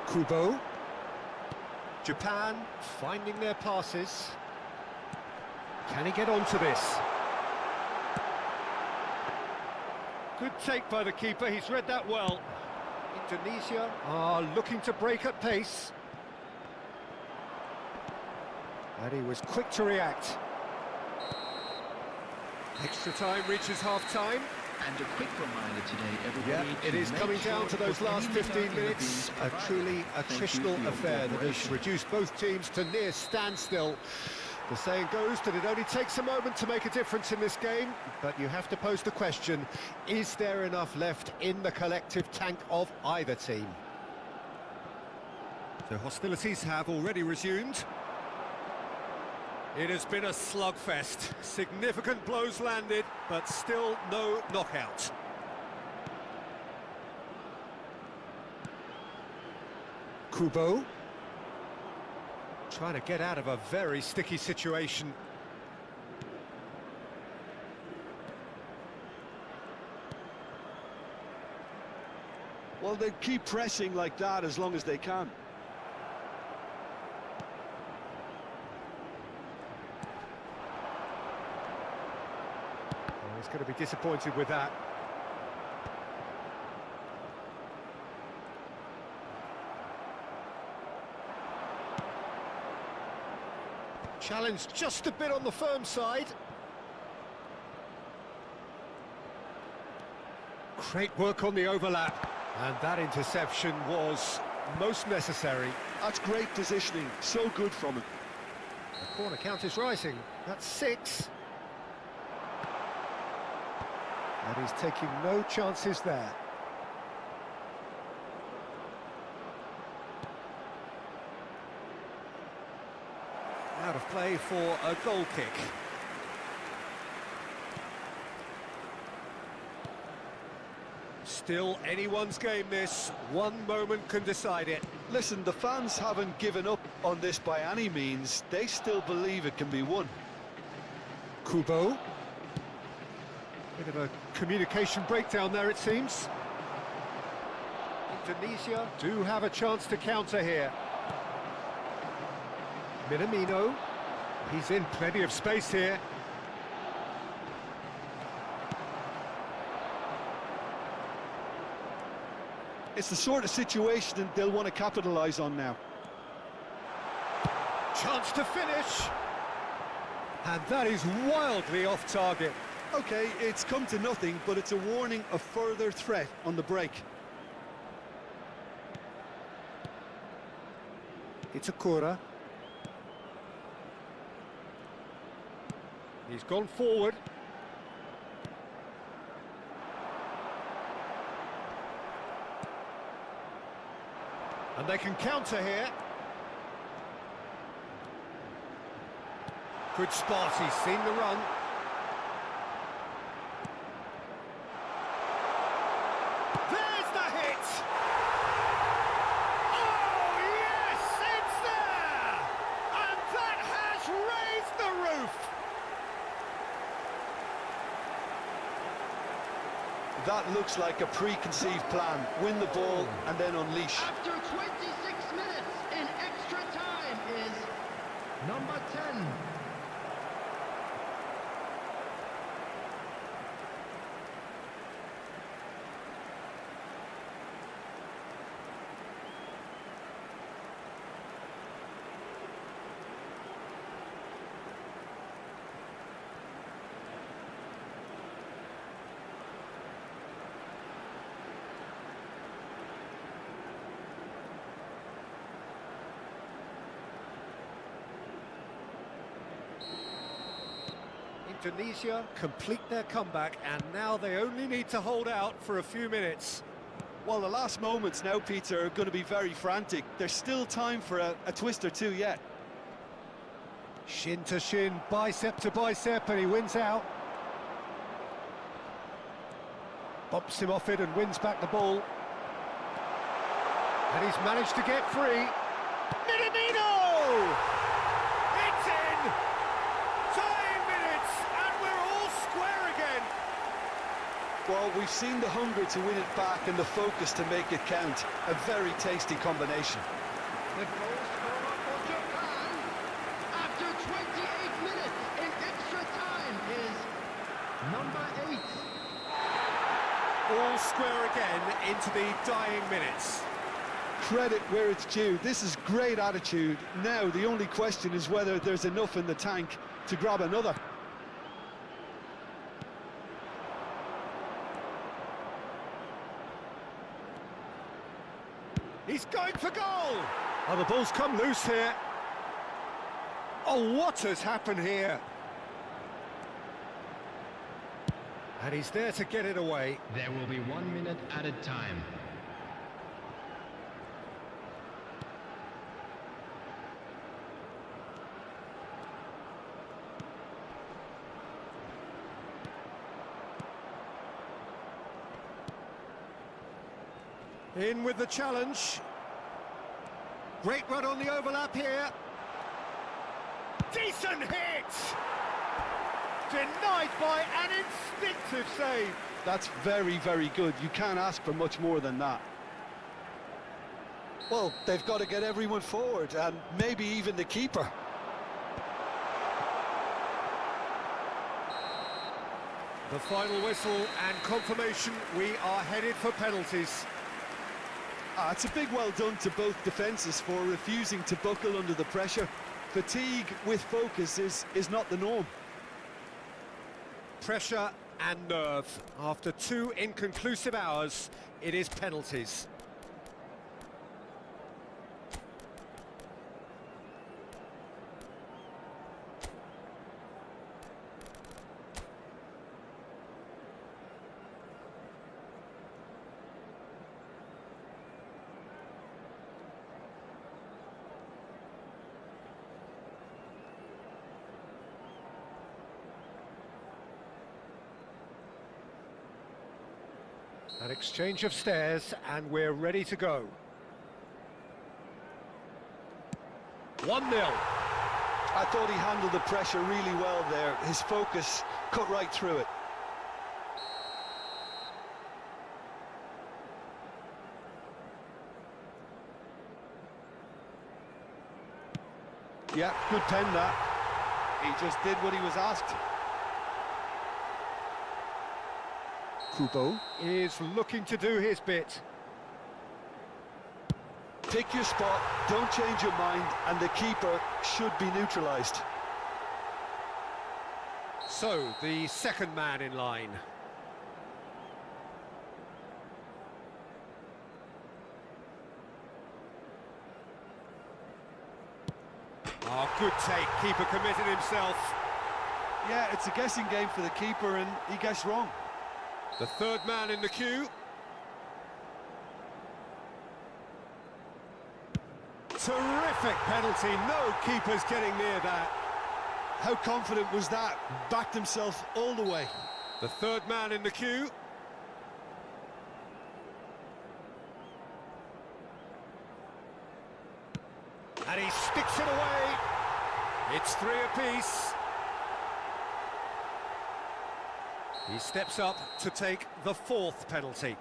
Kubo. Japan finding their passes. Can he get onto this? Good take by the keeper, he's read that well. Indonesia are looking to break at pace. And he was quick to react. Extra time reaches half-time. And a quick reminder today, everybody. Yeah, it is coming down to those last 15 minutes. A truly attritional affair that has reduced both teams to near standstill. The saying goes that it only takes a moment to make a difference in this game, but you have to pose the question, is there enough left in the collective tank of either team? The hostilities have already resumed. It has been a slugfest. Significant blows landed, but still no knockout. Kubo. Trying to get out of a very sticky situation. Well, they keep pressing like that as long as they can. He's going to be disappointed with that. Challenge just a bit on the firm side. Great work on the overlap. And that interception was most necessary. That's great positioning, so good from him. The corner count is rising. That's 6. And he's taking no chances there. Out of play for a goal kick. Still anyone's game this. One moment can decide it. Listen, the fans haven't given up on this by any means. They still believe it can be won. Kubo. Bit of a communication breakdown there, it seems. Indonesia do have a chance to counter here. Minamino. He's in plenty of space here. It's the sort of situation they'll want to capitalise on now. Chance to finish. And that is wildly off target. OK, it's come to nothing, but it's a warning of further threat on the break. It's Akura. He's gone forward. And they can counter here. Good spot, he's seen the run. There's the hit! Oh, yes, it's there! And that has raised the roof! That looks like a preconceived plan. Win the ball and then unleash. After 26 minutes in extra time is number 10. Indonesia complete their comeback, and now they only need to hold out for a few minutes. Well, the last moments now, Peter, are going to be very frantic. There's still time for a twist or two yet. Shin to shin, bicep to bicep, and he wins out. Bumps him off it and wins back the ball. And he's managed to get free. Minamino! It's in! Tying minutes, and we're all square again. Well, we've seen the hunger to win it back and the focus to make it count. A very tasty combination. The goal scorer for Japan after 28 minutes in extra time is number 8. All square again into the dying minutes. Credit where it's due. This is great attitude. Now, the only question is whether there's enough in the tank to grab another. He's going for goal! Oh, the ball's come loose here. Oh, what has happened here? And he's there to get it away. There will be 1 minute added time. In with the challenge. Great run on the overlap here. Decent hit! Denied by an instinctive save. That's very, very good. You can't ask for much more than that. Well, they've got to get everyone forward, and maybe even the keeper. The final whistle and confirmation, we are headed for penalties. It's a big well done to both defences for refusing to buckle under the pressure. Fatigue with focus is not the norm. Pressure and nerve. After 2 inconclusive hours, it is penalties. An exchange of stares, and we're ready to go. 1-0. I thought he handled the pressure really well there. His focus cut right through it. Yeah, good pen that. He just did what he was asked. Kubo is looking to do his bit. Pick your spot, don't change your mind, and the keeper should be neutralised. So, the second man in line. Oh, good take. Keeper committed himself. Yeah, it's a guessing game for the keeper, and he guessed wrong. The third man in the queue. Terrific penalty. No keeper's getting near that. How confident was that? Backed himself all the way. The third man in the queue. And he sticks it away. It's 3 apiece. He steps up to take the 4th penalty.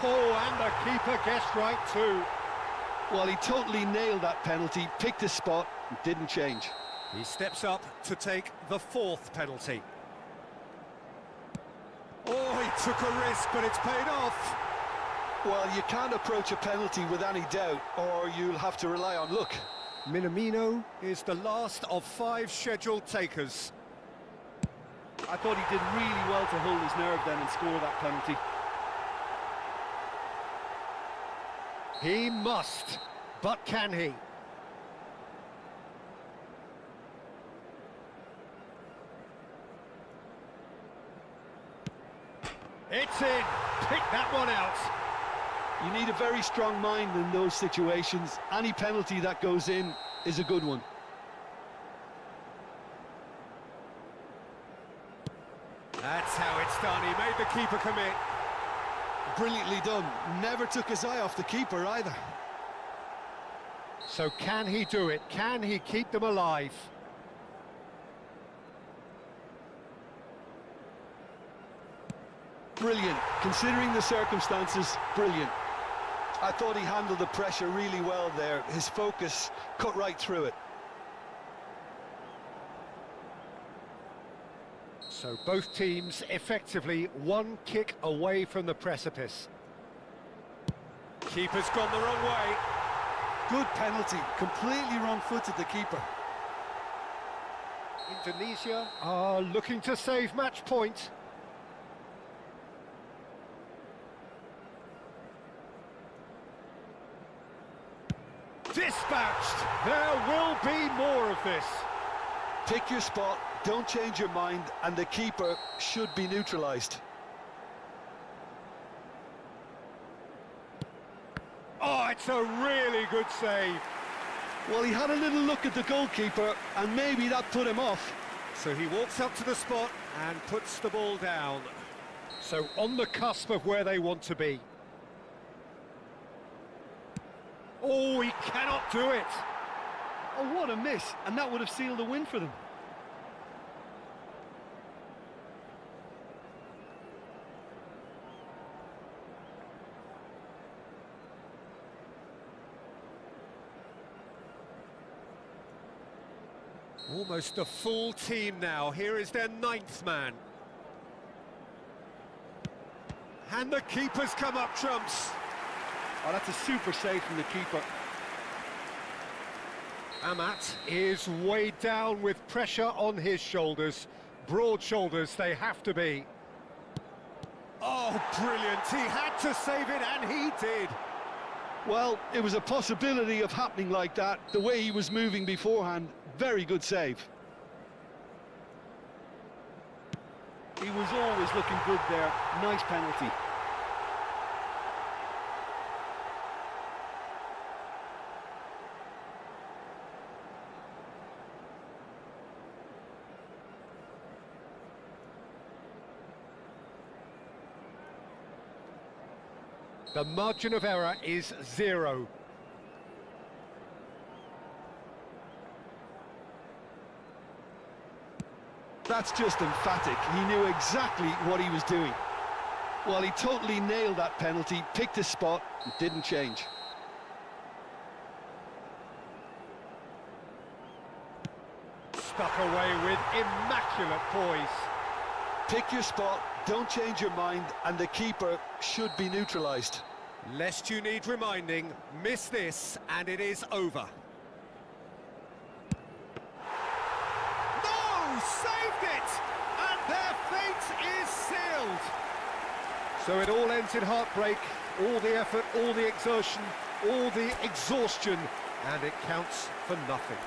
Oh, and the keeper guessed right too. Well, he totally nailed that penalty, picked his spot, and didn't change. He steps up to take the 4th penalty. Oh, he took a risk, but it's paid off. Well, you can't approach a penalty with any doubt, or you'll have to rely on luck. Minamino is the last of 5 scheduled takers. I thought he did really well to hold his nerve then and score that penalty. He must, but can he? It's in. Pick that one out. You need a very strong mind in those situations. Any penalty that goes in is a good one. That's how it's done. He made the keeper commit. Brilliantly done. Never took his eye off the keeper either. So can he do it? Can he keep them alive? Brilliant. Considering the circumstances, brilliant. I thought he handled the pressure really well there. His focus cut right through it. So both teams effectively 1 kick away from the precipice. Keeper's gone the wrong way. Good penalty. Completely wrong-footed the keeper. Indonesia are looking to save match point. Dispatched! There will be more of this. Pick your spot, don't change your mind, and the keeper should be neutralised. Oh, it's a really good save. Well, he had a little look at the goalkeeper, and maybe that put him off. So he walks up to the spot and puts the ball down. So on the cusp of where they want to be. Oh, he cannot do it. Oh, what a miss, and that would have sealed the win for them. Almost a full team now. Here is their ninth man. And the keeper's come up trumps. Oh, that's a super save from the keeper. Amat is weighed down with pressure on his shoulders. Broad shoulders they have to be. Oh, brilliant. He had to save it, and he did. Well, it was a possibility of happening like that. The way he was moving beforehand, very good save. He was always looking good there. Nice penalty. The margin of error is 0. That's just emphatic. He knew exactly what he was doing. Well, he totally nailed that penalty, picked his spot, and didn't change. Stuck away with immaculate poise. Pick your spot, don't change your mind, and the keeper should be neutralised. Lest you need reminding, miss this and it is over. No! Saved it! And their fate is sealed! So it all ends in heartbreak, all the effort, all the exertion, all the exhaustion, and it counts for nothing.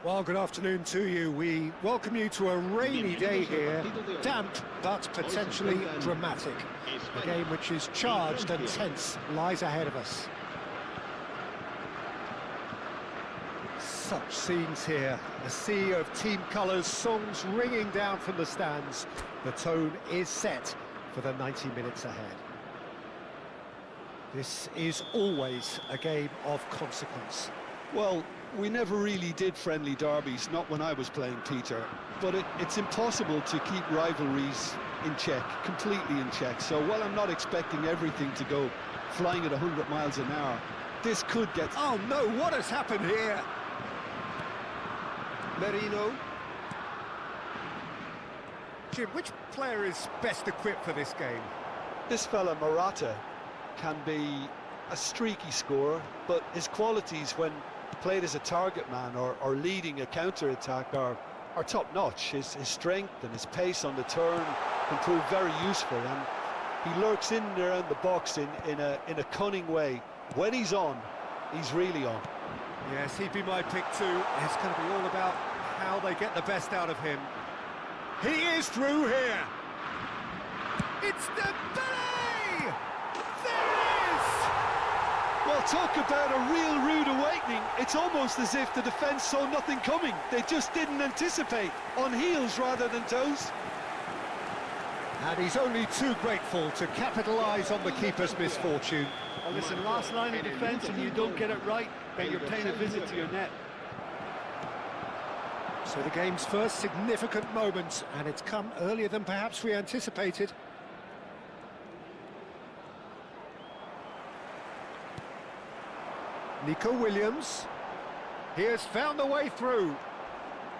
Well, good afternoon to you. We welcome you to a rainy day here, damp but potentially dramatic. A game which is charged and tense lies ahead of us. Such scenes here, a sea of team colours, songs ringing down from the stands. The tone is set for the 90 minutes ahead. This is always a game of consequence. Well, we never really did friendly derbies, not when I was playing, Peter. But it's impossible to keep rivalries in check, completely in check. So while I'm not expecting everything to go flying at 100 miles an hour, this could get... Oh no, what has happened here? Merino. Jim, which player is best equipped for this game? This fella, Morata, can be a streaky scorer, but his qualities when played as a target man or leading a counter-attack are top-notch. His strength and his pace on the turn can prove very useful, and he lurks in and around the box in a cunning way. When he's on, he's really on. Yes, he'd be my pick too. It's going to be all about how they get the best out of him. He is through here. It's Dembele! There it is! Well, talk about a real rude awakening. It's almost as if the defence saw nothing coming. They just didn't anticipate, on heels rather than toes. And he's only too grateful to capitalise on the keeper's misfortune. Well, listen, last line of defence and you don't get it right, then you're paying a visit to your net. So the game's first significant moment, and it's come earlier than perhaps we anticipated. Nico Williams. He has found the way through.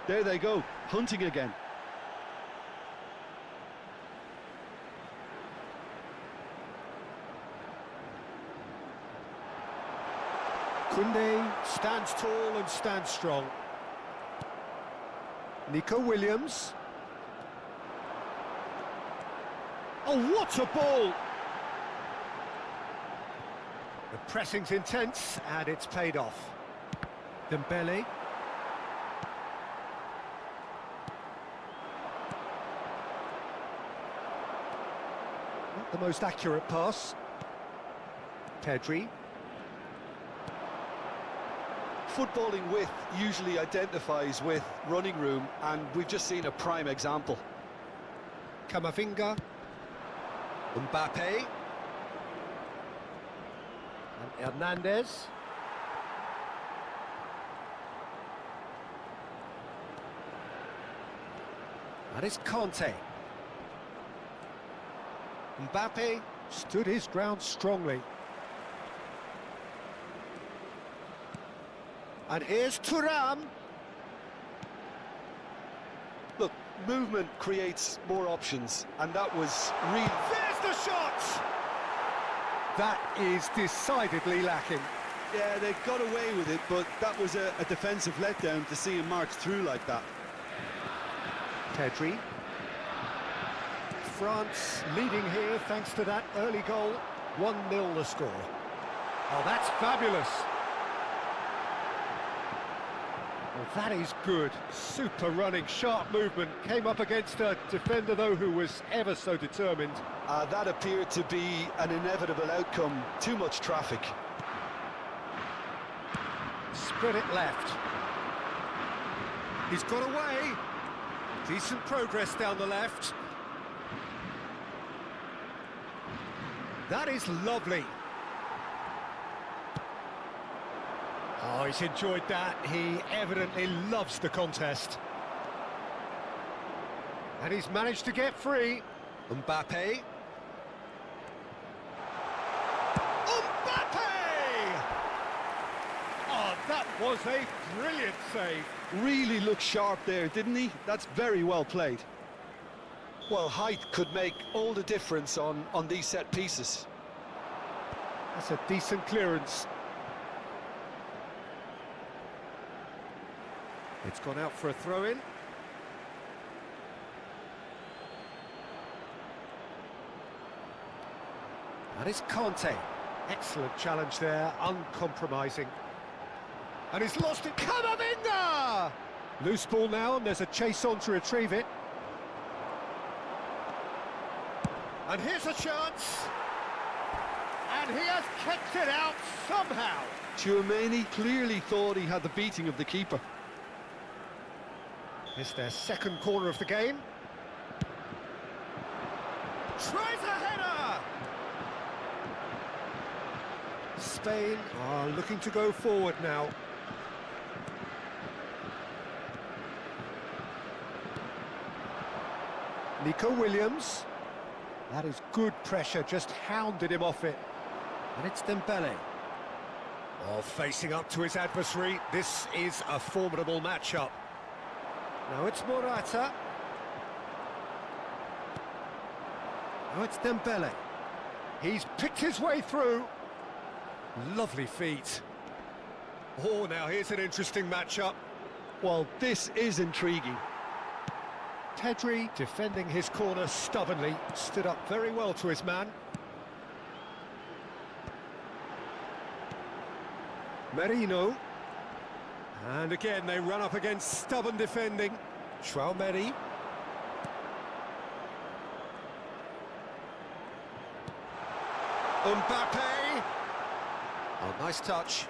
There they go, hunting again. Koundé stands tall and stands strong. Nico Williams. Oh, what a ball! The pressing's intense, and it's paid off. Dembele. Not the most accurate pass. Pedri. Footballing width usually identifies with running room, and we've just seen a prime example. Camavinga. Mbappe. And Hernandez. And it's Conte. Mbappe stood his ground strongly. And here's Thuram. Look, movement creates more options, and that was really... There's the shot! That is decidedly lacking. Yeah, they got away with it, but that was a defensive letdown to see him march through like that. Pedri. France leading here thanks to that early goal. 1-0 the score. Oh, that's fabulous. Well, that is good. Super running, sharp movement. Came up against a defender, though, who was ever so determined. That appeared to be an inevitable outcome. Too much traffic. Spread it left. He's got away. Decent progress down the left. That is lovely. Oh, he's enjoyed that. He evidently loves the contest. And he's managed to get free. Mbappe. Mbappe! Oh, that was a brilliant save. Really looked sharp there, didn't he? That's very well played. Well, height could make all the difference on these set pieces. That's a decent clearance. It's gone out for a throw-in. And it's Conte. Excellent challenge there, uncompromising. And he's lost it. Camavinga! Loose ball now, and there's a chase on to retrieve it. And here's a chance. And he has kept it out somehow. Tchouaméni clearly thought he had the beating of the keeper. It's their second corner of the game. Tries a header! Spain are looking to go forward now. Nico Williams. That is good pressure, just hounded him off it. And it's Dembele. Oh, facing up to his adversary. This is a formidable matchup. Now it's Morata. Now it's Dembele. He's picked his way through. Lovely feet. Oh, now here's an interesting matchup. Well, this is intriguing. Pedri defending his corner stubbornly, stood up very well to his man. Merino. And again, they run up against stubborn defending. Tchouaméni. Mbappe. Oh, nice touch.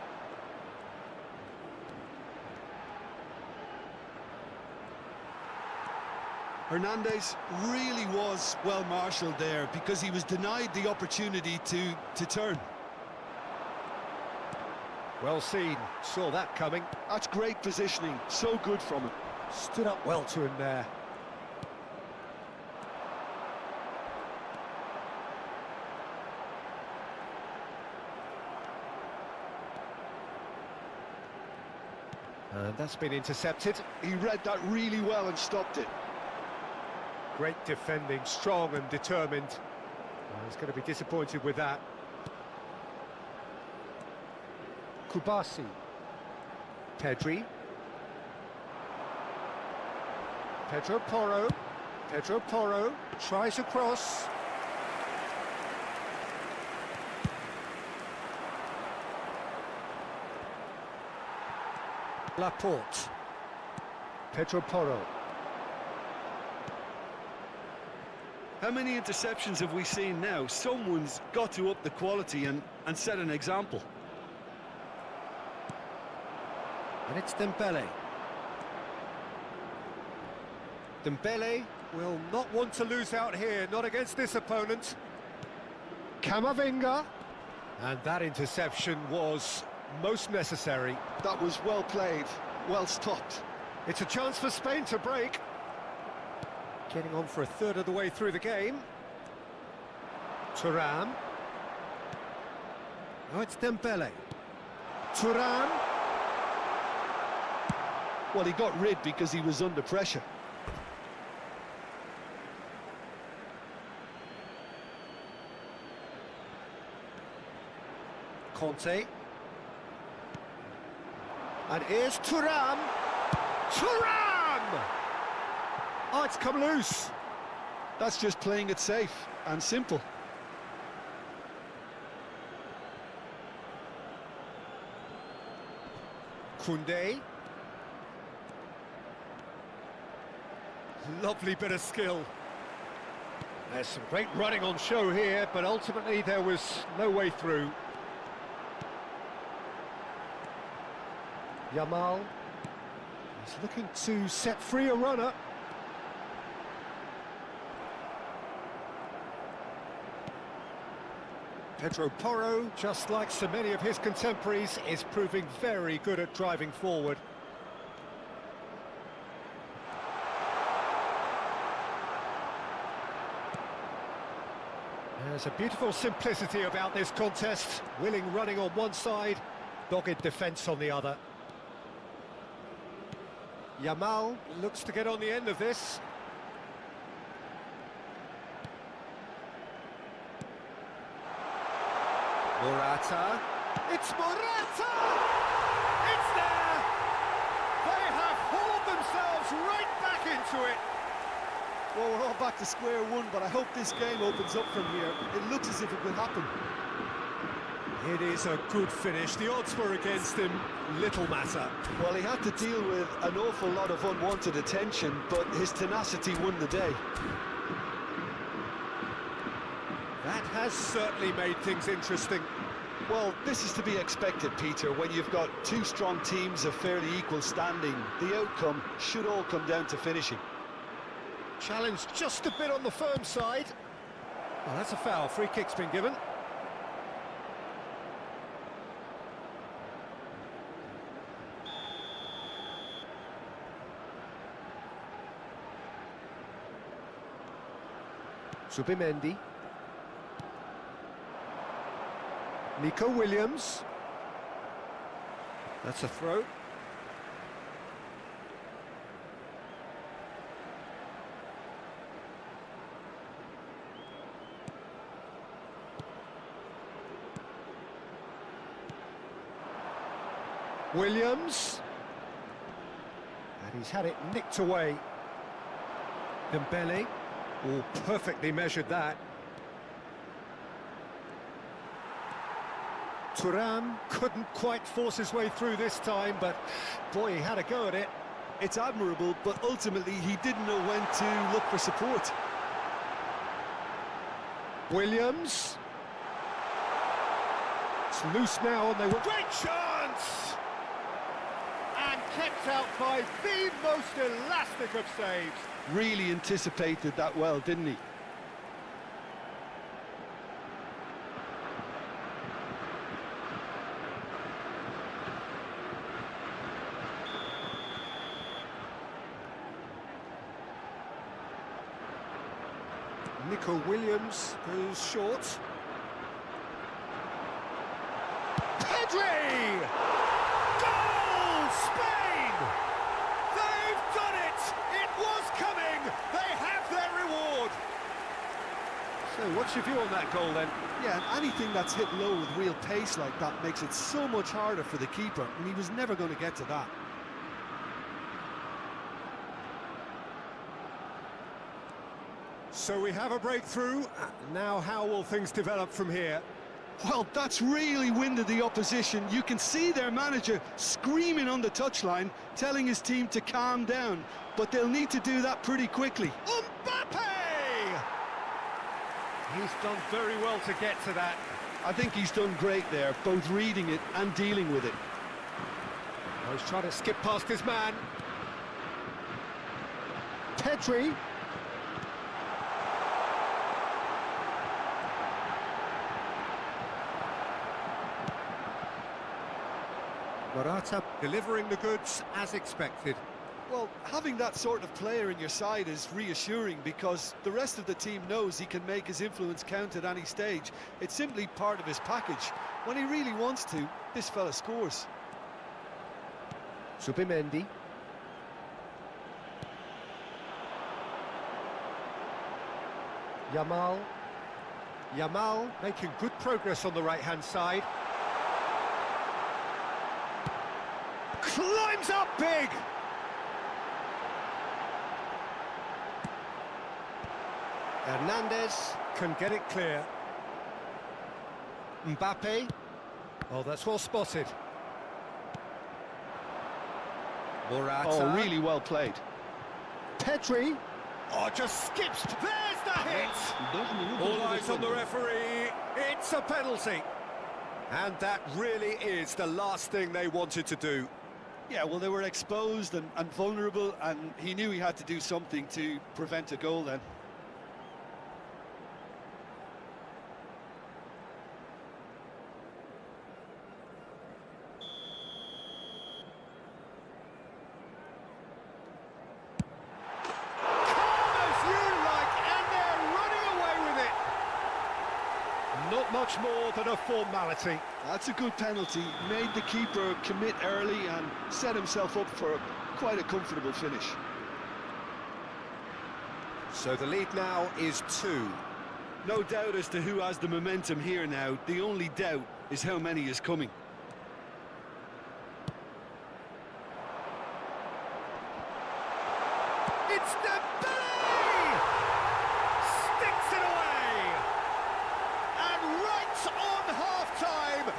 Hernandez really was well marshalled there because he was denied the opportunity to turn. Well seen, saw that coming. That's great positioning, so good from him. Stood up well to him there. And that's been intercepted. He read that really well and stopped it. Great defending, strong and determined. He's going to be disappointed with that. Kubasi. Pedri. Pedro Porro. Pedro Porro tries a cross. Laporte. Pedro Porro. How many interceptions have we seen now? Someone's got to up the quality and set an example. And it's Dembele. Dembele will not want to lose out here, not against this opponent. Camavinga. And that interception was most necessary. That was well played, well stopped. It's a chance for Spain to break. Getting on for a third of the way through the game. Thuram. Oh, it's Dembele. Thuram. Well, he got rid because he was under pressure. Conte. And here's Thuram. Thuram! Oh, it's come loose. That's just playing it safe and simple. Koundé. Lovely bit of skill. There's some great running on show here, but ultimately there was no way through. Yamal. He's looking to set free a runner. Pedro Porro, just like so many of his contemporaries, is proving very good at driving forward. There's a beautiful simplicity about this contest. Willing running on one side, dogged defence on the other. Yamal looks to get on the end of this. Morata. It's Morata! It's there! They have hauled themselves right back into it. Well, we're all back to square one, but I hope this game opens up from here. It looks as if it will happen. It is a good finish. The odds were against him. Little matter. Well, he had to deal with an awful lot of unwanted attention, but his tenacity won the day. That has certainly made things interesting. Well, this is to be expected, Peter. When you've got two strong teams of fairly equal standing, the outcome should all come down to finishing. Challenge just a bit on the firm side. Well, that's a foul. Free kick's been given. Zubimendi. Nico Williams. That's a throw. Williams. And he's had it nicked away. Dembele. Oh, perfectly measured that. Thuram couldn't quite force his way through this time, but boy, he had a go at it. It's admirable, but ultimately he didn't know when to look for support. Williams. It's loose now, and they were... Great chance! And kept out by the most elastic of saves. Really anticipated that well, didn't he? Nico Williams goes short. Pedri! Goal! Spain! They've done it! It was coming! They have their reward! So what's your view on that goal then? Yeah, and anything that's hit low with real pace like that makes it so much harder for the keeper, and he was never going to get to that. So we have a breakthrough. Now how will things develop from here? Well, that's really winded the opposition. You can see their manager screaming on the touchline, telling his team to calm down, but they'll need to do that pretty quickly. Mbappe! He's done very well to get to that. I think he's done great there, both reading it and dealing with it. Oh, he's trying to skip past his man. Pedri. Morata delivering the goods as expected. Well, having that sort of player in your side is reassuring because the rest of the team knows he can make his influence count at any stage. It's simply part of his package. When he really wants to, this fella scores. Zubimendi. Yamal making good progress on the right-hand side. Climbs up big! Hernandez can get it clear. Mbappe. Oh, that's well spotted. Morata. Oh, really well played. Pedri. Oh, just skips. There's the hit! All eyes on the referee. It's a penalty. And that really is the last thing they wanted to do. Yeah, well, they were exposed and vulnerable, and he knew he had to do something to prevent a goal then. Not much more than a formality. That's a good penalty. Made the keeper commit early and set himself up for quite a comfortable finish. So the lead now is 2. No doubt as to who has the momentum here now. The only doubt is how many is coming. It's Dembele! Sticks it away! And right on half-time,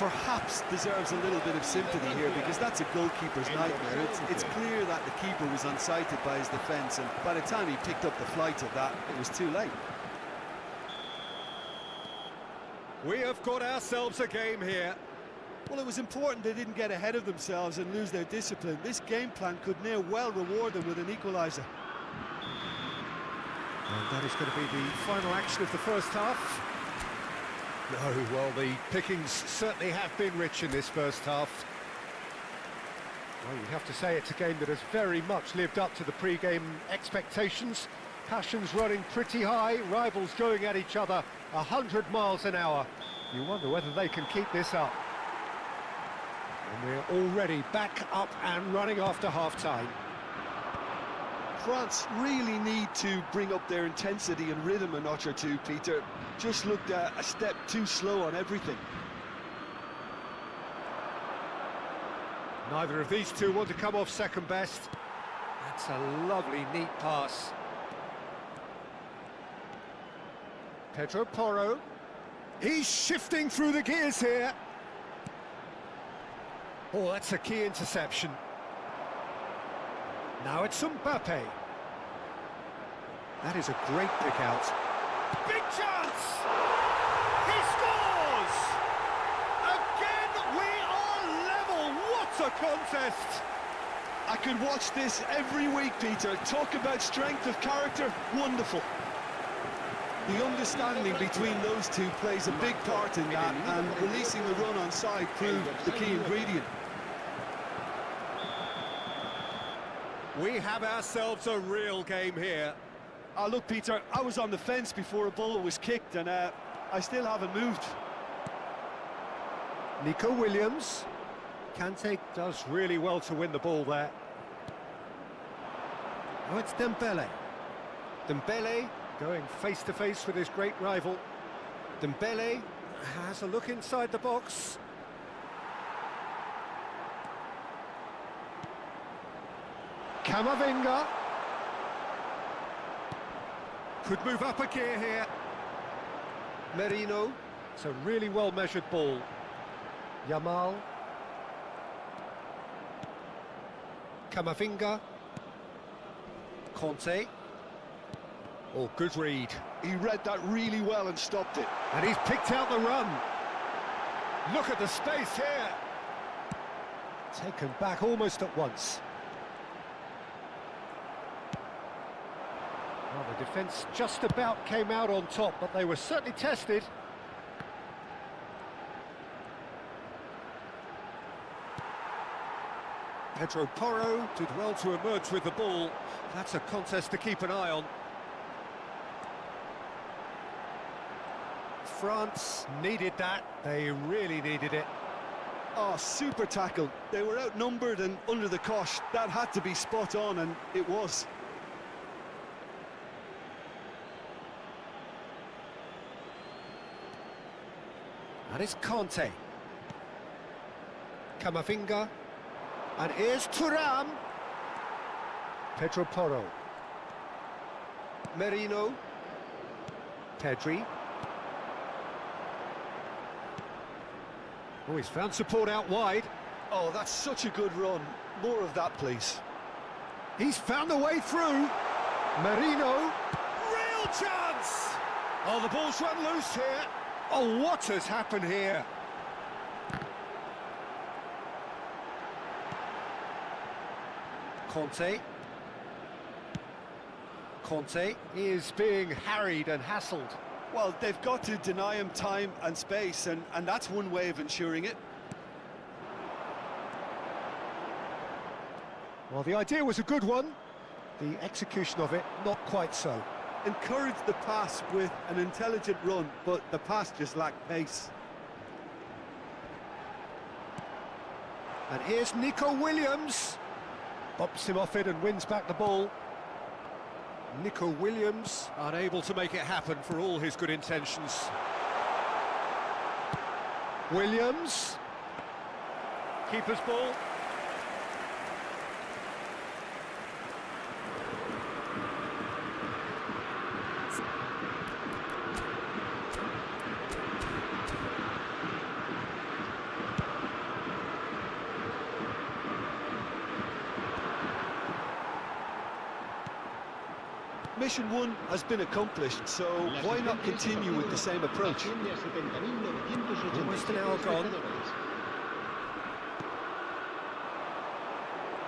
perhaps deserves a little bit of sympathy here, because that's a goalkeeper's nightmare. It's clear that the keeper was unsighted by his defence, and by the time he picked up the flight of that, it was too late. We have got ourselves a game here. Well, it was important they didn't get ahead of themselves and lose their discipline. This game plan could near well reward them with an equaliser. And that is going to be the final action of the first half. No, well, the pickings certainly have been rich in this first half. Well, you'd have to say it's a game that has very much lived up to the pre-game expectations. Passions running pretty high, rivals going at each other 100 miles an hour. You wonder whether they can keep this up. And we're already back up and running after half-time. France really need to bring up their intensity and rhythm a notch or two, Peter. Just looked a step too slow on everything. Neither of these two want to come off second best. That's a lovely, neat pass. Pedro Porro. He's shifting through the gears here. Oh, that's a key interception. Now it's Mbappe. That is a great pick out. Big chance! He scores! Again, we are level. What a contest! I could watch this every week, Peter. Talk about strength of character, wonderful. The understanding between those two plays a big part in that, and releasing the run on side proved the key ingredient. We have ourselves a real game here. Oh, look, Peter, I was on the fence before a ball was kicked, and I still haven't moved. Nico Williams. Kante does really well to win the ball there. Oh, it's Dembele. Dembele going face-to-face with his great rival. Dembele has a look inside the box. Camavinga could move up a gear here. Merino. It's a really well-measured ball. Yamal. Camavinga. Conte. Oh, good read. He read that really well and stopped it. And he's picked out the run. Look at the space here. Taken back almost at once. Well, the defence just about came out on top, but they were certainly tested. Pedro Porro did well to emerge with the ball. That's a contest to keep an eye on. France needed that. They really needed it. Oh, super tackle. They were outnumbered and under the cosh. That had to be spot on, and it was. And it's Conte. Camavinga. And here's Thuram. Pedro Porro. Merino. Pedri. Oh, he's found support out wide. Oh, that's such a good run. More of that, please. He's found a way through. Merino. Real chance! Oh, the ball's run loose here. Oh, what has happened here? Conte. Conte is being harried and hassled. Well, they've got to deny him time and space, and that's one way of ensuring it. Well, the idea was a good one. The execution of it, not quite so. Encouraged the pass with an intelligent run, but the pass just lacked pace. And here's Nico Williams. Bops him off it and wins back the ball. Nico Williams unable to make it happen for all his good intentions. Williams. Keeper's ball. mission one has been accomplished, so why not continue with the same approach? Almost an hour gone.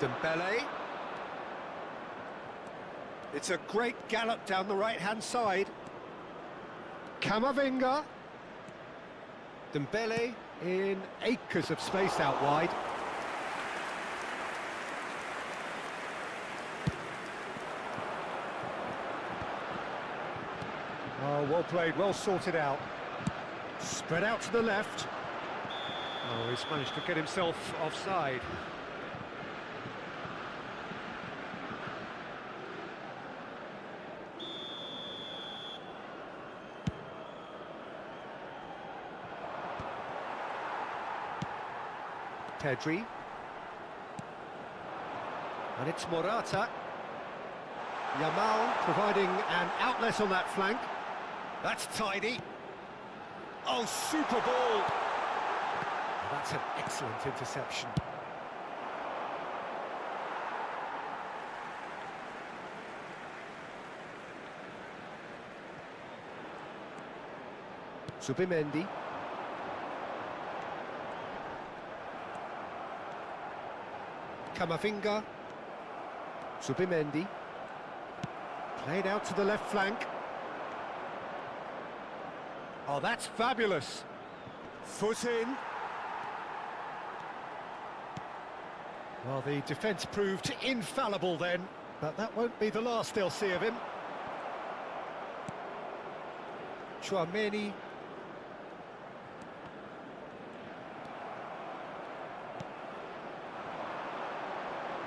Dembele. It's a great gallop down the right-hand side. Camavinga. Dembele in acres of space out wide. Oh, well played, well sorted out. Spread out to the left. Oh, he's managed to get himself offside. Pedri. And it's Morata. Yamal providing an outlet on that flank. That's tidy. Oh, super ball. Oh, that's an excellent interception. Zubimendi. Camavinga. Zubimendi. Played out to the left flank. Oh, that's fabulous. Foot in. Well, the defence proved infallible then, but that won't be the last they'll see of him. Chouameni.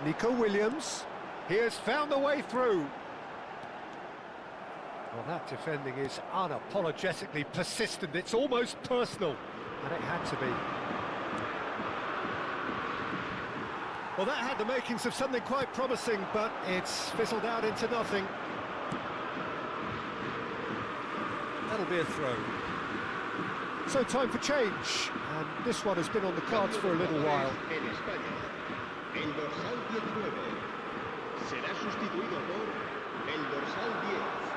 Nico Williams. He has found the way through. Well, that defending is unapologetically persistent. It's almost personal, and it had to be. Well, that had the makings of something quite promising, but it's fizzled out into nothing. That'll be a throw. So time for change, and this one has been on the cards for a little while. El dorsal 19 será sustituido por el dorsal 10.